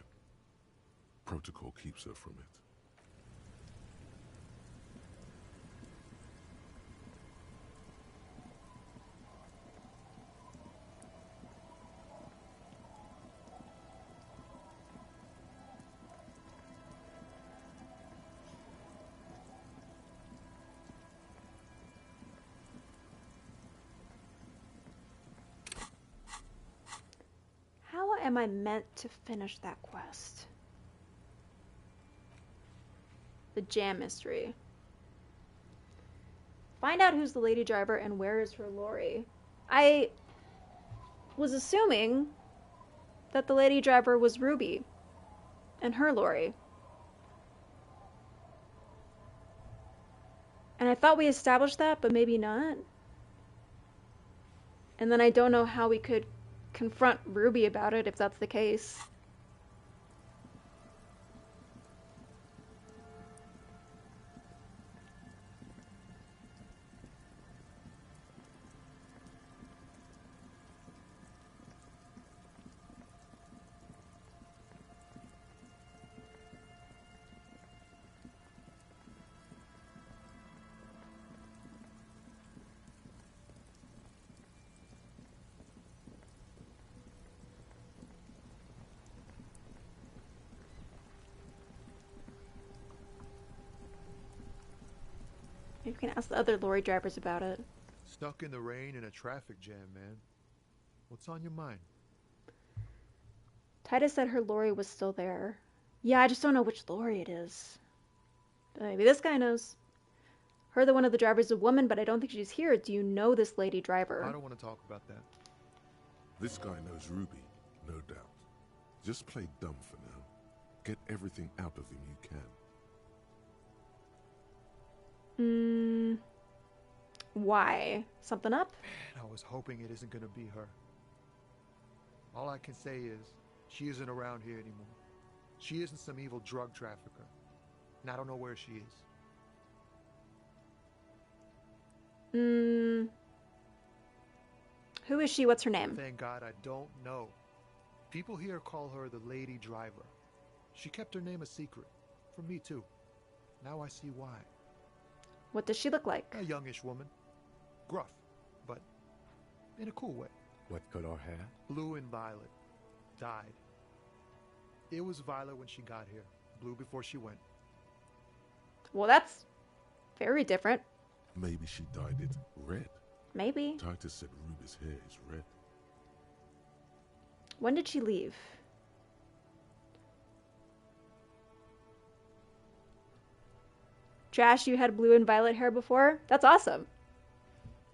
Protocol keeps her from it. How am I meant to finish that quest? The jam mystery. Find out who's the lady driver and where is her lorry. I was assuming that the lady driver was Ruby and her lorry. And I thought we established that, but maybe not. And then I don't know how we could confront Ruby about it if that's the case. can ask the other lorry drivers about it. Stuck in the rain in a traffic jam, man. What's on your mind? Titus said her lorry was still there. Yeah, I just don't know which lorry it is. Maybe this guy knows. Heard that one of the drivers is a woman, but I don't think she's here. Do you know this lady driver? I don't want to talk about that. This guy knows Ruby, no doubt. Just play dumb for now. Get everything out of him you can. Why? Something up? Man, I was hoping it isn't going to be her. All I can say is, she isn't around here anymore. She isn't some evil drug trafficker. And I don't know where she is. Who is she? What's her name? Thank God I don't know. People here call her the Lady Driver. She kept her name a secret. From me too. Now I see why. What does she look like? A youngish woman. Gruff, but in a cool way. What color hair? Blue and violet. Dyed. It was violet when she got here. Blue before she went. Well, that's very different. Maybe she dyed it red. Maybe. Titus said Ruby's hair is red. When did she leave? Trash, you had blue and violet hair before? That's awesome.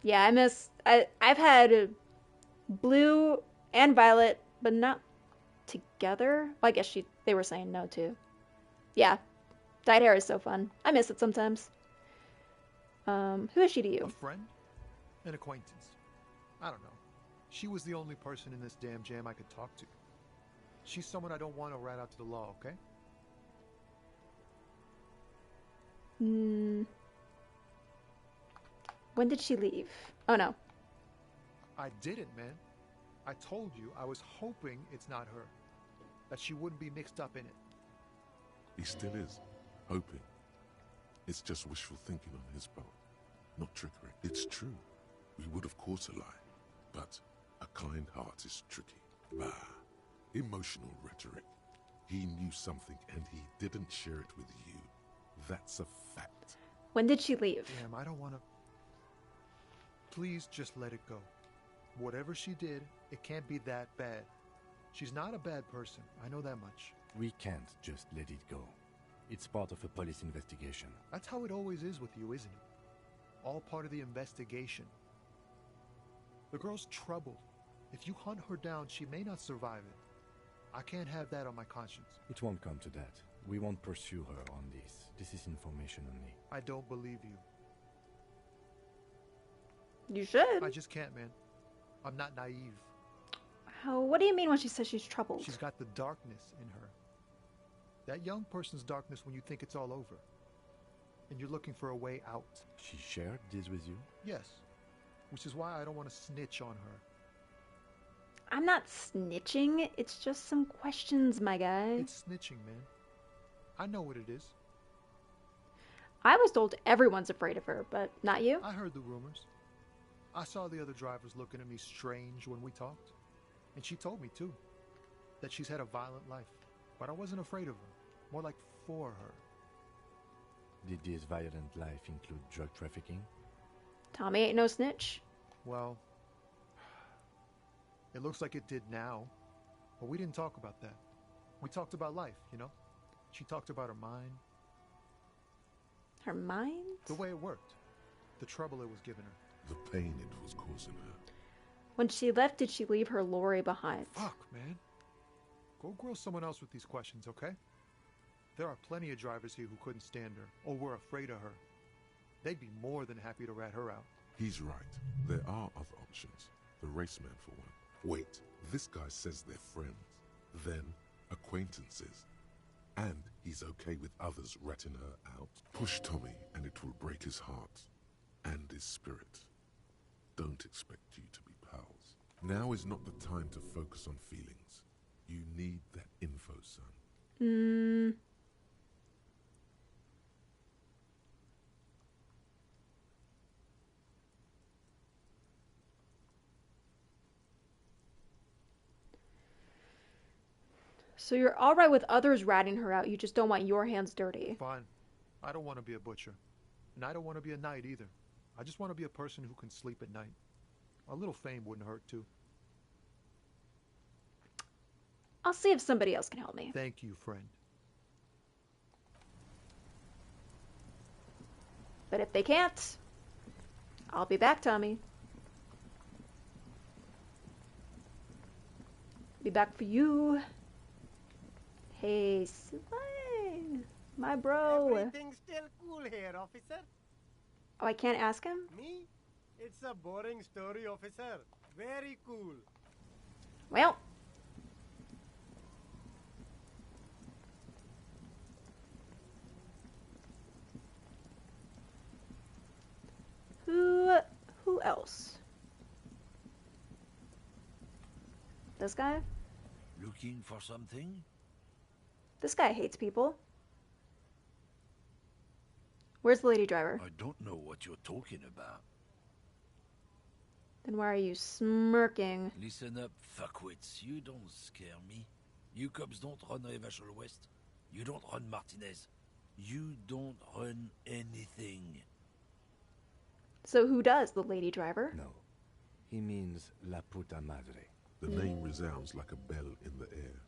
Yeah, I've had blue and violet, but not together. Well, I guess they were saying no too. Yeah, dyed hair is so fun. I miss it sometimes. Who is she to you? A friend? An acquaintance. I don't know. She was the only person in this damn jam I could talk to. She's someone I don't want to rat out to the law, okay? When did she leave? Oh no. I didn't, man. I told you I was hoping it's not her. That she wouldn't be mixed up in it. He still is. Hoping. It's just wishful thinking on his part. Not trickery. It's true. We would of course lie. But a kind heart is tricky. Bah. Emotional rhetoric. He knew something and he didn't share it with you. That's a fact. When did she leave? Damn, I don't want to... Please just let it go. Whatever she did, it can't be that bad. She's not a bad person. I know that much. We can't just let it go. It's part of a police investigation. That's how it always is with you, isn't it? All part of the investigation. The girl's troubled. If you hunt her down, she may not survive it. I can't have that on my conscience. It won't come to that. We won't pursue her on this. This is information only. I don't believe you. You should. I just can't, man. I'm not naive. What do you mean when she says she's troubled? She's got the darkness in her. That young person's darkness when you think it's all over. And you're looking for a way out. She shared this with you? Yes. Which is why I don't want to snitch on her. I'm not snitching. It's just some questions, my guy. It's snitching, man. I know what it is. I was told everyone's afraid of her, but not you? I heard the rumors. I saw the other drivers looking at me strange when we talked. And she told me, too, that she's had a violent life. But I wasn't afraid of her. More like for her. Did this violent life include drug trafficking? Tommy ain't no snitch. Well, it looks like it did now. But we didn't talk about that. We talked about life, you know? She talked about her mind. Her mind? The way it worked. The trouble it was giving her. The pain it was causing her. When she left, did she leave her lorry behind? Fuck, man. Go grill someone else with these questions, okay? There are plenty of drivers here who couldn't stand her, or were afraid of her. They'd be more than happy to rat her out. He's right. There are other options. The raceman, for one. Wait, this guy says they're friends. Then, acquaintances. And he's okay with others ratting her out. Push Tommy, and it will break his heart. And his spirit. Don't expect you to be pals. Now is not the time to focus on feelings. You need that info, son. So you're alright with others ratting her out, you just don't want your hands dirty. Fine. I don't want to be a butcher. And I don't want to be a knight either. I just want to be a person who can sleep at night. A little fame wouldn't hurt too. I'll see if somebody else can help me. Thank you, friend. But if they can't, I'll be back, Tommy. Be back for you. Hey, Sway, my bro. Everything's still cool here, officer. Oh, I can't ask him? Me? It's a boring story, officer. Very cool. Well. Who else? This guy? Looking for something? This guy hates people. Where's the lady driver? I don't know what you're talking about. Then why are you smirking? Listen up, fuckwits. You don't scare me. You cops don't run Revachol West. You don't run Martinez. You don't run anything. So who does, the lady driver? No. He means La Puta Madre. The name resounds like a bell in the air.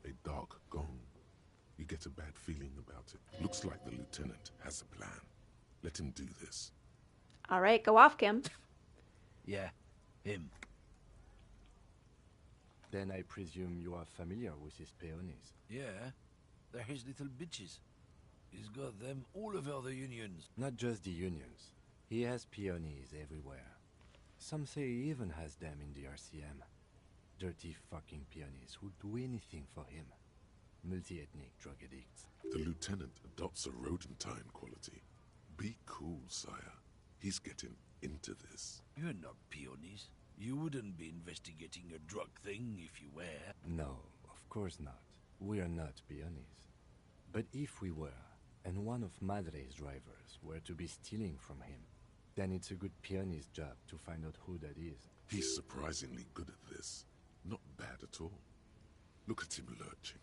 A dark gong. You get a bad feeling about it. Looks like the lieutenant has a plan. Let him do this. All right, go off, Kim. Yeah, him. Then I presume you are familiar with his peonies. Yeah, they're his little bitches. He's got them all over the unions. Not just the unions. He has peonies everywhere. Some say he even has them in the RCM. Dirty fucking peonies who'd do anything for him. Multi-ethnic drug addicts. The lieutenant adopts a rodentine quality. Be cool, sire. He's getting into this. You're not peonies. You wouldn't be investigating a drug thing if you were. No, of course not. We are not peonies. But if we were, and one of Madre's drivers were to be stealing from him, then it's a good peony's job to find out who that is. He's surprisingly good at this. Not bad at all. Look at him lurching.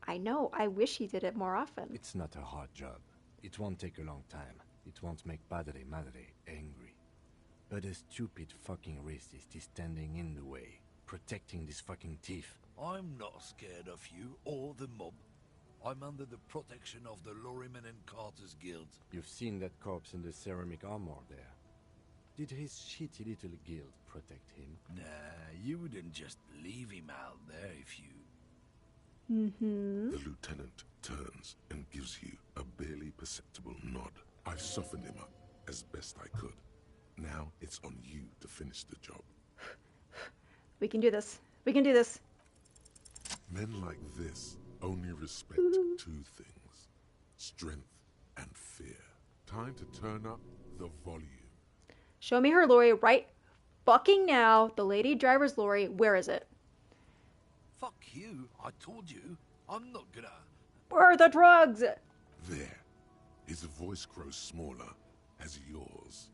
I know. I wish he did it more often. It's not a hard job. It won't take a long time. It won't make Padre Madre angry. But a stupid fucking racist is standing in the way, protecting this fucking thief. I'm not scared of you or the mob. I'm under the protection of the Lorrymen and Carters Guild. You've seen that corpse in the ceramic armor there. Did his shitty little guild protect him? Nah, you wouldn't just leave him out there if you... The lieutenant turns and gives you a barely perceptible nod. I've softened him up as best I could. Now it's on you to finish the job. We can do this. We can do this. Men like this only respect two things. Strength and fear. Time to turn up the volume. Show me her lorry right fucking now. The lady driver's lorry. Where is it? Fuck you. I told you. I'm not gonna... Where are the drugs? There. His voice grows smaller as yours.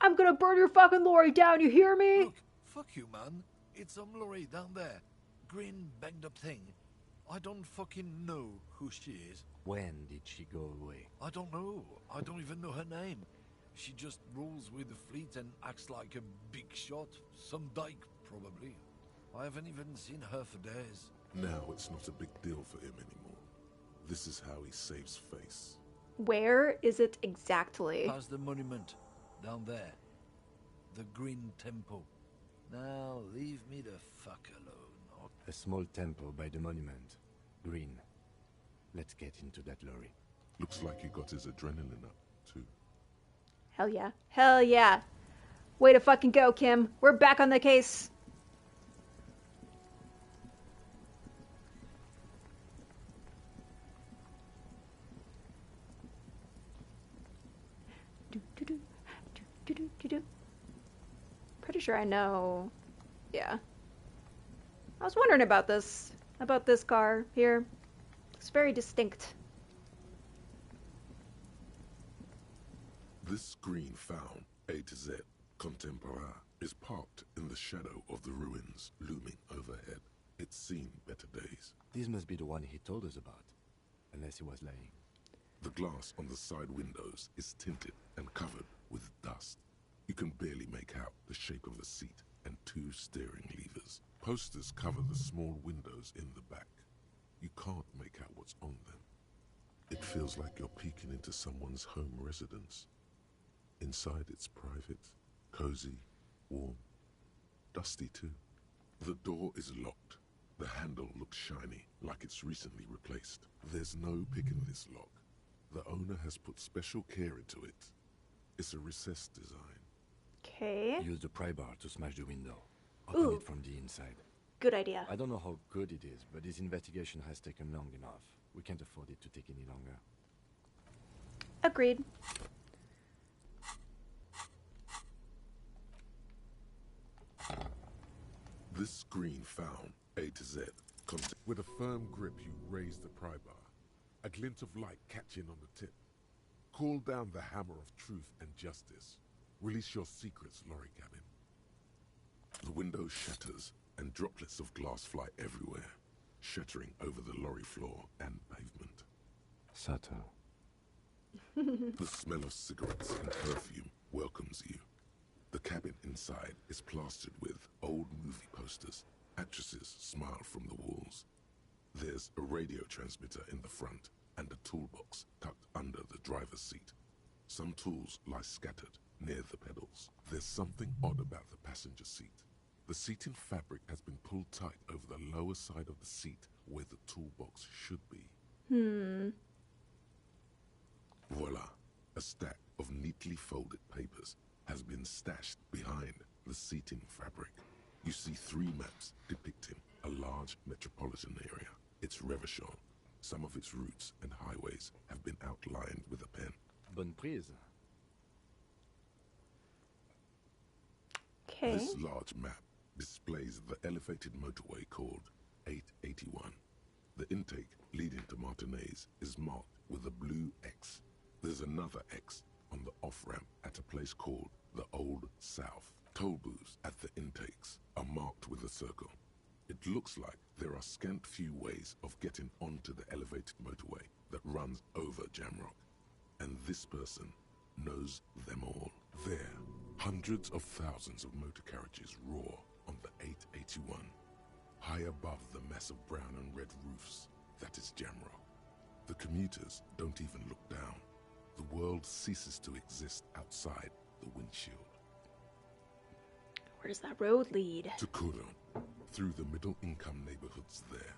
I'm gonna burn your fucking lorry down, you hear me? Look, fuck you, man. It's some lorry down there. Green, banged up thing. I don't fucking know who she is. When did she go away? I don't know. I don't even know her name. She just rolls with the fleet and acts like a big shot. Some dyke, probably. I haven't even seen her for days. Now it's not a big deal for him anymore. This is how he saves face. Where is it exactly? Past the monument. Down there. The Green Temple. Now, leave me the fuck alone. A small temple by the monument. Green. Let's get into that lorry. Looks like he got his adrenaline up, too. Hell yeah. Hell yeah. Way to fucking go, Kim. We're back on the case. Pretty sure I know. Yeah. I was wondering about this car here. It's very distinct. This screen found, A to Z, contemporain, is parked in the shadow of the ruins looming overhead. It's seen better days. This must be the one he told us about, unless he was lying. The glass on the side windows is tinted and covered with dust. You can barely make out the shape of a seat and 2 steering levers. Posters cover the small windows in the back. You can't make out what's on them. It feels like you're peeking into someone's home residence. Inside it's private, cozy, warm, dusty too. The door is locked. The handle looks shiny, like it's recently replaced. There's no picking this lock. The owner has put special care into it. It's a recessed design. Okay. Use the pry bar to smash the window. Open it from the inside. Good idea. I don't know how good it is, but this investigation has taken long enough. We can't afford it to take any longer. Agreed. This screen found, A to Z. With a firm grip, you raise the pry bar. A glint of light catching on the tip. Call down the hammer of truth and justice. Release your secrets, lorry cabin. The window shatters, and droplets of glass fly everywhere, shattering over the lorry floor and pavement. Sato. The smell of cigarettes and perfume welcomes you. The cabin inside is plastered with old movie posters. Actresses smile from the walls. There's a radio transmitter in the front and a toolbox tucked under the driver's seat. Some tools lie scattered near the pedals. There's something odd about the passenger seat. The seating fabric has been pulled tight over the lower side of the seat where the toolbox should be. Voila, a stack of neatly folded papers has been stashed behind the seating fabric. You see 3 maps depicting a large metropolitan area. It's Revachol. Some of its routes and highways have been outlined with a pen. Bonne prise. Okay. This large map displays the elevated motorway called 881. The intake leading to Martinez is marked with a blue X. There's another X on the off-ramp at a place called the Old South. Toll booths at the intakes are marked with a circle. It looks like there are scant few ways of getting onto the elevated motorway that runs over Jamrock. And this person knows them all. There, hundreds of thousands of motor carriages roar on the 881. High above the mass of brown and red roofs, that is Jamrock. The commuters don't even look down. The world ceases to exist outside the windshield. Where does that road lead? To Kuron, through the middle-income neighborhoods there,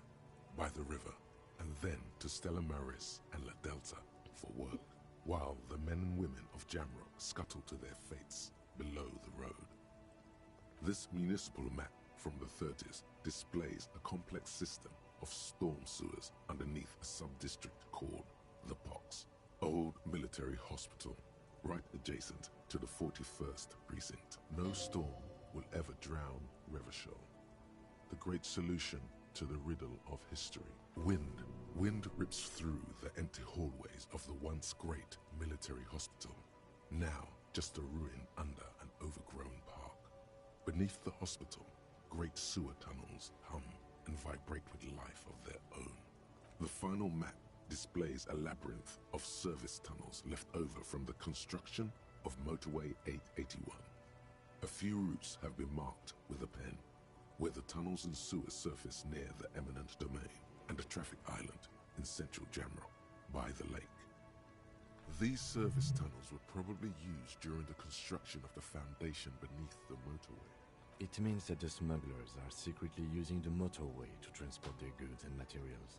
by the river, and then to Stella Maris and La Delta for work, while the men and women of Jamrock scuttle to their fates below the road. This municipal map from the 30s displays a complex system of storm sewers underneath a sub-district called the Pox, old military hospital, right adjacent to the 41st precinct. No storm will ever drown Revachol. The great solution to the riddle of history. Wind rips through the empty hallways of the once great military hospital, now just a ruin under an overgrown park. Beneath the hospital, great sewer tunnels hum and vibrate with life of their own. The final map displays a labyrinth of service tunnels left over from the construction of Motorway 881. A few routes have been marked with a pen, where the tunnels and sewers surface near the eminent domain, and a traffic island in central Jamrock, by the lake. These service tunnels were probably used during the construction of the foundation beneath the motorway. It means that the smugglers are secretly using the motorway to transport their goods and materials.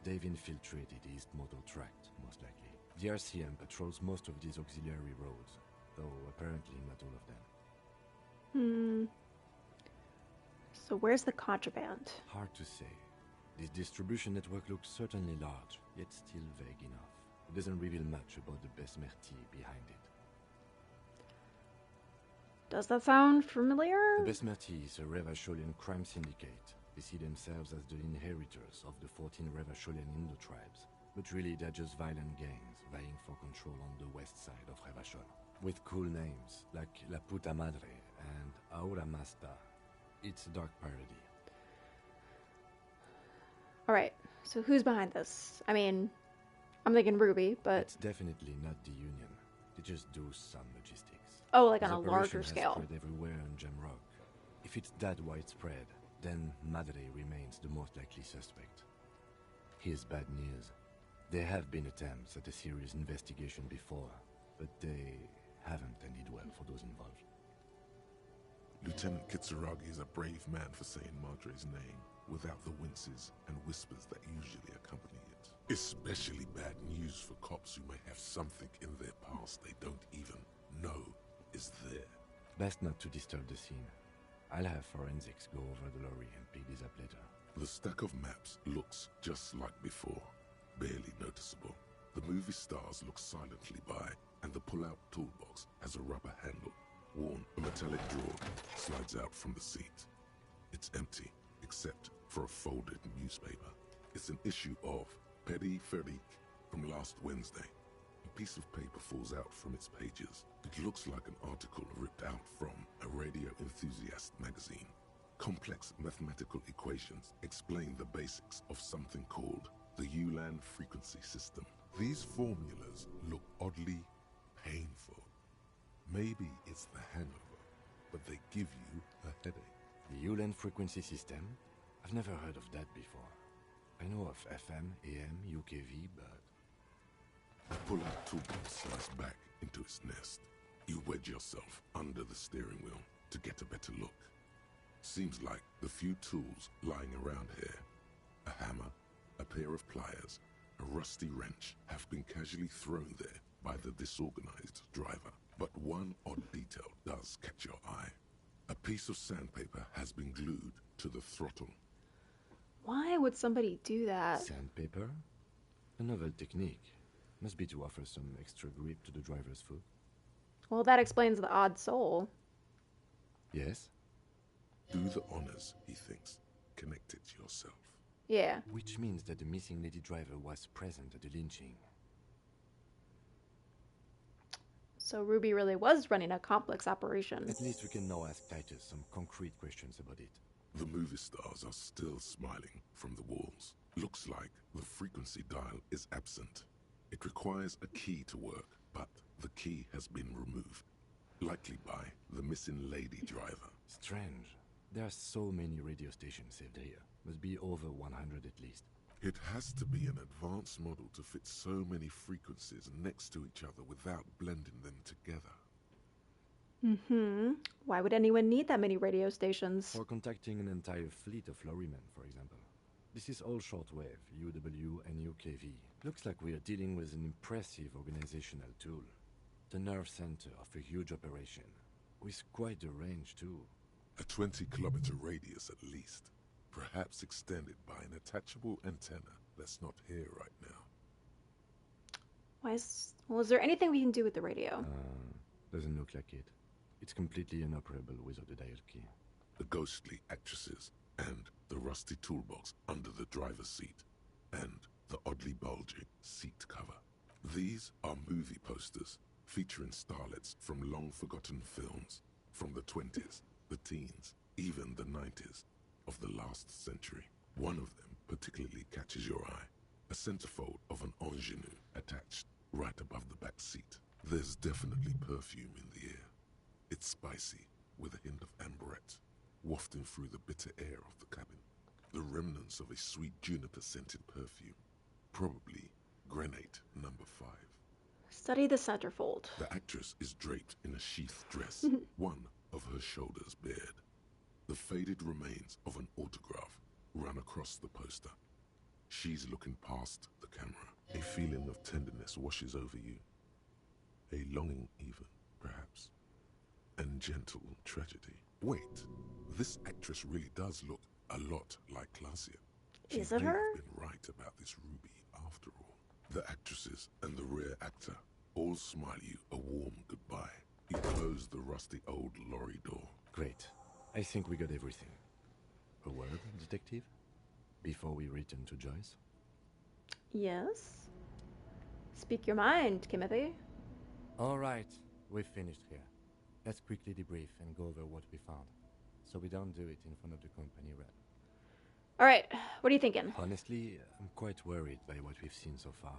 They've infiltrated the East Model Tract, most likely. The RCM patrols most of these auxiliary roads, though apparently not all of them. So where's the contraband? Hard to say. This distribution network looks certainly large, yet still vague enough. It doesn't reveal much about the Besmerti behind it. Does that sound familiar? The Besmerti is a Revacholian crime syndicate. They see themselves as the inheritors of the 14 Revacholian Indo-tribes, but really they're just violent gangs vying for control on the west side of Revachol. with cool names like La Puta Madre and Ahora Masta. It's a dark parody. Alright, so who's behind this? I mean, I'm thinking Ruby, but... It's definitely not the Union. They just do some logistics. Oh, like on This a operation larger has scale. spread everywhere in Jamrock. If it's that widespread, then Madre remains the most likely suspect. Here's bad news. There have been attempts at a serious investigation before, but they haven't ended well for those involved. Lieutenant Kitsuragi is a brave man for saying Madre's name without the winces and whispers that usually accompany it. Especially bad news for cops who may have something in their past they don't even know is there. Best not to disturb the scene. I'll have forensics go over the lorry and pick these up later. The stack of maps looks just like before, barely noticeable. The movie stars look silently by, and the pull-out toolbox has a rubber handle. Worn, a metallic drawer slides out from the seat. It's empty, except for a folded newspaper. It's an issue of Petit Feric from last Wednesday. A piece of paper falls out from its pages. It looks like an article ripped out from a radio enthusiast magazine. Complex mathematical equations explain the basics of something called the Ulan frequency system. These formulas look oddly painful. Maybe it's the hangover, but they give you a headache. The Ulan frequency system? I've never heard of that before. I know of FM, AM, UKV, but... The pull-out toolbox slides back into its nest. You wedge yourself under the steering wheel to get a better look. Seems like the few tools lying around here, a hammer, a pair of pliers, a rusty wrench, have been casually thrown there by the disorganized driver. But one odd detail does catch your eye. A piece of sandpaper has been glued to the throttle. Why would somebody do that? Sandpaper? A novel technique. Must be to offer some extra grip to the driver's foot. Well, that explains the odd sole. Yes? Do the honors, he thinks. Connect it yourself. Yeah. Which means that the missing lady driver was present at the lynching. So Ruby really was running a complex operation. At least we can now ask Titus some concrete questions about it. The movie stars are still smiling from the walls. Looks like the frequency dial is absent. It requires a key to work, but the key has been removed. Likely by the missing lady driver. Strange. There are so many radio stations saved here. Must be over 100 at least. It has to be an advanced model to fit so many frequencies next to each other without blending them together. Why would anyone need that many radio stations? For contacting an entire fleet of lorrymen, for example. This is all shortwave, UW and UKV. Looks like we are dealing with an impressive organizational tool. The nerve center of a huge operation. With quite a range, too. A 20-kilometer radius at least. Perhaps extended by an attachable antenna that's not here right now. Well, is there anything we can do with the radio? Doesn't look like it. It's completely inoperable without the dial key. The ghostly actresses and the rusty toolbox under the driver's seat and the oddly bulging seat cover. These are movie posters featuring starlets from long-forgotten films from the 20s, the teens, even the 90s of the last century. One of them particularly catches your eye. A centerfold of an ingenue attached right above the back seat. There's definitely perfume in the air. It's spicy, with a hint of amberette, wafting through the bitter air of the cabin. The remnants of a sweet juniper-scented perfume. Probably grenade number 5. Study the centerfold. The actress is draped in a sheath dress, one of her shoulders bared. The faded remains of an autograph run across the poster. She's looking past the camera. A feeling of tenderness washes over you. A longing even, perhaps. And gentle tragedy. Wait, this actress really does look a lot like Claudia. Is it her? You've been right about this Ruby after all. The actresses and the rare actor all smile you a warm goodbye. You close the rusty old lorry door. Great. I think we got everything. A word, detective? Before we return to Joyce? Yes? Speak your mind, Timothy. All right. We've finished here. Let's quickly debrief and go over what we found, so we don't do it in front of the company rep. Alright, what are you thinking? Honestly, I'm quite worried by what we've seen so far.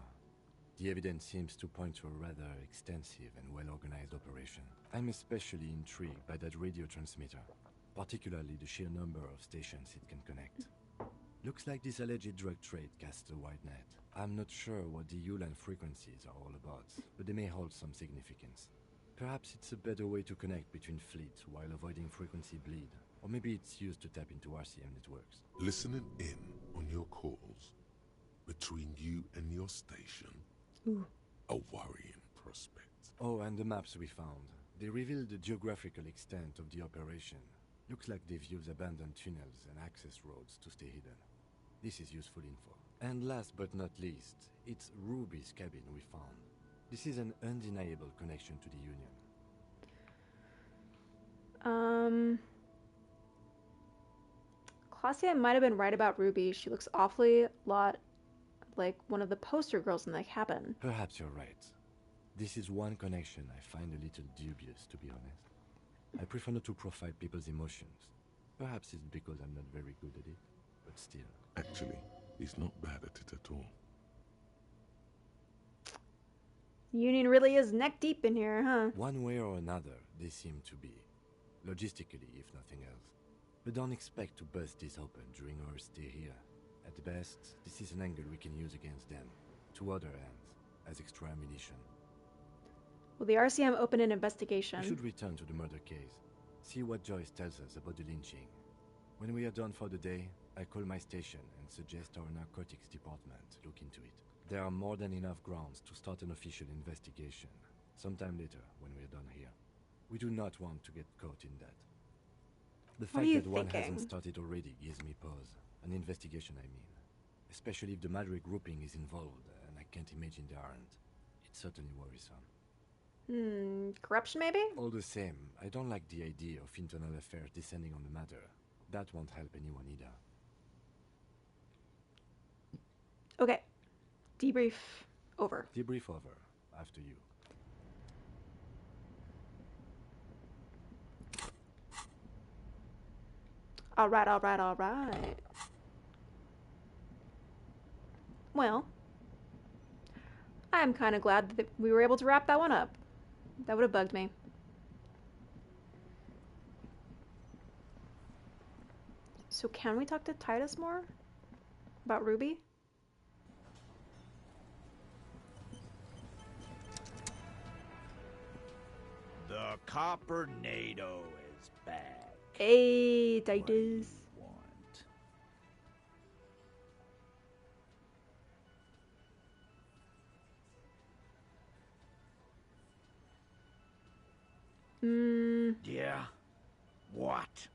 The evidence seems to point to a rather extensive and well-organized operation. I'm especially intrigued by that radio transmitter, particularly the sheer number of stations it can connect. Looks like this alleged drug trade casts a wide net. I'm not sure what the Ulan frequencies are all about, but they may hold some significance. Perhaps it's a better way to connect between fleets while avoiding frequency bleed, or maybe it's used to tap into RCM networks. Listening in on your calls between you and your station. Ooh. A worrying prospect. Oh, and the maps we found. They reveal the geographical extent of the operation. Looks like they've used abandoned tunnels and access roads to stay hidden. This is useful info. And last but not least, it's Ruby's cabin we found. This is an undeniable connection to the Union. Claudia might have been right about Ruby. She looks awfully lot like one of the poster girls in the cabin. Perhaps you're right. This is one connection I find a little dubious, to be honest. I prefer not to profile people's emotions. Perhaps it's because I'm not very good at it, but still. Actually, he's not bad at it at all. Union really is neck deep in here, huh? One way or another, they seem to be. Logistically, if nothing else. But don't expect to bust this open during our stay here. At best, this is an angle we can use against them, to other hands, as extra ammunition. Will the RCM open an investigation? We should return to the murder case. See what Joyce tells us about the lynching. When we are done for the day, I call my station and suggest our narcotics department look into it. There are more than enough grounds to start an official investigation, sometime later when we are done here. We do not want to get caught in that. The fact that one hasn't started already gives me pause. An investigation, I mean. Especially if the Madrid grouping is involved, and I can't imagine they aren't. It's certainly worrisome. Corruption maybe? All the same, I don't like the idea of internal affairs descending on the matter. That won't help anyone either. Okay. Debrief over. Debrief over. After you. Alright, alright, alright. Well, I'm kind of glad that we were able to wrap that one up. That would have bugged me. So can we talk to Titus more? About Ruby? The Copper-nado is back. Hey, Titus. Yeah? What?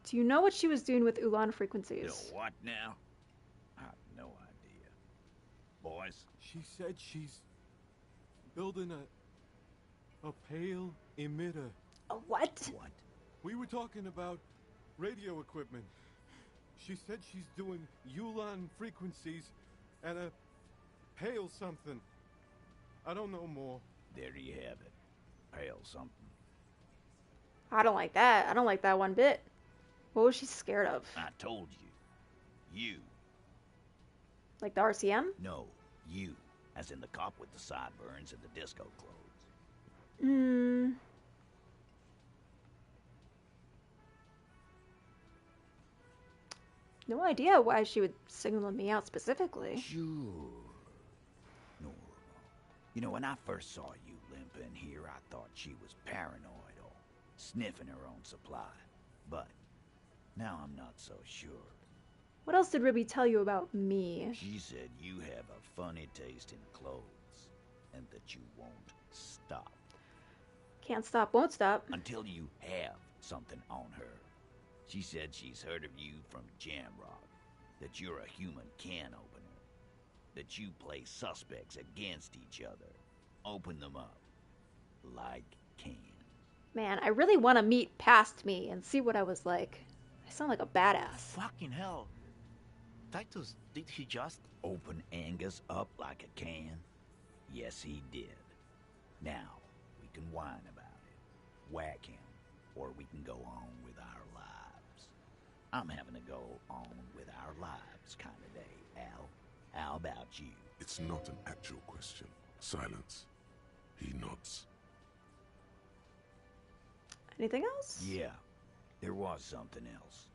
Do you know what she was doing with Ulan frequencies? You know what now? I have no idea. Boys? She said she's building a pale emitter. A what? What? We were talking about radio equipment. She said she's doing Ulan frequencies and a pale something. I don't know more. There you have it. Pale something. I don't like that. I don't like that one bit. What was she scared of? I told you. You. Like the RCM? No, you. As in the cop with the sideburns and the disco clothes. No idea why she would signal me out specifically. Sure. Normal. You know, when I first saw you limping here, I thought she was paranoid or sniffing her own supply. But now I'm not so sure. What else did Ruby tell you about me? She said you have a funny taste in clothes, and that you won't stop. Can't stop, won't stop. Until you have something on her. She said she's heard of you from Jamrock, that you're a human can opener, that you play suspects against each other, open them up, like cans. Man, I really want to meet past me and see what I was like. I sound like a badass. Fucking hell. Titus, did he just open Angus up like a can? Yes, he did. Now, we can whine about it, whack him, or we can go on with our lives. I'm having a go on with our lives kind of day, Al. How about you? It's not an actual question. Silence. He nods. Anything else? Yeah, there was something else.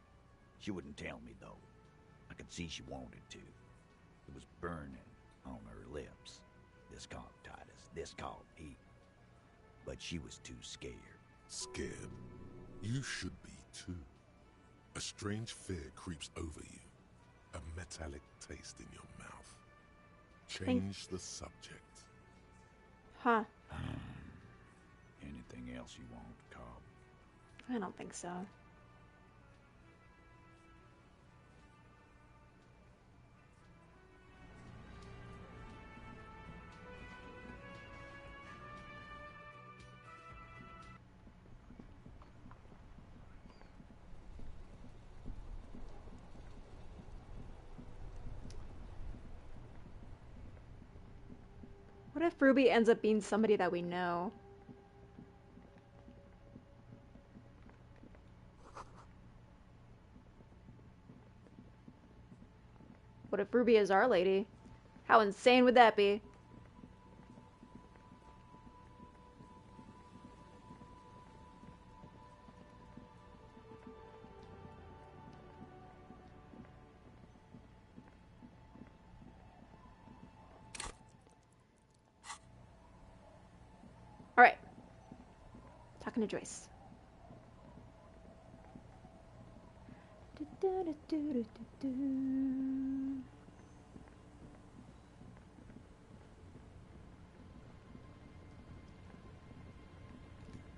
She wouldn't tell me, though. I could see she wanted to. It was burning on her lips. This called Titus, this called me. But she was too scared. Scared? You should be, too. A strange fear creeps over you. A metallic taste in your mouth. Change the subject. Huh. Anything else you want, Cobb? I don't think so. What if Ruby ends up being somebody that we know? What if Ruby is Our Lady? How insane would that be? Alright. Talking to Joyce.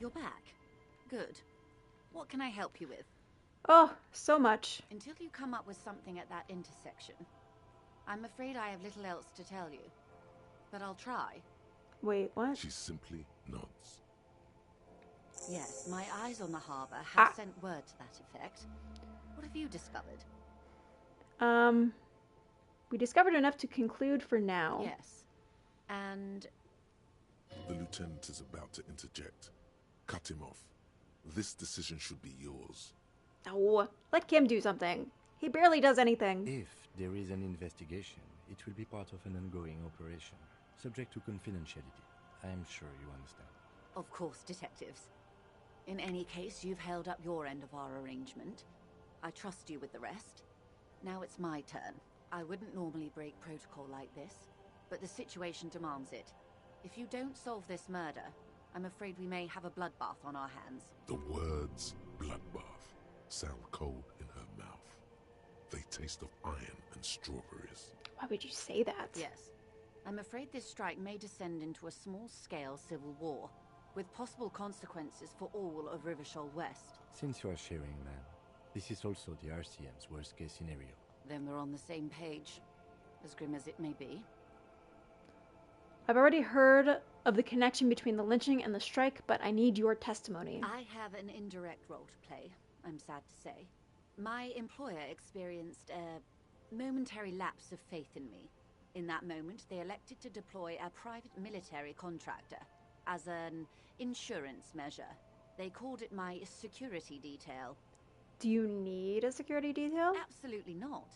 You're back. Good. What can I help you with? Oh, so much. Until you come up with something at that intersection, I'm afraid I have little else to tell you. But I'll try. Wait, what? She simply nods. Yes, my eyes on the harbour have sent word to that effect. What have you discovered? We discovered enough to conclude for now. Yes. And... The lieutenant is about to interject. Cut him off. This decision should be yours. No, let Kim do something. He barely does anything. If there is an investigation, it will be part of an ongoing operation, subject to confidentiality. I am sure you understand. Of course, detectives. In any case, you've held up your end of our arrangement. I trust you with the rest. Now it's my turn. I wouldn't normally break protocol like this, but the situation demands it. If you don't solve this murder, I'm afraid we may have a bloodbath on our hands. The words bloodbath sound cold in her mouth. They taste of iron and strawberries. Why would you say that? Yes. I'm afraid this strike may descend into a small-scale civil war, with possible consequences for all of Rivershoal West. Since you are sharing land, this is also the RCM's worst-case scenario. Then we're on the same page, as grim as it may be. I've already heard of the connection between the lynching and the strike, but I need your testimony. I have an indirect role to play, I'm sad to say. My employer experienced a momentary lapse of faith in me. In that moment, they elected to deploy a private military contractor as an insurance measure. They called it my security detail. Do you need a security detail? Absolutely not.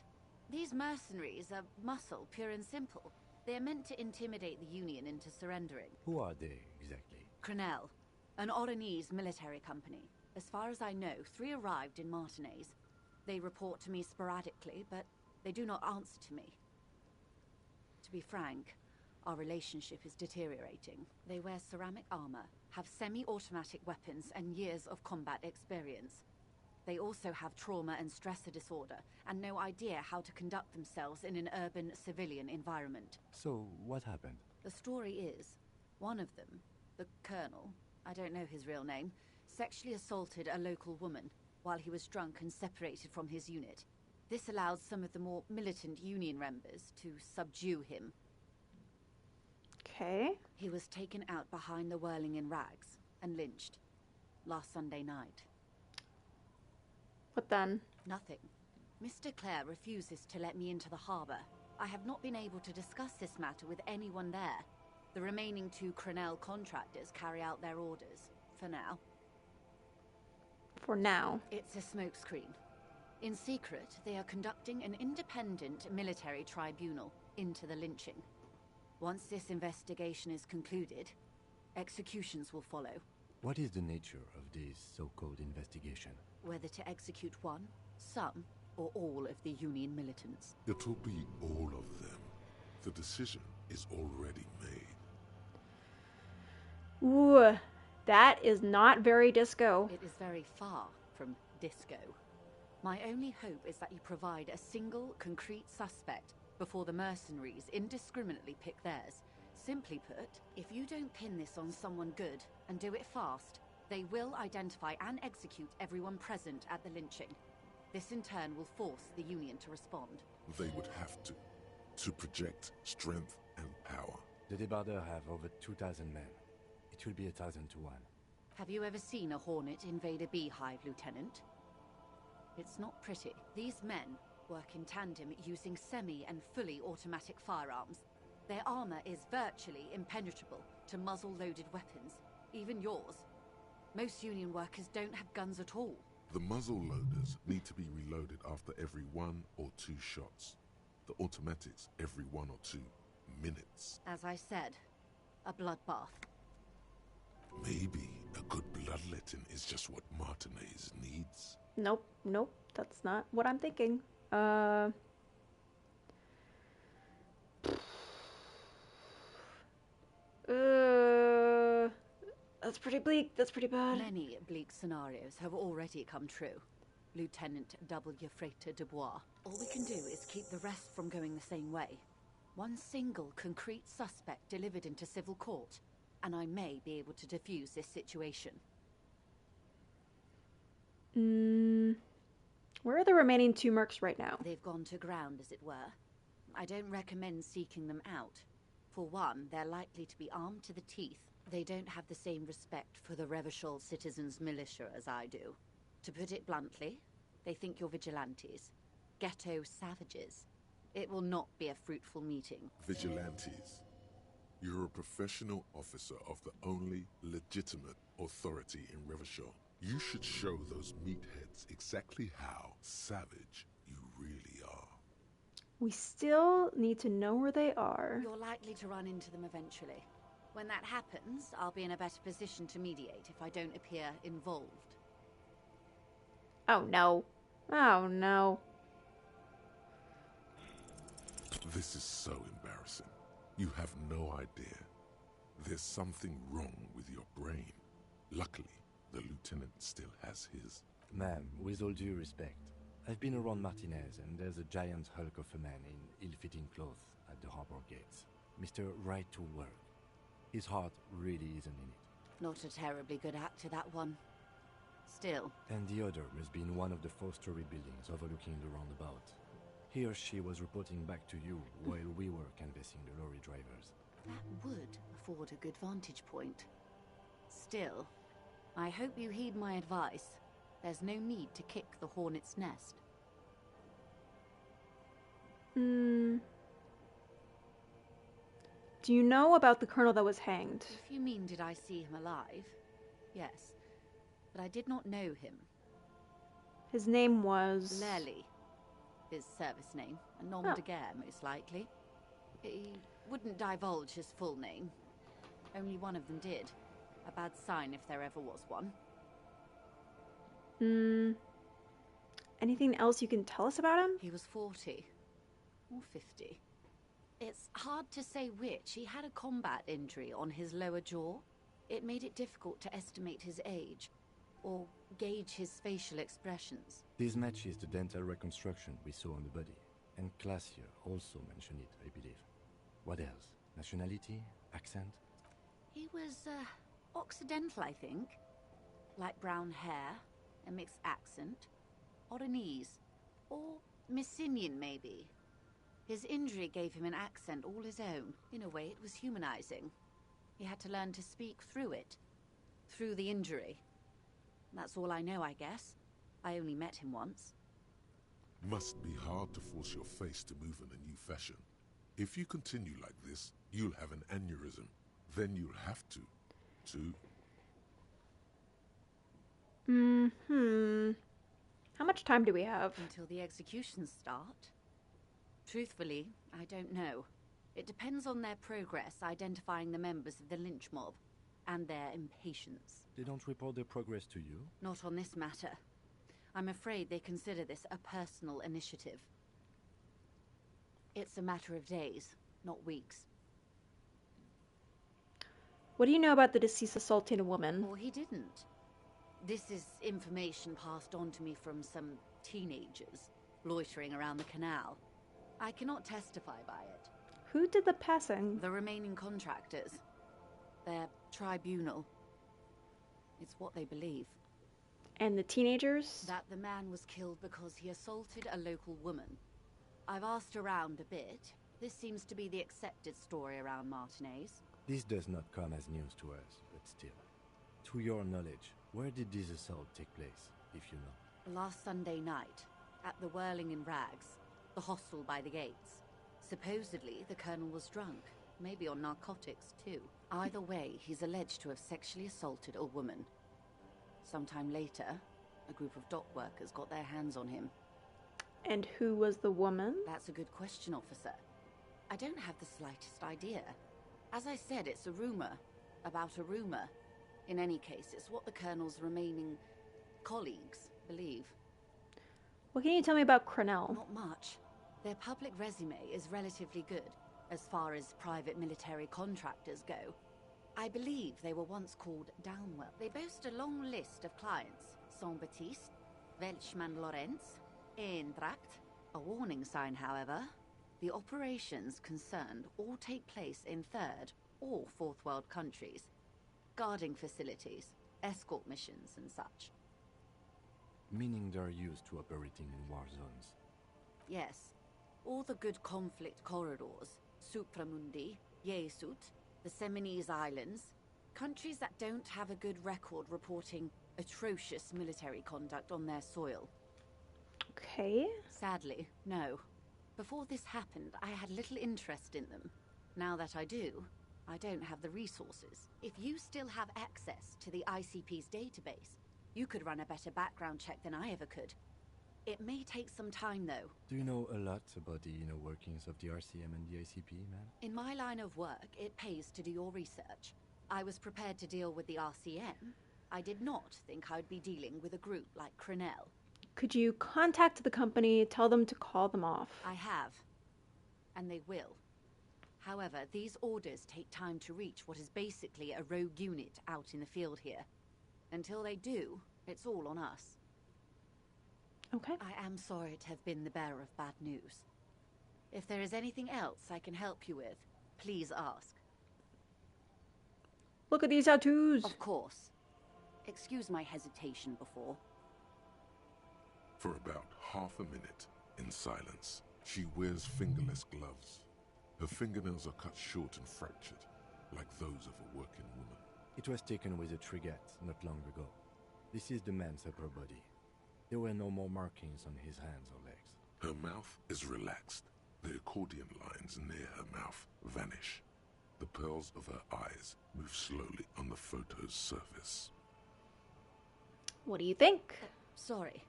These mercenaries are muscle, pure and simple. They're meant to intimidate the Union into surrendering. Who are they, exactly? Crenell, an Oranese military company. As far as I know, 3 arrived in Martinez. They report to me sporadically, but they do not answer to me. To be frank, our relationship is deteriorating. They wear ceramic armor, have semi-automatic weapons, and years of combat experience. They also have trauma and stressor disorder, and no idea how to conduct themselves in an urban civilian environment. So, what happened? The story is, one of them, the Colonel, I don't know his real name, sexually assaulted a local woman while he was drunk and separated from his unit. This allowed some of the more militant Union members to subdue him. Okay. He was taken out behind the whirling in rags and lynched last Sunday night. What then? Nothing. Mr. Clare refuses to let me into the harbour. I have not been able to discuss this matter with anyone there. The remaining 2 Crenell contractors carry out their orders, for now. For now. It's a smokescreen. In secret, they are conducting an independent military tribunal into the lynching. Once this investigation is concluded, executions will follow. What is the nature of this so-called investigation? Whether to execute one, some, or all of the Union militants. It'll be all of them. The decision is already made. Ooh, that is not very disco. It is very far from disco. My only hope is that you provide a single, concrete suspect before the mercenaries indiscriminately pick theirs. Simply put, if you don't pin this on someone good, and do it fast, they will identify and execute everyone present at the lynching. This in turn will force the Union to respond. They would have to project strength and power. The Debardeurs have over 2,000 men. It will be 1,000 to 1. Have you ever seen a Hornet invade a beehive, Lieutenant? It's not pretty. These men work in tandem using semi- and fully automatic firearms. Their armor is virtually impenetrable to muzzle-loaded weapons, even yours. Most Union workers don't have guns at all. The muzzle loaders need to be reloaded after every 1 or 2 shots. The automatics every 1 or 2 minutes. As I said, a bloodbath. Maybe a good bloodletting is just what Martinez needs. Nope, that's not what I'm thinking. That's pretty bleak. That's pretty bad. Many bleak scenarios have already come true. Lieutenant W. Frater Dubois. All we can do is keep the rest from going the same way. One single concrete suspect delivered into civil court, and I may be able to defuse this situation. Where are the remaining 2 mercs right now? They've gone to ground, as it were. I don't recommend seeking them out. For one, they're likely to be armed to the teeth. They don't have the same respect for the Revachol citizens' militia as I do. To put it bluntly, they think you're vigilantes. Ghetto savages. It will not be a fruitful meeting. Vigilantes. You're a professional officer of the only legitimate authority in Revachol. You should show those meatheads exactly how savage you really are. We still need to know where they are. You're likely to run into them eventually. When that happens, I'll be in a better position to mediate if I don't appear involved. Oh no. Oh no. This is so embarrassing. You have no idea. There's something wrong with your brain. Luckily, the lieutenant still has his. Ma'am, with all due respect, I've been around Martinez, and there's a giant hulk of a man in ill-fitting clothes at the harbor gates. Mr. Right to Work. His heart really isn't in it. Not a terribly good actor, that one. Still. And the other must be in one of the 4-story buildings overlooking the roundabout. He or she was reporting back to you while we were canvassing the lorry drivers. That would afford a good vantage point. Still, I hope you heed my advice. There's no need to kick the hornet's nest. Do you know about the colonel that was hanged? If you mean did I see him alive, yes. But I did not know him. His name was... Lely. His service name. A nom de guerre, most likely. He wouldn't divulge his full name. Only one of them did. A bad sign if there ever was one. Anything else you can tell us about him? He was 40. Or 50. It's hard to say which. He had a combat injury on his lower jaw. It made it difficult to estimate his age, or gauge his facial expressions. This matches the dental reconstruction we saw on the body, and Classier also mentioned it, I believe. What else? Nationality? Accent? He was, Occidental, I think. Light brown hair, a mixed accent, Oranese, or Messinian, maybe. His injury gave him an accent all his own. In a way, it was humanizing. He had to learn to speak through it. Through the injury. That's all I know, I guess. I only met him once. Must be hard to force your face to move in a new fashion. If you continue like this, you'll have an aneurysm. Then you'll have to. How much time do we have? Until the executions start? Truthfully, I don't know. It depends on their progress identifying the members of the lynch mob, and their impatience. They don't report their progress to you? Not on this matter. I'm afraid they consider this a personal initiative. It's a matter of days, not weeks. What do you know about the deceased assaulting a woman? Or he didn't. This is information passed on to me from some teenagers loitering around the canal. I cannot testify by it. Who did the passing? The remaining contractors. Their tribunal. It's what they believe. And the teenagers? That the man was killed because he assaulted a local woman. I've asked around a bit. This seems to be the accepted story around Martinez. This does not come as news to us, but still. To your knowledge, where did this assault take place, if you know? Last Sunday night, at the Whirling in Rags, the hostel by the gates. Supposedly, the colonel was drunk, maybe on narcotics too. Either way, he's alleged to have sexually assaulted a woman. Sometime later, a group of dock workers got their hands on him. And who was the woman? That's a good question, officer. I don't have the slightest idea. As I said, it's a rumor about a rumor. In any case, it's what the colonel's remaining colleagues believe. What can you tell me about Cronell? Not much. Their public resume is relatively good, as far as private military contractors go. I believe they were once called Downwell. They boast a long list of clients. Saint-Baptiste, Welchman-Lorenz, Eintracht. A warning sign, however. The operations concerned all take place in third or fourth world countries. Guarding facilities, escort missions and such. Meaning they're used to operating in war zones. Yes. All the good conflict corridors, Supramundi, Yesut, the Seminese Islands, countries that don't have a good record reporting atrocious military conduct on their soil. Okay. Sadly, no. Before this happened, I had little interest in them. Now that I do, I don't have the resources. If you still have access to the ICP's database, you could run a better background check than I ever could. It may take some time, though. Do you know a lot about the inner workings of the RCM and the ICP, ma'am? In my line of work, it pays to do your research. I was prepared to deal with the RCM. I did not think I'd be dealing with a group like Cronell. Could you contact the company, tell them to call them off? I have. And they will. However, these orders take time to reach what is basically a rogue unit out in the field here. Until they do, it's all on us. Okay. I am sorry to have been the bearer of bad news. If there is anything else I can help you with, please ask. Look at these tattoos. Of course. Excuse my hesitation before. For about half a minute, in silence, she wears fingerless gloves. Her fingernails are cut short and fractured, like those of a working woman. It was taken with a trigger not long ago. This is the man's upper body. There were no more markings on his hands or legs. Her mouth is relaxed. The accordion lines near her mouth vanish. The pearls of her eyes move slowly on the photo's surface. What do you think? Sorry.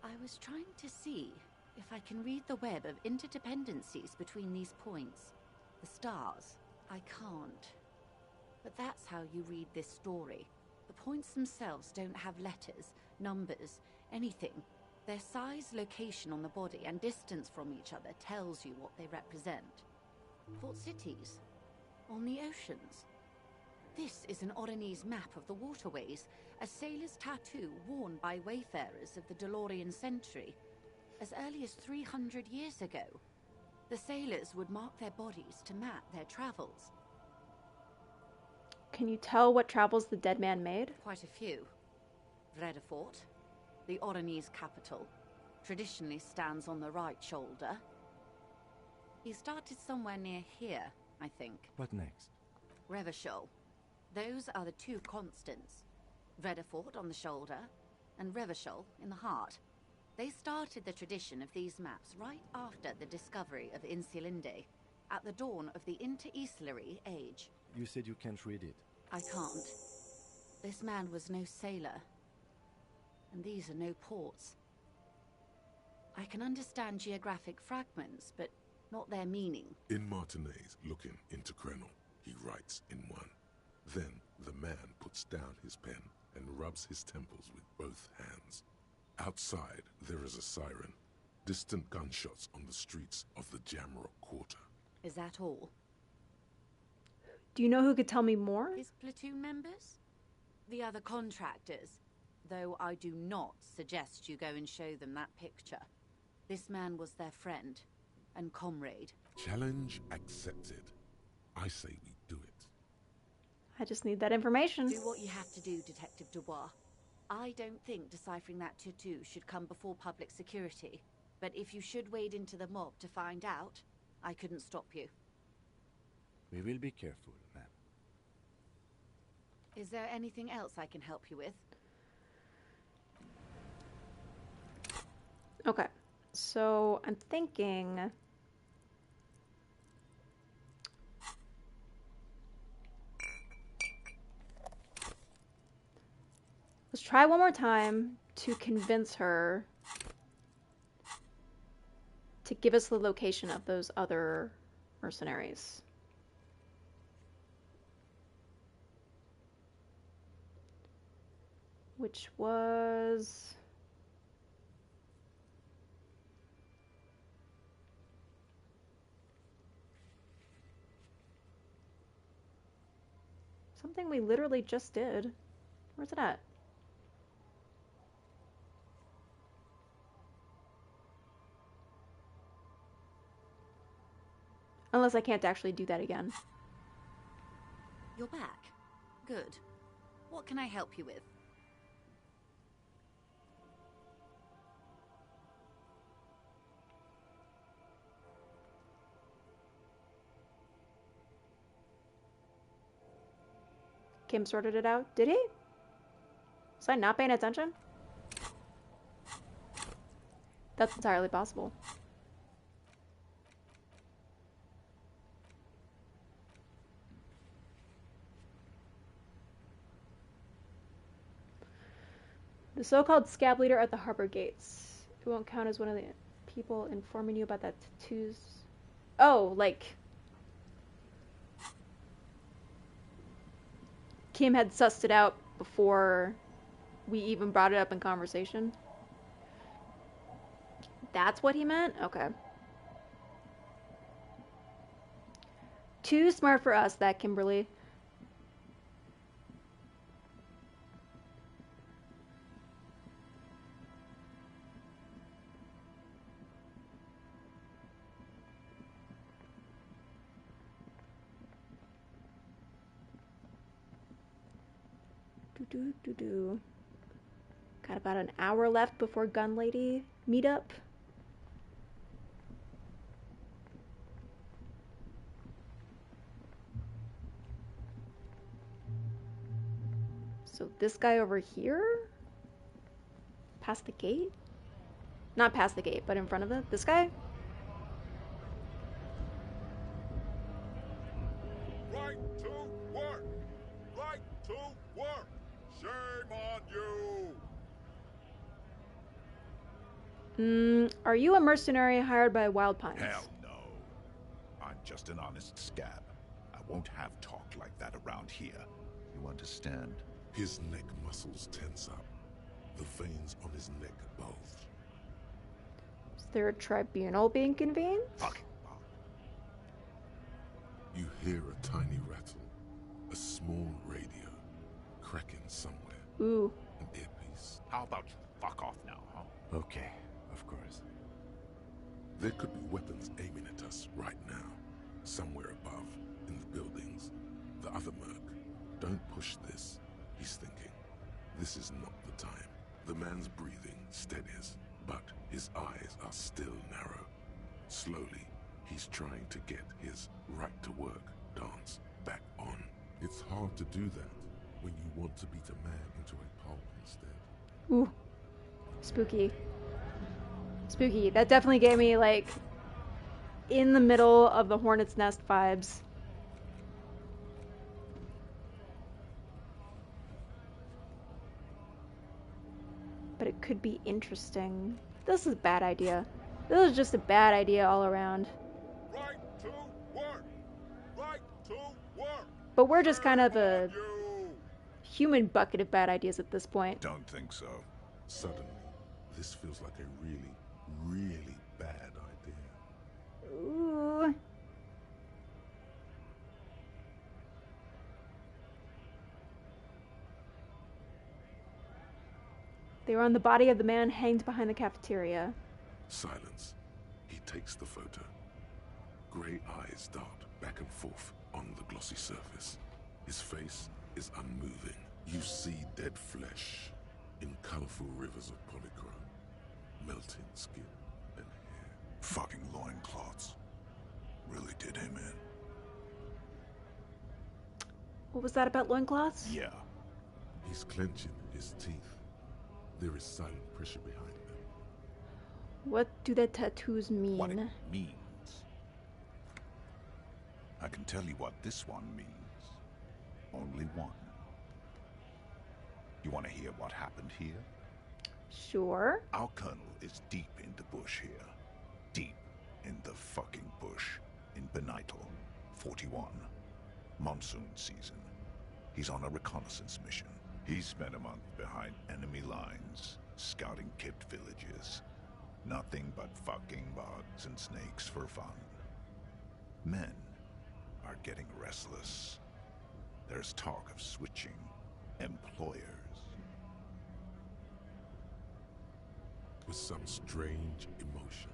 I was trying to see if I can read the web of interdependencies between these points. The stars. I can't. But that's how you read this story. The points themselves don't have letters, numbers, anything. Their size, location on the body, and distance from each other tells you what they represent. Port cities. On the oceans. This is an Oronese map of the waterways, a sailor's tattoo worn by wayfarers of the DeLorean century. As early as 300 years ago, the sailors would mark their bodies to map their travels. Can you tell what travels the dead man made? Quite a few. Vredefort, the Oronese capital, traditionally stands on the right shoulder. He started somewhere near here, I think. What next? Revachol. Those are the two constants. Vredefort on the shoulder, and Revachol in the heart. They started the tradition of these maps right after the discovery of Insulinde, at the dawn of the Inter-Isolary Age. You said you can't read it. I can't. This man was no sailor. And these are no ports. I can understand geographic fragments, but not their meaning. In Martinez, looking into Krenel, he writes in one. Then the man puts down his pen and rubs his temples with both hands. Outside, there is a siren. Distant gunshots on the streets of the Jamrock Quarter. Is that all? Do you know who could tell me more? His platoon members? The other contractors. Though I do not suggest you go and show them that picture. This man was their friend and comrade. Challenge accepted. I say we do it. I just need that information. Do what you have to do, Detective Dubois. I don't think deciphering that tattoo should come before public security. But if you should wade into the mob to find out, I couldn't stop you. We will be careful, ma'am. Is there anything else I can help you with? Okay, so I'm thinking... Let's try one more time to convince her to give us the location of those other mercenaries. Which was... something we literally just did. Where's it at? Unless I can't actually do that again. You're back. Good. What can I help you with? Kim sorted it out. Did he? Was I not paying attention? That's entirely possible. The so-called scab leader at the harbor gates. It won't count as one of the people informing you about that tattoos. Oh, like... Kim had sussed it out before we even brought it up in conversation. That's what he meant? Okay. Too smart for us, that Kimberly. Got about an hour left before Gun Lady meetup. So this guy over here? Past the gate? Not past the gate, but in front of it? This guy? Right to work! Right to work! Shame on you! Are you a mercenary hired by Wild Pines? Hell no. I'm just an honest scab. I won't have talk like that around here. You understand? His neck muscles tense up. The veins on his neck bulge. Is there a tribunal being convened? Fuck. You hear a tiny rattle. A small radio. Cracking somewhere. Ooh. An earpiece. How about you fuck off now, huh? Okay, of course. There could be weapons aiming at us right now. Somewhere above, in the buildings. The other merc. Don't push this. He's thinking. This is not the time. The man's breathing steadies, but his eyes are still narrow. Slowly, he's trying to get his right-to-work dance back on. It's hard to do that when you want to beat a man into a pulp instead. Ooh. Spooky. Spooky. That definitely gave me, like, in the middle of the Hornet's Nest vibes. But it could be interesting. This is a bad idea. This is just a bad idea all around. Right to work! Right to work! But we're just kind of a human bucket of bad ideas at this point. Don't think so. Suddenly, this feels like a really, really bad idea. Ooh. They were on the body of the man hanged behind the cafeteria. Silence. He takes the photo. Grey eyes dart back and forth on the glossy surface. His face is unmoving. You see dead flesh in colorful rivers of polychrome, melting skin and hair. Fucking loincloths. Really did him in. What was that about loincloths? Yeah. He's clenching his teeth. There is silent pressure behind them. What do the tattoos mean? What it means. I can tell you what this one means. Only one. You want to hear what happened here? Sure. Our colonel is deep in the bush here. Deep in the fucking bush. In Benital, 41. Monsoon season. He's on a reconnaissance mission. He spent a month behind enemy lines, scouting kept villages. Nothing but fucking bugs and snakes for fun. Men are getting restless. There's talk of switching employers. With some strange emotion,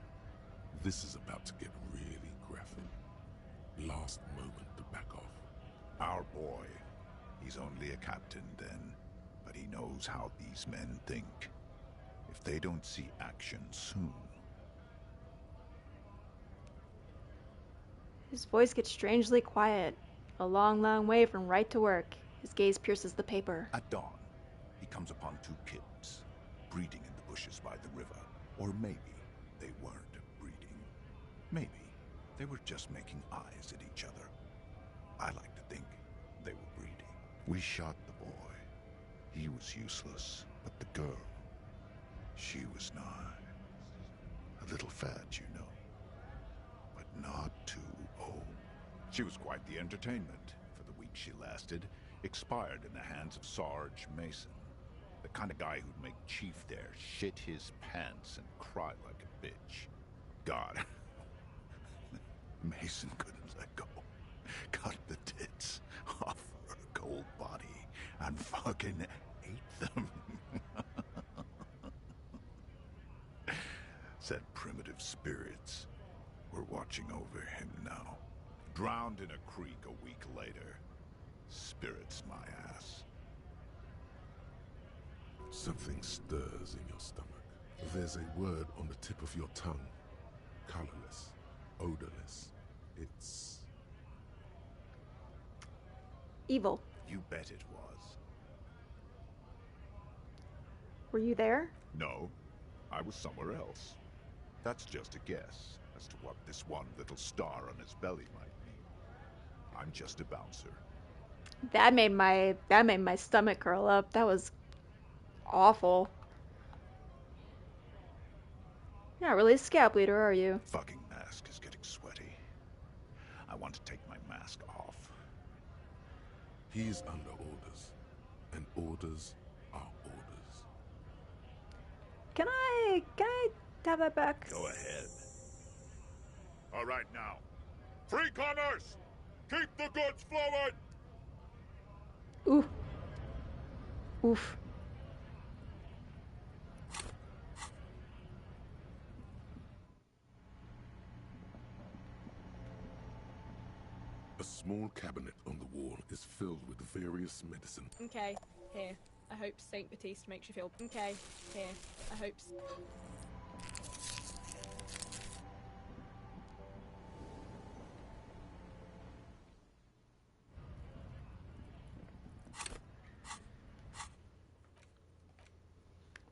this is about to get really graphic. Last moment to back off. Our boy, he's only a captain then, but he knows how these men think. If they don't see action soon. His voice gets strangely quiet. A long, long way from right to work. His gaze pierces the paper. At dawn, he comes upon two kids, breeding in the bushes by the river. Or maybe they weren't breeding. Maybe they were just making eyes at each other. I like to think they were breeding. We shot the boy. He was useless, but the girl, she was nice. A little fat, you know, but not too old. She was quite the entertainment for the week she lasted. Expired in the hands of Sarge Mason, the kind of guy who'd make Chief there shit his pants and cry like a bitch. God, Mason couldn't let go. Cut the tits off her cold body and fucking ate them. Said primitive spirits were watching over him now. Drowned in a creek a week later. Spirits my ass. Something stirs in your stomach. There's a word on the tip of your tongue. Colorless, odorless. It's... evil. You bet it was. Were you there? No, I was somewhere else. That's just a guess as to what this one little star on his belly might mean. I'm just a bouncer. That made my stomach curl up. That was awful. You're not really a scalp leader, are you? Fucking mask is getting sweaty. I want to take my mask off. He's under orders, and orders are orders. Can I have that back? Go ahead. All right now. Free commerce! Keep the goods flowing! Oof. Oof. A small cabinet on the wall is filled with various medicine. Okay, here. I hope Saint Baptiste makes you feel... Okay, here. I hope...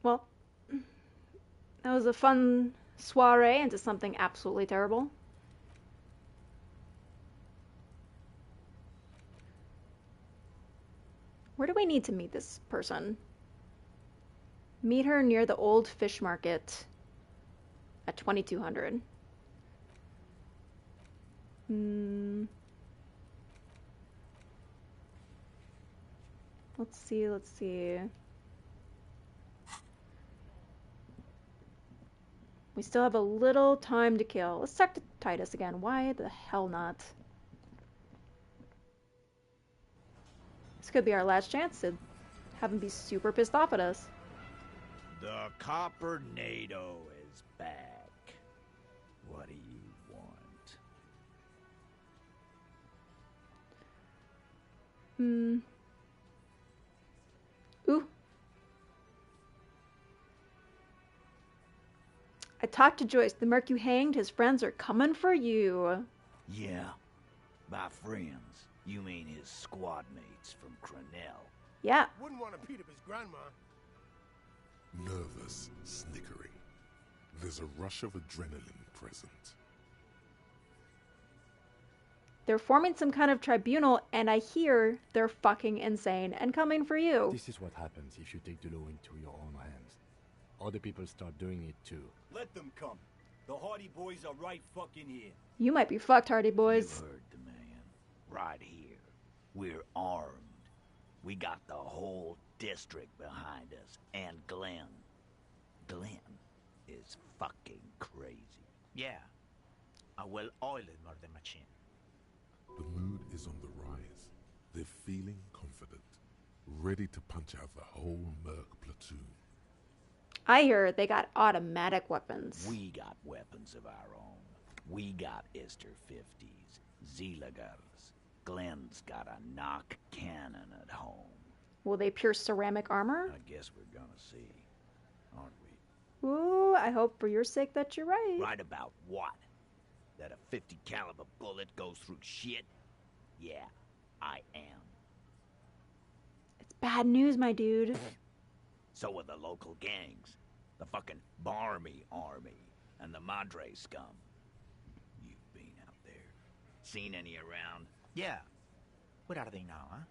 Well, that was a fun soiree into something absolutely terrible. Where do we need to meet this person? Meet her near the old fish market at 2200. Let's see. We still have a little time to kill. Let's talk to Titus again. Why the hell not? This could be our last chance to have him be super pissed off at us. The Copper-nado is back. What do you want? Ooh. I talked to Joyce. The merc you hanged, his friends are coming for you. Yeah. By friends, you mean his squad mates from Crenell. Yeah. Wouldn't want to beat up his grandma. Nervous snickering. There's a rush of adrenaline present. They're forming some kind of tribunal, and I hear they're fucking insane and coming for you. This is what happens if you take the law into your own hands. Other people start doing it too. Let them come. The Hardy Boys are right fucking here. You might be fucked, Hardy Boys. You heard the man. Right here. We're armed. We got the whole district behind us. And Glenn. Glenn is fucking crazy. Yeah. A well-oiled murder machine. The mood is on the rise. They're feeling confident. Ready to punch out the whole merc platoon. I hear they got automatic weapons. We got weapons of our own. We got Ister 50s, Zeelagers. Glenn's got a knock cannon at home. Will they pierce ceramic armor? I guess we're gonna see, aren't we? Ooh, I hope for your sake that you're right. Right about what? That a 50 caliber bullet goes through shit? Yeah, I am. It's bad news, my dude. So are the local gangs. The fucking Barmy Army and the Madre scum. You've been out there. Seen any around? Yeah. Where are they now, huh?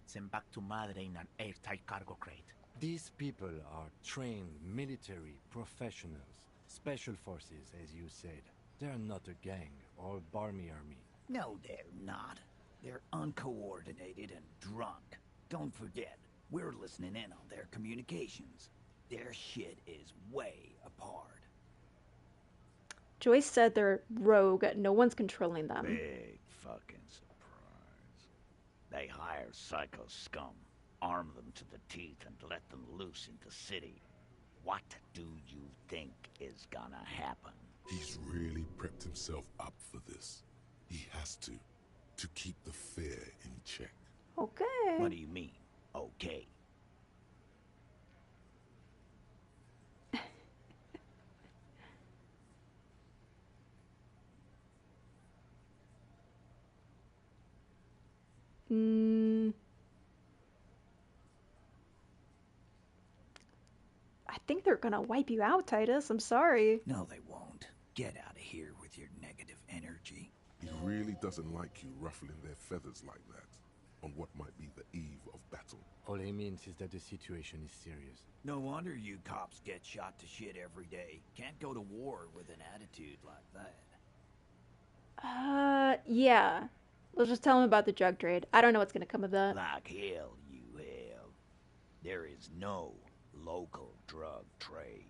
Sent back to Madre in an airtight cargo crate. These people are trained military professionals, special forces, as you said. They're not a gang or a Barmy army. No, they're not. They're uncoordinated and drunk. Don't forget, we're listening in on their communications. Their shit is way apart. Joyce said they're rogue. No one's controlling them. Big fucking surprise. They hire psycho scum, arm them to the teeth, and let them loose into city. What do you think is gonna happen? He's really prepped himself up for this. He has to keep the fear in check. Okay. What do you mean, okay? I think they're gonna wipe you out, Titus. I'm sorry. No, they won't. Get out of here with your negative energy. He really doesn't like you ruffling their feathers like that on what might be the eve of battle. All he means is that the situation is serious. No wonder you cops get shot to shit every day. Can't go to war with an attitude like that. Yeah. Let's just tell him about the drug trade. I don't know what's gonna come of that. Like hell you have. There is no local drug trade.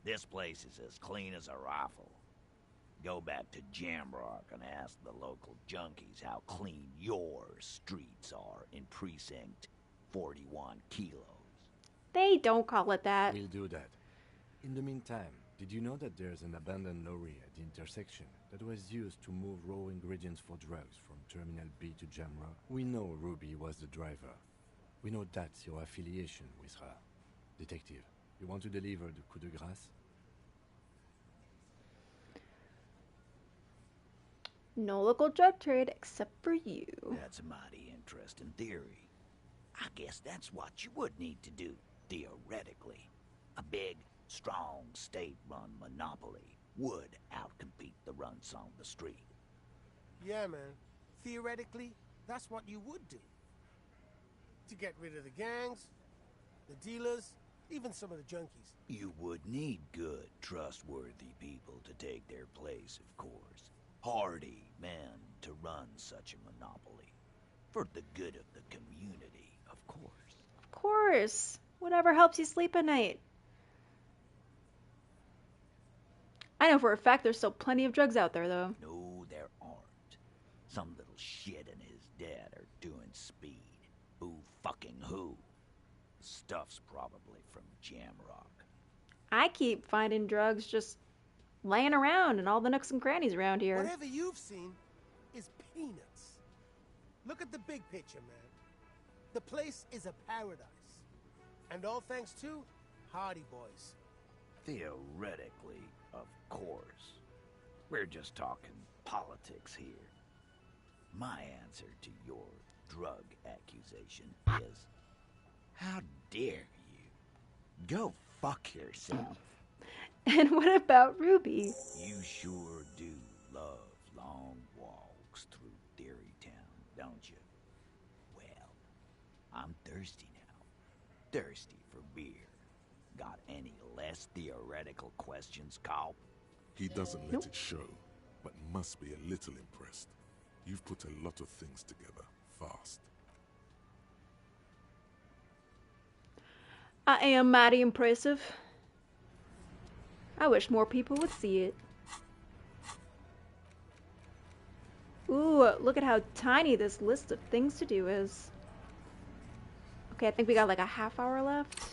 This place is as clean as a rifle. Go back to Jamrock and ask the local junkies how clean your streets are in Precinct 41 kilos. They don't call it that. We'll do that. In the meantime, did you know that there's an abandoned lorry at the intersection that was used to move raw ingredients for drugs from Terminal B to Jamrock? We know Ruby was the driver. We know that's your affiliation with her. Detective, you want to deliver the coup de grâce? No local drug trade except for you. That's a mighty interesting theory. I guess that's what you would need to do, theoretically. A big, strong state-run monopoly would outcompete the runts on the street. Yeah, man. Theoretically, that's what you would do. To get rid of the gangs, the dealers, even some of the junkies. You would need good, trustworthy people to take their place, of course. Hardy men to run such a monopoly. For the good of the community, of course. Of course. Whatever helps you sleep at night. I know for a fact there's still plenty of drugs out there, though. No, there aren't. Some little shit and his dad are doing speed. Who fucking who? Stuff's probably from Jamrock. I keep finding drugs just laying around in all the nooks and crannies around here. Whatever you've seen is peanuts. Look at the big picture, man. The place is a paradise. And all thanks to Hardy Boys. Theoretically, of course. We're just talking politics here. My answer to your drug accusation is, how dare you? Go fuck yourself. And what about Ruby? You sure do love long walks through Theory Town, don't you? Well, I'm thirsty now. Thirsty for beer. Got any less theoretical questions, Carl? He doesn't let it show, but must be a little impressed. You've put a lot of things together, fast. I am mighty impressive. I wish more people would see it. Ooh, look at how tiny this list of things to do is. Okay, I think we got like a half hour left.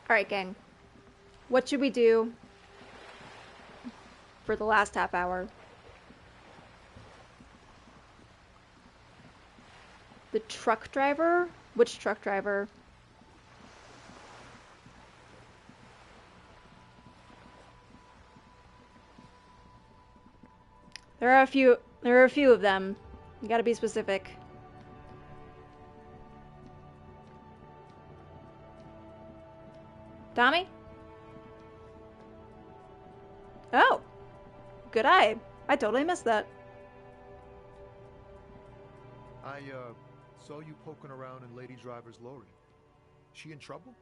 Alright, gang. What should we do for the last half hour? The truck driver? Which truck driver? There are a few of them. You gotta be specific. Tommy? Oh! Good eye. I totally missed that. I, saw you poking around in Lady Driver's lorry. She in trouble?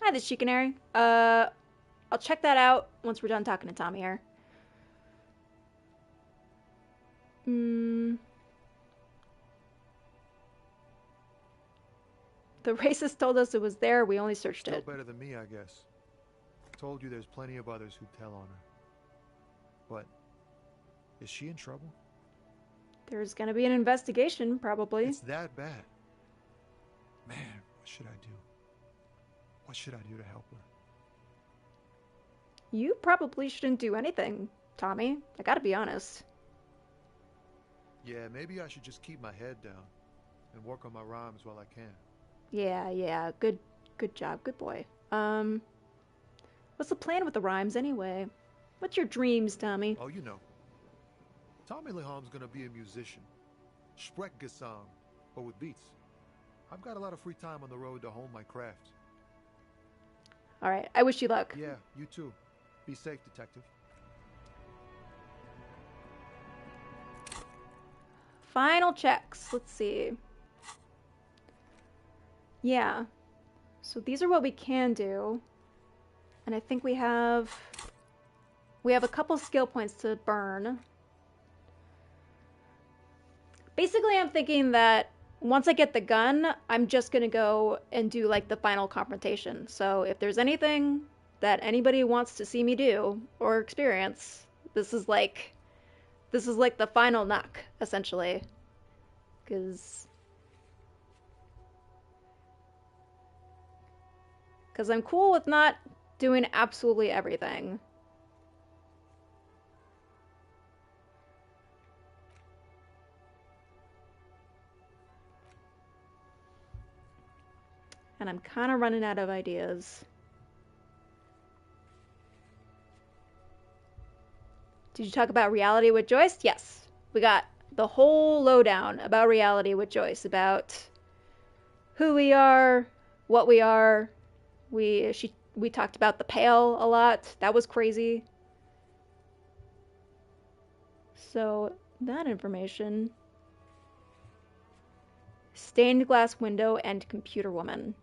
Hi, this Chicanary. I'll check that out once we're done talking to Tommy here. The racist told us it was there, we only searched it. Still better than me, I guess. Told you there's plenty of others who'd tell on her. But, is she in trouble? There's gonna be an investigation, probably. It's that bad. Man, what should I do? What should I do to help her? You probably shouldn't do anything, Tommy. I gotta be honest. Yeah, maybe I should just keep my head down and work on my rhymes while I can. Yeah. Good job. Good boy. What's the plan with the rhymes anyway? What's your dreams, Tommy? Oh, you know. Tommy Leham's gonna be a musician. Sprechgesang, but with beats. I've got a lot of free time on the road to hone my craft. Alright, I wish you luck. Yeah, you too. Be safe, detective. Final checks. Let's see. Yeah. So these are what we can do. And I think we have a couple skill points to burn. Basically, I'm thinking that once I get the gun, I'm just gonna go and do like the final confrontation. So if there's anything that anybody wants to see me do or experience, this is like the final knock, essentially. Because I'm cool with not doing absolutely everything. And I'm kind of running out of ideas. Did you talk about reality with Joyce? Yes. We got the whole lowdown about reality with Joyce, about who we are, what we are. We talked about the Pale a lot. That was crazy. So, that information. Stained glass window and computer woman.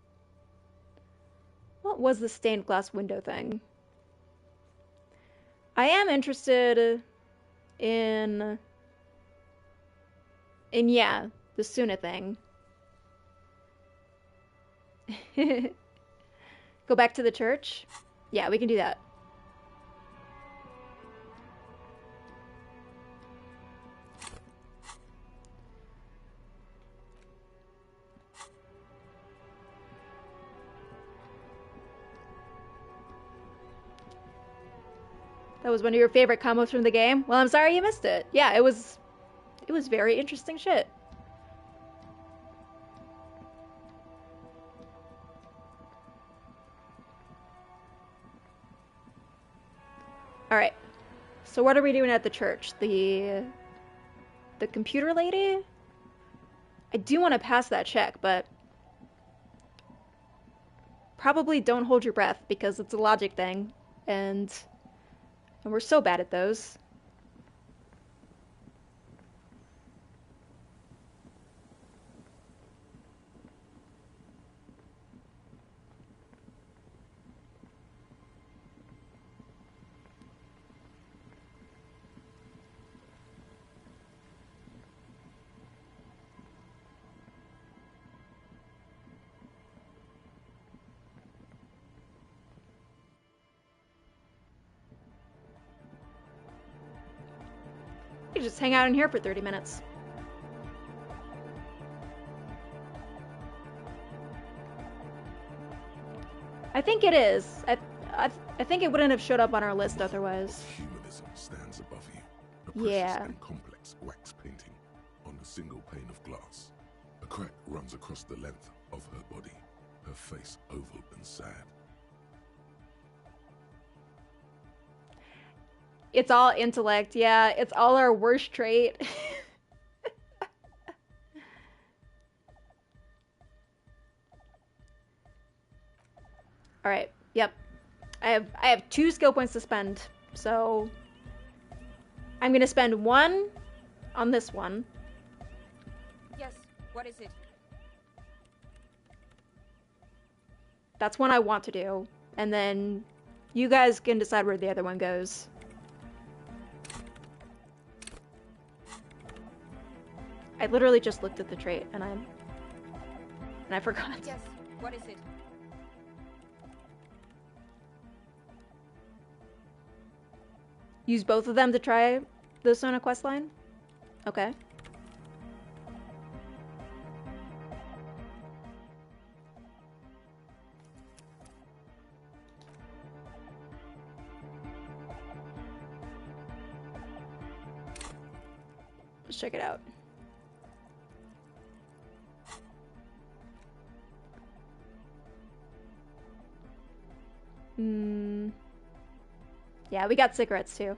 What was the stained glass window thing? I am interested in yeah, the Suna thing. Go back to the church? Yeah, we can do that. That was one of your favorite combos from the game? Well, I'm sorry you missed it. Yeah, it was very interesting shit. Alright. So what are we doing at the church? The computer lady? I do want to pass that check, but probably don't hold your breath because it's a logic thing, and we're so bad at those. You can just hang out in here for 30 minutes. I think it is. I think it wouldn't have showed up on our list otherwise. Humanism stands above you. A Yeah. precious and complex wax painting on a single pane of glass. A crack runs across the length of her body, her face oval and sad. It's all intellect, yeah. It's all our worst trait. Alright, yep. I have 2 skill points to spend, so I'm gonna spend 1 on this one. Yes, what is it? That's one I want to do. And then you guys can decide where the other one goes. I literally just looked at the trait and I forgot. Yes, what is it? Use both of them to try the Sona questline? Okay. Let's check it out. Yeah, we got cigarettes too.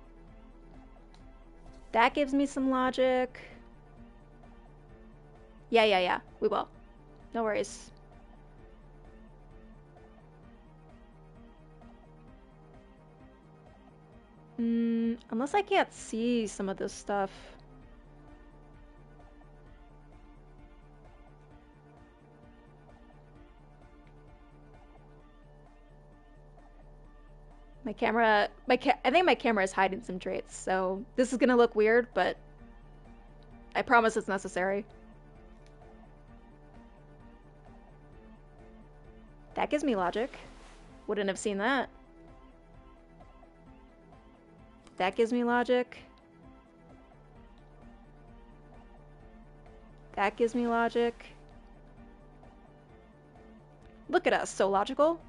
That gives me some logic. Yeah. We will. No worries. Unless I can't see some of this stuff. My camera, I think my camera is hiding some traits, so this is gonna look weird, but I promise it's necessary. That gives me logic. Wouldn't have seen that. That gives me logic. That gives me logic. Look at us, so logical.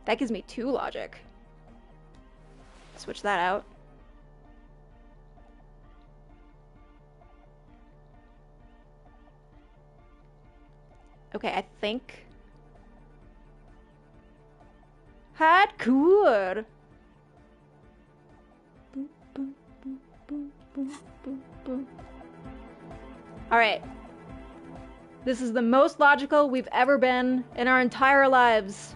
That gives me 2 logic. Switch that out. Okay, I think... Hardcore! Alright. This is the most logical we've ever been in our entire lives.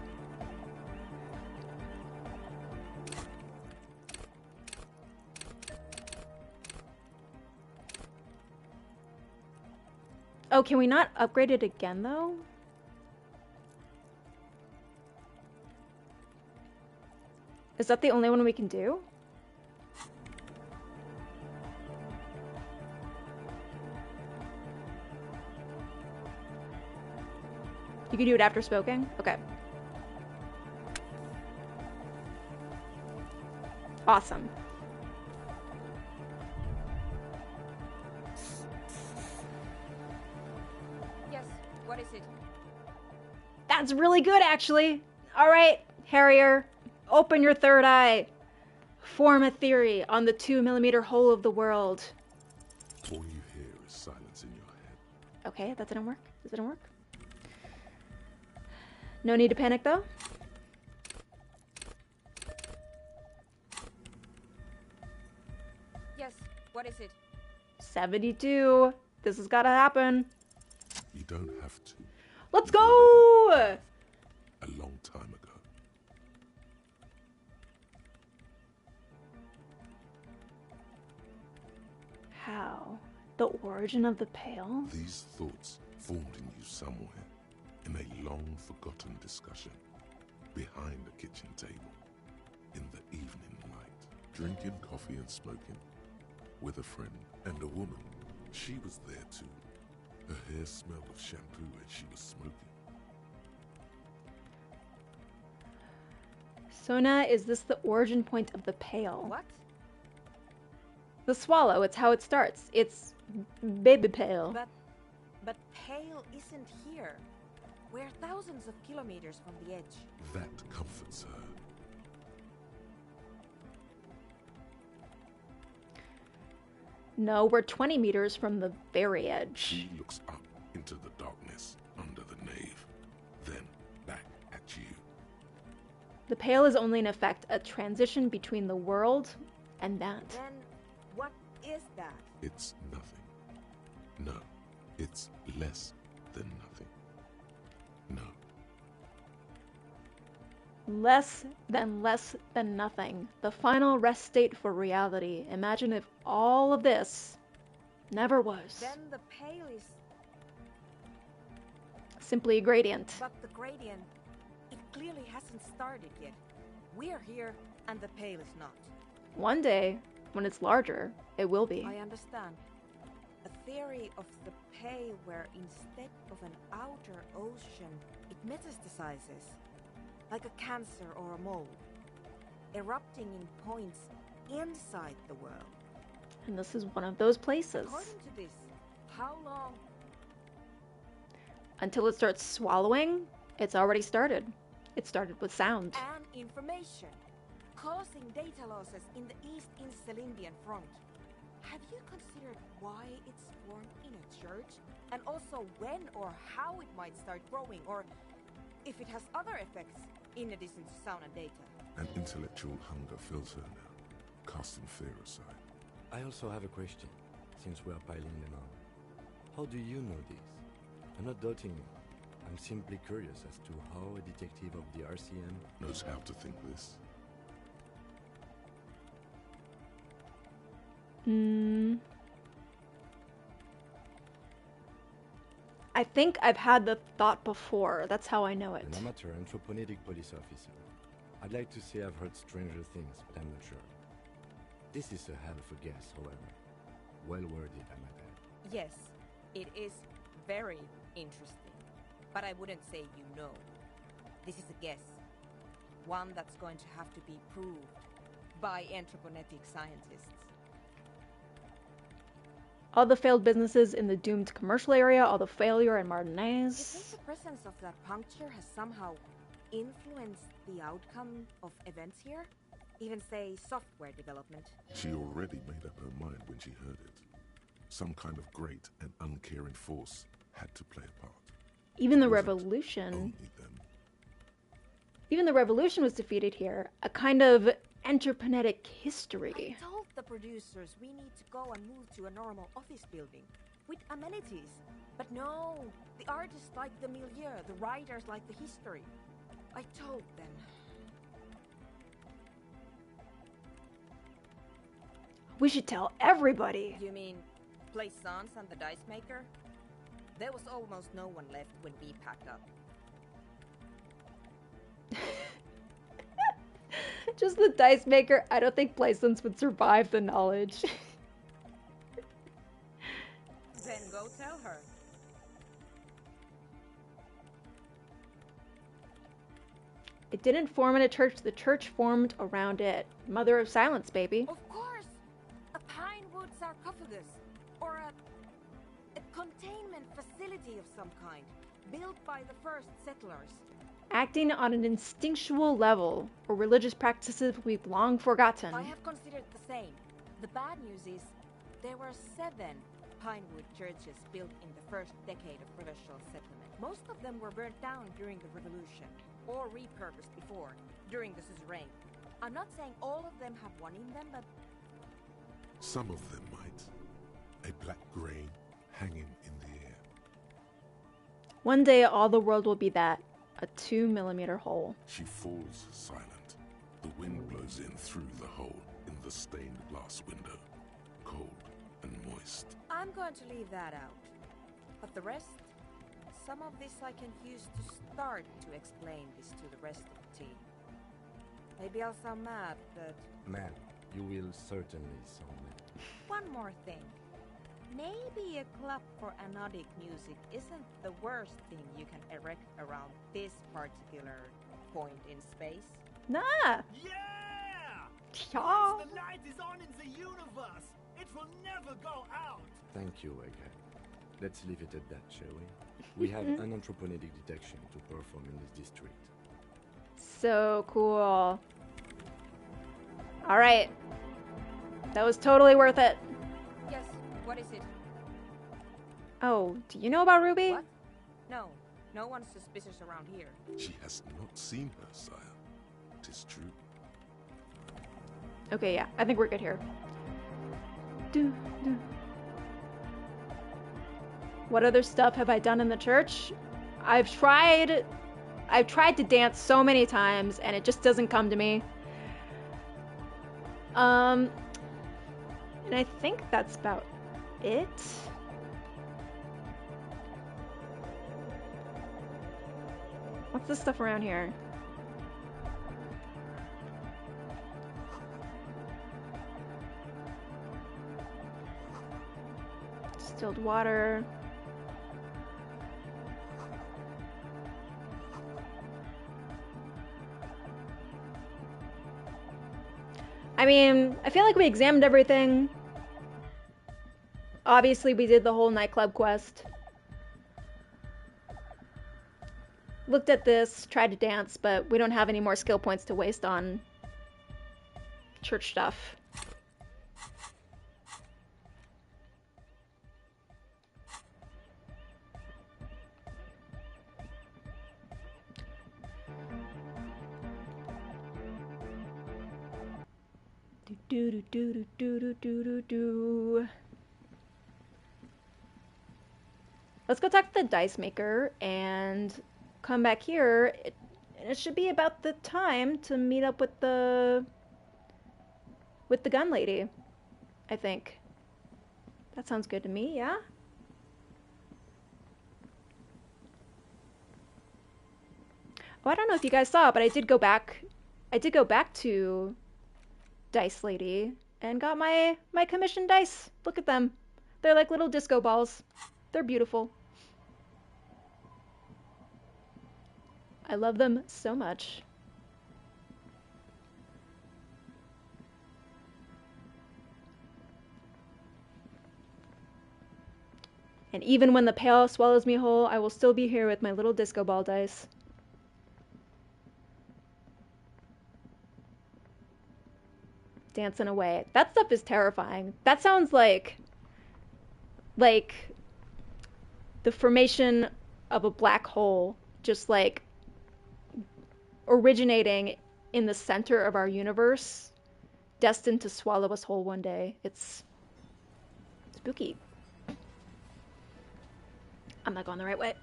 Oh, can we not upgrade it again, though? Is that the only one we can do? You can do it after smoking? Okay. Awesome. Yes, what is it? That's really good, actually. All right, Harrier, open your third eye. Form a theory on the 2mm hole of the world. All you hear is silence in your head. Okay, that didn't work. This didn't work. No need to panic, though. Yes, what is it? 72. This has got to happen. You don't have to. Let's go! A long time ago. How? The origin of the Pale? These thoughts formed in you somewhere, in a long-forgotten discussion, behind the kitchen table, in the evening light, drinking coffee and smoking, with a friend and a woman. She was there too. Her hair smelled of shampoo as she was smoking. Sona, is this the origin point of the Pale? What? The swallow, it's how it starts. It's baby Pale. But Pale isn't here. We're thousands of kilometers from the edge. That comforts her. No, we're 20 meters from the very edge. She looks up into the darkness under the nave, then back at you. The Pale is only in effect a transition between the world and that. Then what is that? It's nothing. No, it's less than nothing. No. Less than nothing. The final rest state for reality. Imagine if all of this never was. Then the Pale is... simply a gradient. But the gradient, it clearly hasn't started yet. We're here, and the Pale is not. One day, when it's larger, it will be. I understand. A theory of the Pale where instead of an outer ocean, it metastasizes. Like a cancer or a mold. Erupting in points inside the world. And this is one of those places. According to this, how long? Until it starts swallowing, it's already started. It started with sound. And information. Causing data losses in the East Insulindian front. Have you considered why it's formed in a church? And also when or how it might start growing, or if it has other effects in addition to sound and data? An intellectual hunger fills her now, casting fear aside. I also have a question, since we are piling them on. How do you know this? I'm not doubting you. I'm simply curious as to how a detective of the RCM knows how to think this. I think I've had the thought before. That's how I know it. An amateur anthropomedic police officer. I'd like to say I've heard stranger things, but I'm not sure. This is a hell of a guess, however. Well worded, I might add. Yes, it is very interesting. But I wouldn't say you know. This is a guess. One that's going to have to be proved by anthroponetic scientists. All the failed businesses in the doomed commercial area, all the failure in You Martinez. think the presence of that puncture has somehow influenced the outcome of events here? Even, say, software development? She already made up her mind when she heard it. Some kind of great and uncaring force had to play a part. Even the revolution. Even the revolution was defeated here. A kind of anthroponetic history. I told the producers we need to go and move to a normal office building with amenities. But no, the artists like the milieu, the writers like the history. I told them. We should tell everybody. You mean Plaisance and the Dice Maker? There was almost no one left when we packed up. Just the Dice Maker. I don't think Plaisance would survive the knowledge. Then go tell her. It didn't form in a church. The church formed around it. Mother of silence, baby. Of course! A pine wood sarcophagus. Or a containment facility of some kind. Built by the first settlers. Acting on an instinctual level, or religious practices we've long forgotten. I have considered the same. The bad news is, there were 7 pinewood churches built in the first decade of provincial settlement. Most of them were burnt down during the revolution, or repurposed before, during the suzerain. I'm not saying all of them have one in them, but... Some of them might. A black grain hanging in the air. One day all the world will be that. A 2mm hole. She falls silent. The wind blows in through the hole in the stained glass window. Cold and moist. I'm going to leave that out. But the rest? Some of this I can use to start to explain this to the rest of the team. Maybe I'll sound mad, but... Ma'am, you will certainly sound mad. One more thing. Maybe a club for anodic music isn't the worst thing you can erect around this particular point in space. Nah! Yeah! Yeah! Once the light is on in the universe, it will never go out! Thank you, Egghead. Let's leave it at that, shall we? We have an anthroponetic detection to perform in this district. So cool. Alright. That was totally worth it. Yes, what is it? Oh, do you know about Ruby? What? No, no one's suspicious around here. She has not seen her, sire. 'Tis true. Okay, yeah, I think we're good here. What other stuff have I done in the church? I've tried to dance so many times and it just doesn't come to me. And I think that's about it. What's this stuff around here? Distilled water. I mean, I feel like we examined everything. Obviously, we did the whole nightclub quest. Looked at this, tried to dance, but we don't have any more skill points to waste on church stuff. Let's go talk to the dice maker and come back here. It should be about the time to meet up with the gun lady, I think. That sounds good to me, yeah? Oh, I don't know if you guys saw, but I did go back to Dice Lady and got my commission dice. Look at them. They're like little disco balls. They're beautiful. I love them so much. And even when the pail swallows me whole, I will still be here with my little disco ball dice. Dancing away. That stuff is terrifying. That sounds like the formation of a black hole, just like originating in the center of our universe, destined to swallow us whole one day. It's spooky. I'm not going the right way.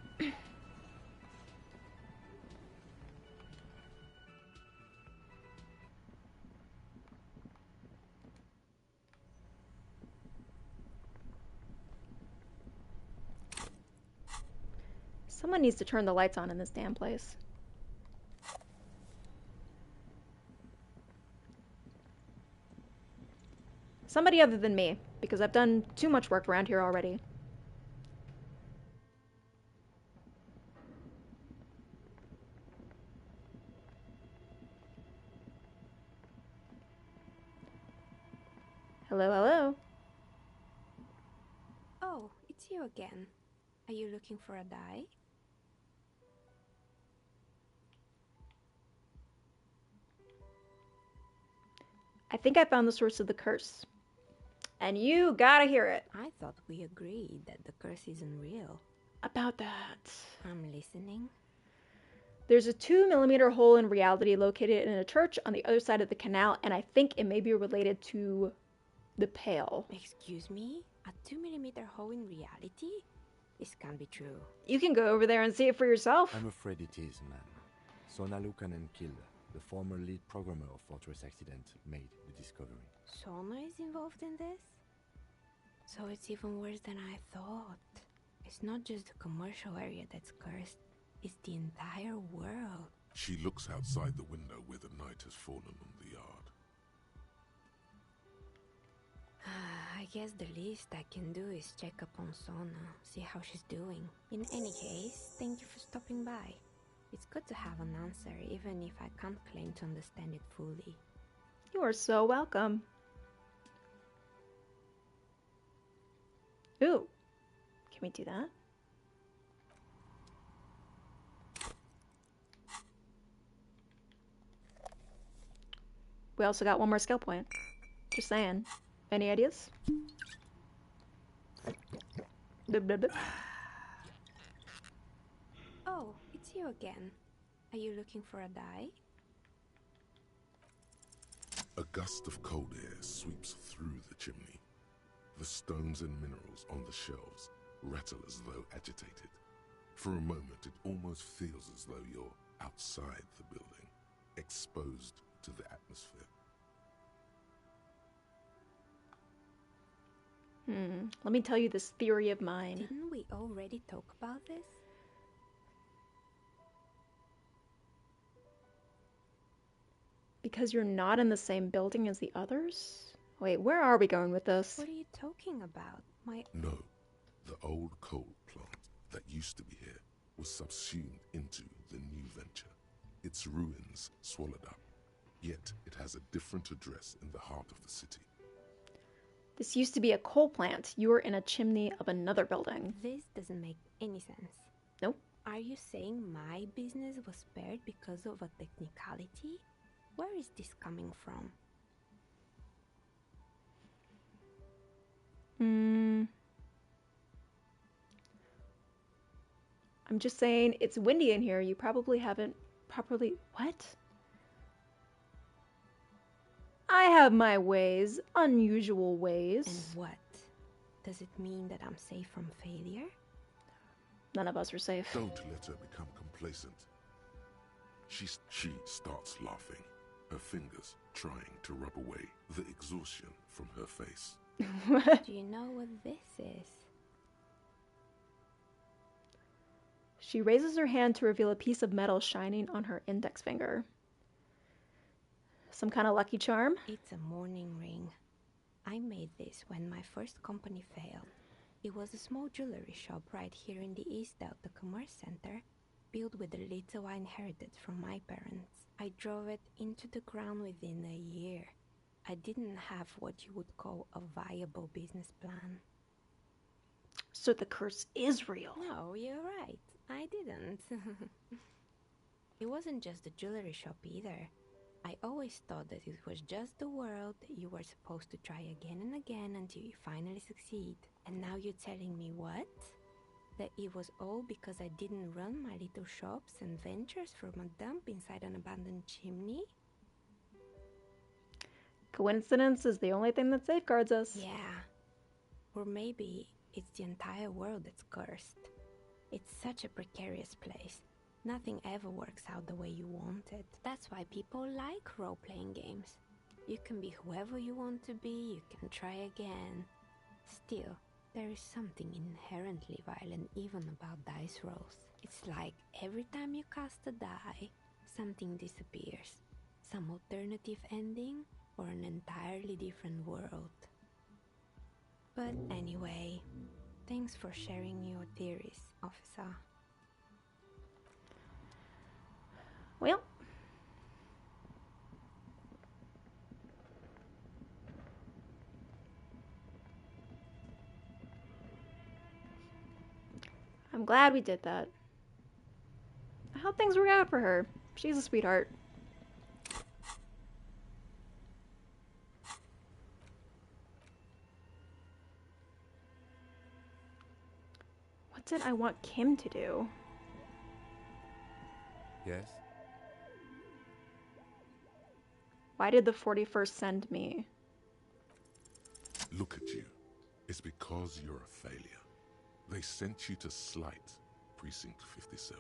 Someone needs to turn the lights on in this damn place. Somebody other than me, because I've done too much work around here already. Hello, hello. Oh, it's you again. Are you looking for a die? I think I found the source of the curse. And you gotta hear it. I thought we agreed that the curse isn't real. About that. I'm listening. There's a 2mm hole in reality located in a church on the other side of the canal, and I think it may be related to the Pale. Excuse me? A 2mm hole in reality? This can't be true. You can go over there and see it for yourself. I'm afraid it is, man. Sona Lukanen killed the former lead programmer of Fortress Accident made the discovery. Sona is involved in this? So it's even worse than I thought. It's not just the commercial area that's cursed, it's the entire world. She looks outside the window where the night has fallen on the yard. I guess the least I can do is check up on Sona, see how she's doing. In any case, thank you for stopping by. It's good to have an answer, even if I can't claim to understand it fully. You are so welcome. Ooh, can we do that? We also got one more skill point. Just saying. Any ideas? Blub, blub, blub. Oh, it's you again. Are you looking for a die? A gust of cold air sweeps through the chimney. The stones and minerals on the shelves rattle as though agitated. For a moment, it almost feels as though you're outside the building, exposed to the atmosphere. Let me tell you this theory of mine. Didn't we already talk about this? Because you're not in the same building as the others? Wait, where are we going with this? What are you talking about? No, the old coal plant that used to be here was subsumed into the new venture. Its ruins swallowed up, yet it has a different address in the heart of the city. This used to be a coal plant. You were in a chimney of another building. This doesn't make any sense. Nope. Are you saying my business was spared because of a technicality? Where is this coming from? I'm just saying, it's windy in here. You probably haven't properly... What? I have my ways. Unusual ways. And what? Does it mean that I'm safe from failure? None of us are safe. Don't let her become complacent. She starts laughing, her fingers trying to rub away the exhaustion from her face. Do you know what this is? She raises her hand to reveal a piece of metal shining on her index finger. Some kind of lucky charm? It's a mourning ring. I made this when my first company failed. It was a small jewelry shop right here in the East Delta Commerce Center, built with the little I inherited from my parents. I drove it into the ground within a year. I didn't have what you would call a viable business plan. So the curse is real. No, you're right. I didn't. It wasn't just the jewelry shop either. I always thought that it was just the world that you were supposed to try again and again until you finally succeed. And now you're telling me what? That it was all because I didn't run my little shops and ventures from a dump inside an abandoned chimney? Coincidence is the only thing that safeguards us. Yeah. Or maybe it's the entire world that's cursed. It's such a precarious place. Nothing ever works out the way you want it. That's why people like role-playing games. You can be whoever you want to be, you can try again. Still, there is something inherently violent even about dice rolls. It's like every time you cast a die, something disappears. Some alternative ending or an entirely different world. But anyway, thanks for sharing your theories, officer. Well, I'm glad we did that. I hope things work out for her. She's a sweetheart. What did I want Kim to do? Yes? Why did the 41st send me? Look at you. It's because you're a failure. They sent you to Slight, Precinct 57.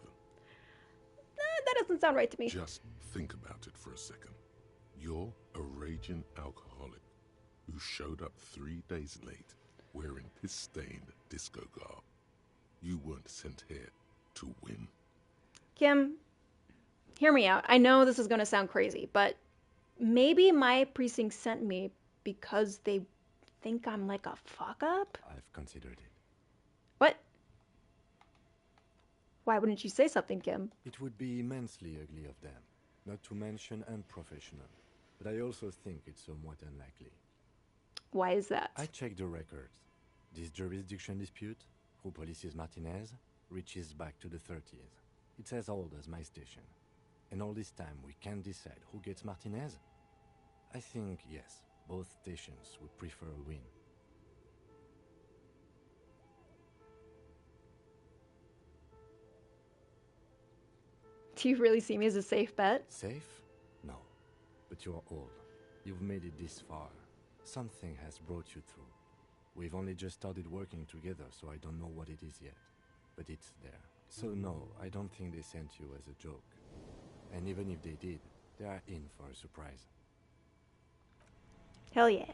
That doesn't sound right to me. Just think about it for a second. You're a raging alcoholic who showed up 3 days late wearing piss-stained disco garb. You weren't sent here to win. Kim, hear me out. I know this is going to sound crazy, but maybe my precinct sent me because they think I'm like a fuck-up? I've considered it. What? Why wouldn't you say something, Kim? It would be immensely ugly of them, not to mention unprofessional. But I also think it's somewhat unlikely. Why is that? I checked the records. This jurisdiction dispute, who polices Martinez, reaches back to the 30s. It's as old as my station. And all this time we can't decide who gets Martinez? I think, yes, both stations would prefer a win. Do you really see me as a safe bet? Safe? No. But you're old. You've made it this far. Something has brought you through. We've only just started working together, so I don't know what it is yet. But it's there. So no, I don't think they sent you as a joke. And even if they did, they are in for a surprise. Hell yeah.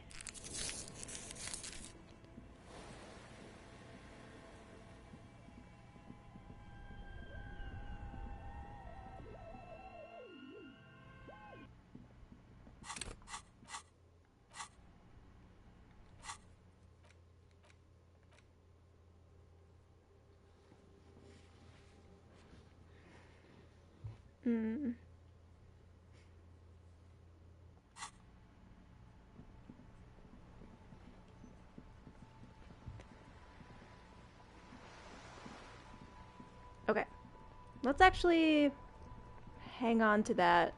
Hmm. Okay. Let's actually hang on to that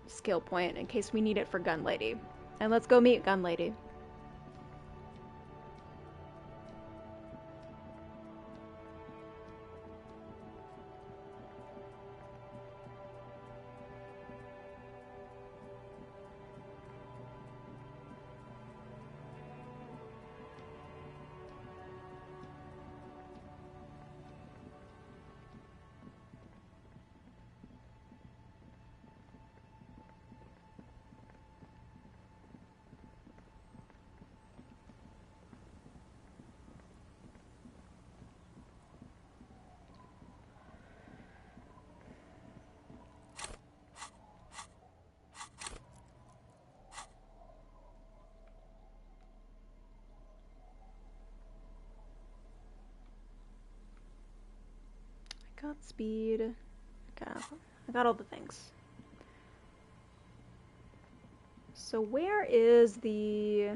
skill point in case we need it for Gun Lady. And let's go meet Gun Lady. got speed. Okay, I got all the things. So where is the...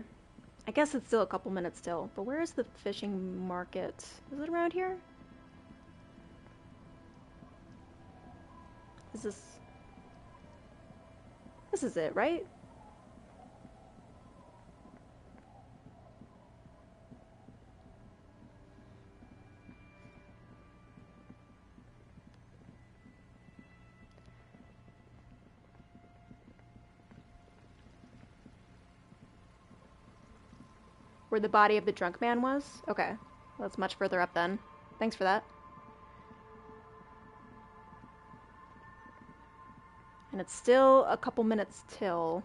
I guess it's still a couple minutes still, but where is the fishing market? Is it around here? Is this... This is it, right? Where the body of the drunk man was? Okay. Well, that's much further up then. Thanks for that. And it's still a couple minutes till.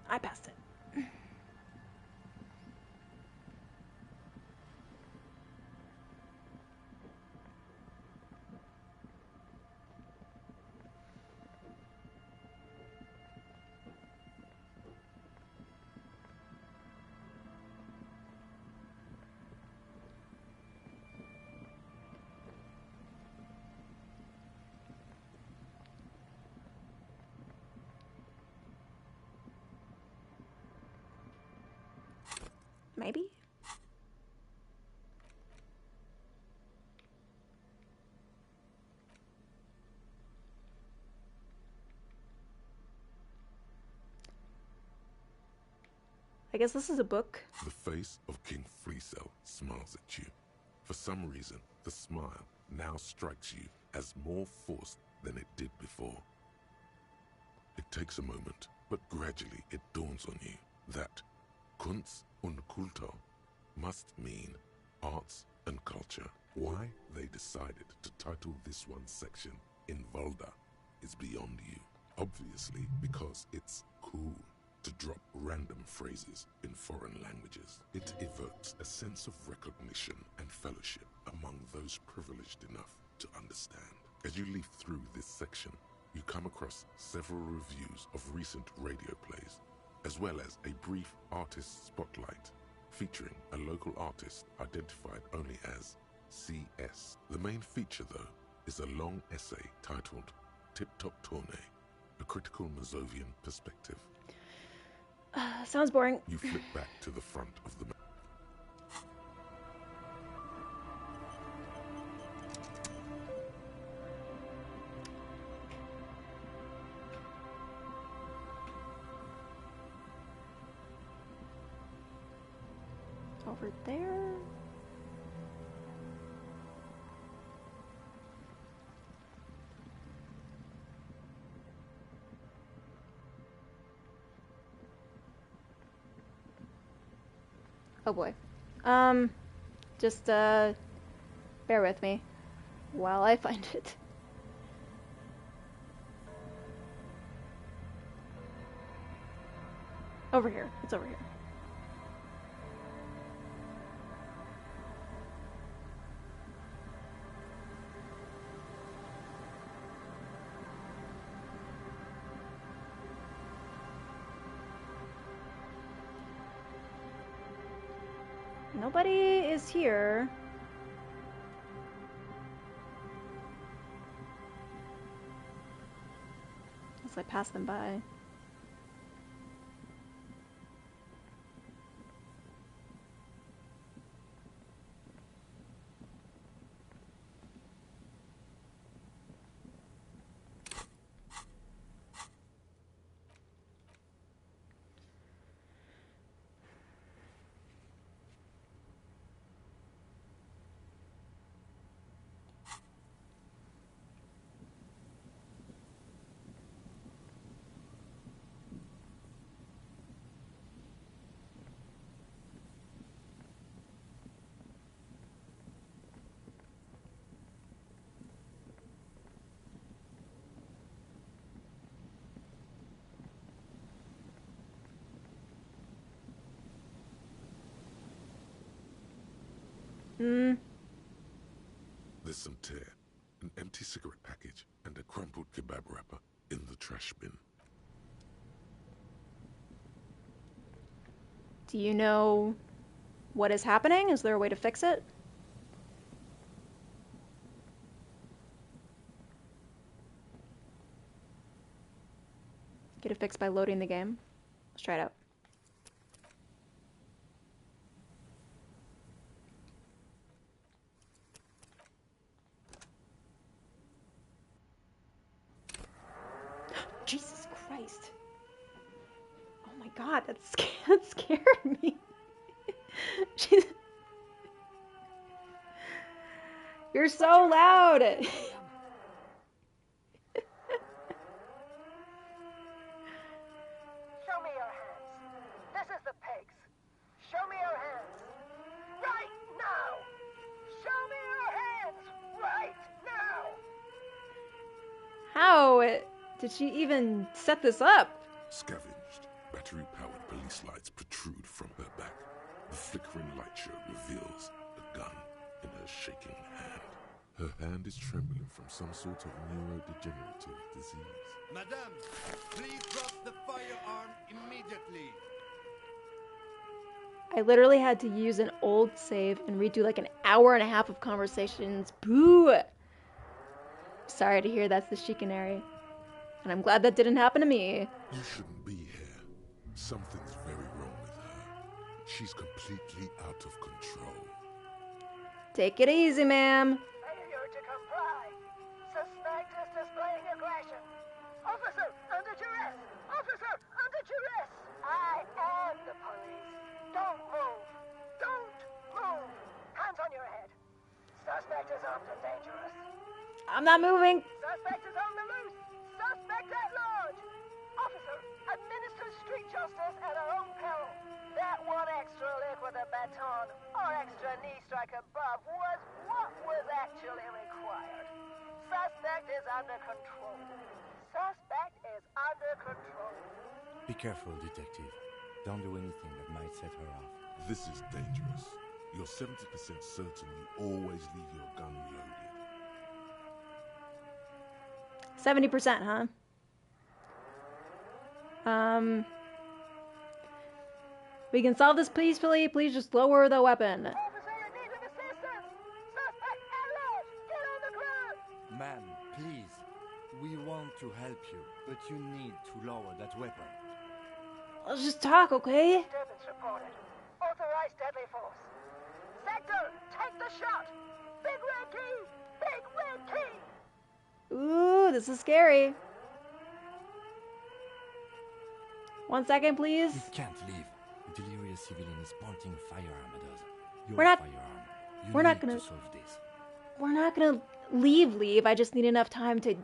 I passed it. Maybe? I guess this is a book. The face of King Fleecell smiles at you. For some reason, the smile now strikes you as more forced than it did before. It takes a moment, but gradually it dawns on you that Kunst und Kultur must mean arts and culture. Why they decided to title this one section in Volda is beyond you. Obviously because it's cool to drop random phrases in foreign languages. It evokes a sense of recognition and fellowship among those privileged enough to understand. As you leaf through this section, you come across several reviews of recent radio plays, as well as a brief artist spotlight featuring a local artist identified only as CS. The main feature, though, is a long essay titled Tip Top Tournée, a critical Mazovian perspective. Sounds boring. You flip back to the front of the over there. Oh boy. Just bear with me while I find it. Over here. It's over here. Nobody is here. Unless I pass them by. There's some tear, an empty cigarette package, and a crumpled kebab wrapper in the trash bin. Do you know what is happening? Is there a way to fix it? Get it fixed by loading the game. Let's try it out. Jesus Christ. Oh my god, that scared me. You're so loud. Show me your hands. This is the pigs. Show me your hands. Right now. Show me your hands. Right now. How did she even set this up? Scavenged, battery-powered police lights protrude from her back. The flickering light show reveals a gun in her shaking hand. Her hand is trembling from some sort of neurodegenerative disease. Madame, please drop the firearm immediately. I literally had to use an old save and redo like an hour and a half of conversations. Boo! Sorry to hear that's the chicanery. And I'm glad that didn't happen to me. You shouldn't be here. Something's very wrong with her. She's completely out of control. Take it easy, ma'am. Failure to comply. Suspect is displaying aggression. Officer, under duress. Officer, under duress. I am the police. Don't move. Don't move. Hands on your head. Suspect is armed and dangerous. I'm not moving. Suspect is on the loose. Suspect at large. Officer, administer street justice at our own peril. That one extra lick with a baton or extra knee strike above was what was actually required. Suspect is under control. Suspect is under control. Be careful, detective. Don't do anything that might set her off. This is dangerous. You're 70% certain you always leave your gun loaded. 70%, huh? We can solve this peacefully. Please just lower the weapon. Ma'am, please. We want to help you, but you need to lower that weapon. Let's just talk, okay? Disturbance reported. Authorized deadly force. Sector, take the shot. Big red key. Big red key. Ooh, this is scary. 1 second, please. You can't leave. A delirious civilian is pointing firearm at us. Your We're not- firearm. we're not gonna- to solve this. We're not gonna leave. I just need enough time to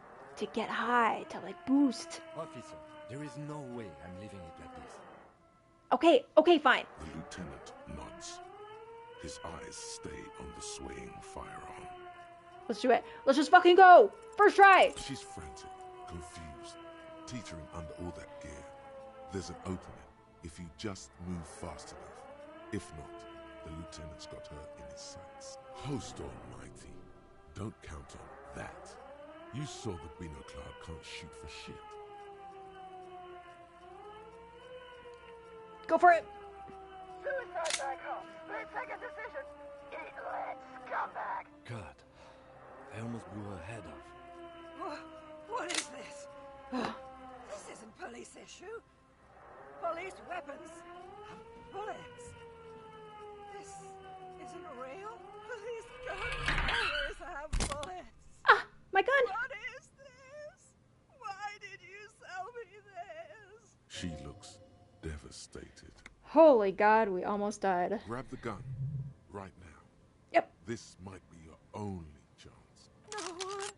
get high, to like boost. Officer, there is no way I'm leaving it like this. Okay, fine. The lieutenant nods. His eyes stay on the swaying firearm. Let's do it. Let's just fucking go. First try. She's frantic, confused, teetering under all that gear. There's an opening if you just move fast enough. If not, the lieutenant's got her in his sights. Host almighty, don't count on that. You saw the binoclard can't shoot for shit. Go for it. Suicide by cop. Split-second decision. Eat lead, scumbag. God, I almost blew her head off. What is this? This isn't police issue. Police weapons have bullets. This isn't real. Police gunfighters have bullets. Ah, my gun. What is this? Why did you sell me this? She looks devastated. Holy God, we almost died. Grab the gun right now. Yep. This might be your only chance. No one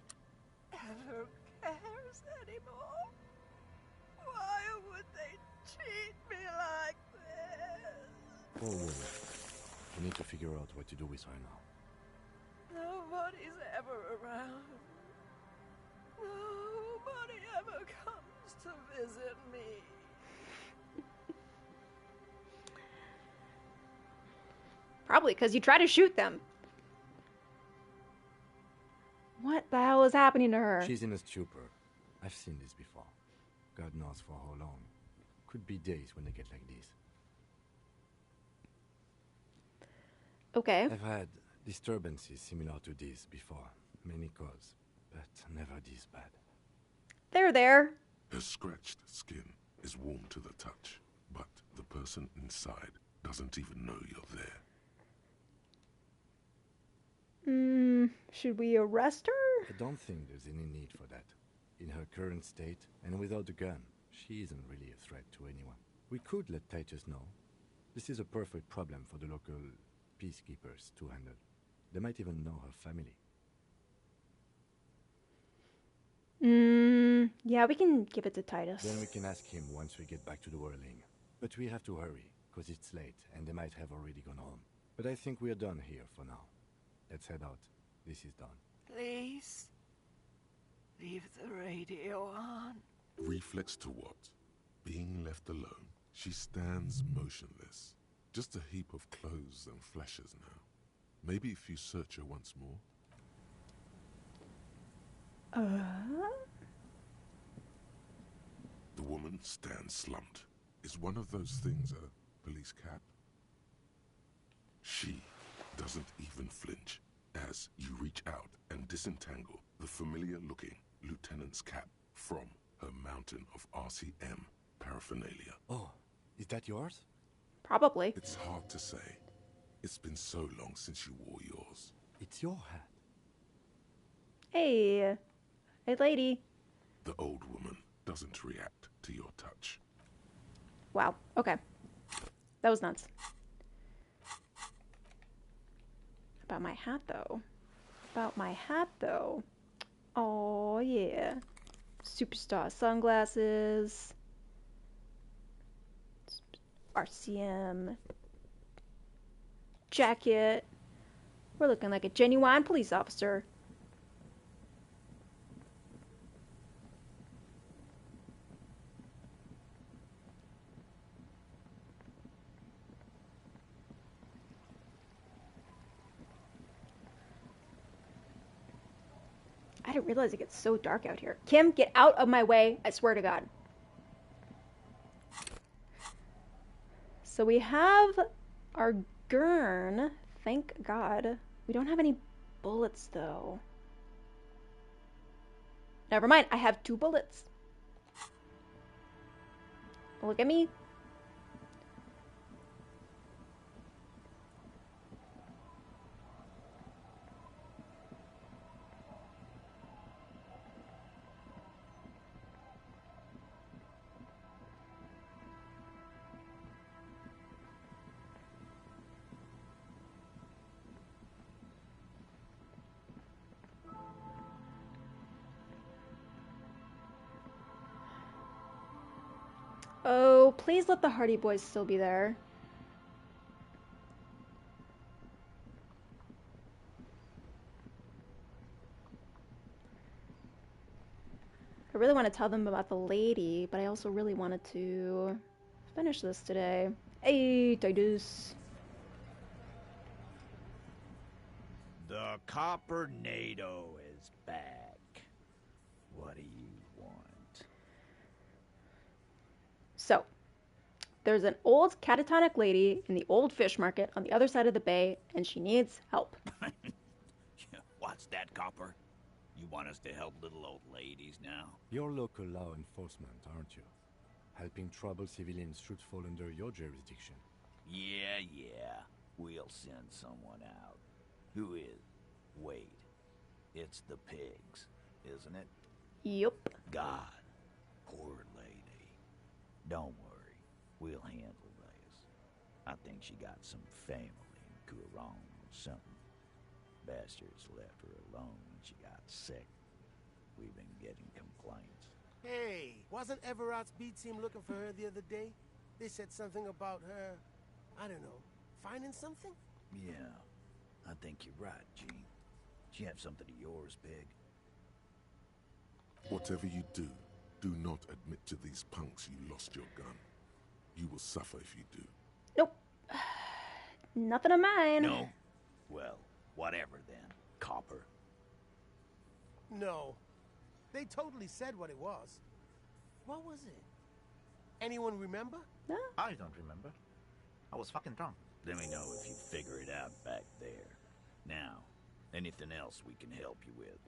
ever cares anymore. Why would they treat me like this? Oh, we need to figure out what to do with her now. Nobody's ever around. Nobody ever comes to visit me. Probably because you try to shoot them. What the hell is happening to her? She's in a stupor. I've seen this before. God knows for how long. Could be days when they get like this. Okay. I've had disturbances similar to this before. Many cause, but never this bad. There. Her scratched skin is warm to the touch, but the person inside doesn't even know you're there. Should we arrest her? I don't think there's any need for that. In her current state, and without a gun, she isn't really a threat to anyone. We could let Titus know. This is a perfect problem for the local peacekeepers to handle. They might even know her family. Yeah, we can give it to Titus. Then we can ask him once we get back to the whirling. But we have to hurry, because it's late, and they might have already gone home. But I think we're done here for now. Let's head out. This is done. Please, leave the radio on. Reflex to what? Being left alone. She stands motionless. Just a heap of clothes and fleshes now. Maybe if you search her once more. The woman stands slumped. Is one of those things a police cap? She doesn't even flinch as you reach out and disentangle the familiar-looking lieutenant's cap from her mountain of RCM paraphernalia. Oh, is that yours? Probably. It's hard to say. It's been so long since you wore yours. It's your hat. Hey lady. The old woman doesn't react to your touch. Wow, okay. That was nuts. About my hat, though. Oh, yeah. Superstar sunglasses. RCM. Jacket. We're looking like a genuine police officer. I didn't realize it gets so dark out here. Kim, get out of my way. I swear to God. So we have our gurn. Thank God. We don't have any bullets, though. Never mind. I have 2 bullets. Look at me. Oh, please let the Hardy Boys still be there. I really want to tell them about the lady, but I also really wanted to finish this today. Hey, Titus. The Coppernado is back. What do you want? So, there's an old catatonic lady in the old fish market on the other side of the bay, and she needs help. What's that, Copper? You want us to help little old ladies now? You're local law enforcement, aren't you? Helping troubled civilians should fall under your jurisdiction. Yeah. We'll send someone out. Who is? Wait. It's the pigs, isn't it? Yup. God. Poor lady. Don't worry. We'll handle this. I think she got some family in Courant or something. Bastards left her alone when she got sick. We've been getting complaints. Hey, wasn't Everett's B team looking for her the other day? They said something about her, I don't know, finding something? Yeah, I think you're right, Gene. She have something of yours, Pig. Whatever you do, do not admit to these punks you lost your gun. You will suffer if you do. Nope. Nothing of mine. No? Well, whatever then, Copper. No. They totally said what it was. What was it? Anyone remember? No. I don't remember. I was fucking drunk. Let me know if you figure it out back there. Now, anything else we can help you with?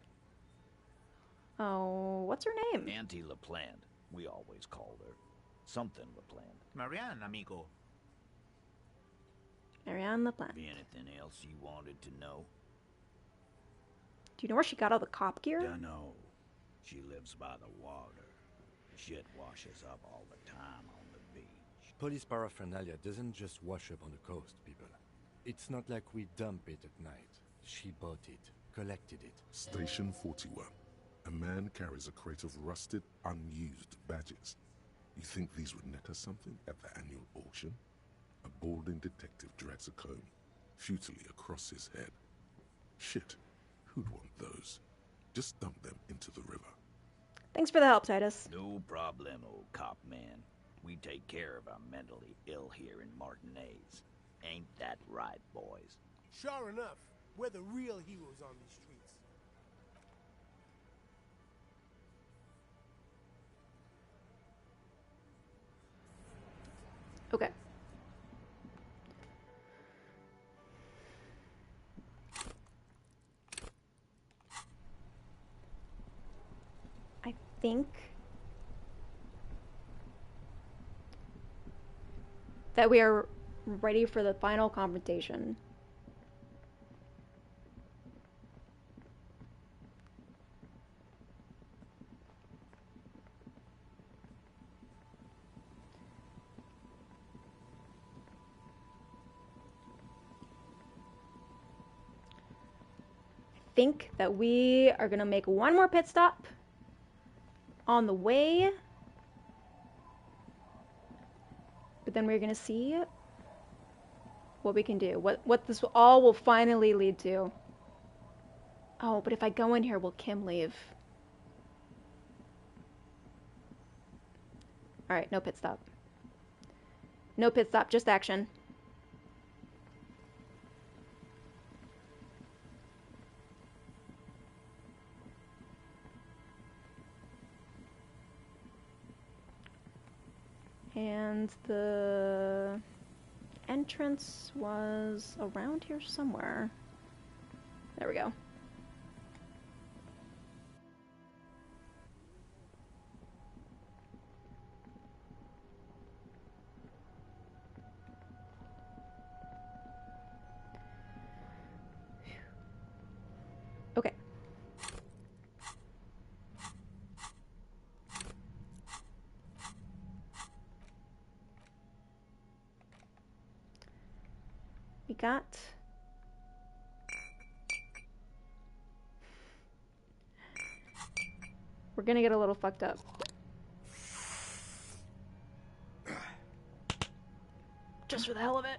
Oh, what's her name? Auntie LaPlante. We always called her. Something LaPlante. Marianne, amigo. Marianne LaPlante. Anything else you wanted to know? Do you know where she got all the cop gear? Dunno. She lives by the water. Shit washes up all the time on the beach. Police paraphernalia doesn't just wash up on the coast, people. It's not like we dump it at night. She bought it, collected it. Station 41. A man carries a crate of rusted, unused badges. You think these would net us something at the annual auction? A balding detective drags a comb, futilely across his head. Shit, who'd want those? Just dump them into the river. Thanks for the help, Titus. No problem, old cop man. We take care of our mentally ill here in Martinez. Ain't that right, boys? Sure enough, we're the real heroes on these streets. Okay. I think that we are ready for the final confrontation. I think that we are gonna make one more pit stop on the way, but then we're gonna see what we can do, what this all will finally lead to. Oh, but if I go in here, will Kim leave? Alright, no pit stop. No pit stop, just action. And the entrance was around here somewhere. There we go. Okay. We got we're gonna get a little fucked up. Just for the hell of it.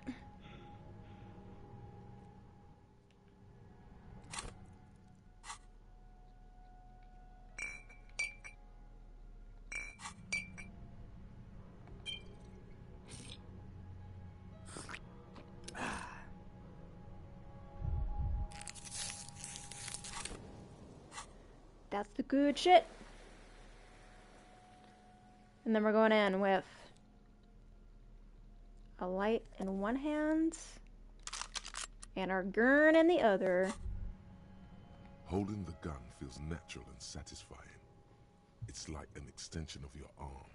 That's the good shit. And then we're going in with a light in one hand and our gun in the other. Holding the gun feels natural and satisfying. It's like an extension of your arm,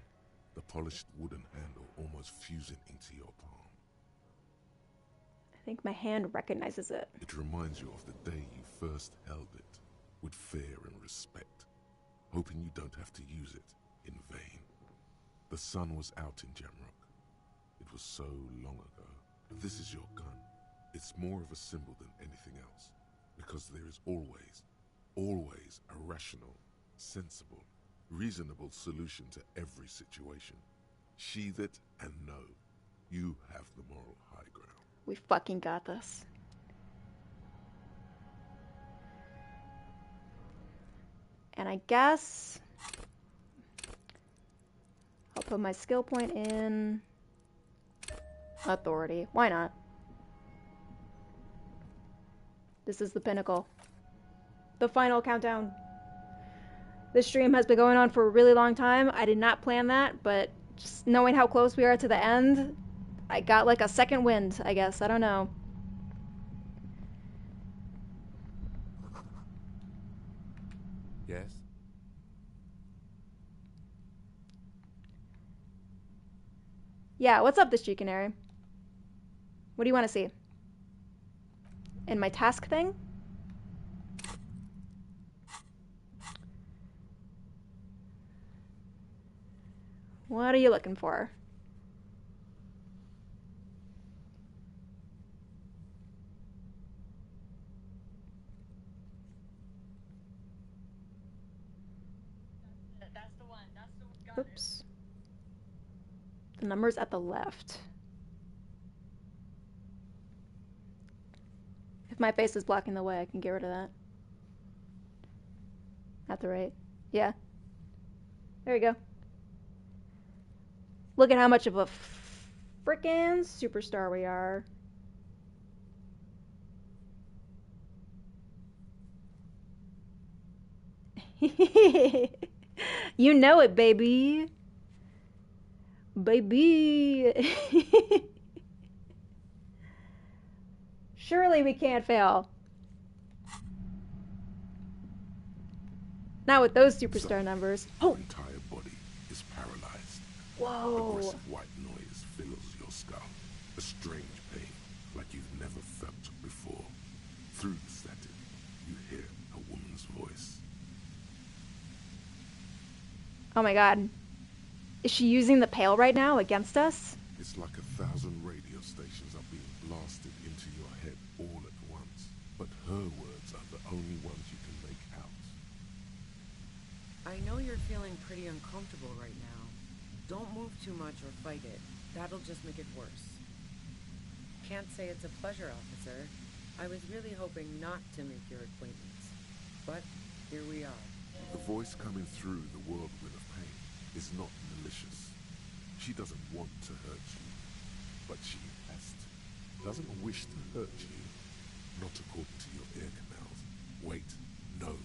the polished wooden handle almost fusing into your palm. I think my hand recognizes it. It reminds you of the day you first held it, with fear and respect, hoping you don't have to use it in vain. The sun was out in Jamrock. It was so long ago. But this is your gun. It's more of a symbol than anything else, because there is always a rational, sensible, reasonable solution to every situation. Sheathe it and know you have the moral high ground. We fucking got this. And I guess I'll put my skill point in authority. Why not? This is the pinnacle. The final countdown. This stream has been going on for a really long time. I did not plan that, but just knowing how close we are to the end, I got like a second wind, I guess. I don't know. Yes? Yeah, what's up, this Canary? What do you want to see? In my task thing? What are you looking for? That's the one. Oops. The number's at the left. If my face is blocking the way, I can get rid of that. At the right. Yeah. There you go. Look at how much of a frickin' superstar we are. You know it, baby. Baby. Surely we can't fail. Not with those superstar numbers. Your entire body is paralyzed. Whoa. Aggressive white noise fills your skull. A strange pain, like you've never felt before. Through the static, you hear a woman's voice. Oh my god. Is she using the pail right now against us? It's like 1,000 radio stations are being blasted into your head all at once. But her words are the only ones you can make out. I know you're feeling pretty uncomfortable right now. Don't move too much or fight it. That'll just make it worse. Can't say it's a pleasure, officer. I was really hoping not to make your acquaintance. But here we are. The voice coming through the whirlwind of pain is not malicious. She doesn't want to hurt you, but she has to. Doesn't wish to hurt you, not according to your ear canals. Wait, no,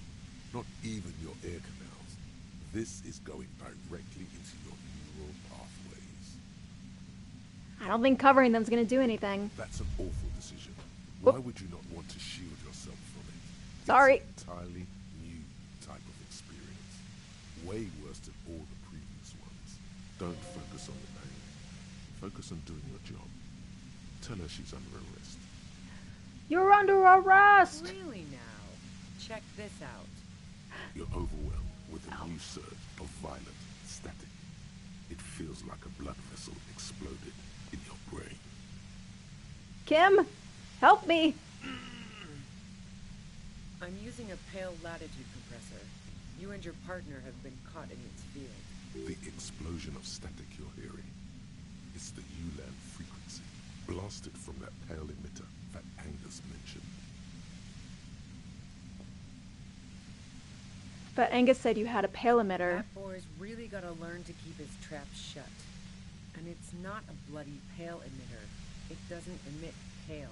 not even your ear canals. This is going directly into your neural pathways. I don't think covering them's gonna do anything. That's an awful decision. Why would you not want to shield yourself from it? Sorry. It's an entirely new type of experience. Way worse than all the previous ones. Don't focus on the pain. Focus on doing your job. Tell her she's under arrest. You're under arrest! Really now? Check this out. You're overwhelmed with a new surge of violent static. It feels like a blood vessel exploded in your brain. Kim, help me! I'm using a pale latitude compressor. You and your partner have been caught in its field. The explosion of static you're hearing is the ULAN frequency, blasted from that pale emitter that Angus mentioned. But Angus said you had a pale emitter. That boy's really gotta learn to keep his trap shut. And it's not a bloody pale emitter. It doesn't emit pale.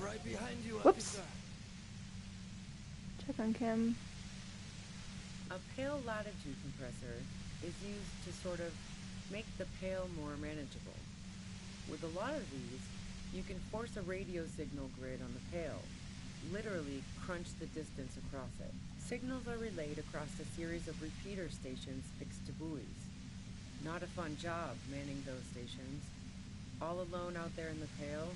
Right behind you, Whoops. officer. Check on Kim. A pale latitude compressor is used to sort of make the pale more manageable. With a lot of these, you can force a radio signal grid on the pale, literally crunch the distance across it. Signals are relayed across a series of repeater stations fixed to buoys. Not a fun job manning those stations. All alone out there in the pale,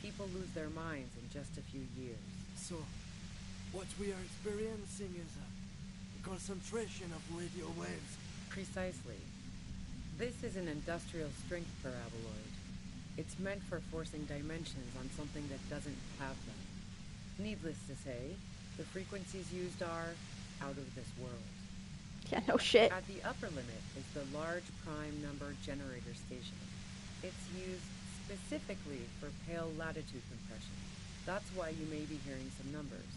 people lose their minds in just a few years. So, what we are experiencing is a concentration of radio waves. Precisely. This is an industrial strength paraboloid. It's meant for forcing dimensions on something that doesn't have them. Needless to say, the frequencies used are out of this world. Yeah, no shit. At the upper limit is the large prime number generator station. It's used specifically for pale latitude compression. That's why you may be hearing some numbers.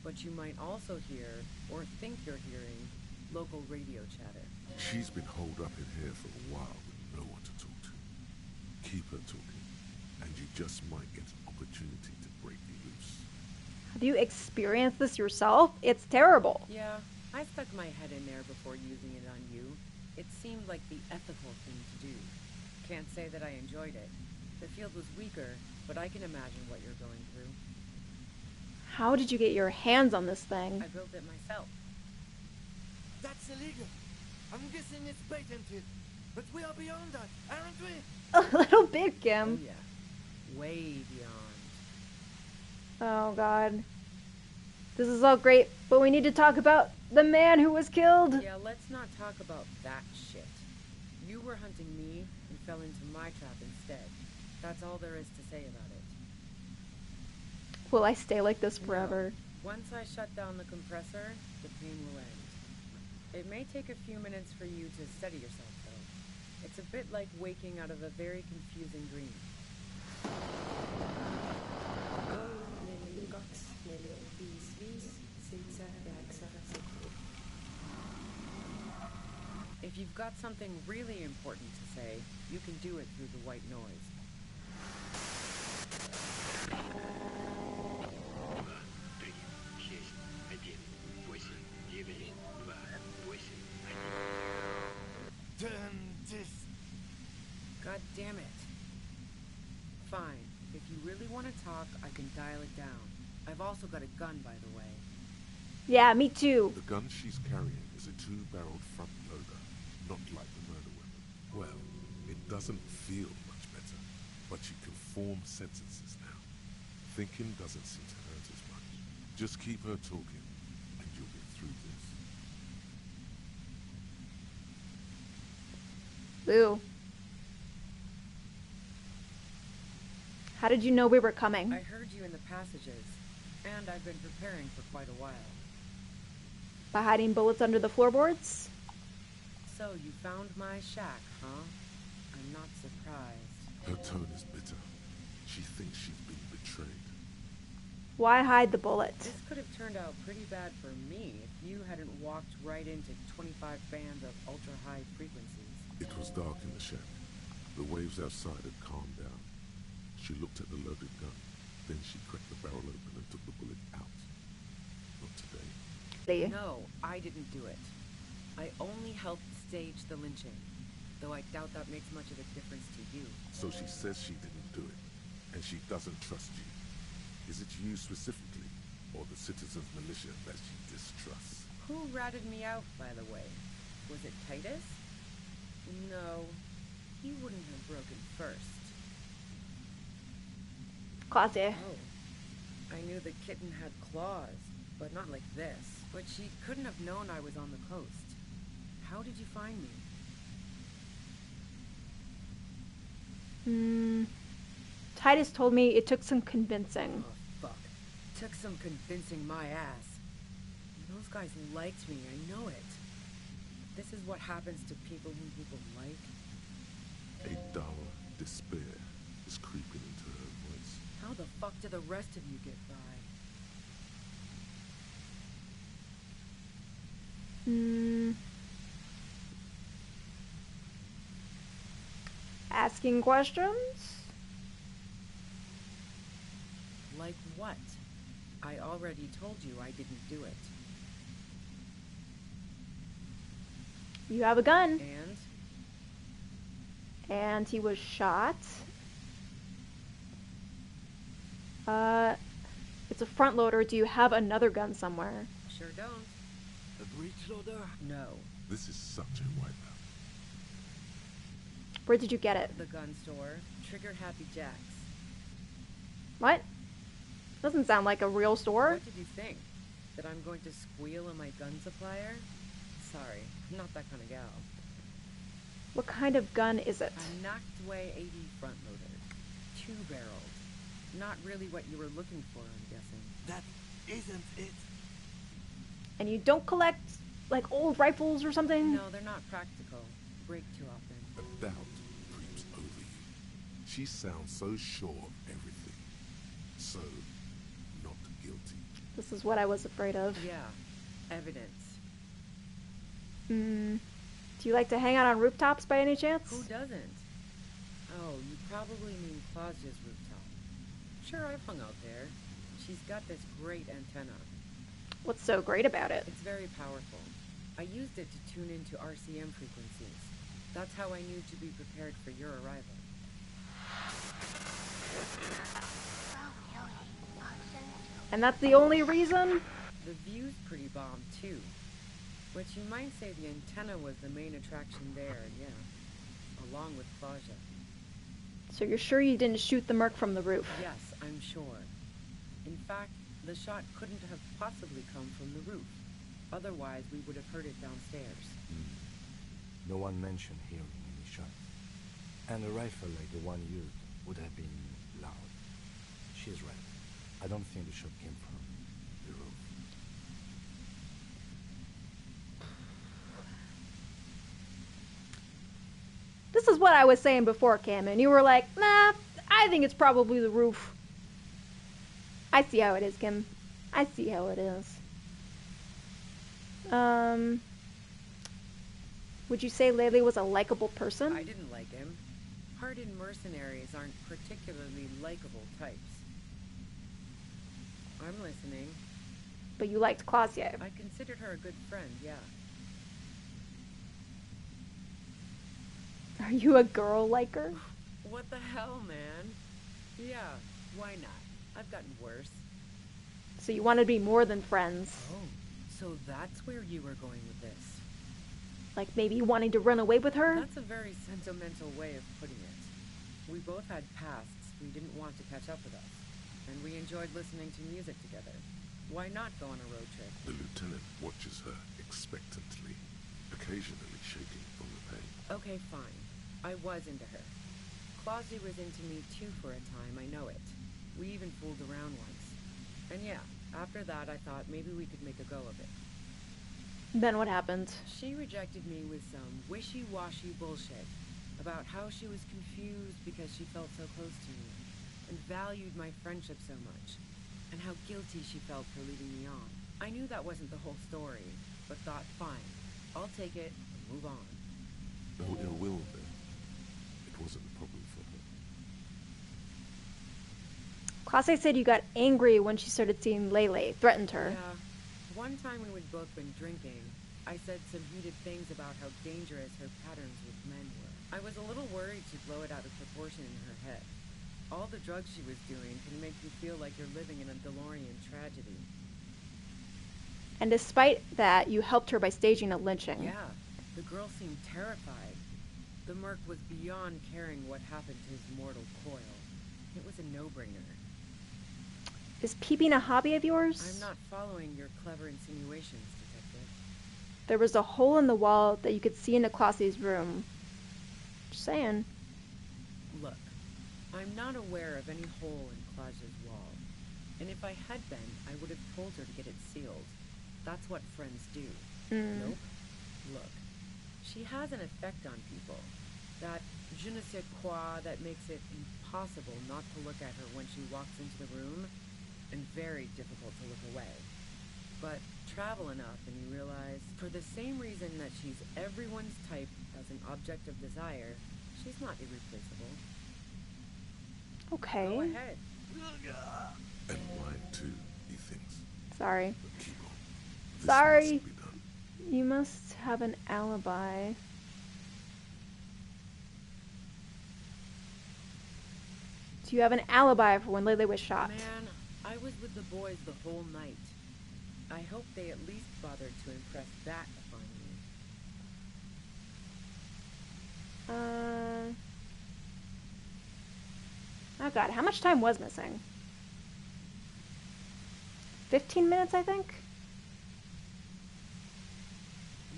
But you might also hear, or think you're hearing, local radio chatter. She's been holed up in here for a while with no one to talk to. Keep her talking, and you just might get an opportunity to break me loose. Have you experienced this yourself? It's terrible. Yeah, I stuck my head in there before using it on you. It seemed like the ethical thing to do. Can't say that I enjoyed it. The field was weaker, but I can imagine what you're going through. How did you get your hands on this thing? I built it myself. That's illegal. I'm guessing it's patented. But we are beyond that, aren't we? A little bit, Kim. Oh, yeah. Way beyond. Oh, God. This is all great, but we need to talk about the man who was killed. Yeah, let's not talk about that shit. You were hunting me and fell into my trap instead. That's all there is to say about it. Will I stay like this forever? No. Once I shut down the compressor, the pain will end. It may take a few minutes for you to steady yourself, though. It's a bit like waking out of a very confusing dream. If you've got something really important to say, you can do it through the white noise. God damn it. Fine. If you really want to talk, I can dial it down. I've also got a gun, by the way. Yeah, me too. The gun she's carrying is a two-barreled front loader, not like the murder weapon. Well, it doesn't feel much better, but you can form sentences now. Thinking doesn't seem to hurt as much. Just keep her talking, and you'll get through this. Boo. How did you know we were coming? I heard you in the passages, and I've been preparing for quite a while. By hiding bullets under the floorboards? So you found my shack, huh? I'm not surprised. Her tone is bitter. She thinks she's been betrayed. Why hide the bullet? This could have turned out pretty bad for me if you hadn't walked right into 25 bands of ultra-high frequencies. It was dark in the shack. The waves outside had calmed down. She looked at the loaded gun. Then she cracked the barrel open and took the bullet out. Not today. No, I didn't do it. I only helped stage the lynching, though I doubt that makes much of a difference to you. So she says she didn't do it, and she doesn't trust you. Is it you specifically, or the citizens' militia that she distrusts? Who ratted me out, by the way? Was it Titus? No, he wouldn't have broken first. Classy. Oh, I knew the kitten had claws, but not like this. But she couldn't have known I was on the coast. How did you find me? Titus told me it took some convincing. Oh, fuck. Took some convincing my ass. Those guys liked me, I know it. This is what happens to people whom people like. A dull despair is creeping into her voice. How the fuck do the rest of you get by? Asking questions? Like what? I already told you I didn't do it. You have a gun. And? And he was shot. It's a front loader. Do you have another gun somewhere? Sure don't. A breech loader? No. This is such a wipeout. Where did you get it? The gun store. Trigger Happy Jacks. What? Doesn't sound like a real store. What did you think? That I'm going to squeal on my gun supplier? Sorry, I'm not that kind of gal. What kind of gun is it? A knocked way 80 front loader. 2-barreled. Not really what you were looking for, I'm guessing. That isn't it. And you don't collect, like, old rifles or something? No, they're not practical. Break too often. A doubt creeps over you. She sounds so sure of everything. So, not guilty. This is what I was afraid of. Yeah. Evidence. Do you like to hang out on rooftops by any chance? Who doesn't? Oh, you probably mean Claudia's rooftop. Sure, I've hung out there. She's got this great antenna. What's so great about it? It's very powerful. I used it to tune into RCM frequencies. That's how I knew to be prepared for your arrival. And that's the only reason? The view's pretty bomb, too. But you might say the antenna was the main attraction there, yeah. Along with Claudia. So you're sure you didn't shoot the merc from the roof? Yes, I'm sure. In fact, the shot couldn't have possibly come from the roof. Otherwise, we would have heard it downstairs. No one mentioned hearing any shots. And a rifle like the one used would have been loud. She's right. I don't think the shot came from the roof. This is what I was saying before, Cam, and you were like, nah, I think it's probably the roof. I see how it is, Kim. I see how it is. Would you say Lele was a likable person? I didn't like him. Hardened mercenaries aren't particularly likable types. I'm listening. But you liked Claudia. I considered her a good friend, yeah. Are you a girl liker? What the hell, man? Yeah, why not? I've gotten worse. So you want to be more than friends. Oh, so that's where you were going with this. Like maybe wanting to run away with her? That's a very sentimental way of putting it. We both had pasts we didn't want to catch up with us. And we enjoyed listening to music together. Why not go on a road trip? The lieutenant watches her expectantly, occasionally shaking from the pain. Okay, fine. I was into her. Claudia was into me too for a time, I know it. We even fooled around once. And yeah, after that I thought maybe we could make a go of it. Then what happened? She rejected me with some wishy-washy bullshit about how she was confused because she felt so close to me and valued my friendship so much, and how guilty she felt for leading me on. I knew that wasn't the whole story, but thought, fine, I'll take it and move on. No ill will then. It wasn't a problem for her. Claudia said you got angry when she started seeing Lele, threatened her. Yeah. One time when we'd both been drinking, I said some heated things about how dangerous her patterns with men were. I was a little worried she'd blow it out of proportion in her head. All the drugs she was doing can make you feel like you're living in a DeLorean tragedy. And despite that, you helped her by staging a lynching. Yeah, the girl seemed terrified. The merc was beyond caring what happened to his mortal coil. It was a no-brainer. Is peeping a hobby of yours? I'm not following your clever insinuations, Detective. There was a hole in the wall that you could see into Claudia's room. Just saying. Look, I'm not aware of any hole in Claudia's wall. And if I had been, I would have told her to get it sealed. That's what friends do. Nope. Look, she has an effect on people. That je ne sais quoi that makes it impossible not to look at her when she walks into the room, and very difficult to look away. But travel enough and you realize, for the same reason that she's everyone's type as an object of desire, she's not irreplaceable. Okay. Go ahead. And mine too, he thinks. Sorry. But keep on. This Sorry. must be done. You must have an alibi. Do you have an alibi for when Lele was shot? Man, I was with the boys the whole night. I hope they at least bothered to impress that upon me. Oh god, how much time was missing? 15 minutes, I think?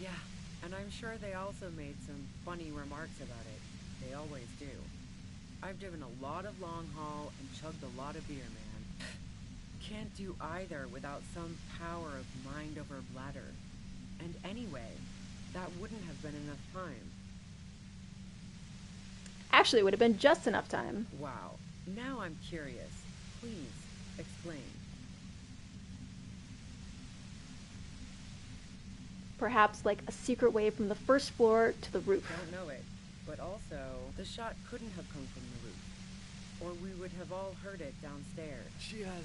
Yeah, and I'm sure they also made some funny remarks about it. They always do. I've driven a lot of long haul and chugged a lot of beer, man. Can't do either without some power of mind over bladder. And anyway, that wouldn't have been enough time. Actually, it would have been just enough time. Wow. Now I'm curious. Please, explain. Perhaps like a secret way from the first floor to the roof. Don't know it. But also, the shot couldn't have come from the roof. Or we would have all heard it downstairs. She has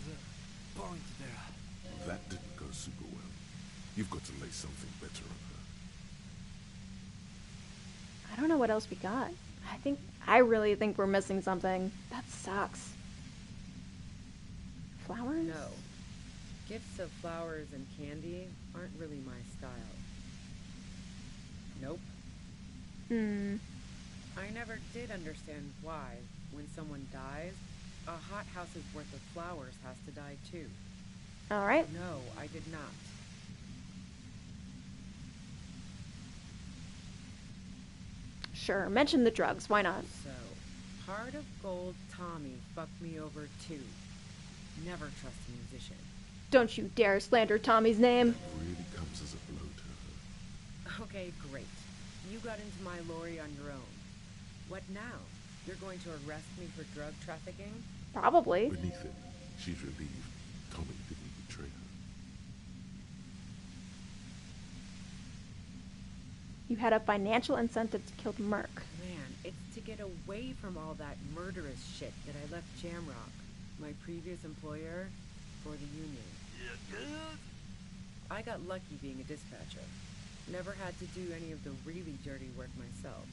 point there. That didn't go super well. You've got to lay something better on her. I don't know what else we got. I really think we're missing something. That sucks. Flowers? No. Gifts of flowers and candy aren't really my style. Nope. I never did understand why, when someone dies, a hothouse's worth of flowers has to die too. Alright. No, I did not. Sure, mention the drugs, why not? So, Heart of Gold Tommy fucked me over too. Never trust a musician. Don't you dare slander Tommy's name. That really comes as a blow to her. Okay, great. You got into my lorry on your own. What now? You're going to arrest me for drug trafficking? Probably. Beneath it, she's relieved Tommy didn't betray her. You had a financial incentive to kill Merc. Man, it's to get away from all that murderous shit that I left Jamrock, my previous employer, for the union. I got lucky being a dispatcher. Never had to do any of the really dirty work myself.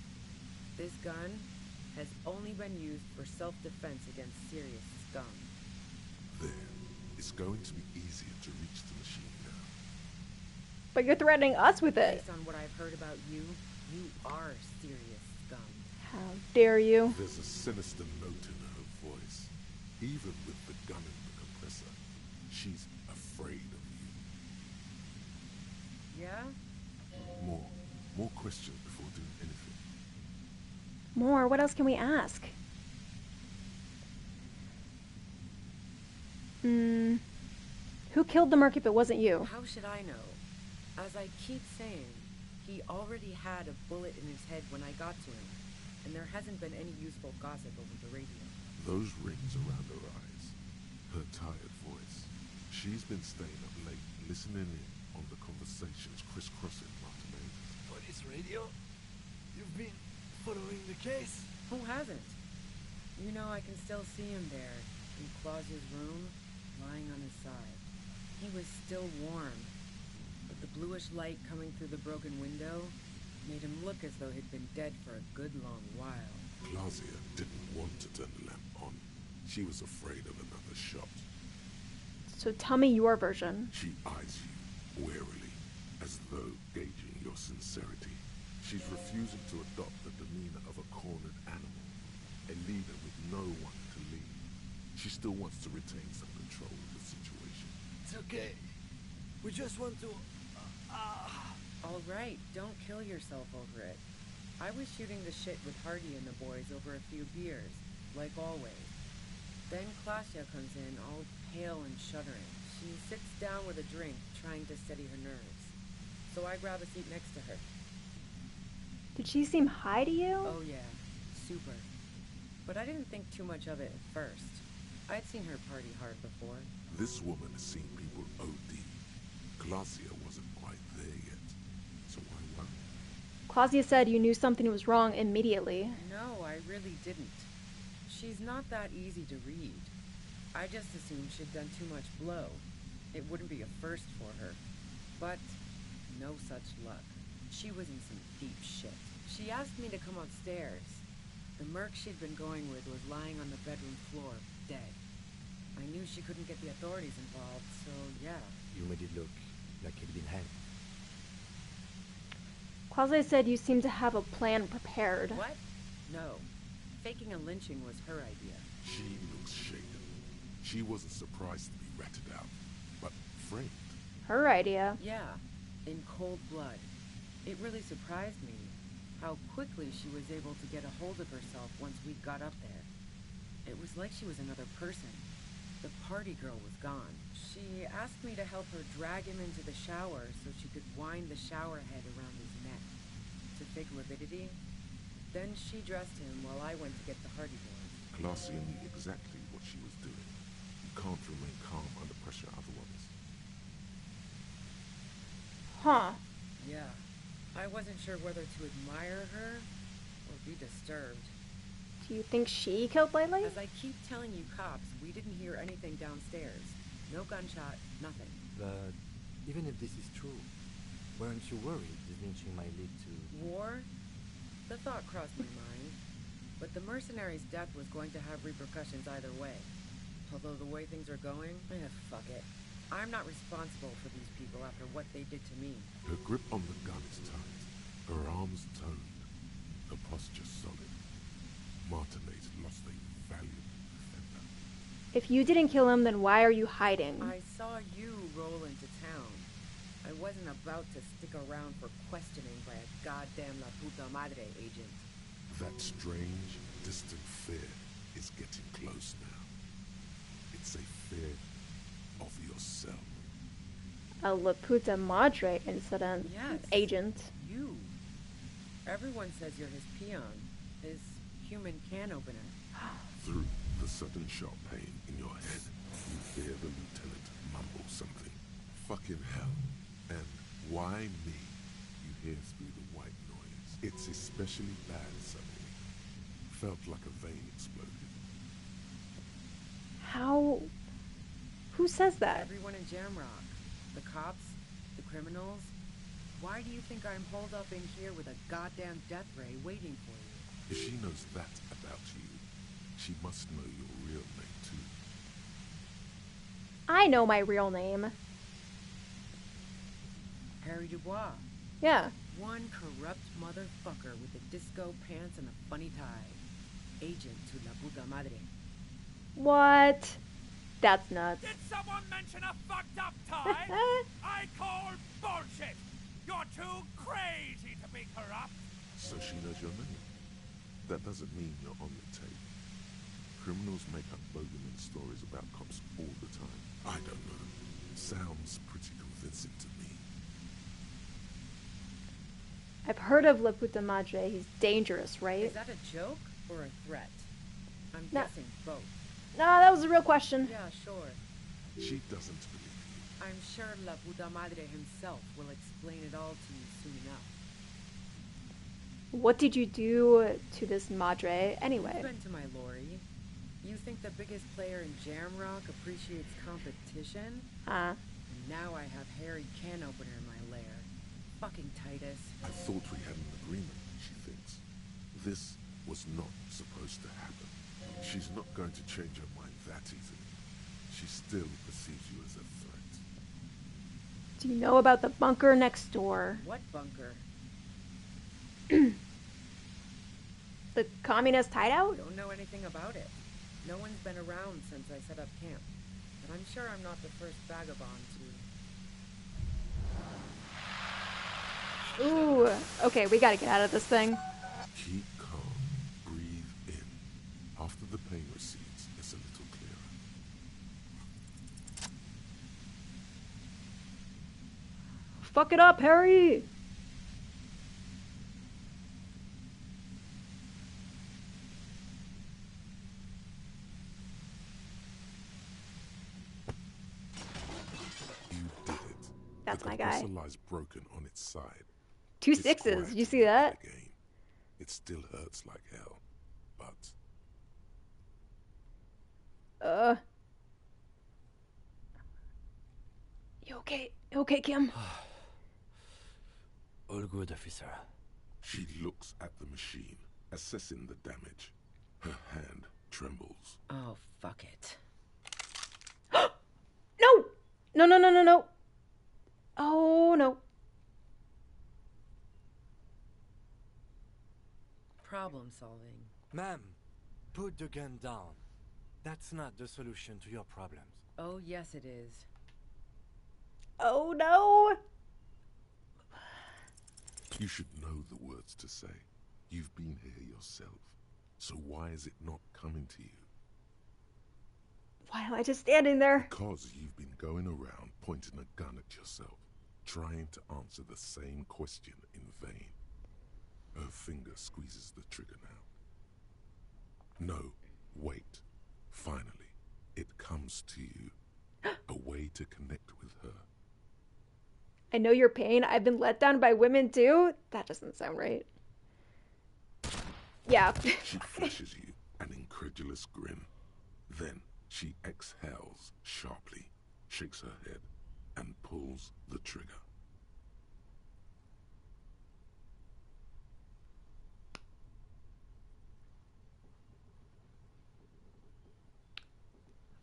This gun has only been used for self-defense against serious scum. There. It's going to be easier to reach the machine now. But you're threatening us with it. Based on what I've heard about you, you are serious scum. How dare you? There's a sinister note in her voice. Even with the gun in the compressor, she's afraid of you. Yeah? More questions before doing anything. More? What else can we ask? Who killed the Merc if it wasn't you? How should I know? As I keep saying, he already had a bullet in his head when I got to him, and there hasn't been any useful gossip over the radio. Those rings around her eyes, her tired voice. She's been staying up late, listening in on the conversations crisscrossing Martinez. Police radio? You've been following the case? Who hasn't? You know, I can still see him there, in Claus's room, lying on his side. He was still warm, but the bluish light coming through the broken window made him look as though he'd been dead for a good long while. Claudia didn't want to turn the lamp on. She was afraid of another shot. So tell me your version. She eyes you warily, as though gauging your sincerity. She's refusing to adopt the demeanor of a cornered animal, a leader with no one to lead. She still wants to retain some control of the situation. It's okay. We just want to... All right, don't kill yourself over it. I was shooting the shit with Hardy and the boys over a few beers, like always. Then Klasia comes in, all pale and shuddering. She sits down with a drink, trying to steady her nerves. So I grab a seat next to her. Did she seem high to you? Oh yeah, super. But I didn't think too much of it at first. I'd seen her party hard before. This woman has seen people OD. Klasia wasn't quite there yet. So why worry? Claudia said you knew something was wrong immediately. No, I really didn't. She's not that easy to read. I just assumed she'd done too much blow. It wouldn't be a first for her. But no such luck. She was in some deep shit. She asked me to come upstairs. The Merc she'd been going with was lying on the bedroom floor, dead. I knew she couldn't get the authorities involved, so yeah. You made it look like he'd been hanged. Claudia said you seemed to have a plan prepared. What? No. Faking a lynching was her idea. She looks shaken. She wasn't surprised to be ratted out, but framed. Her idea. Yeah, in cold blood. It really surprised me how quickly she was able to get a hold of herself once we got up there. It was like she was another person. The party girl was gone. She asked me to help her drag him into the shower so she could wind the shower head around his neck. To fake lividity. Then she dressed him while I went to get the Hardy boys. Klasia knew exactly what she was doing. You can't remain calm under pressure otherwise. Huh. Yeah. I wasn't sure whether to admire her or be disturbed. Do you think she killed Laylee? As I keep telling you cops, we didn't hear anything downstairs. No gunshot, nothing. But even if this is true, weren't you worried this lynching might lead to... War? The thought crossed my mind. But the mercenary's death was going to have repercussions either way. Although the way things are going, fuck it. I'm not responsible for these people after what they did to me. Her grip on the gun is tight, her arms toned, her posture solid. Martinez lost a valiant defender. If you didn't kill him, then why are you hiding? I saw you roll into town. I wasn't about to stick around for questioning by a goddamn La Puta Madre agent. That strange, distant fear is getting close now. It's a fear of yourself. A La Puta Madre incident. Yes. Agent. You. Everyone says you're his peon. His human can opener. Through the sudden sharp pain in your head, you hear the lieutenant mumble something. Fucking hell. And why me? You hear through the white noise. It's especially bad suddenly. Felt like a vein exploded. How? Who says that? Everyone in Jamrock. The cops, the criminals. Why do you think I'm holed up in here with a goddamn death ray waiting for you? If she knows that about you, she must know your real name too. I know my real name. Harry Dubois. Yeah. One corrupt motherfucker with the disco pants and a funny tie. Agent to La Puta Madre. What? That's nuts. Did someone mention a fucked up tie? I call bullshit! You're too crazy to be corrupt! So she knows your name. That doesn't mean you're on the tape. Criminals make up bogeyman stories about cops all the time. I don't know. Sounds pretty convincing to me. I've heard of La Puta Madre. He's dangerous, right? Is that a joke or a threat? I'm guessing both. No, that was a real question. Yeah, sure. She doesn't believe you. I'm sure La Puta Madre himself will explain it all to you soon enough. What did you do to this Madre anyway? You've been to my lorry. You think the biggest player in Jamrock appreciates competition? And now I have Harry Can Opener in my lair. Fucking Titus. I thought we had an agreement, she thinks. This was not supposed to happen. She's not going to change her mind that easily. She still perceives you as a threat. Do you know about the bunker next door? What bunker? The communist hideout? Don't know anything about it. No one's been around since I set up camp. But I'm sure I'm not the first vagabond to... Ooh, okay, we gotta get out of this thing. Keep calm. Breathe in. After the pain recedes, it's a little clearer. Fuck it up, Harry! You did it. That's my guy. The compressor lies broken on its side. 2 6s. You see that? Again. It still hurts like hell, but... You okay? You okay, Kim? All good, officer. She looks at the machine, assessing the damage. Her hand trembles. Oh, fuck it. No! No, no, no, no, no. Oh, no. Problem solving. Ma'am, put the gun down. That's not the solution to your problems. Oh, yes it is. Oh, no. You should know the words to say. You've been here yourself. So why is it not coming to you? Why am I just standing there? Because you've been going around pointing a gun at yourself, trying to answer the same question in vain. Her finger squeezes the trigger now. No, wait. Finally, it comes to you. A way to connect with her. I know your pain. I've been let down by women too. That doesn't sound right. Yeah. She flashes you, an incredulous grin. Then she exhales sharply. shakes her head, and pulls the trigger.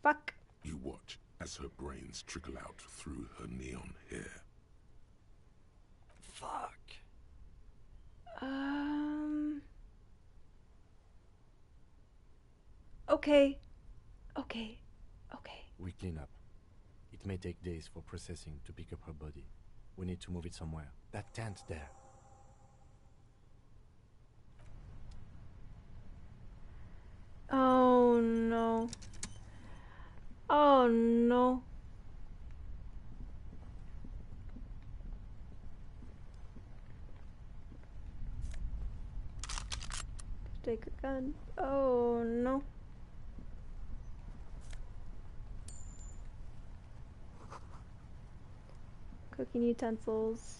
Fuck. You watch as her brains trickle out through her neon hair. Fuck. Okay. Okay. Okay. We clean up. It may take days for processing to pick up her body. We need to move it somewhere. That tent there. Oh no. Oh no. Take a gun. Oh no. Cooking utensils.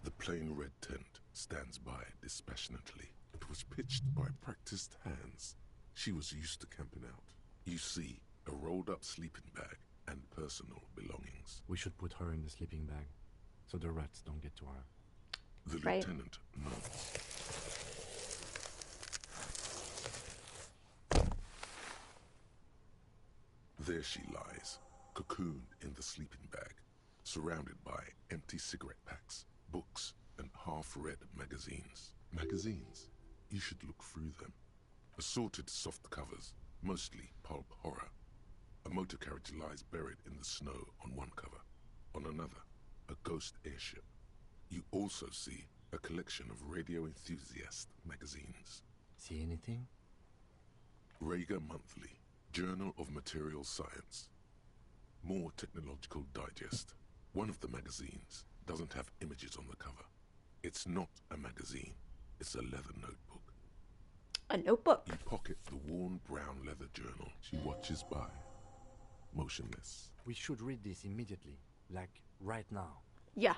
The plain red tent stands by dispassionately. It was pitched by practiced hands. She was used to camping out. You see a rolled-up sleeping bag and personal belongings. We should put her in the sleeping bag, so the rats don't get to her. The lieutenant nods. There she lies, cocooned in the sleeping bag, surrounded by empty cigarette packs, books, and half-read magazines. Magazines? You should look through them. Assorted soft covers, mostly pulp horror. A motor carriage lies buried in the snow on one cover. On another, a ghost airship. You also see a collection of radio enthusiast magazines. See anything? Rager Monthly, Journal of Material Science. More Technological Digest. One of the magazines doesn't have images on the cover. It's not a magazine, it's a leather notebook. A notebook? You pocket the worn brown leather journal. She watches by, motionless. We should read this immediately, like right now. Yeah.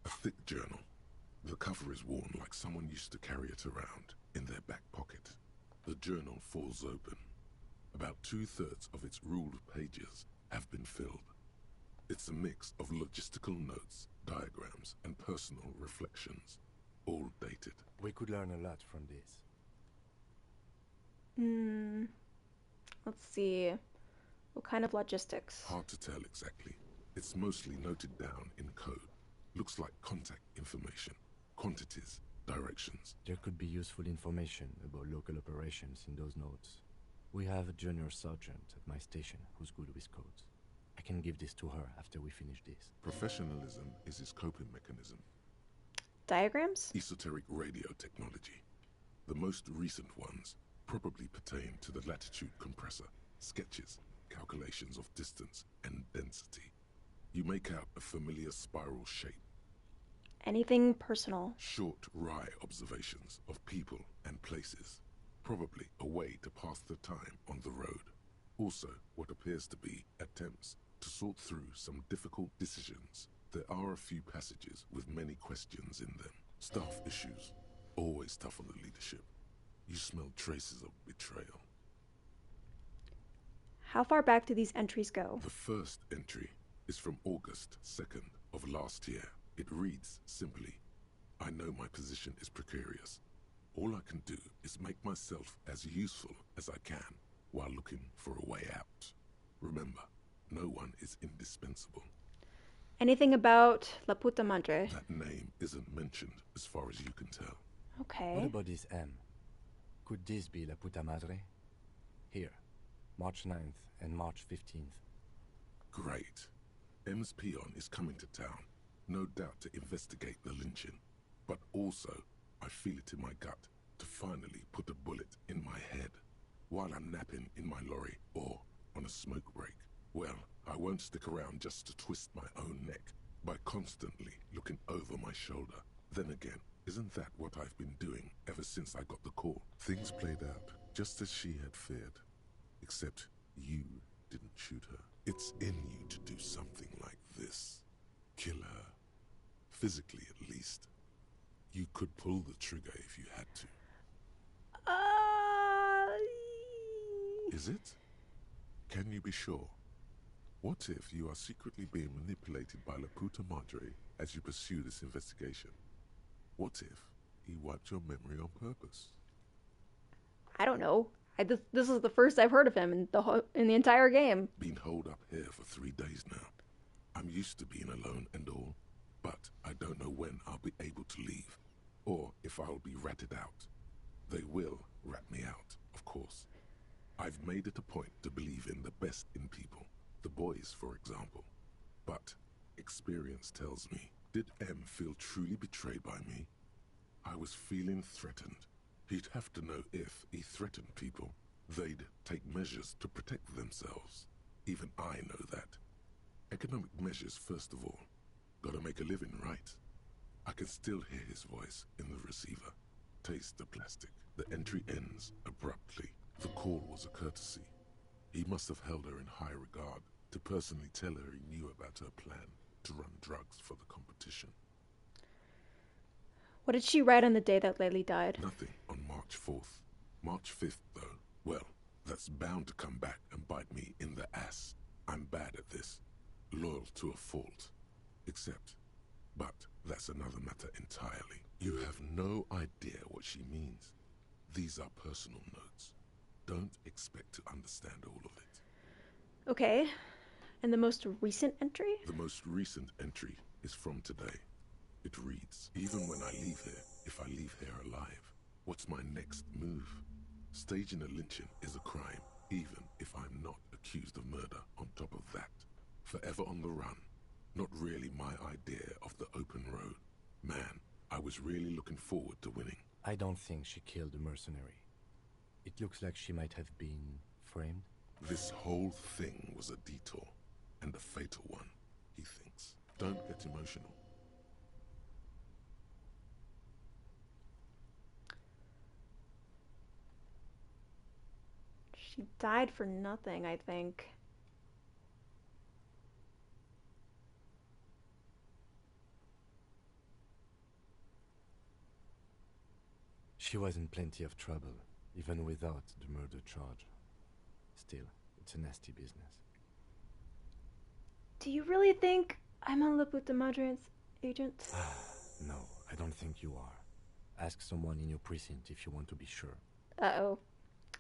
A thick journal. The cover is worn like someone used to carry it around in their back pocket. The journal falls open. About 2/3 of its ruled pages have been filled. It's a mix of logistical notes, diagrams, and personal reflections, all dated. We could learn a lot from this. Let's see. What kind of logistics? Hard to tell exactly. It's mostly noted down in code. Looks like contact information, quantities, directions. There could be useful information about local operations in those notes. We have a junior sergeant at my station who's good with codes. I can give this to her after we finish this. Professionalism is his coping mechanism. Diagrams? Esoteric radio technology. The most recent ones probably pertain to the latitude compressor, sketches, calculations of distance and density. You make out a familiar spiral shape. Anything personal? Short, wry observations of people and places. Probably a way to pass the time on the road. Also, what appears to be attempts to sort through some difficult decisions. There are a few passages with many questions in them. Staff issues. Always tough on the leadership. You smell traces of betrayal. How far back do these entries go? The first entry is from August 2nd of last year. It reads simply, I know my position is precarious. All I can do is make myself as useful as I can while looking for a way out. Remember, no one is indispensable. Anything about La Puta Madre? That name isn't mentioned as far as you can tell. Okay. What about this M? Could this be La Puta Madre? Here, March 9th and March 15th. Great. M's peon is coming to town, no doubt to investigate the lynching. But also, I feel it in my gut to finally put a bullet in my head while I'm napping in my lorry or on a smoke break. Well, I won't stick around just to twist my own neck by constantly looking over my shoulder. Then again, isn't that what I've been doing ever since I got the call? Things played out just as she had feared, except you didn't shoot her. It's in you to do something like this. Kill her. Physically, at least. You could pull the trigger if you had to. Is it? Can you be sure? What if you are secretly being manipulated by La Puta Madre as you pursue this investigation? What if he wiped your memory on purpose? I don't know. This is the first I've heard of him in the entire game. Been holed up here for 3 days now. I'm used to being alone and all, but I don't know when I'll be able to leave, or if I'll be ratted out. They will rat me out, of course. I've made it a point to believe in the best in people, the boys, for example. But experience tells me, did M feel truly betrayed by me? I was feeling threatened. He'd have to know if he threatened people, they'd take measures to protect themselves. Even I know that. Economic measures first of all. Gotta make a living, right? I can still hear his voice in the receiver. Taste the plastic. The entry ends abruptly. The call was a courtesy. He must have held her in high regard to personally tell her he knew about her plan to run drugs for the competition. What did she write on the day that Laylee died? Nothing on March 4th. March 5th, though. Well, that's bound to come back and bite me in the ass. I'm bad at this. Loyal to a fault. But that's another matter entirely. You have no idea what she means. These are personal notes. Don't expect to understand all of it. Okay. And the most recent entry? The most recent entry is from today. It reads, even when I leave here, if I leave here alive, what's my next move? Staging a lynching is a crime, even if I'm not accused of murder on top of that. Forever on the run. Not really my idea of the open road. Man, I was really looking forward to winning. I don't think she killed the mercenary. It looks like she might have been framed. This whole thing was a detour, and a fatal one, he thinks. Don't get emotional. She died for nothing, I think. She was in plenty of trouble, even without the murder charge. Still, it's a nasty business. Do you really think I'm a La Puta Madre's agent? No, I don't think you are. Ask someone in your precinct if you want to be sure. Uh-oh.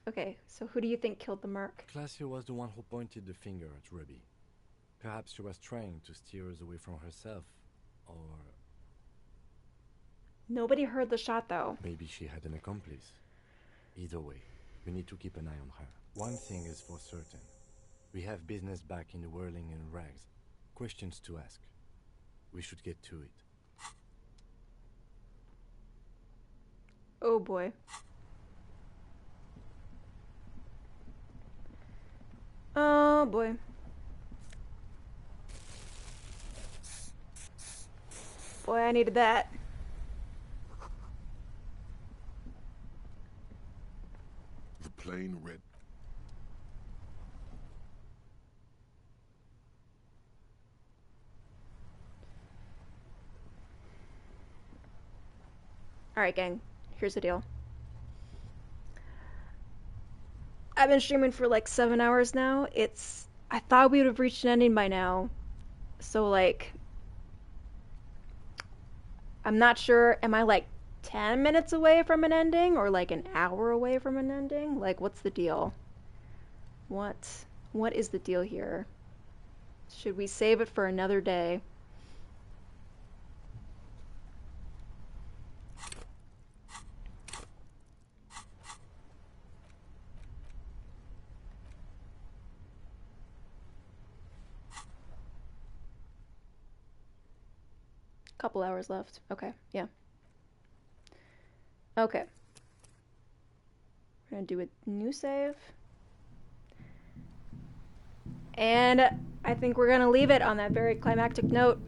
Okay, so who do you think killed the merc? Claudia was the one who pointed the finger at Ruby. Perhaps she was trying to steer us away from herself, or... Nobody heard the shot, though. Maybe she had an accomplice. Either way, we need to keep an eye on her. One thing is for certain. We have business back in the whirling and rags. Questions to ask. We should get to it. Oh boy. Oh boy. Boy, I needed that. The plain red. Alright, gang. Here's the deal. I've been streaming for like 7 hours now. I thought we would have reached an ending by now. So, like, I'm not sure. Am I like 10 minutes away from an ending or like an hour away from an ending? Like, what's the deal? What is the deal here? Should we save it for another day? Couple hours left. Okay, yeah. Okay. We're gonna do a new save. And I think we're gonna leave it on that very climactic note.